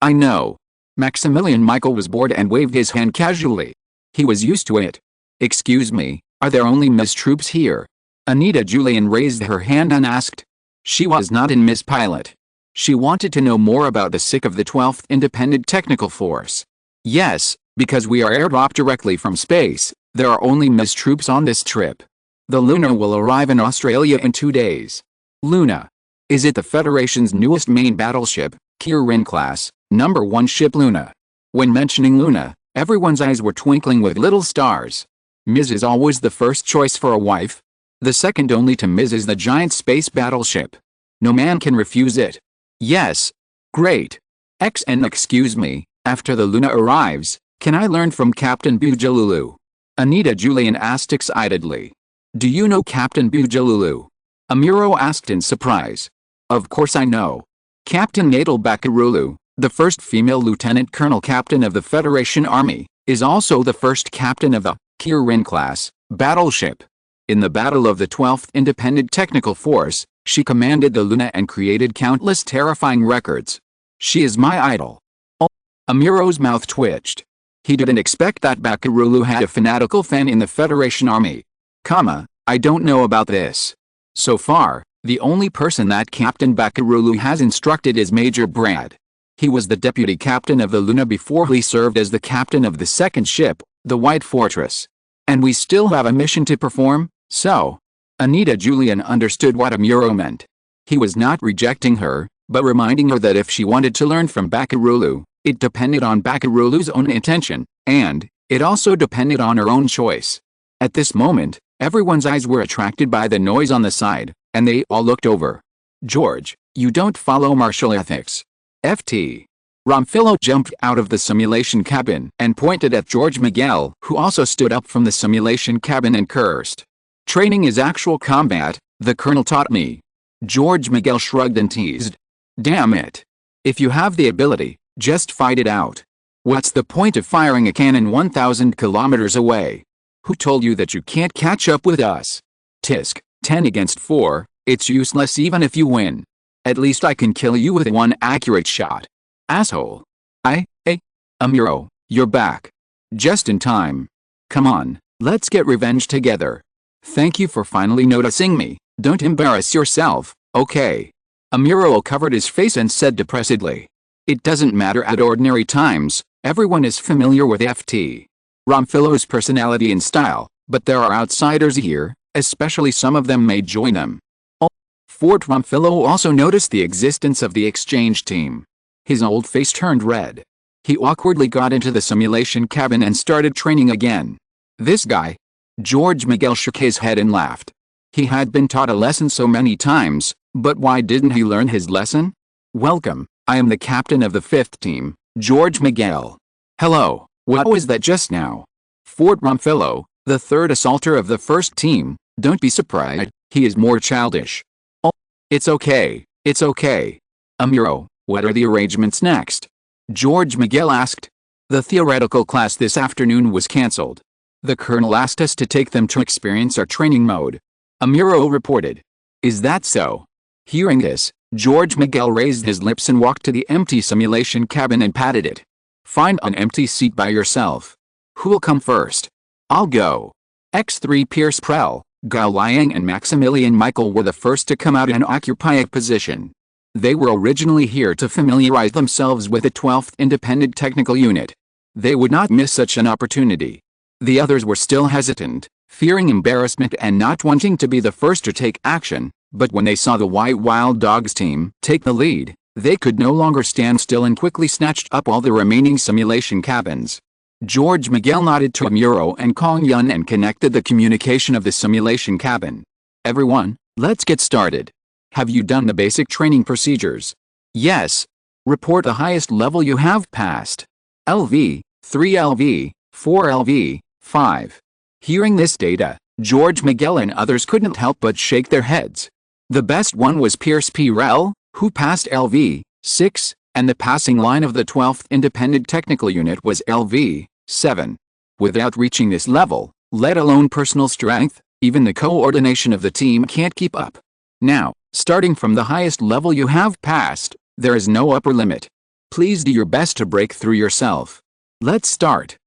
I know. Maximilian Michael was bored and waved his hand casually. He was used to it. Excuse me, are there only MIS troops here? Anita Julian raised her hand and asked. She was not in Miss Pilot. She wanted to know more about the SIC of the 12th Independent Technical Force. Yes, because we are airdropped directly from space, there are only Miss troops on this trip. The Luna will arrive in Australia in 2 days. Luna. Is it the Federation's newest main battleship, Kirin class, number 1 ship Luna? When mentioning Luna, everyone's eyes were twinkling with little stars. Ms. is always the first choice for a wife. The second only to Ms. is the giant space battleship. No man can refuse it. Yes. Great. And excuse me, after the Luna arrives, can I learn from Captain Bujalulu? Anita Julian asked excitedly. Do you know Captain Bujalulu? Amuro asked in surprise. Of course I know. Captain Natal Bakarulu, the first female lieutenant colonel captain of the Federation Army, is also the first captain of the Kirin class battleship. In the battle of the 12th Independent Technical Force, she commanded the Luna and created countless terrifying records. She is my idol. Oh. Amuro's mouth twitched. He didn't expect that Bakarulu had a fanatical fan in the Federation Army. I don't know about this. So far, the only person that Captain Bakarulu has instructed is Major Brad. He was the deputy captain of the Luna before he served as the captain of the second ship, the White Fortress. And we still have a mission to perform, so. Anita Julian understood what Amuro meant. He was not rejecting her, but reminding her that if she wanted to learn from Bakarulu, it depended on Bakarulu's own intention, and it also depended on her own choice. At this moment, everyone's eyes were attracted by the noise on the side, and they all looked over. George, you don't follow martial ethics. FT. Ramphilo jumped out of the simulation cabin and pointed at George Miguel, who also stood up from the simulation cabin and cursed. Training is actual combat, the colonel taught me. George Miguel shrugged and teased. Damn it. If you have the ability, just fight it out. What's the point of firing a cannon 1,000 kilometers away? Who told you that you can't catch up with us? Tisk, 10 against 4, it's useless even if you win. At least I can kill you with one accurate shot. Asshole. Amuro, you're back. Just in time. Come on, let's get revenge together. Thank you for finally noticing me, don't embarrass yourself, okay? Amuro covered his face and said depressedly. It doesn't matter at ordinary times, everyone is familiar with FT. Ramphilo's personality and style, but there are outsiders here, especially some of them may join them. Fort Ramphilo also noticed the existence of the exchange team. His old face turned red. He awkwardly got into the simulation cabin and started training again. This guy? George Miguel shook his head and laughed. He had been taught a lesson so many times, but why didn't he learn his lesson? Welcome, I am the captain of the 5th team, George Miguel. Hello, what was that just now? Fort Ramphilo, the 3rd assaulter of the 1st team, don't be surprised, he is more childish. Oh, it's okay. Amuro, what are the arrangements next? George Miguel asked. The theoretical class this afternoon was cancelled. The colonel asked us to take them to experience our training mode. Amuro reported. Is that so? Hearing this, George Miguel raised his lips and walked to the empty simulation cabin and patted it. Find an empty seat by yourself. Who'll come first? I'll go. X3 Pierce Prell, Gao Liang and Maximilian Michael were the first to come out and occupy a position. They were originally here to familiarize themselves with the 12th Independent Technical Unit. They would not miss such an opportunity. The others were still hesitant, fearing embarrassment and not wanting to be the first to take action, but when they saw the White Wild Dogs team take the lead, they could no longer stand still and quickly snatched up all the remaining simulation cabins. George Miguel nodded to Amuro and Kong Yun and connected the communication of the simulation cabin. Everyone, let's get started. Have you done the basic training procedures? Yes. Report the highest level you have passed. LV, 3 LV, 4 LV, 5. Hearing this data, George Miguel and others couldn't help but shake their heads. The best one was Pierce P. Rell, who passed LV, 6, and the passing line of the 12th Independent Technical Unit was LV, 7. Without reaching this level, let alone personal strength, even the coordination of the team can't keep up. Now, starting from the highest level you have passed, there is no upper limit. Please do your best to break through yourself. Let's start.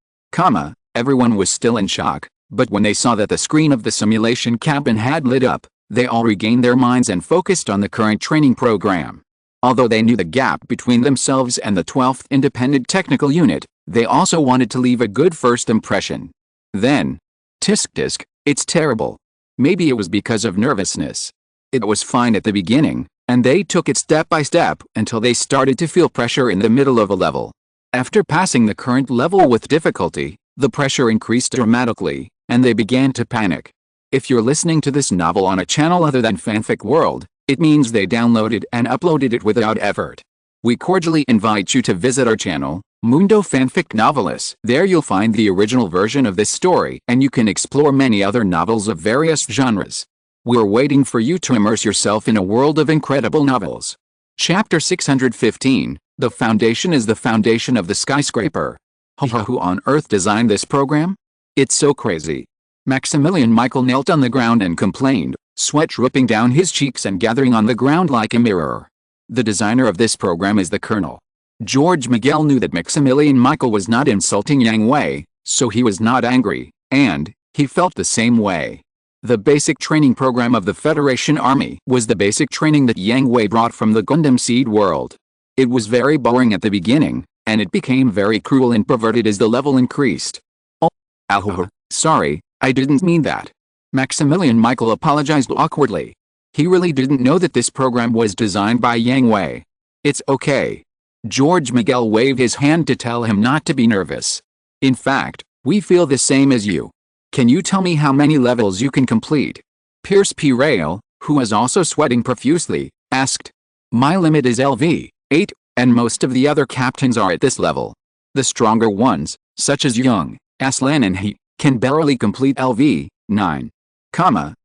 Everyone was still in shock, but when they saw that the screen of the simulation cabin had lit up, They all regained their minds and focused on the current training program. Although they knew the gap between themselves and the 12th Independent Technical Unit, they also wanted to leave a good first impression. Then, tisk, it's terrible. Maybe it was because of nervousness. It was fine at the beginning, and they took it step by step until they started to feel pressure in the middle of a level. After passing the current level with difficulty, the pressure increased dramatically, and they began to panic. If you're listening to this novel on a channel other than Fanfic World, it means they downloaded and uploaded it without effort. We cordially invite you to visit our channel, Mundo Fanfic Novelis. There you'll find the original version of this story, and you can explore many other novels of various genres. We're waiting for you to immerse yourself in a world of incredible novels. Chapter 615, The Foundation is the Foundation of the Skyscraper. Who on earth designed this program? It's so crazy. Maximilian Michael knelt on the ground and complained, sweat dripping down his cheeks and gathering on the ground like a mirror. The designer of this program is the Colonel. George Miguel knew that Maximilian Michael was not insulting Yang Hui, so he was not angry, and he felt the same way. The basic training program of the Federation Army was the basic training that Yang Hui brought from the Gundam seed world. It was very boring at the beginning, and it became very cruel and perverted as the level increased. Oh, sorry, I didn't mean that. Maximilian Michael apologized awkwardly. He really didn't know that this program was designed by Yang Hui. It's okay. George Miguel waved his hand to tell him not to be nervous. In fact, we feel the same as you. Can you tell me how many levels you can complete? Pierce P. Rail, who was also sweating profusely, asked. My limit is LV 8, and most of the other captains are at this level. The stronger ones, such as Young, Aslan and he, can barely complete LV 9.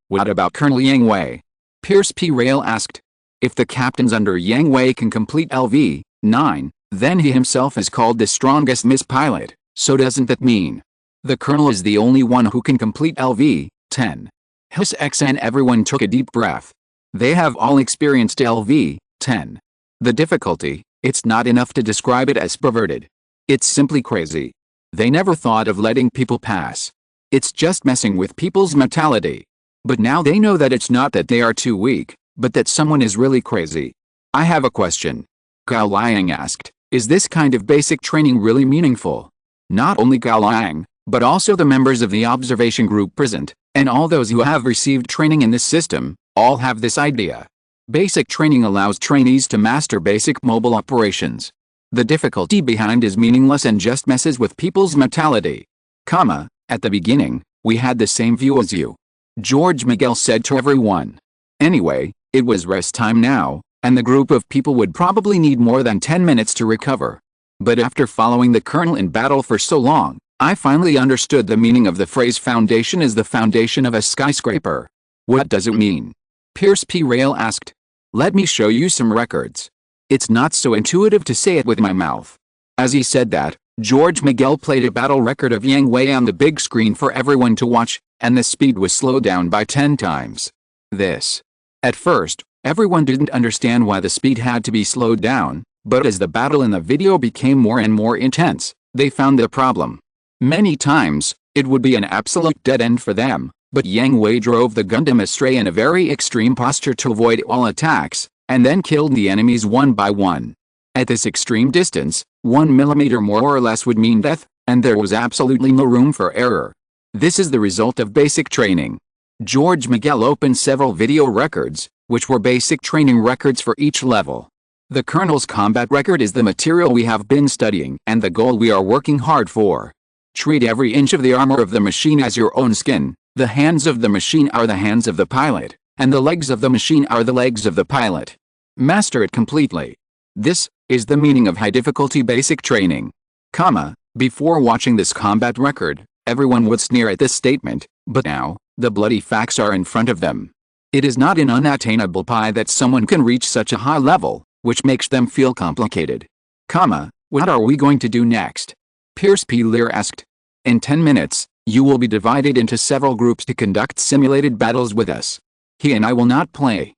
What about Colonel Yang Hui? Pierce P. Rail asked. If the captains under Yang Hui can complete LV 9, then he himself is called the strongest Miss Pilot, so doesn't that mean the Colonel is the only one who can complete LV 10? His X and everyone took a deep breath. They have all experienced LV 10. The difficulty, it's not enough to describe it as perverted. It's simply crazy. They never thought of letting people pass. It's just messing with people's mentality. But now they know that it's not that they are too weak, but that someone is really crazy. I have a question. Gao Liang asked, is this kind of basic training really meaningful? Not only Gao Liang, but also the members of the observation group present, and all those who have received training in this system, all have this idea. Basic training allows trainees to master basic mobile operations. The difficulty behind is meaningless and just messes with people's mentality. At the beginning, we had the same view as you. George Miguel said to everyone. Anyway, it was rest time now, and the group of people would probably need more than 10 minutes to recover. But after following the Colonel in battle for so long, I finally understood the meaning of the phrase foundation is the foundation of a skyscraper. What does it mean? Pierce P. Rail asked. Let me show you some records. It's not so intuitive to say it with my mouth. As he said that, George Miguel played a battle record of Yang Hui on the big screen for everyone to watch, and the speed was slowed down by 10 times. At first, everyone didn't understand why the speed had to be slowed down, but as the battle in the video became more and more intense, they found the problem. Many times, it would be an absolute dead end for them, but Yang Hui drove the Gundam astray in a very extreme posture to avoid all attacks, and then killed the enemies one by one. At this extreme distance, 1 millimeter more or less would mean death, and there was absolutely no room for error. This is the result of basic training. George Miguel opened several video records, which were basic training records for each level. The Colonel's combat record is the material we have been studying and the goal we are working hard for. Treat every inch of the armor of the machine as your own skin. The hands of the machine are the hands of the pilot, and the legs of the machine are the legs of the pilot. Master it completely. This is the meaning of high difficulty basic training. Before watching this combat record, everyone would sneer at this statement, but now, the bloody facts are in front of them. It is not an unattainable pie that someone can reach such a high level, which makes them feel complicated. What are we going to do next? Pierce P. Lear asked. In 10 minutes, you will be divided into several groups to conduct simulated battles with us. He and I will not play.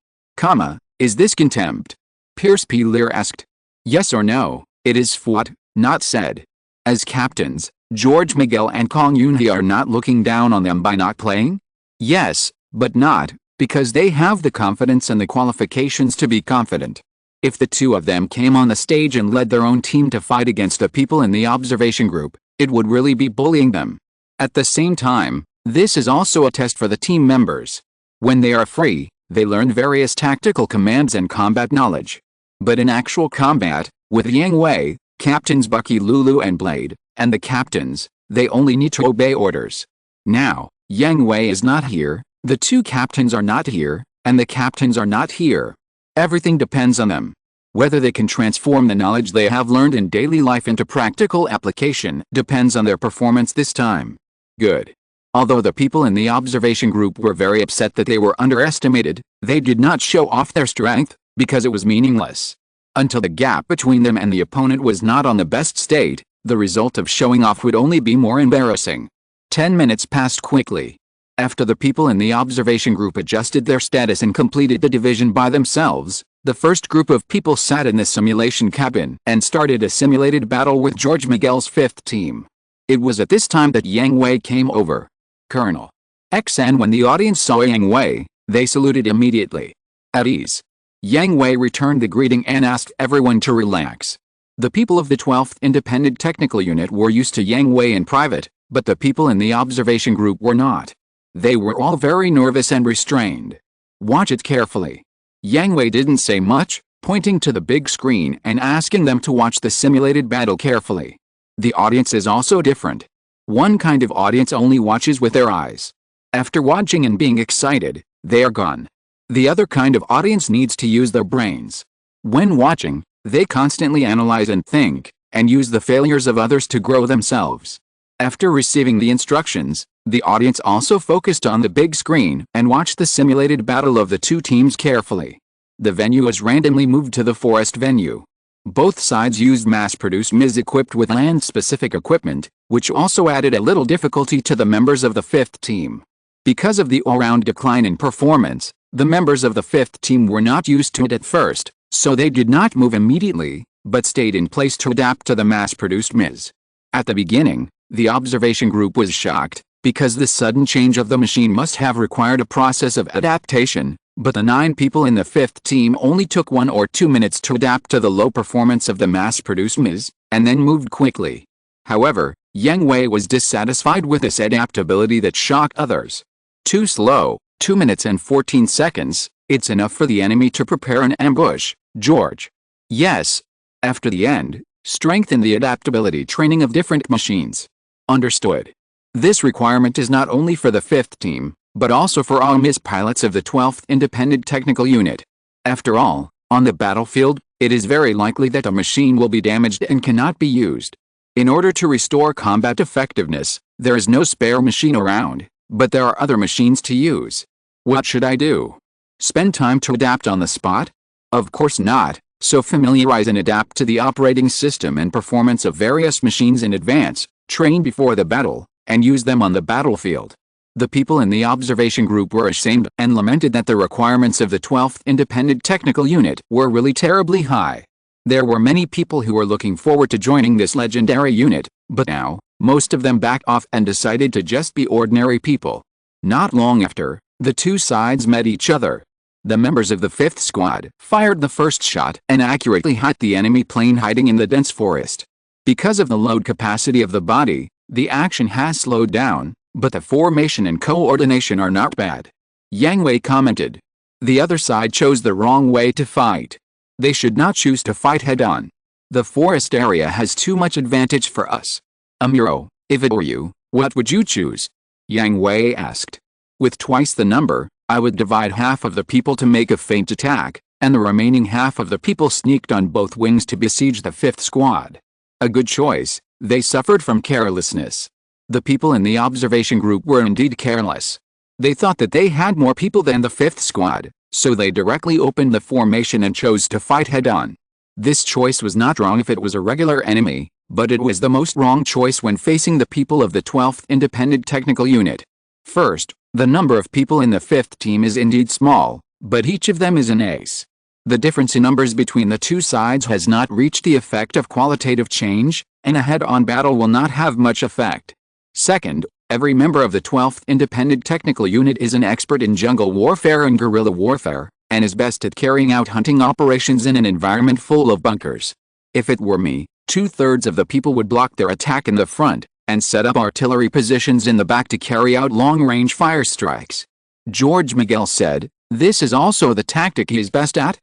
Is this contempt? Pierce P. Lear asked. Yes or no, it is fought, not said. As captains, George Miguel and Kong Yunhee are not looking down on them by not playing? Yes, but not because they have the confidence and the qualifications to be confident. If the two of them came on the stage and led their own team to fight against the people in the observation group, it would really be bullying them. At the same time, this is also a test for the team members. When they are free, they learn various tactical commands and combat knowledge. But in actual combat, with Yang Hui, Captains Bucky, Lulu and Blade, and the captains, they only need to obey orders. Now, Yang Hui is not here, the two captains are not here, and the captains are not here. Everything depends on them. Whether they can transform the knowledge they have learned in daily life into practical application depends on their performance this time. Good. Although the people in the observation group were very upset that they were underestimated, they did not show off their strength, because it was meaningless. Until the gap between them and the opponent was not on the best state, the result of showing off would only be more embarrassing. 10 minutes passed quickly. After the people in the observation group adjusted their status and completed the division by themselves, the first group of people sat in the simulation cabin and started a simulated battle with George Miguel's fifth team. It was at this time that Yang Hui came over. Colonel XN. When the audience saw Yang Hui, they saluted immediately. At ease. Yang Hui returned the greeting and asked everyone to relax. The people of the 12th Independent Technical Unit were used to Yang Hui in private, but the people in the observation group were not. They were all very nervous and restrained. Watch it carefully. Yang Hui didn't say much, pointing to the big screen and asking them to watch the simulated battle carefully. The audience is also different. One kind of audience only watches with their eyes. After watching and being excited, they are gone. The other kind of audience needs to use their brains. When watching, they constantly analyze and think, and use the failures of others to grow themselves. After receiving the instructions, the audience also focused on the big screen and watched the simulated battle of the two teams carefully. The venue was randomly moved to the forest venue. Both sides used mass-produced MIs equipped with land-specific equipment, which also added a little difficulty to the members of the fifth team. Because of the all-round decline in performance, the members of the fifth team were not used to it at first, so they did not move immediately, but stayed in place to adapt to the mass-produced MIs. At the beginning, the observation group was shocked, because the sudden change of the machine must have required a process of adaptation, but the 9 people in the fifth team only took 1 or 2 minutes to adapt to the low performance of the mass-produced MIs, and then moved quickly. However, Yang Hui was dissatisfied with this adaptability that shocked others. Too slow, 2 minutes and 14 seconds, it's enough for the enemy to prepare an ambush, George. Yes. After the end, strengthen the adaptability training of different machines. Understood. This requirement is not only for the fifth team, but also for all MIS pilots of the 12th Independent Technical Unit. After all, on the battlefield, it is very likely that a machine will be damaged and cannot be used. In order to restore combat effectiveness, there is no spare machine around, but there are other machines to use. What should I do? Spend time to adapt on the spot? Of course not, so familiarize and adapt to the operating system and performance of various machines in advance, train before the battle, and use them on the battlefield. The people in the observation group were ashamed and lamented that the requirements of the 12th Independent Technical Unit were really terribly high. There were many people who were looking forward to joining this legendary unit, but now, most of them backed off and decided to just be ordinary people. Not long after, the two sides met each other. The members of the 5th Squad fired the first shot and accurately hit the enemy plane hiding in the dense forest. Because of the load capacity of the body, the action has slowed down, but the formation and coordination are not bad. Yang Hui commented. The other side chose the wrong way to fight. They should not choose to fight head-on. The forest area has too much advantage for us. Amuro, if it were you, what would you choose? Yang Hui asked. With twice the number, I would divide half of the people to make a feint attack, and the remaining half of the people sneaked on both wings to besiege the 5th Squad. A good choice. They suffered from carelessness. The people in the observation group were indeed careless. They thought that they had more people than the 5th Squad, so they directly opened the formation and chose to fight head-on. This choice was not wrong if it was a regular enemy, but it was the most wrong choice when facing the people of the 12th Independent Technical Unit. First, the number of people in the 5th team is indeed small, but each of them is an ace. The difference in numbers between the two sides has not reached the effect of qualitative change, and a head-on battle will not have much effect. Second, Every member of the 12th Independent Technical Unit is an expert in jungle warfare and guerrilla warfare, and is best at carrying out hunting operations in an environment full of bunkers. If it were me, 2/3 of the people would block their attack in the front, and set up artillery positions in the back to carry out long-range fire strikes. George Miguel said, "This is also the tactic he is best at."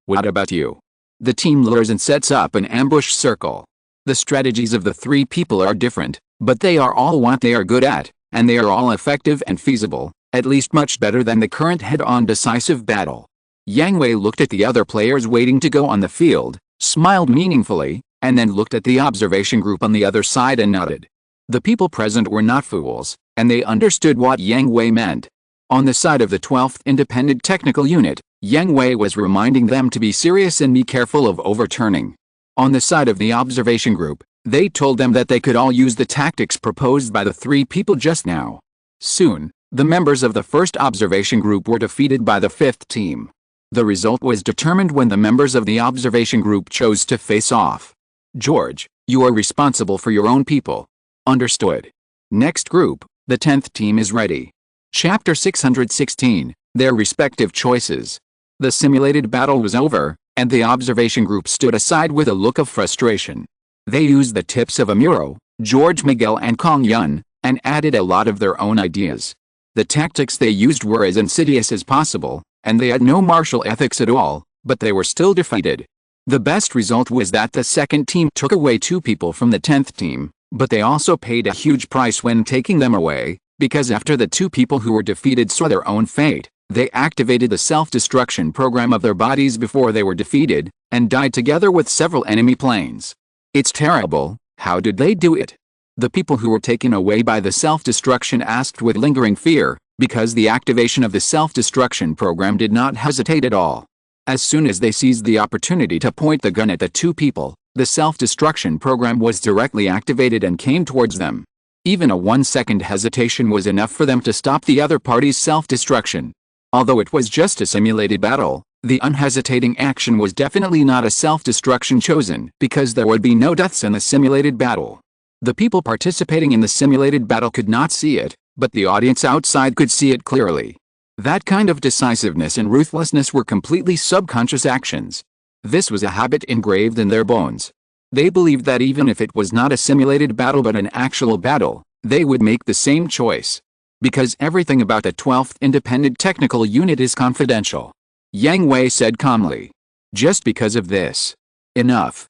What about you? The team lures and sets up an ambush circle. The strategies of the three people are different, but they are all what they are good at, and they are all effective and feasible, at least much better than the current head-on decisive battle. Yang Hui looked at the other players waiting to go on the field, smiled meaningfully, and then looked at the observation group on the other side and nodded. The people present were not fools, and they understood what Yang Hui meant. On the side of the 12th Independent Technical Unit, Yang Hui was reminding them to be serious and be careful of overturning. On the side of the observation group, they told them that they could all use the tactics proposed by the three people just now. Soon, the members of the first observation group were defeated by the fifth team. The result was determined when the members of the observation group chose to face off. George, you are responsible for your own people. Understood. Next group, the 10th team is ready. Chapter 616, Their Respective Choices. The simulated battle was over, and the observation group stood aside with a look of frustration. They used the tips of Amuro, George Miguel and Kong Yun, and added a lot of their own ideas. The tactics they used were as insidious as possible, and they had no martial ethics at all, but they were still defeated. The best result was that the second team took away 2 people from the 10th team, but they also paid a huge price when taking them away, because after the 2 people who were defeated saw their own fate, they activated the self-destruction program of their bodies before they were defeated, and died together with several enemy planes. It's terrible. How did they do it? The people who were taken away by the self-destruction asked with lingering fear, because the activation of the self-destruction program did not hesitate at all. As soon as they seized the opportunity to point the gun at the 2 people, the self-destruction program was directly activated and came towards them. Even a 1-second hesitation was enough for them to stop the other party's self-destruction. Although it was just a simulated battle, the unhesitating action was definitely not a self-destruction chosen, because there would be no deaths in the simulated battle. The people participating in the simulated battle could not see it, but the audience outside could see it clearly. That kind of decisiveness and ruthlessness were completely subconscious actions. This was a habit engraved in their bones. They believed that even if it was not a simulated battle but an actual battle, they would make the same choice. Because everything about the 12th Independent Technical Unit is confidential. Yang Hui said calmly. Just because of this. Enough.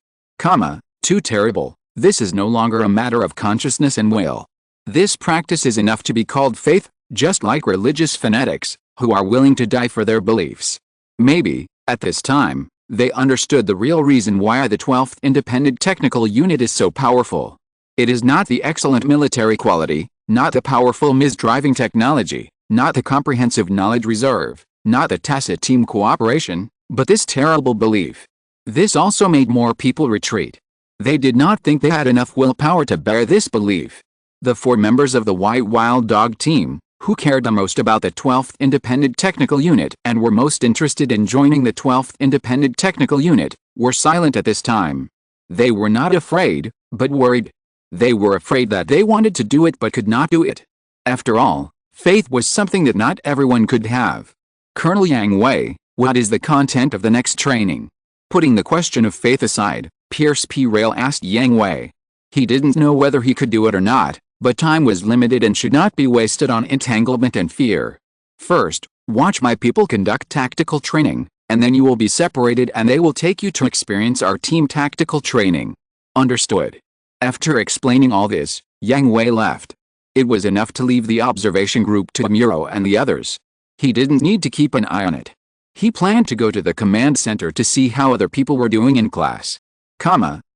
Too terrible. This is no longer a matter of consciousness and will. This practice is enough to be called faith, just like religious fanatics, who are willing to die for their beliefs. Maybe, at this time, they understood the real reason why the 12th Independent Technical Unit is so powerful. It is not the excellent military quality, not the powerful misdriving technology, not the comprehensive knowledge reserve, not the tacit team cooperation, but this terrible belief. This also made more people retreat. They did not think they had enough willpower to bear this belief. The 4 members of the White Wild Dog team, who cared the most about the 12th Independent Technical Unit and were most interested in joining the 12th Independent Technical Unit, were silent at this time. They were not afraid, but worried. They were afraid that they wanted to do it but could not do it. After all, faith was something that not everyone could have. Colonel Yang Hui, what is the content of the next training? Putting the question of faith aside, Pierce P. Rail asked Yang Hui. He didn't know whether he could do it or not, but time was limited and should not be wasted on entanglement and fear. First, watch my people conduct tactical training, and then you will be separated and they will take you to experience our team tactical training. Understood. After explaining all this, Yang Hui left. It was enough to leave the observation group to Amuro and the others. He didn't need to keep an eye on it. He planned to go to the command center to see how other people were doing in class.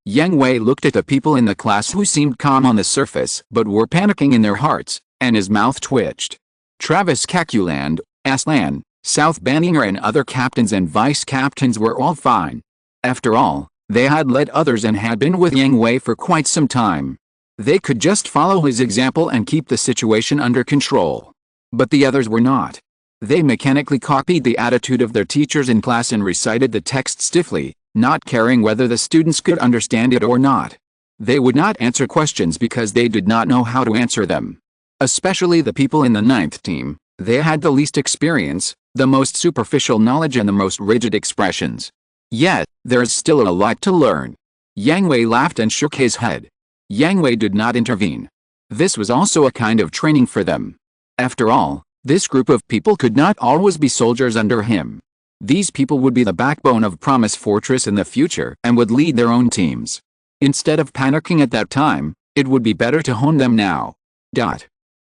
Yang Hui looked at the people in the class who seemed calm on the surface but were panicking in their hearts, and his mouth twitched. Travis Kakuland, Aslan, South Banninger and other captains and vice captains were all fine. After all, they had led others and had been with Yang Hui for quite some time. They could just follow his example and keep the situation under control. But the others were not. They mechanically copied the attitude of their teachers in class and recited the text stiffly, not caring whether the students could understand it or not. They would not answer questions because they did not know how to answer them. Especially the people in the ninth team, they had the least experience, the most superficial knowledge and the most rigid expressions. Yet, there is still a lot to learn. Yang Hui laughed and shook his head. Yang Hui did not intervene. This was also a kind of training for them. After all, this group of people could not always be soldiers under him. These people would be the backbone of Promise Fortress in the future and would lead their own teams. Instead of panicking at that time, it would be better to hone them now.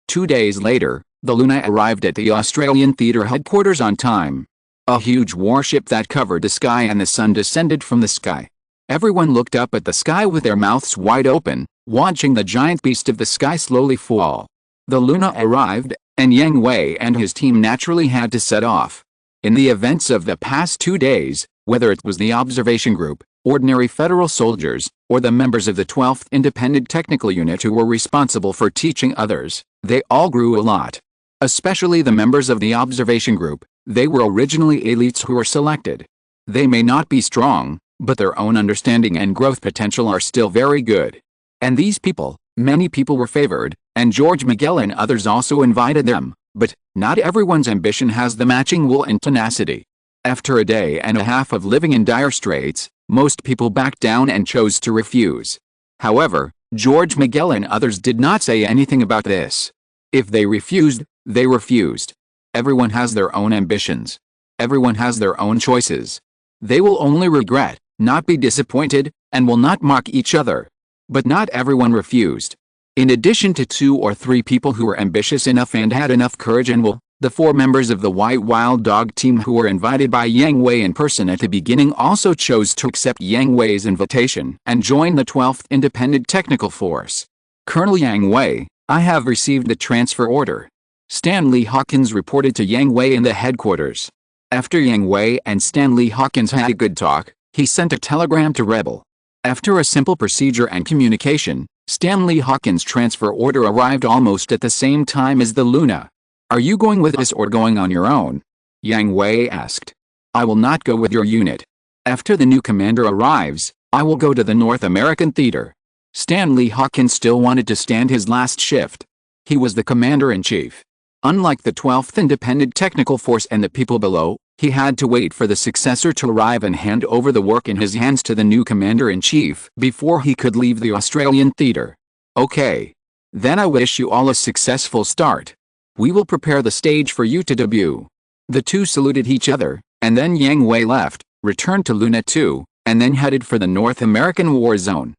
2 days later, the Luna arrived at the Australian theater headquarters on time. A huge warship that covered the sky and the sun descended from the sky. Everyone looked up at the sky with their mouths wide open, watching the giant beast of the sky slowly fall. The Luna arrived, and Yang Hui and his team naturally had to set off. In the events of the past 2 days, whether it was the observation group, ordinary federal soldiers, or the members of the 12th Independent Technical Unit who were responsible for teaching others, they all grew a lot. Especially the members of the observation group, they were originally elites who were selected. They may not be strong, but their own understanding and growth potential are still very good. And these people, many people were favored, and George Miguel and others also invited them, but not everyone's ambition has the matching will and tenacity. After a day and a half of living in dire straits, most people backed down and chose to refuse. However, George Miguel and others did not say anything about this. If they refused, they refused. Everyone has their own ambitions. Everyone has their own choices. They will only regret, not be disappointed, and will not mock each other. But not everyone refused. In addition to 2 or 3 people who were ambitious enough and had enough courage and will, the 4 members of the White Wild Dog team who were invited by Yang Hui in person at the beginning also chose to accept Yang Hui's invitation and join the 12th Independent Technical Force. Colonel Yang Hui, I have received the transfer order. Stanley Hawkins reported to Yang Hui in the headquarters. After Yang Hui and Stanley Hawkins had a good talk, he sent a telegram to Rebel. After a simple procedure and communication, Stanley Hawkins' transfer order arrived almost at the same time as the Luna. Are you going with us or going on your own? Yang Hui asked. I will not go with your unit. After the new commander arrives, I will go to the North American theater. Stanley Hawkins still wanted to stand his last shift. He was the commander-in-chief. Unlike the 12th Independent Technical Force and the people below, he had to wait for the successor to arrive and hand over the work in his hands to the new commander-in-chief before he could leave the Australian theater. Okay. Then I wish you all a successful start. We will prepare the stage for you to debut. The two saluted each other, and then Yang Hui left, returned to Luna 2, and then headed for the North American War Zone.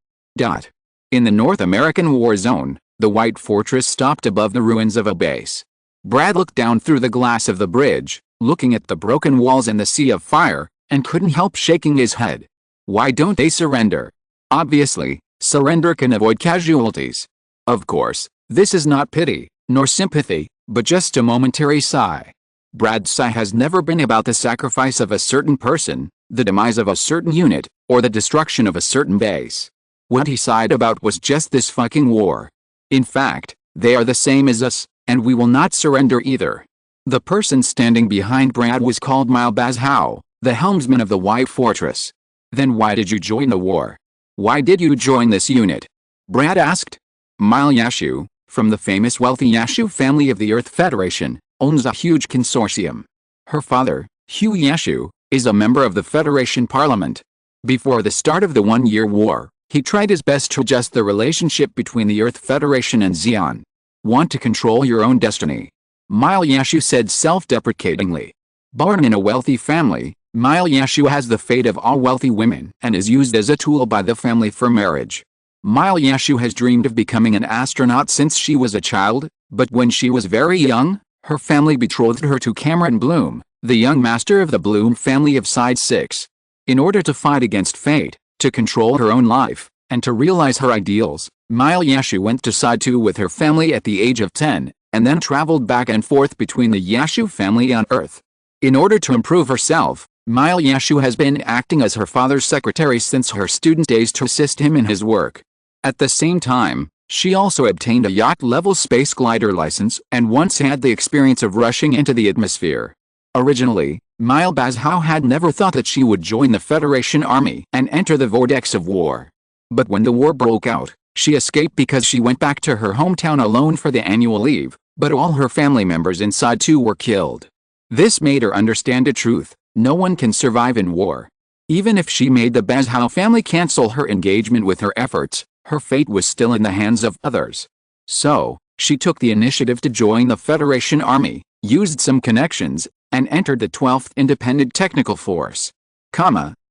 In the North American War Zone, the White Fortress stopped above the ruins of a base. Brad looked down through the glass of the bridge, looking at the broken walls and the sea of fire, and couldn't help shaking his head. Why don't they surrender? Obviously, surrender can avoid casualties. Of course, this is not pity, nor sympathy, but just a momentary sigh. Brad's sigh has never been about the sacrifice of a certain person, the demise of a certain unit, or the destruction of a certain base. What he sighed about was just this fucking war. In fact, they are the same as us, and we will not surrender either. The person standing behind Brad was called Malbazhao, the helmsman of the White Fortress. Then why did you join the war? Why did you join this unit? Brad asked. Mile Yashu, from the famous wealthy Yashu family of the Earth Federation, owns a huge consortium. Her father, Hugh Yashu, is a member of the Federation Parliament. Before the start of the one-year war, he tried his best to adjust the relationship between the Earth Federation and Xi'an. Want to control your own destiny? Mile Yashu said self-deprecatingly. Born in a wealthy family, Mile Yashu has the fate of all wealthy women and is used as a tool by the family for marriage. Mile Yashu has dreamed of becoming an astronaut since she was a child, but when she was very young, her family betrothed her to Cameron Bloom, the young master of the Bloom family of Side 6. In order to fight against fate, to control her own life, and to realize her ideals, Mile Yashu went to Side 2 with her family at the age of 10, and then traveled back and forth between the Yashu family on Earth. In order to improve herself, Mile Yashu has been acting as her father's secretary since her student days to assist him in his work. At the same time, she also obtained a yacht-level space glider license and once had the experience of rushing into the atmosphere. Originally, Mile Bazhao had never thought that she would join the Federation Army and enter the vortex of war. But when the war broke out, She escaped because she went back to her hometown alone for the annual leave, but all her family members inside too were killed. This made her understand the truth: no one can survive in war. Even if she made the Bazhou family cancel her engagement with her efforts, her fate was still in the hands of others. So, she took the initiative to join the Federation Army, used some connections, and entered the 12th Independent Technical Force.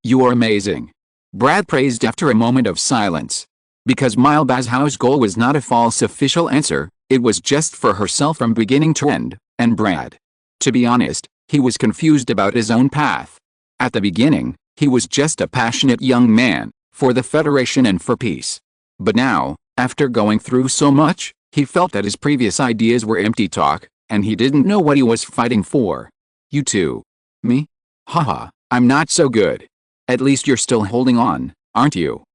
You are amazing. Brad praised after a moment of silence. Because Mile Bazhou's goal was not a false official answer, it was just for herself from beginning to end, and Brad. To be honest, he was confused about his own path. At the beginning, he was just a passionate young man, for the Federation and for peace. But now, after going through so much, he felt that his previous ideas were empty talk, and he didn't know what he was fighting for. You too. Me? Haha, I'm not so good. At least you're still holding on, aren't you?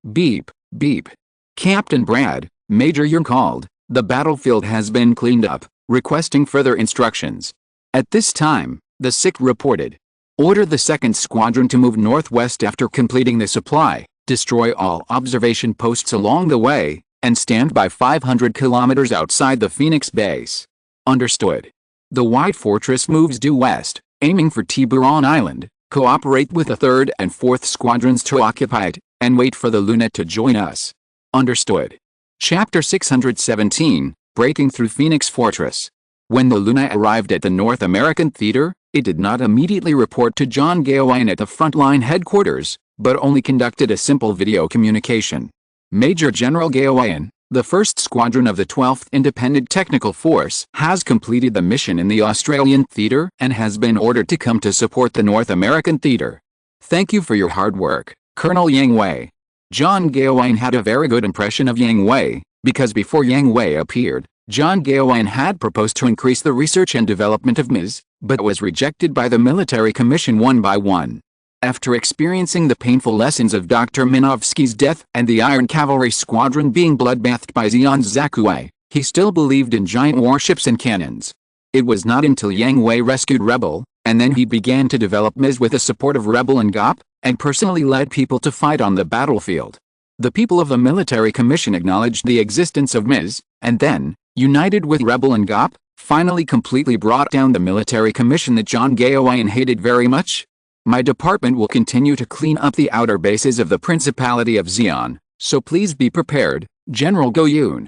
Beep, beep. Captain Brad, Major, you're called. The battlefield has been cleaned up, requesting further instructions. At this time, the SIC reported. Order the 2nd Squadron to move northwest after completing the supply, destroy all observation posts along the way, and stand by 500 kilometers outside the Phoenix base. Understood. The White Fortress moves due west, aiming for Tiburon Island. Cooperate with the 3rd and 4th Squadrons to occupy it, and wait for the Luna to join us. Understood. Chapter 617, Breaking Through Phoenix Fortress. When the Luna arrived at the North American theater, it did not immediately report to John Gaoyan at the frontline headquarters, but only conducted a simple video communication. Major General Gaoyan, the 1st Squadron of the 12th Independent Technical Force, has completed the mission in the Australian theater and has been ordered to come to support the North American theater. Thank you for your hard work, Colonel Yang Hui. John Gaoyan had a very good impression of Yang Hui, because before Yang Hui appeared, John Gaoyan had proposed to increase the research and development of MS, but was rejected by the military commission one by one. After experiencing the painful lessons of Dr. Minovsky's death and the Iron Cavalry Squadron being bloodbathed by Xion's Zakui, he still believed in giant warships and cannons. It was not until Yang Hui rescued Rebel, and then he began to develop MS with the support of Rebel and GOP, and personally led people to fight on the battlefield. The people of the military commission acknowledged the existence of MS, and then, united with Rebel and GOP, finally completely brought down the military commission that John Gaoyan hated very much. My department will continue to clean up the outer bases of the Principality of Xion, so please be prepared, General Gaoyun.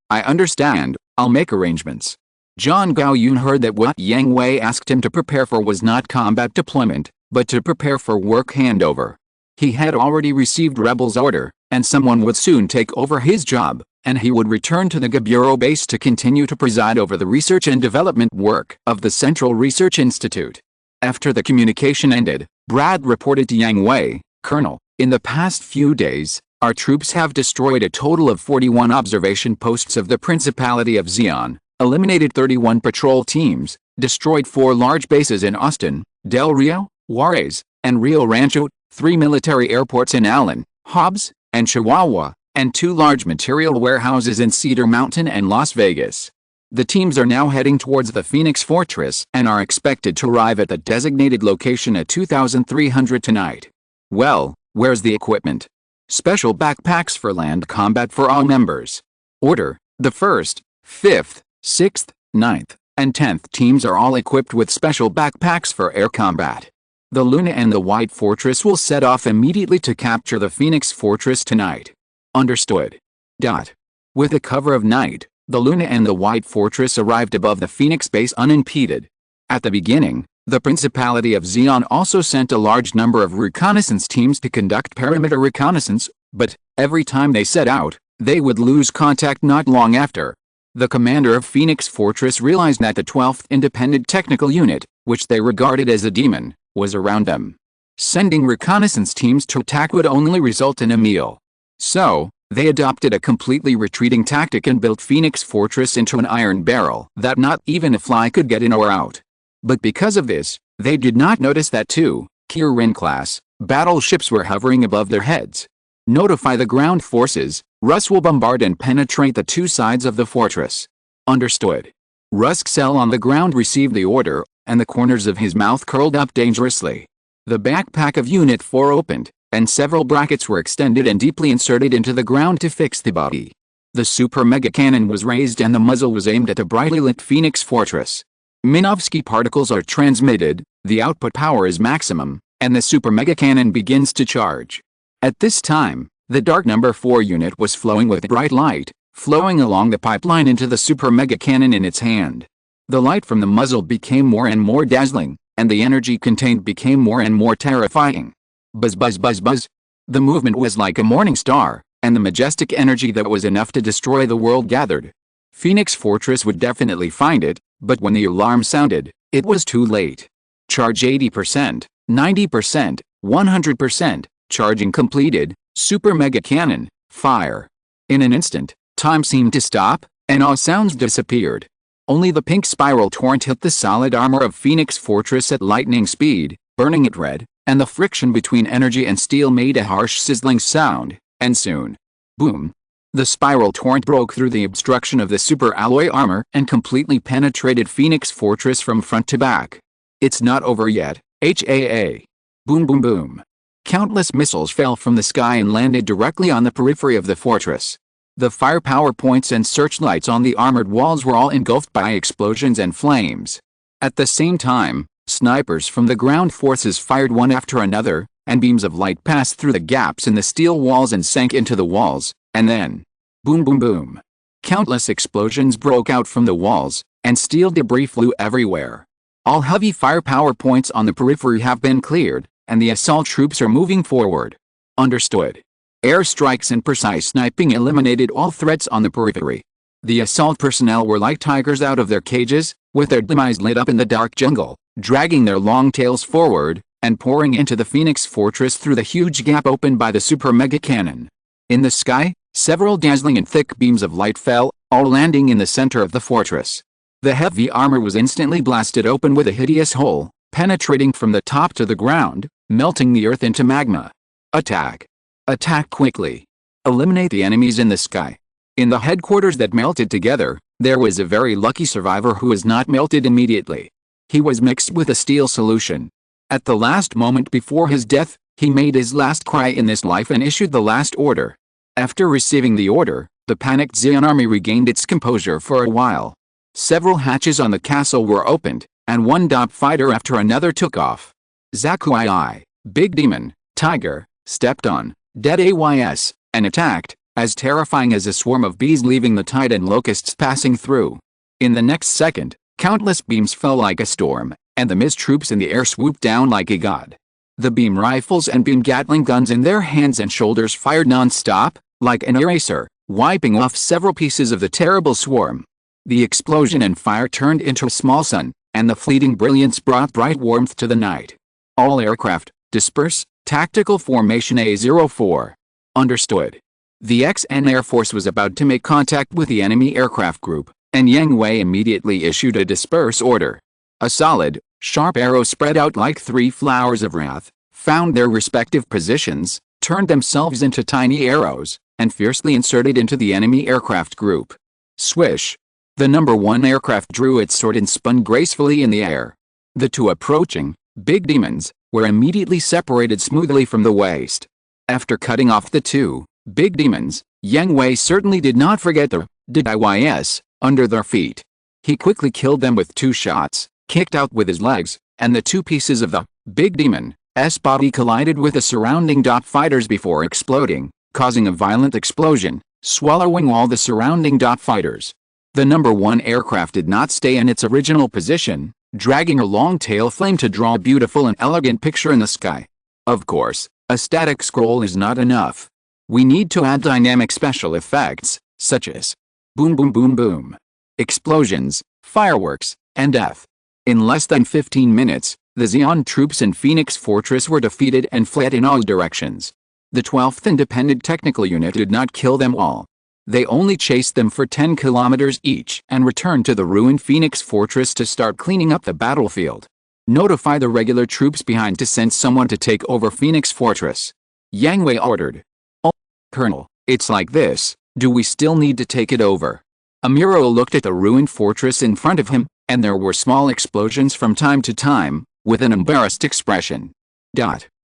I understand, I'll make arrangements. John Gaoyun heard that what Yang Hui asked him to prepare for was not combat deployment, but to prepare for work handover. He had already received Rebel's order, and someone would soon take over his job, and he would return to the Gabureau base to continue to preside over the research and development work of the Central Research Institute. After the communication ended, Brad reported to Yang Hui, Colonel, in the past few days, our troops have destroyed a total of 41 observation posts of the Principality of Xion, eliminated 31 patrol teams, destroyed 4 large bases in Austin, Del Rio, Juarez, and Rio Rancho, 3 military airports in Allen, Hobbs, and Chihuahua, and 2 large material warehouses in Cedar Mountain and Las Vegas. The teams are now heading towards the Phoenix Fortress and are expected to arrive at the designated location at 2300 tonight. Well, where's the equipment? Special backpacks for land combat for all members. Order: the 1st, 5th, 6th, 9th, and 10th teams are all equipped with special backpacks for air combat. The Luna and the White Fortress will set off immediately to capture the Phoenix Fortress tonight. Understood. With the cover of night, the Luna and the White Fortress arrived above the Phoenix base unimpeded. At the beginning, the Principality of Xion also sent a large number of reconnaissance teams to conduct perimeter reconnaissance, but, every time they set out, they would lose contact not long after. The commander of Phoenix Fortress realized that the 12th Independent Technical Unit, which they regarded as a demon, was around them. Sending reconnaissance teams to attack would only result in a meal. So, they adopted a completely retreating tactic and built Phoenix Fortress into an iron barrel that not even a fly could get in or out. But because of this, they did not notice that 2 Kirin-class battleships were hovering above their heads. Notify the ground forces. Russ will bombard and penetrate the 2 sides of the fortress. Understood. Ruskcell on the ground received the order, and the corners of his mouth curled up dangerously. The backpack of Unit 4 opened, and several brackets were extended and deeply inserted into the ground to fix the body. The super mega cannon was raised and the muzzle was aimed at the brightly lit Phoenix Fortress. Minovsky particles are transmitted, the output power is maximum, and the super mega cannon begins to charge. At this time, the Dark Number 4 unit was flowing with bright light, flowing along the pipeline into the super mega cannon in its hand. The light from the muzzle became more and more dazzling, and the energy contained became more and more terrifying. Buzz buzz buzz buzz. The movement was like a morning star, and the majestic energy that was enough to destroy the world gathered. Phoenix Fortress would definitely find it, but when the alarm sounded, it was too late. Charge 80%, 90%, 100%, charging completed, super mega cannon, fire. In an instant, time seemed to stop, and all sounds disappeared. Only the pink spiral torrent hit the solid armor of Phoenix Fortress at lightning speed, burning it red, and the friction between energy and steel made a harsh sizzling sound, and soon, boom, the spiral torrent broke through the obstruction of the super alloy armor and completely penetrated Phoenix Fortress from front to back. It's not over yet, HAA. Boom boom boom. Countless missiles fell from the sky and landed directly on the periphery of the fortress. The firepower points and searchlights on the armored walls were all engulfed by explosions and flames. At the same time, snipers from the ground forces fired one after another, and beams of light passed through the gaps in the steel walls and sank into the walls, and then, boom boom boom. Countless explosions broke out from the walls, and steel debris flew everywhere. All heavy firepower points on the periphery have been cleared, and the assault troops are moving forward. Understood. Airstrikes and precise sniping eliminated all threats on the periphery. The assault personnel were like tigers out of their cages, with their eyes lit up in the dark jungle, dragging their long tails forward, and pouring into the Phoenix Fortress through the huge gap opened by the super mega cannon. In the sky, several dazzling and thick beams of light fell, all landing in the center of the fortress. The heavy armor was instantly blasted open with a hideous hole, penetrating from the top to the ground, melting the earth into magma. Attack! Attack quickly! Eliminate the enemies in the sky. In the headquarters that melted together, there was a very lucky survivor who was not melted immediately. He was mixed with a steel solution. At the last moment before his death, he made his last cry in this life and issued the last order. After receiving the order, the panicked Zeon army regained its composure for a while. Several hatches on the castle were opened, and one DOP fighter after another took off. Zakuii, Big Demon, Tiger, stepped on, dead AYS, and attacked, as terrifying as a swarm of bees leaving the tide and locusts passing through. In the next second, countless beams fell like a storm, and the Mist troops in the air swooped down like a god. The beam rifles and beam Gatling guns in their hands and shoulders fired non-stop, like an eraser, wiping off several pieces of the terrible swarm. The explosion and fire turned into a small sun, and the fleeting brilliance brought bright warmth to the night. All aircraft, disperse, tactical formation A04. Understood. The XN Air Force was about to make contact with the enemy aircraft group, and Yang Hui immediately issued a disperse order. A solid, sharp arrow spread out like 3 flowers of wrath, found their respective positions, turned themselves into tiny arrows, and fiercely inserted into the enemy aircraft group. Swish! The number 1 aircraft drew its sword and spun gracefully in the air. The 2 approaching, big demons, were immediately separated smoothly from the waist. After cutting off the 2 big demons, Yang Hui certainly did not forget the DIYS under their feet. He quickly killed them with 2 shots, kicked out with his legs, and the 2 pieces of the big demon's body collided with the surrounding DOP fighters before exploding, causing a violent explosion, swallowing all the surrounding DOP fighters. The number 1 aircraft did not stay in its original position, dragging a long tail flame to draw a beautiful and elegant picture in the sky. Of course, a static scroll is not enough. We need to add dynamic special effects, such as boom boom boom boom, explosions, fireworks, and death. In less than 15 minutes, the Zeon troops in Phoenix Fortress were defeated and fled in all directions. The 12th Independent Technical Unit did not kill them all. They only chased them for 10 kilometers each and returned to the ruined Phoenix Fortress to start cleaning up the battlefield. Notify the regular troops behind to send someone to take over Phoenix Fortress. Yang Hui ordered. Oh, Colonel, it's like this, do we still need to take it over? Amuro looked at the ruined fortress in front of him, and there were small explosions from time to time, with an embarrassed expression.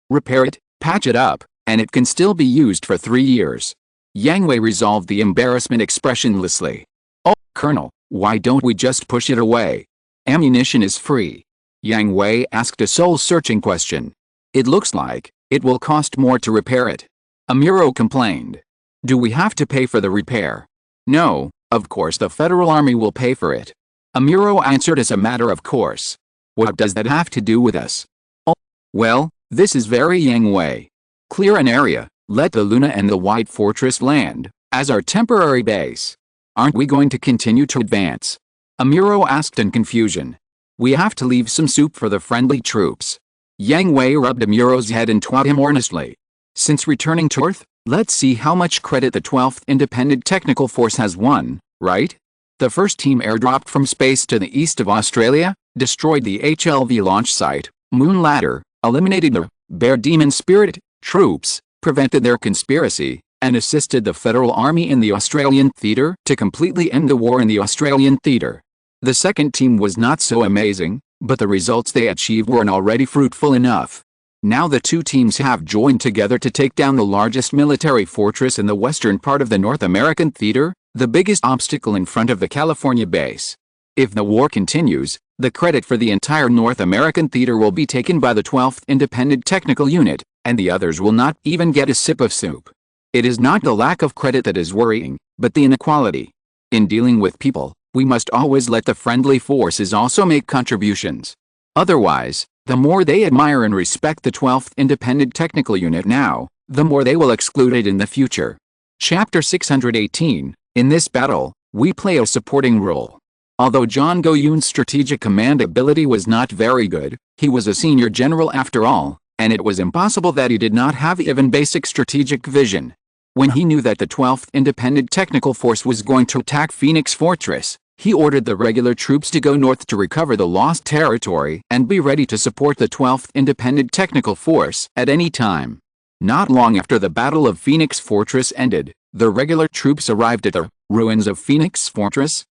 Repair it, Patch it up, and it can still be used for 3 years. Yang Hui resolved the embarrassment expressionlessly. Oh, Colonel, why don't we just push it away? Ammunition is free. Yang Hui asked a soul-searching question. It looks like it will cost more to repair it. Amuro complained. Do we have to pay for the repair? No, of course the Federal Army will pay for it. Amuro answered as a matter of course. What does that have to do with us? Oh, well, this is very Yang Hui. Clear an area, let the Luna and the White Fortress land, as our temporary base. Aren't we going to continue to advance? Amuro asked in confusion. We have to leave some soup for the friendly troops. Yang Hui rubbed Amuro's head and twat him earnestly. Since returning to Earth, let's see how much credit the 12th Independent Technical Force has won, right? The first team airdropped from space to the east of Australia, destroyed the HLV launch site, Moon Ladder, eliminated the Bear Demon Spirit troops, prevented their conspiracy, and assisted the Federal Army in the Australian theater to completely end the war in the Australian theater. The second team was not so amazing, but the results they achieved were already fruitful enough. Now the two teams have joined together to take down the largest military fortress in the western part of the North American theater, the biggest obstacle in front of the California base. If the war continues, the credit for the entire North American theater will be taken by the 12th Independent Technical Unit, and the others will not even get a sip of soup. It is not the lack of credit that is worrying, but the inequality. In dealing with people, we must always let the friendly forces also make contributions. Otherwise, the more they admire and respect the 12th Independent Technical Unit now, the more they will exclude it in the future. Chapter 618. In this battle, we play a supporting role. Although John Go-yoon's strategic command ability was not very good, he was a senior general after all, and it was impossible that he did not have even basic strategic vision. When he knew that the 12th Independent Technical Force was going to attack Phoenix Fortress, he ordered the regular troops to go north to recover the lost territory and be ready to support the 12th Independent Technical Force at any time. Not long after the Battle of Phoenix Fortress ended, the regular troops arrived at the ruins of Phoenix Fortress.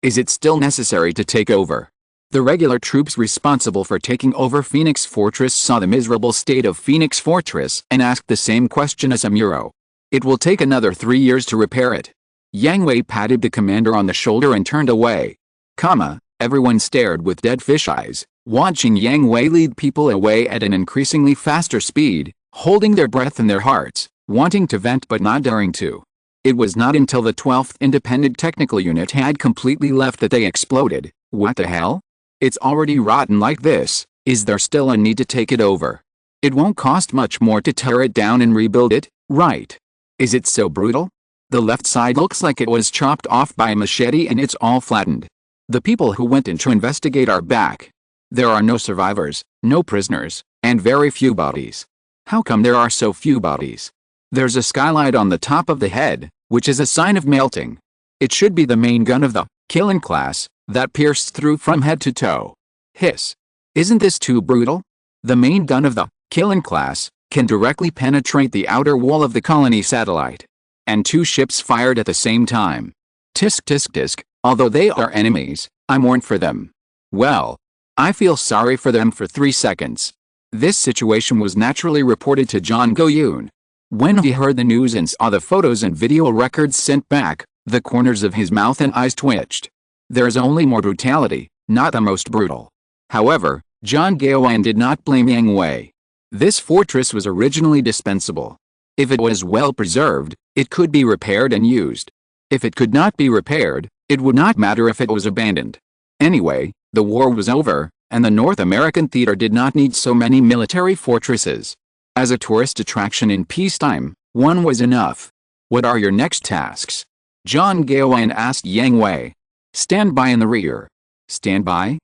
Is it still necessary to take over? The regular troops responsible for taking over Phoenix Fortress saw the miserable state of Phoenix Fortress and asked the same question as Amuro. It will take another 3 years to repair it. Yang Hui patted the commander on the shoulder and turned away. Everyone stared with dead fish eyes, watching Yang Hui lead people away at an increasingly faster speed, holding their breath in their hearts, wanting to vent but not daring to. It was not until the 12th Independent Technical Unit had completely left that they exploded. What the hell? It's already rotten like this, is there still a need to take it over? It won't cost much more to tear it down and rebuild it, right? Is it so brutal? The left side looks like it was chopped off by a machete and it's all flattened. The people who went in to investigate are back. There are no survivors, no prisoners, and very few bodies. How come there are so few bodies? There's a skylight on the top of the head, which is a sign of melting. It should be the main gun of the killing class that pierced through from head to toe. Hiss. Isn't this too brutal? The main gun of the killing class can directly penetrate the outer wall of the colony satellite. And two ships fired at the same time. Tisk tisk tisk, although they are enemies, I mourn for them. Well, I feel sorry for them for 3 seconds. This situation was naturally reported to John Go-yoon. When he heard the news and saw the photos and video records sent back, the corners of his mouth and eyes twitched. There's only more brutality, not the most brutal. However, John Go-yoon did not blame Yang Hui. This fortress was originally dispensable. If it was well preserved, it could be repaired and used. If it could not be repaired, it would not matter if it was abandoned. Anyway, the war was over, and the North American theater did not need so many military fortresses. As a tourist attraction in peacetime, one was enough. What are your next tasks? John Go-yoon asked Yang Hui. Stand by in the rear. Stand by?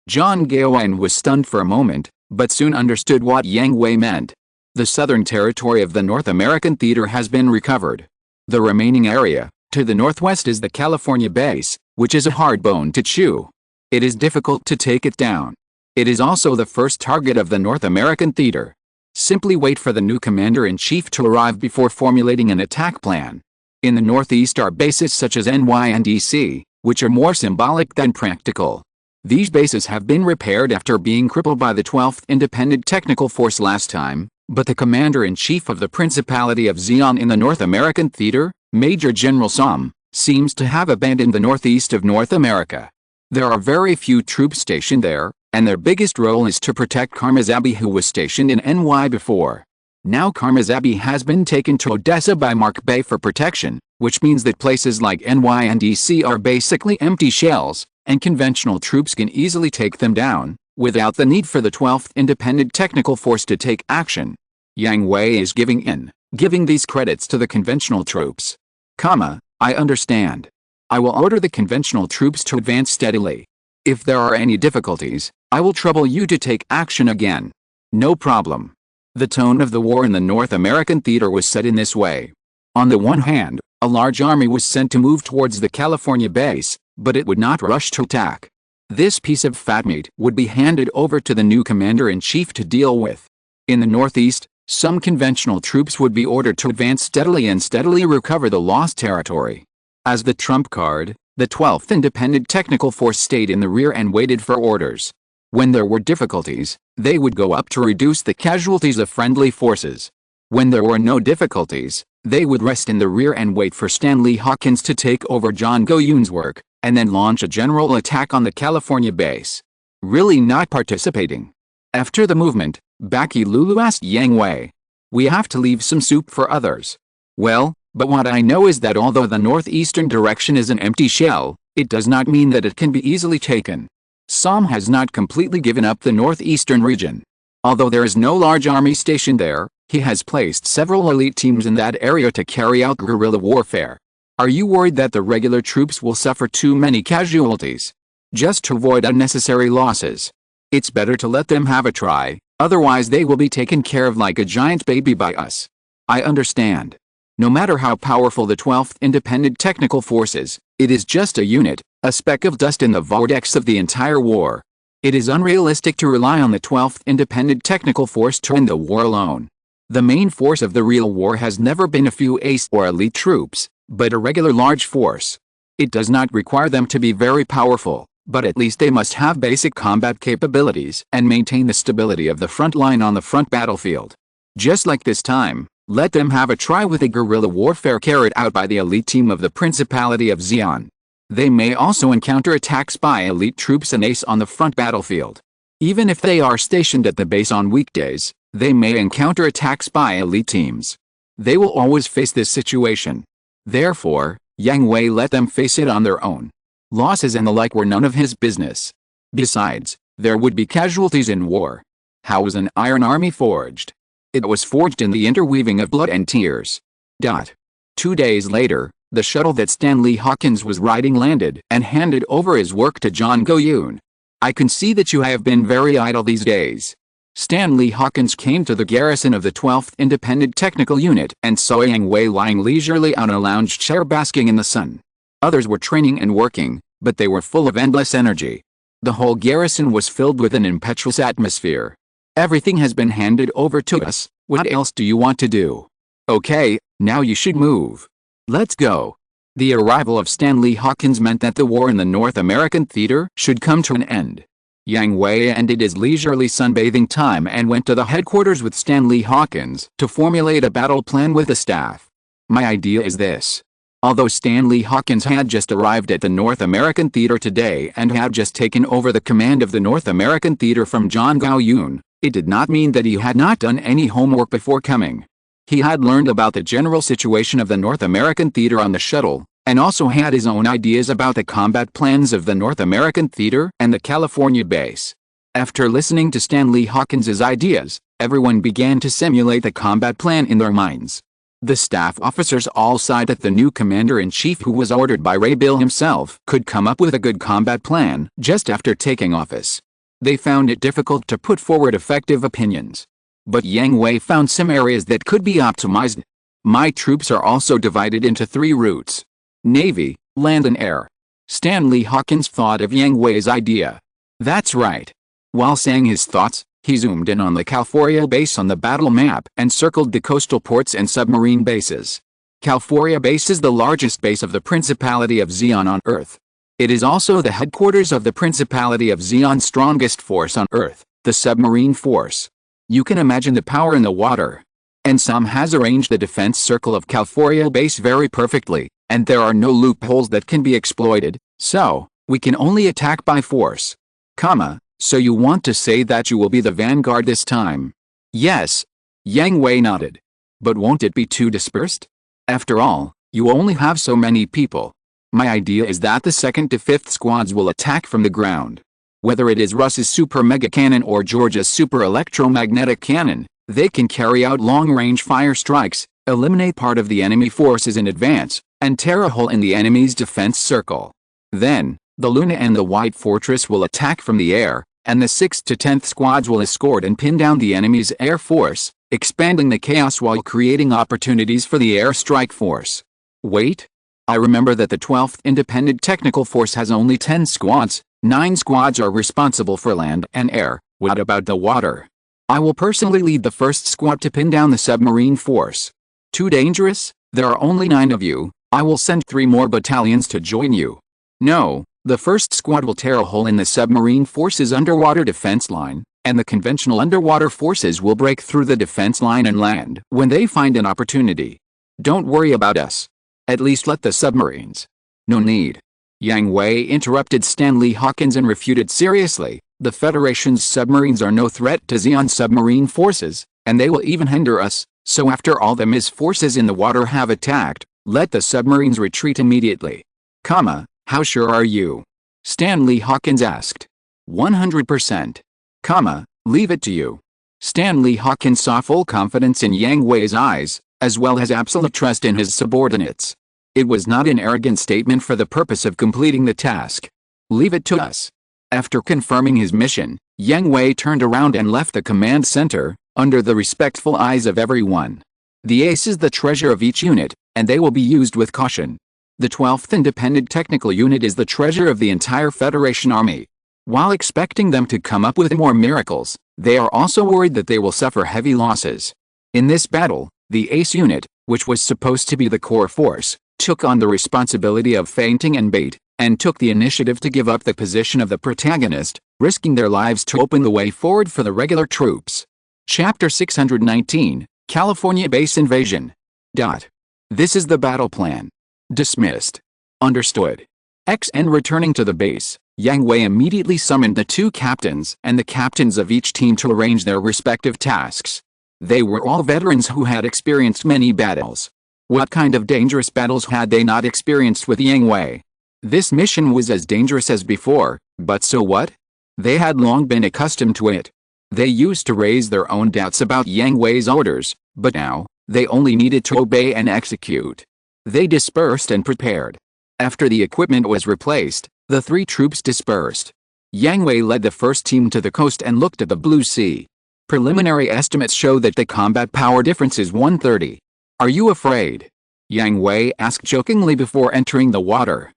John Go-yoon was stunned for a moment, but soon understood what Yang Hui meant. The southern territory of the North American theater has been recovered. The remaining area, to the northwest, is the California base, which is a hard bone to chew. It is difficult to take it down. It is also the first target of the North American theater. Simply wait for the new commander-in-chief to arrive before formulating an attack plan. In the northeast are bases such as NY and DC, which are more symbolic than practical. These bases have been repaired after being crippled by the 12th Independent Technical Force last time, but the Commander-in-Chief of the Principality of Xi'an in the North American Theater, Major General Som, seems to have abandoned the northeast of North America. There are very few troops stationed there, and their biggest role is to protect Karmazabi, who was stationed in NY before. Now Karmazabi has been taken to Odessa by Mark Bay for protection, which means that places like NY and DC are basically empty shells, and conventional troops can easily take them down, without the need for the 12th Independent Technical Force to take action. Yang Hui is giving in, giving these credits to the conventional troops. I understand. I will order the conventional troops to advance steadily. If there are any difficulties, I will trouble you to take action again. No problem. The tone of the war in the North American theater was set in this way. On the one hand, a large army was sent to move towards the California base, but it would not rush to attack. This piece of fat meat would be handed over to the new commander-in-chief to deal with. In the northeast, some conventional troops would be ordered to advance steadily and steadily recover the lost territory. As the trump card, the 12th Independent Technical Force stayed in the rear and waited for orders. When there were difficulties, they would go up to reduce the casualties of friendly forces. When there were no difficulties, they would rest in the rear and wait for Stanley Hawkins to take over John Go-yoon's work, and then launch a general attack on the California base. Really not participating. After the movement, Baki Lulu asked Yang Hui, "We have to leave some soup for others." "Well, but what I know is that although the northeastern direction is an empty shell, it does not mean that it can be easily taken. Som has not completely given up the northeastern region. Although there is no large army stationed there, he has placed several elite teams in that area to carry out guerrilla warfare. Are you worried that the regular troops will suffer too many casualties? Just to avoid unnecessary losses, it's better to let them have a try, otherwise they will be taken care of like a giant baby by us." I understand. No matter how powerful the 12th Independent Technical Force is, it is just a unit, a speck of dust in the vortex of the entire war. It is unrealistic to rely on the 12th Independent Technical Force to win the war alone. The main force of the real war has never been a few ace or elite troops, but a regular large force. It does not require them to be very powerful, but at least they must have basic combat capabilities and maintain the stability of the front line on the front battlefield. Just like this time, let them have a try with the guerrilla warfare carried out by the elite team of the Principality of Xi'an. They may also encounter attacks by elite troops and ace on the front battlefield. Even if they are stationed at the base on weekdays, they may encounter attacks by elite teams. They will always face this situation. Therefore, Yang Hui let them face it on their own. Losses and the like were none of his business. Besides, there would be casualties in war. How was an iron army forged? It was forged in the interweaving of blood and tears. 2 days later, the shuttle that Stanley Hawkins was riding landed and handed over his work to John Go-yoon. "I can see that you have been very idle these days." Stanley Hawkins came to the garrison of the 12th Independent Technical Unit and saw Yang Hui lying leisurely on a lounge chair basking in the sun. Others were training and working, but they were full of endless energy. The whole garrison was filled with an impetuous atmosphere. "Everything has been handed over to us, what else do you want to do? Okay, now you should move. Let's go." The arrival of Stanley Hawkins meant that the war in the North American theater should come to an end. Yang Hui ended his leisurely sunbathing time and went to the headquarters with Stanley Hawkins to formulate a battle plan with the staff. "My idea is this. Although Stanley Hawkins had just arrived at the North American theater today and had just taken over the command of the North American theater from John Go-yoon, it did not mean that he had not done any homework before coming. He had learned about the general situation of the North American theater on the shuttle, and also had his own ideas about the combat plans of the North American theater and the California base. After listening to Stanley Hawkins's ideas, everyone began to simulate the combat plan in their minds. The staff officers all sighed that the new commander-in-chief, who was ordered by Ray Bill himself, could come up with a good combat plan just after taking office. They found it difficult to put forward effective opinions. But Yang Hui found some areas that could be optimized. "My troops are also divided into 3 routes: Navy, land and air." Stanley Hawkins thought of Yang Hui's idea. "That's right." While saying his thoughts, he zoomed in on the California base on the battle map and circled the coastal ports and submarine bases. California base is the largest base of the Principality of Xi'an on Earth. It is also the headquarters of the Principality of Zeon's strongest force on Earth, the submarine force. You can imagine the power in the water. And Sam has arranged the defense circle of Calforia base very perfectly, and there are no loopholes that can be exploited, so we can only attack by force. So you want to say that you will be the vanguard this time? Yes. Yang Hui nodded. But won't it be too dispersed? After all, you only have so many people. My idea is that the 2nd to 5th squads will attack from the ground. Whether it is Russ's super mega cannon or Georgia's super electromagnetic cannon, they can carry out long-range fire strikes, eliminate part of the enemy forces in advance, and tear a hole in the enemy's defense circle. Then, the Luna and the White Fortress will attack from the air, and the 6th to 10th squads will escort and pin down the enemy's air force, expanding the chaos while creating opportunities for the air strike force. Wait. I remember that the 12th Independent Technical Force has only 10 squads, 9 squads are responsible for land and air. What about the water? I will personally lead the 1st squad to pin down the submarine force. Too dangerous? There are only 9 of you. I will send 3 more battalions to join you. No, the 1st squad will tear a hole in the submarine force's underwater defense line, and the conventional underwater forces will break through the defense line and land when they find an opportunity. Don't worry about us. At least let the submarines. No need. Yang Hui interrupted Stanley Hawkins and refuted seriously, the Federation's submarines are no threat to Zeon's submarine forces, and they will even hinder us, so after all the MIS forces in the water have attacked, let the submarines retreat immediately. How sure are you? Stanley Hawkins asked. 100%. Leave it to you. Stanley Hawkins saw full confidence in Yang Hui's eyes, as well as absolute trust in his subordinates. It was not an arrogant statement for the purpose of completing the task. Leave it to us. After confirming his mission, Yang Hui turned around and left the command center, under the respectful eyes of everyone. The ace is the treasure of each unit, and they will be used with caution. The 12th Independent Technical Unit is the treasure of the entire Federation Army. While expecting them to come up with more miracles, they are also worried that they will suffer heavy losses. In this battle, the ace unit, which was supposed to be the core force, took on the responsibility of feinting and bait, and took the initiative to give up the position of the protagonist, risking their lives to open the way forward for the regular troops. Chapter 619, California Base Invasion. This is the battle plan. Dismissed. Understood. XN returning to the base, Yang Hui immediately summoned the 2 captains and the captains of each team to arrange their respective tasks. They were all veterans who had experienced many battles. What kind of dangerous battles had they not experienced with Yang Hui? This mission was as dangerous as before, but so what? They had long been accustomed to it. They used to raise their own doubts about Yang Hui's orders, but now, they only needed to obey and execute. They dispersed and prepared. After the equipment was replaced, the 3 troops dispersed. Yang Hui led the first team to the coast and looked at the blue sea. Preliminary estimates show that the combat power difference is 130. Are you afraid? Yang Hui asked jokingly before entering the water.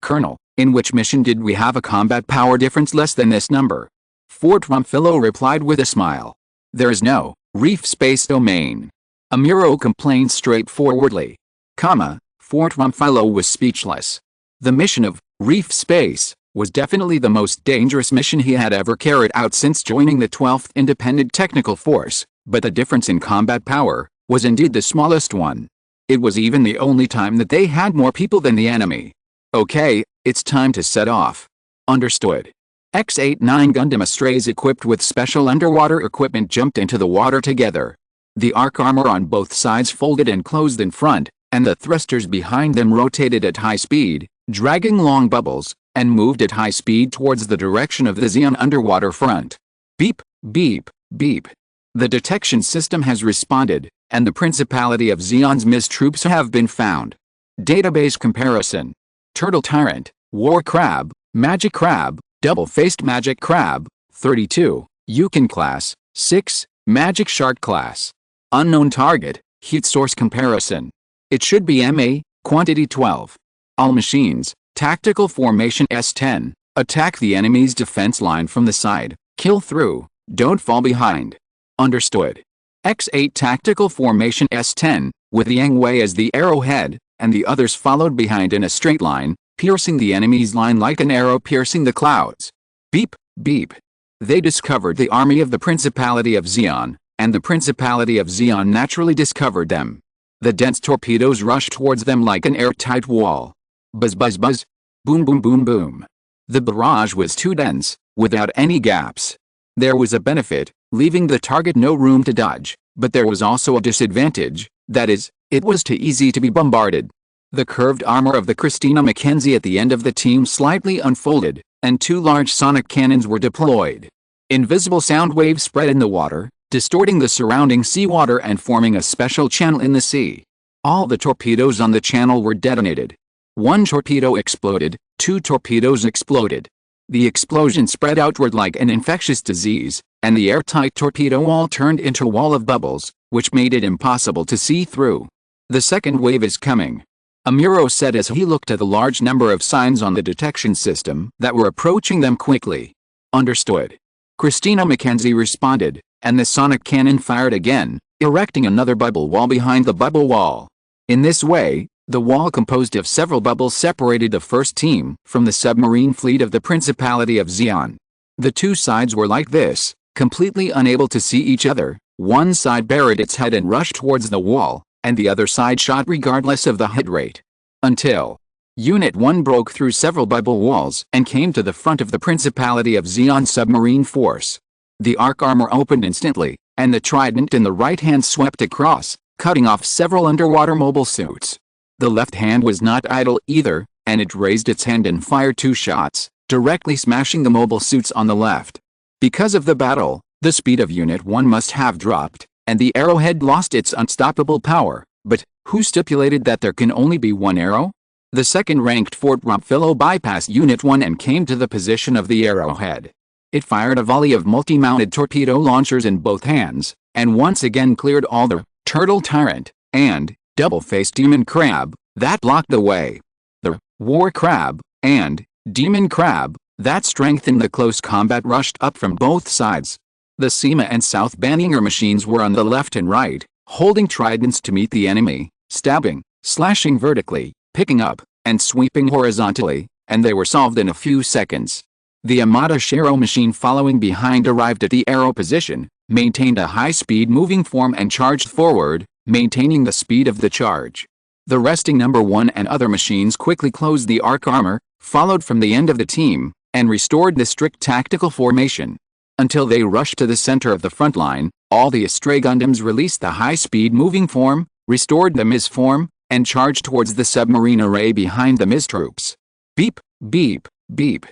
Colonel, in which mission did we have a combat power difference less than this number? Fort Rumphillo replied with a smile. There is no reef space domain. Amuro complained straightforwardly. Fort Rumphillo was speechless. The mission of reef space was definitely the most dangerous mission he had ever carried out since joining the 12th Independent Technical Force, but the difference in combat power was indeed the smallest one. It was even the only time that they had more people than the enemy. Okay, it's time to set off. Understood. X-89 Gundam Astrays equipped with special underwater equipment jumped into the water together. The arc armor on both sides folded and closed in front, and the thrusters behind them rotated at high speed, dragging long bubbles, and moved at high speed towards the direction of the Zeon underwater front. Beep, beep, beep. The detection system has responded, and the Principality of Zeon's MIS troops have been found. Database comparison. Turtle Tyrant, War Crab, Magic Crab, Double-Faced Magic Crab, 32, Yukon Class, 6, Magic Shark Class. Unknown Target, Heat Source Comparison. It should be MA, Quantity 12. All machines, Tactical Formation S10, attack the enemy's defense line from the side, kill through, don't fall behind. Understood. X8 Tactical Formation S10, with Yang Hui as the arrowhead, and the others followed behind in a straight line, piercing the enemy's line like an arrow piercing the clouds. Beep, beep. They discovered the army of the Principality of Zeon, and the Principality of Zeon naturally discovered them. The dense torpedoes rushed towards them like an airtight wall. Buzz buzz buzz. Boom boom boom boom. The barrage was too dense, without any gaps. There was a benefit, leaving the target no room to dodge, but there was also a disadvantage, that is, it was too easy to be bombarded. The curved armor of the Christina Mackenzie at the end of the team slightly unfolded, and 2 large sonic cannons were deployed. Invisible sound waves spread in the water, distorting the surrounding seawater and forming a special channel in the sea. All the torpedoes on the channel were detonated. 1 torpedo exploded, 2 torpedoes exploded. The explosion spread outward like an infectious disease, and the airtight torpedo wall turned into a wall of bubbles, which made it impossible to see through. The second wave is coming, Amuro said as he looked at the large number of signs on the detection system that were approaching them quickly. Understood. Christina Mackenzie responded, and the sonic cannon fired again, erecting another bubble wall behind the bubble wall. In this way, the wall composed of several bubbles separated the first team from the submarine fleet of the Principality of Zeon. The 2 sides were like this, completely unable to see each other. One side buried its head and rushed towards the wall, and the other side shot regardless of the hit rate. Until Unit 1 broke through several bubble walls and came to the front of the Principality of Zeon submarine force. The arc armor opened instantly, and the trident in the right hand swept across, cutting off several underwater mobile suits. The left hand was not idle either, and it raised its hand and fired 2 shots, directly smashing the mobile suits on the left. Because of the battle, the speed of Unit 1 must have dropped, and the arrowhead lost its unstoppable power, but who stipulated that there can only be 1 arrow? The second-ranked Fort Rumphillo bypassed Unit 1 and came to the position of the arrowhead. It fired a volley of multi-mounted torpedo launchers in both hands, and once again cleared all the Turtle Tyrant and Double-Faced Demon Crab that blocked the way. The War Crab and Demon Crab that strengthened the close combat rushed up from both sides. The Sima and South Banninger machines were on the left and right, holding tridents to meet the enemy, stabbing, slashing vertically, picking up, and sweeping horizontally, and they were solved in a few seconds. The Amada Shiro machine following behind arrived at the arrow position, maintained a high-speed moving form and charged forward, maintaining the speed of the charge. The resting number 1 and other machines quickly closed the arc armor, followed from the end of the team, and restored the strict tactical formation. Until they rushed to the center of the front line, all the Astray Gundams released the high-speed moving form, restored the MIS form, and charged towards the submarine array behind the MIS troops. Beep, beep, beep.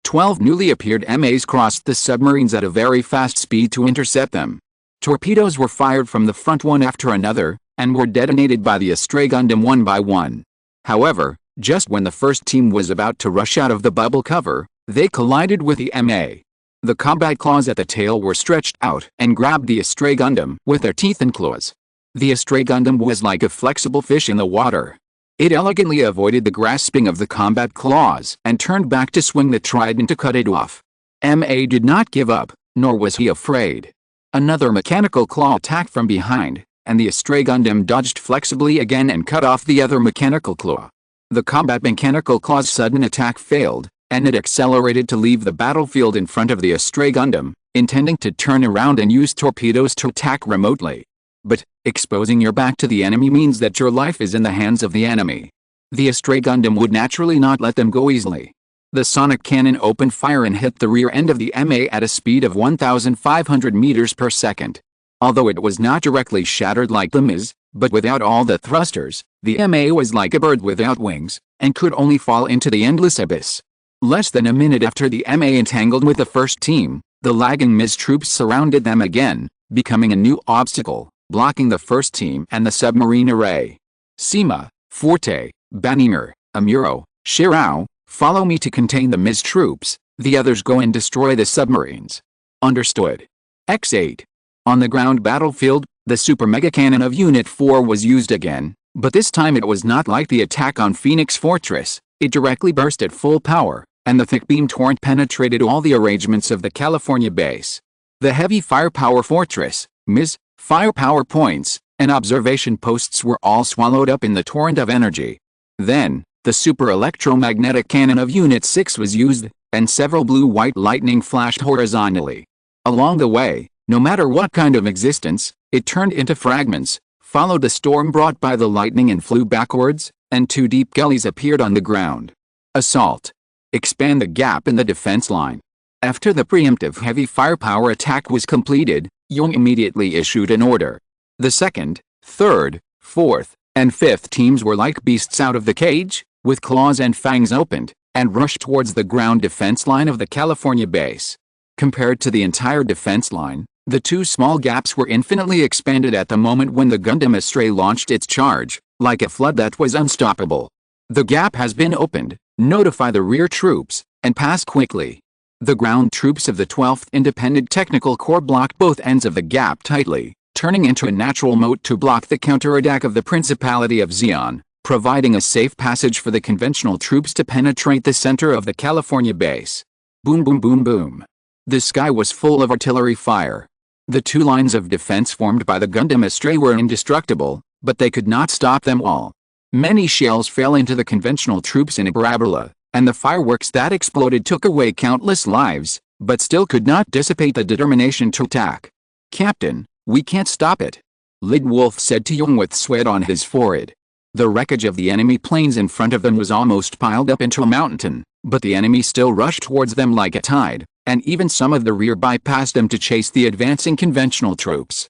12 newly appeared MAs crossed the submarines at a very fast speed to intercept them. Torpedoes were fired from the front one after another, and were detonated by the Astray Gundam one by one. However, just when the first team was about to rush out of the bubble cover, they collided with the MA. The combat claws at the tail were stretched out and grabbed the Astray Gundam with their teeth and claws. The Astray Gundam was like a flexible fish in the water. It elegantly avoided the grasping of the combat claws and turned back to swing the trident to cut it off. MA did not give up, nor was he afraid. Another mechanical claw attacked from behind, and the Astray Gundam dodged flexibly again and cut off the other mechanical claw. The combat mechanical claw's sudden attack failed, and it accelerated to leave the battlefield in front of the Astray Gundam, intending to turn around and use torpedoes to attack remotely. But exposing your back to the enemy means that your life is in the hands of the enemy. The Astray Gundam would naturally not let them go easily. The sonic cannon opened fire and hit the rear end of the MA at a speed of 1,500 meters per second. Although it was not directly shattered like the MIS, but without all the thrusters, the MA was like a bird without wings, and could only fall into the endless abyss. Less than a minute after the MA entangled with the first team, the lagging MIS troops surrounded them again, becoming a new obstacle, blocking the first team and the submarine array. Sima, Forte, Banninger, Amuro, Shirao, follow me to contain the MIS troops, the others go and destroy the submarines. Understood. X8. On the ground battlefield, the super mega cannon of Unit 4 was used again, but this time it was not like the attack on Phoenix Fortress. It directly burst at full power, and the thick beam torrent penetrated all the arrangements of the California base. The heavy firepower fortress, MIS, firepower points, and observation posts were all swallowed up in the torrent of energy. Then, The super electromagnetic cannon of Unit 6 was used, and several blue-white lightning flashed horizontally. Along the way, no matter what kind of existence, it turned into fragments, followed the storm brought by the lightning and flew backwards, and 2 deep gullies appeared on the ground. Assault. Expand the gap in the defense line. After the preemptive heavy firepower attack was completed, Yang immediately issued an order. The 2nd, 3rd, 4th, and 5th teams were like beasts out of the cage, with claws and fangs opened, and rushed towards the ground defense line of the California base. Compared to the entire defense line, the 2 small gaps were infinitely expanded at the moment when the Gundam Astray launched its charge, like a flood that was unstoppable. The gap has been opened, notify the rear troops, and pass quickly. The ground troops of the 12th Independent Technical Corps blocked both ends of the gap tightly, turning into a natural moat to block the counterattack of the Principality of Zeon, providing a safe passage for the conventional troops to penetrate the center of the California base. Boom boom boom boom. The sky was full of artillery fire. The 2 lines of defense formed by the Gundam Astray were indestructible, but they could not stop them all. Many shells fell into the conventional troops in a parabola, and the fireworks that exploded took away countless lives, but still could not dissipate the determination to attack. "Captain, we can't stop it," Lid Wolf said to Yang with sweat on his forehead. The wreckage of the enemy planes in front of them was almost piled up into a mountain, but the enemy still rushed towards them like a tide, and even some of the rear bypassed them to chase the advancing conventional troops.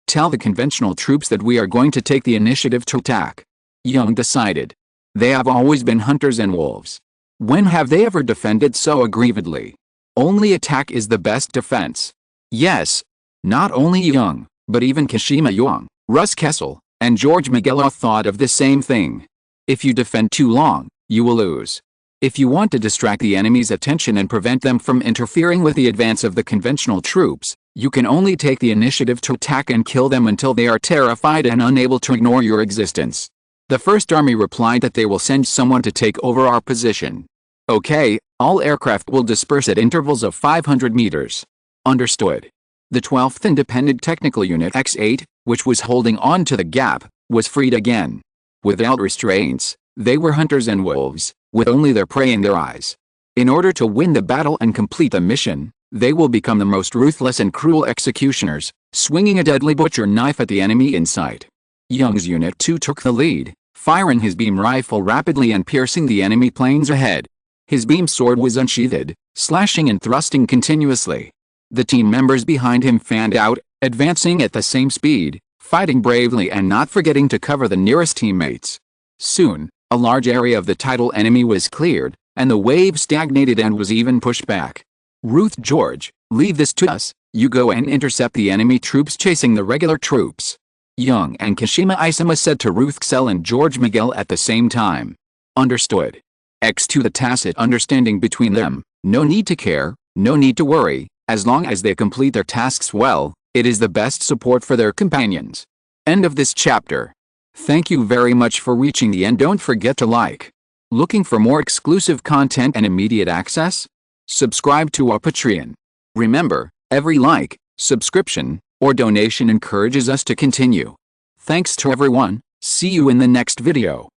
Tell the conventional troops that we are going to take the initiative to attack. Yang decided. They have always been hunters and wolves. When have they ever defended so aggrievedly? Only attack is the best defense. Yes. Not only Yang, but even Kashima Yang, Russ Kessel, and George Miguel thought of the same thing. If you defend too long, you will lose. If you want to distract the enemy's attention and prevent them from interfering with the advance of the conventional troops, you can only take the initiative to attack and kill them until they are terrified and unable to ignore your existence. The First Army replied that they will send someone to take over our position. Okay, all aircraft will disperse at intervals of 500 meters. Understood. The 12th Independent Technical Unit X-8, which was holding on to the gap, was freed again. Without restraints, they were hunters and wolves, with only their prey in their eyes. In order to win the battle and complete the mission, they will become the most ruthless and cruel executioners, swinging a deadly butcher knife at the enemy in sight. Yang's Unit 2 took the lead, firing his beam rifle rapidly and piercing the enemy planes ahead. His beam sword was unsheathed, slashing and thrusting continuously. The team members behind him fanned out, advancing at the same speed, fighting bravely and not forgetting to cover the nearest teammates. Soon, a large area of the tidal enemy was cleared, and the wave stagnated and was even pushed back. Ruth George, leave this to us, you go and intercept the enemy troops chasing the regular troops. Yang and Kashima Isama said to Ruth Xell and George Miguel at the same time. Understood. To the tacit understanding between them, no need to care, no need to worry, as long as they complete their tasks well, it is the best support for their companions. End of this chapter. Thank you very much for reaching the end. Don't forget to like. Looking for more exclusive content and immediate access? Subscribe to our Patreon. Remember, every like, subscription, or donation encourages us to continue. Thanks to everyone, see you in the next video.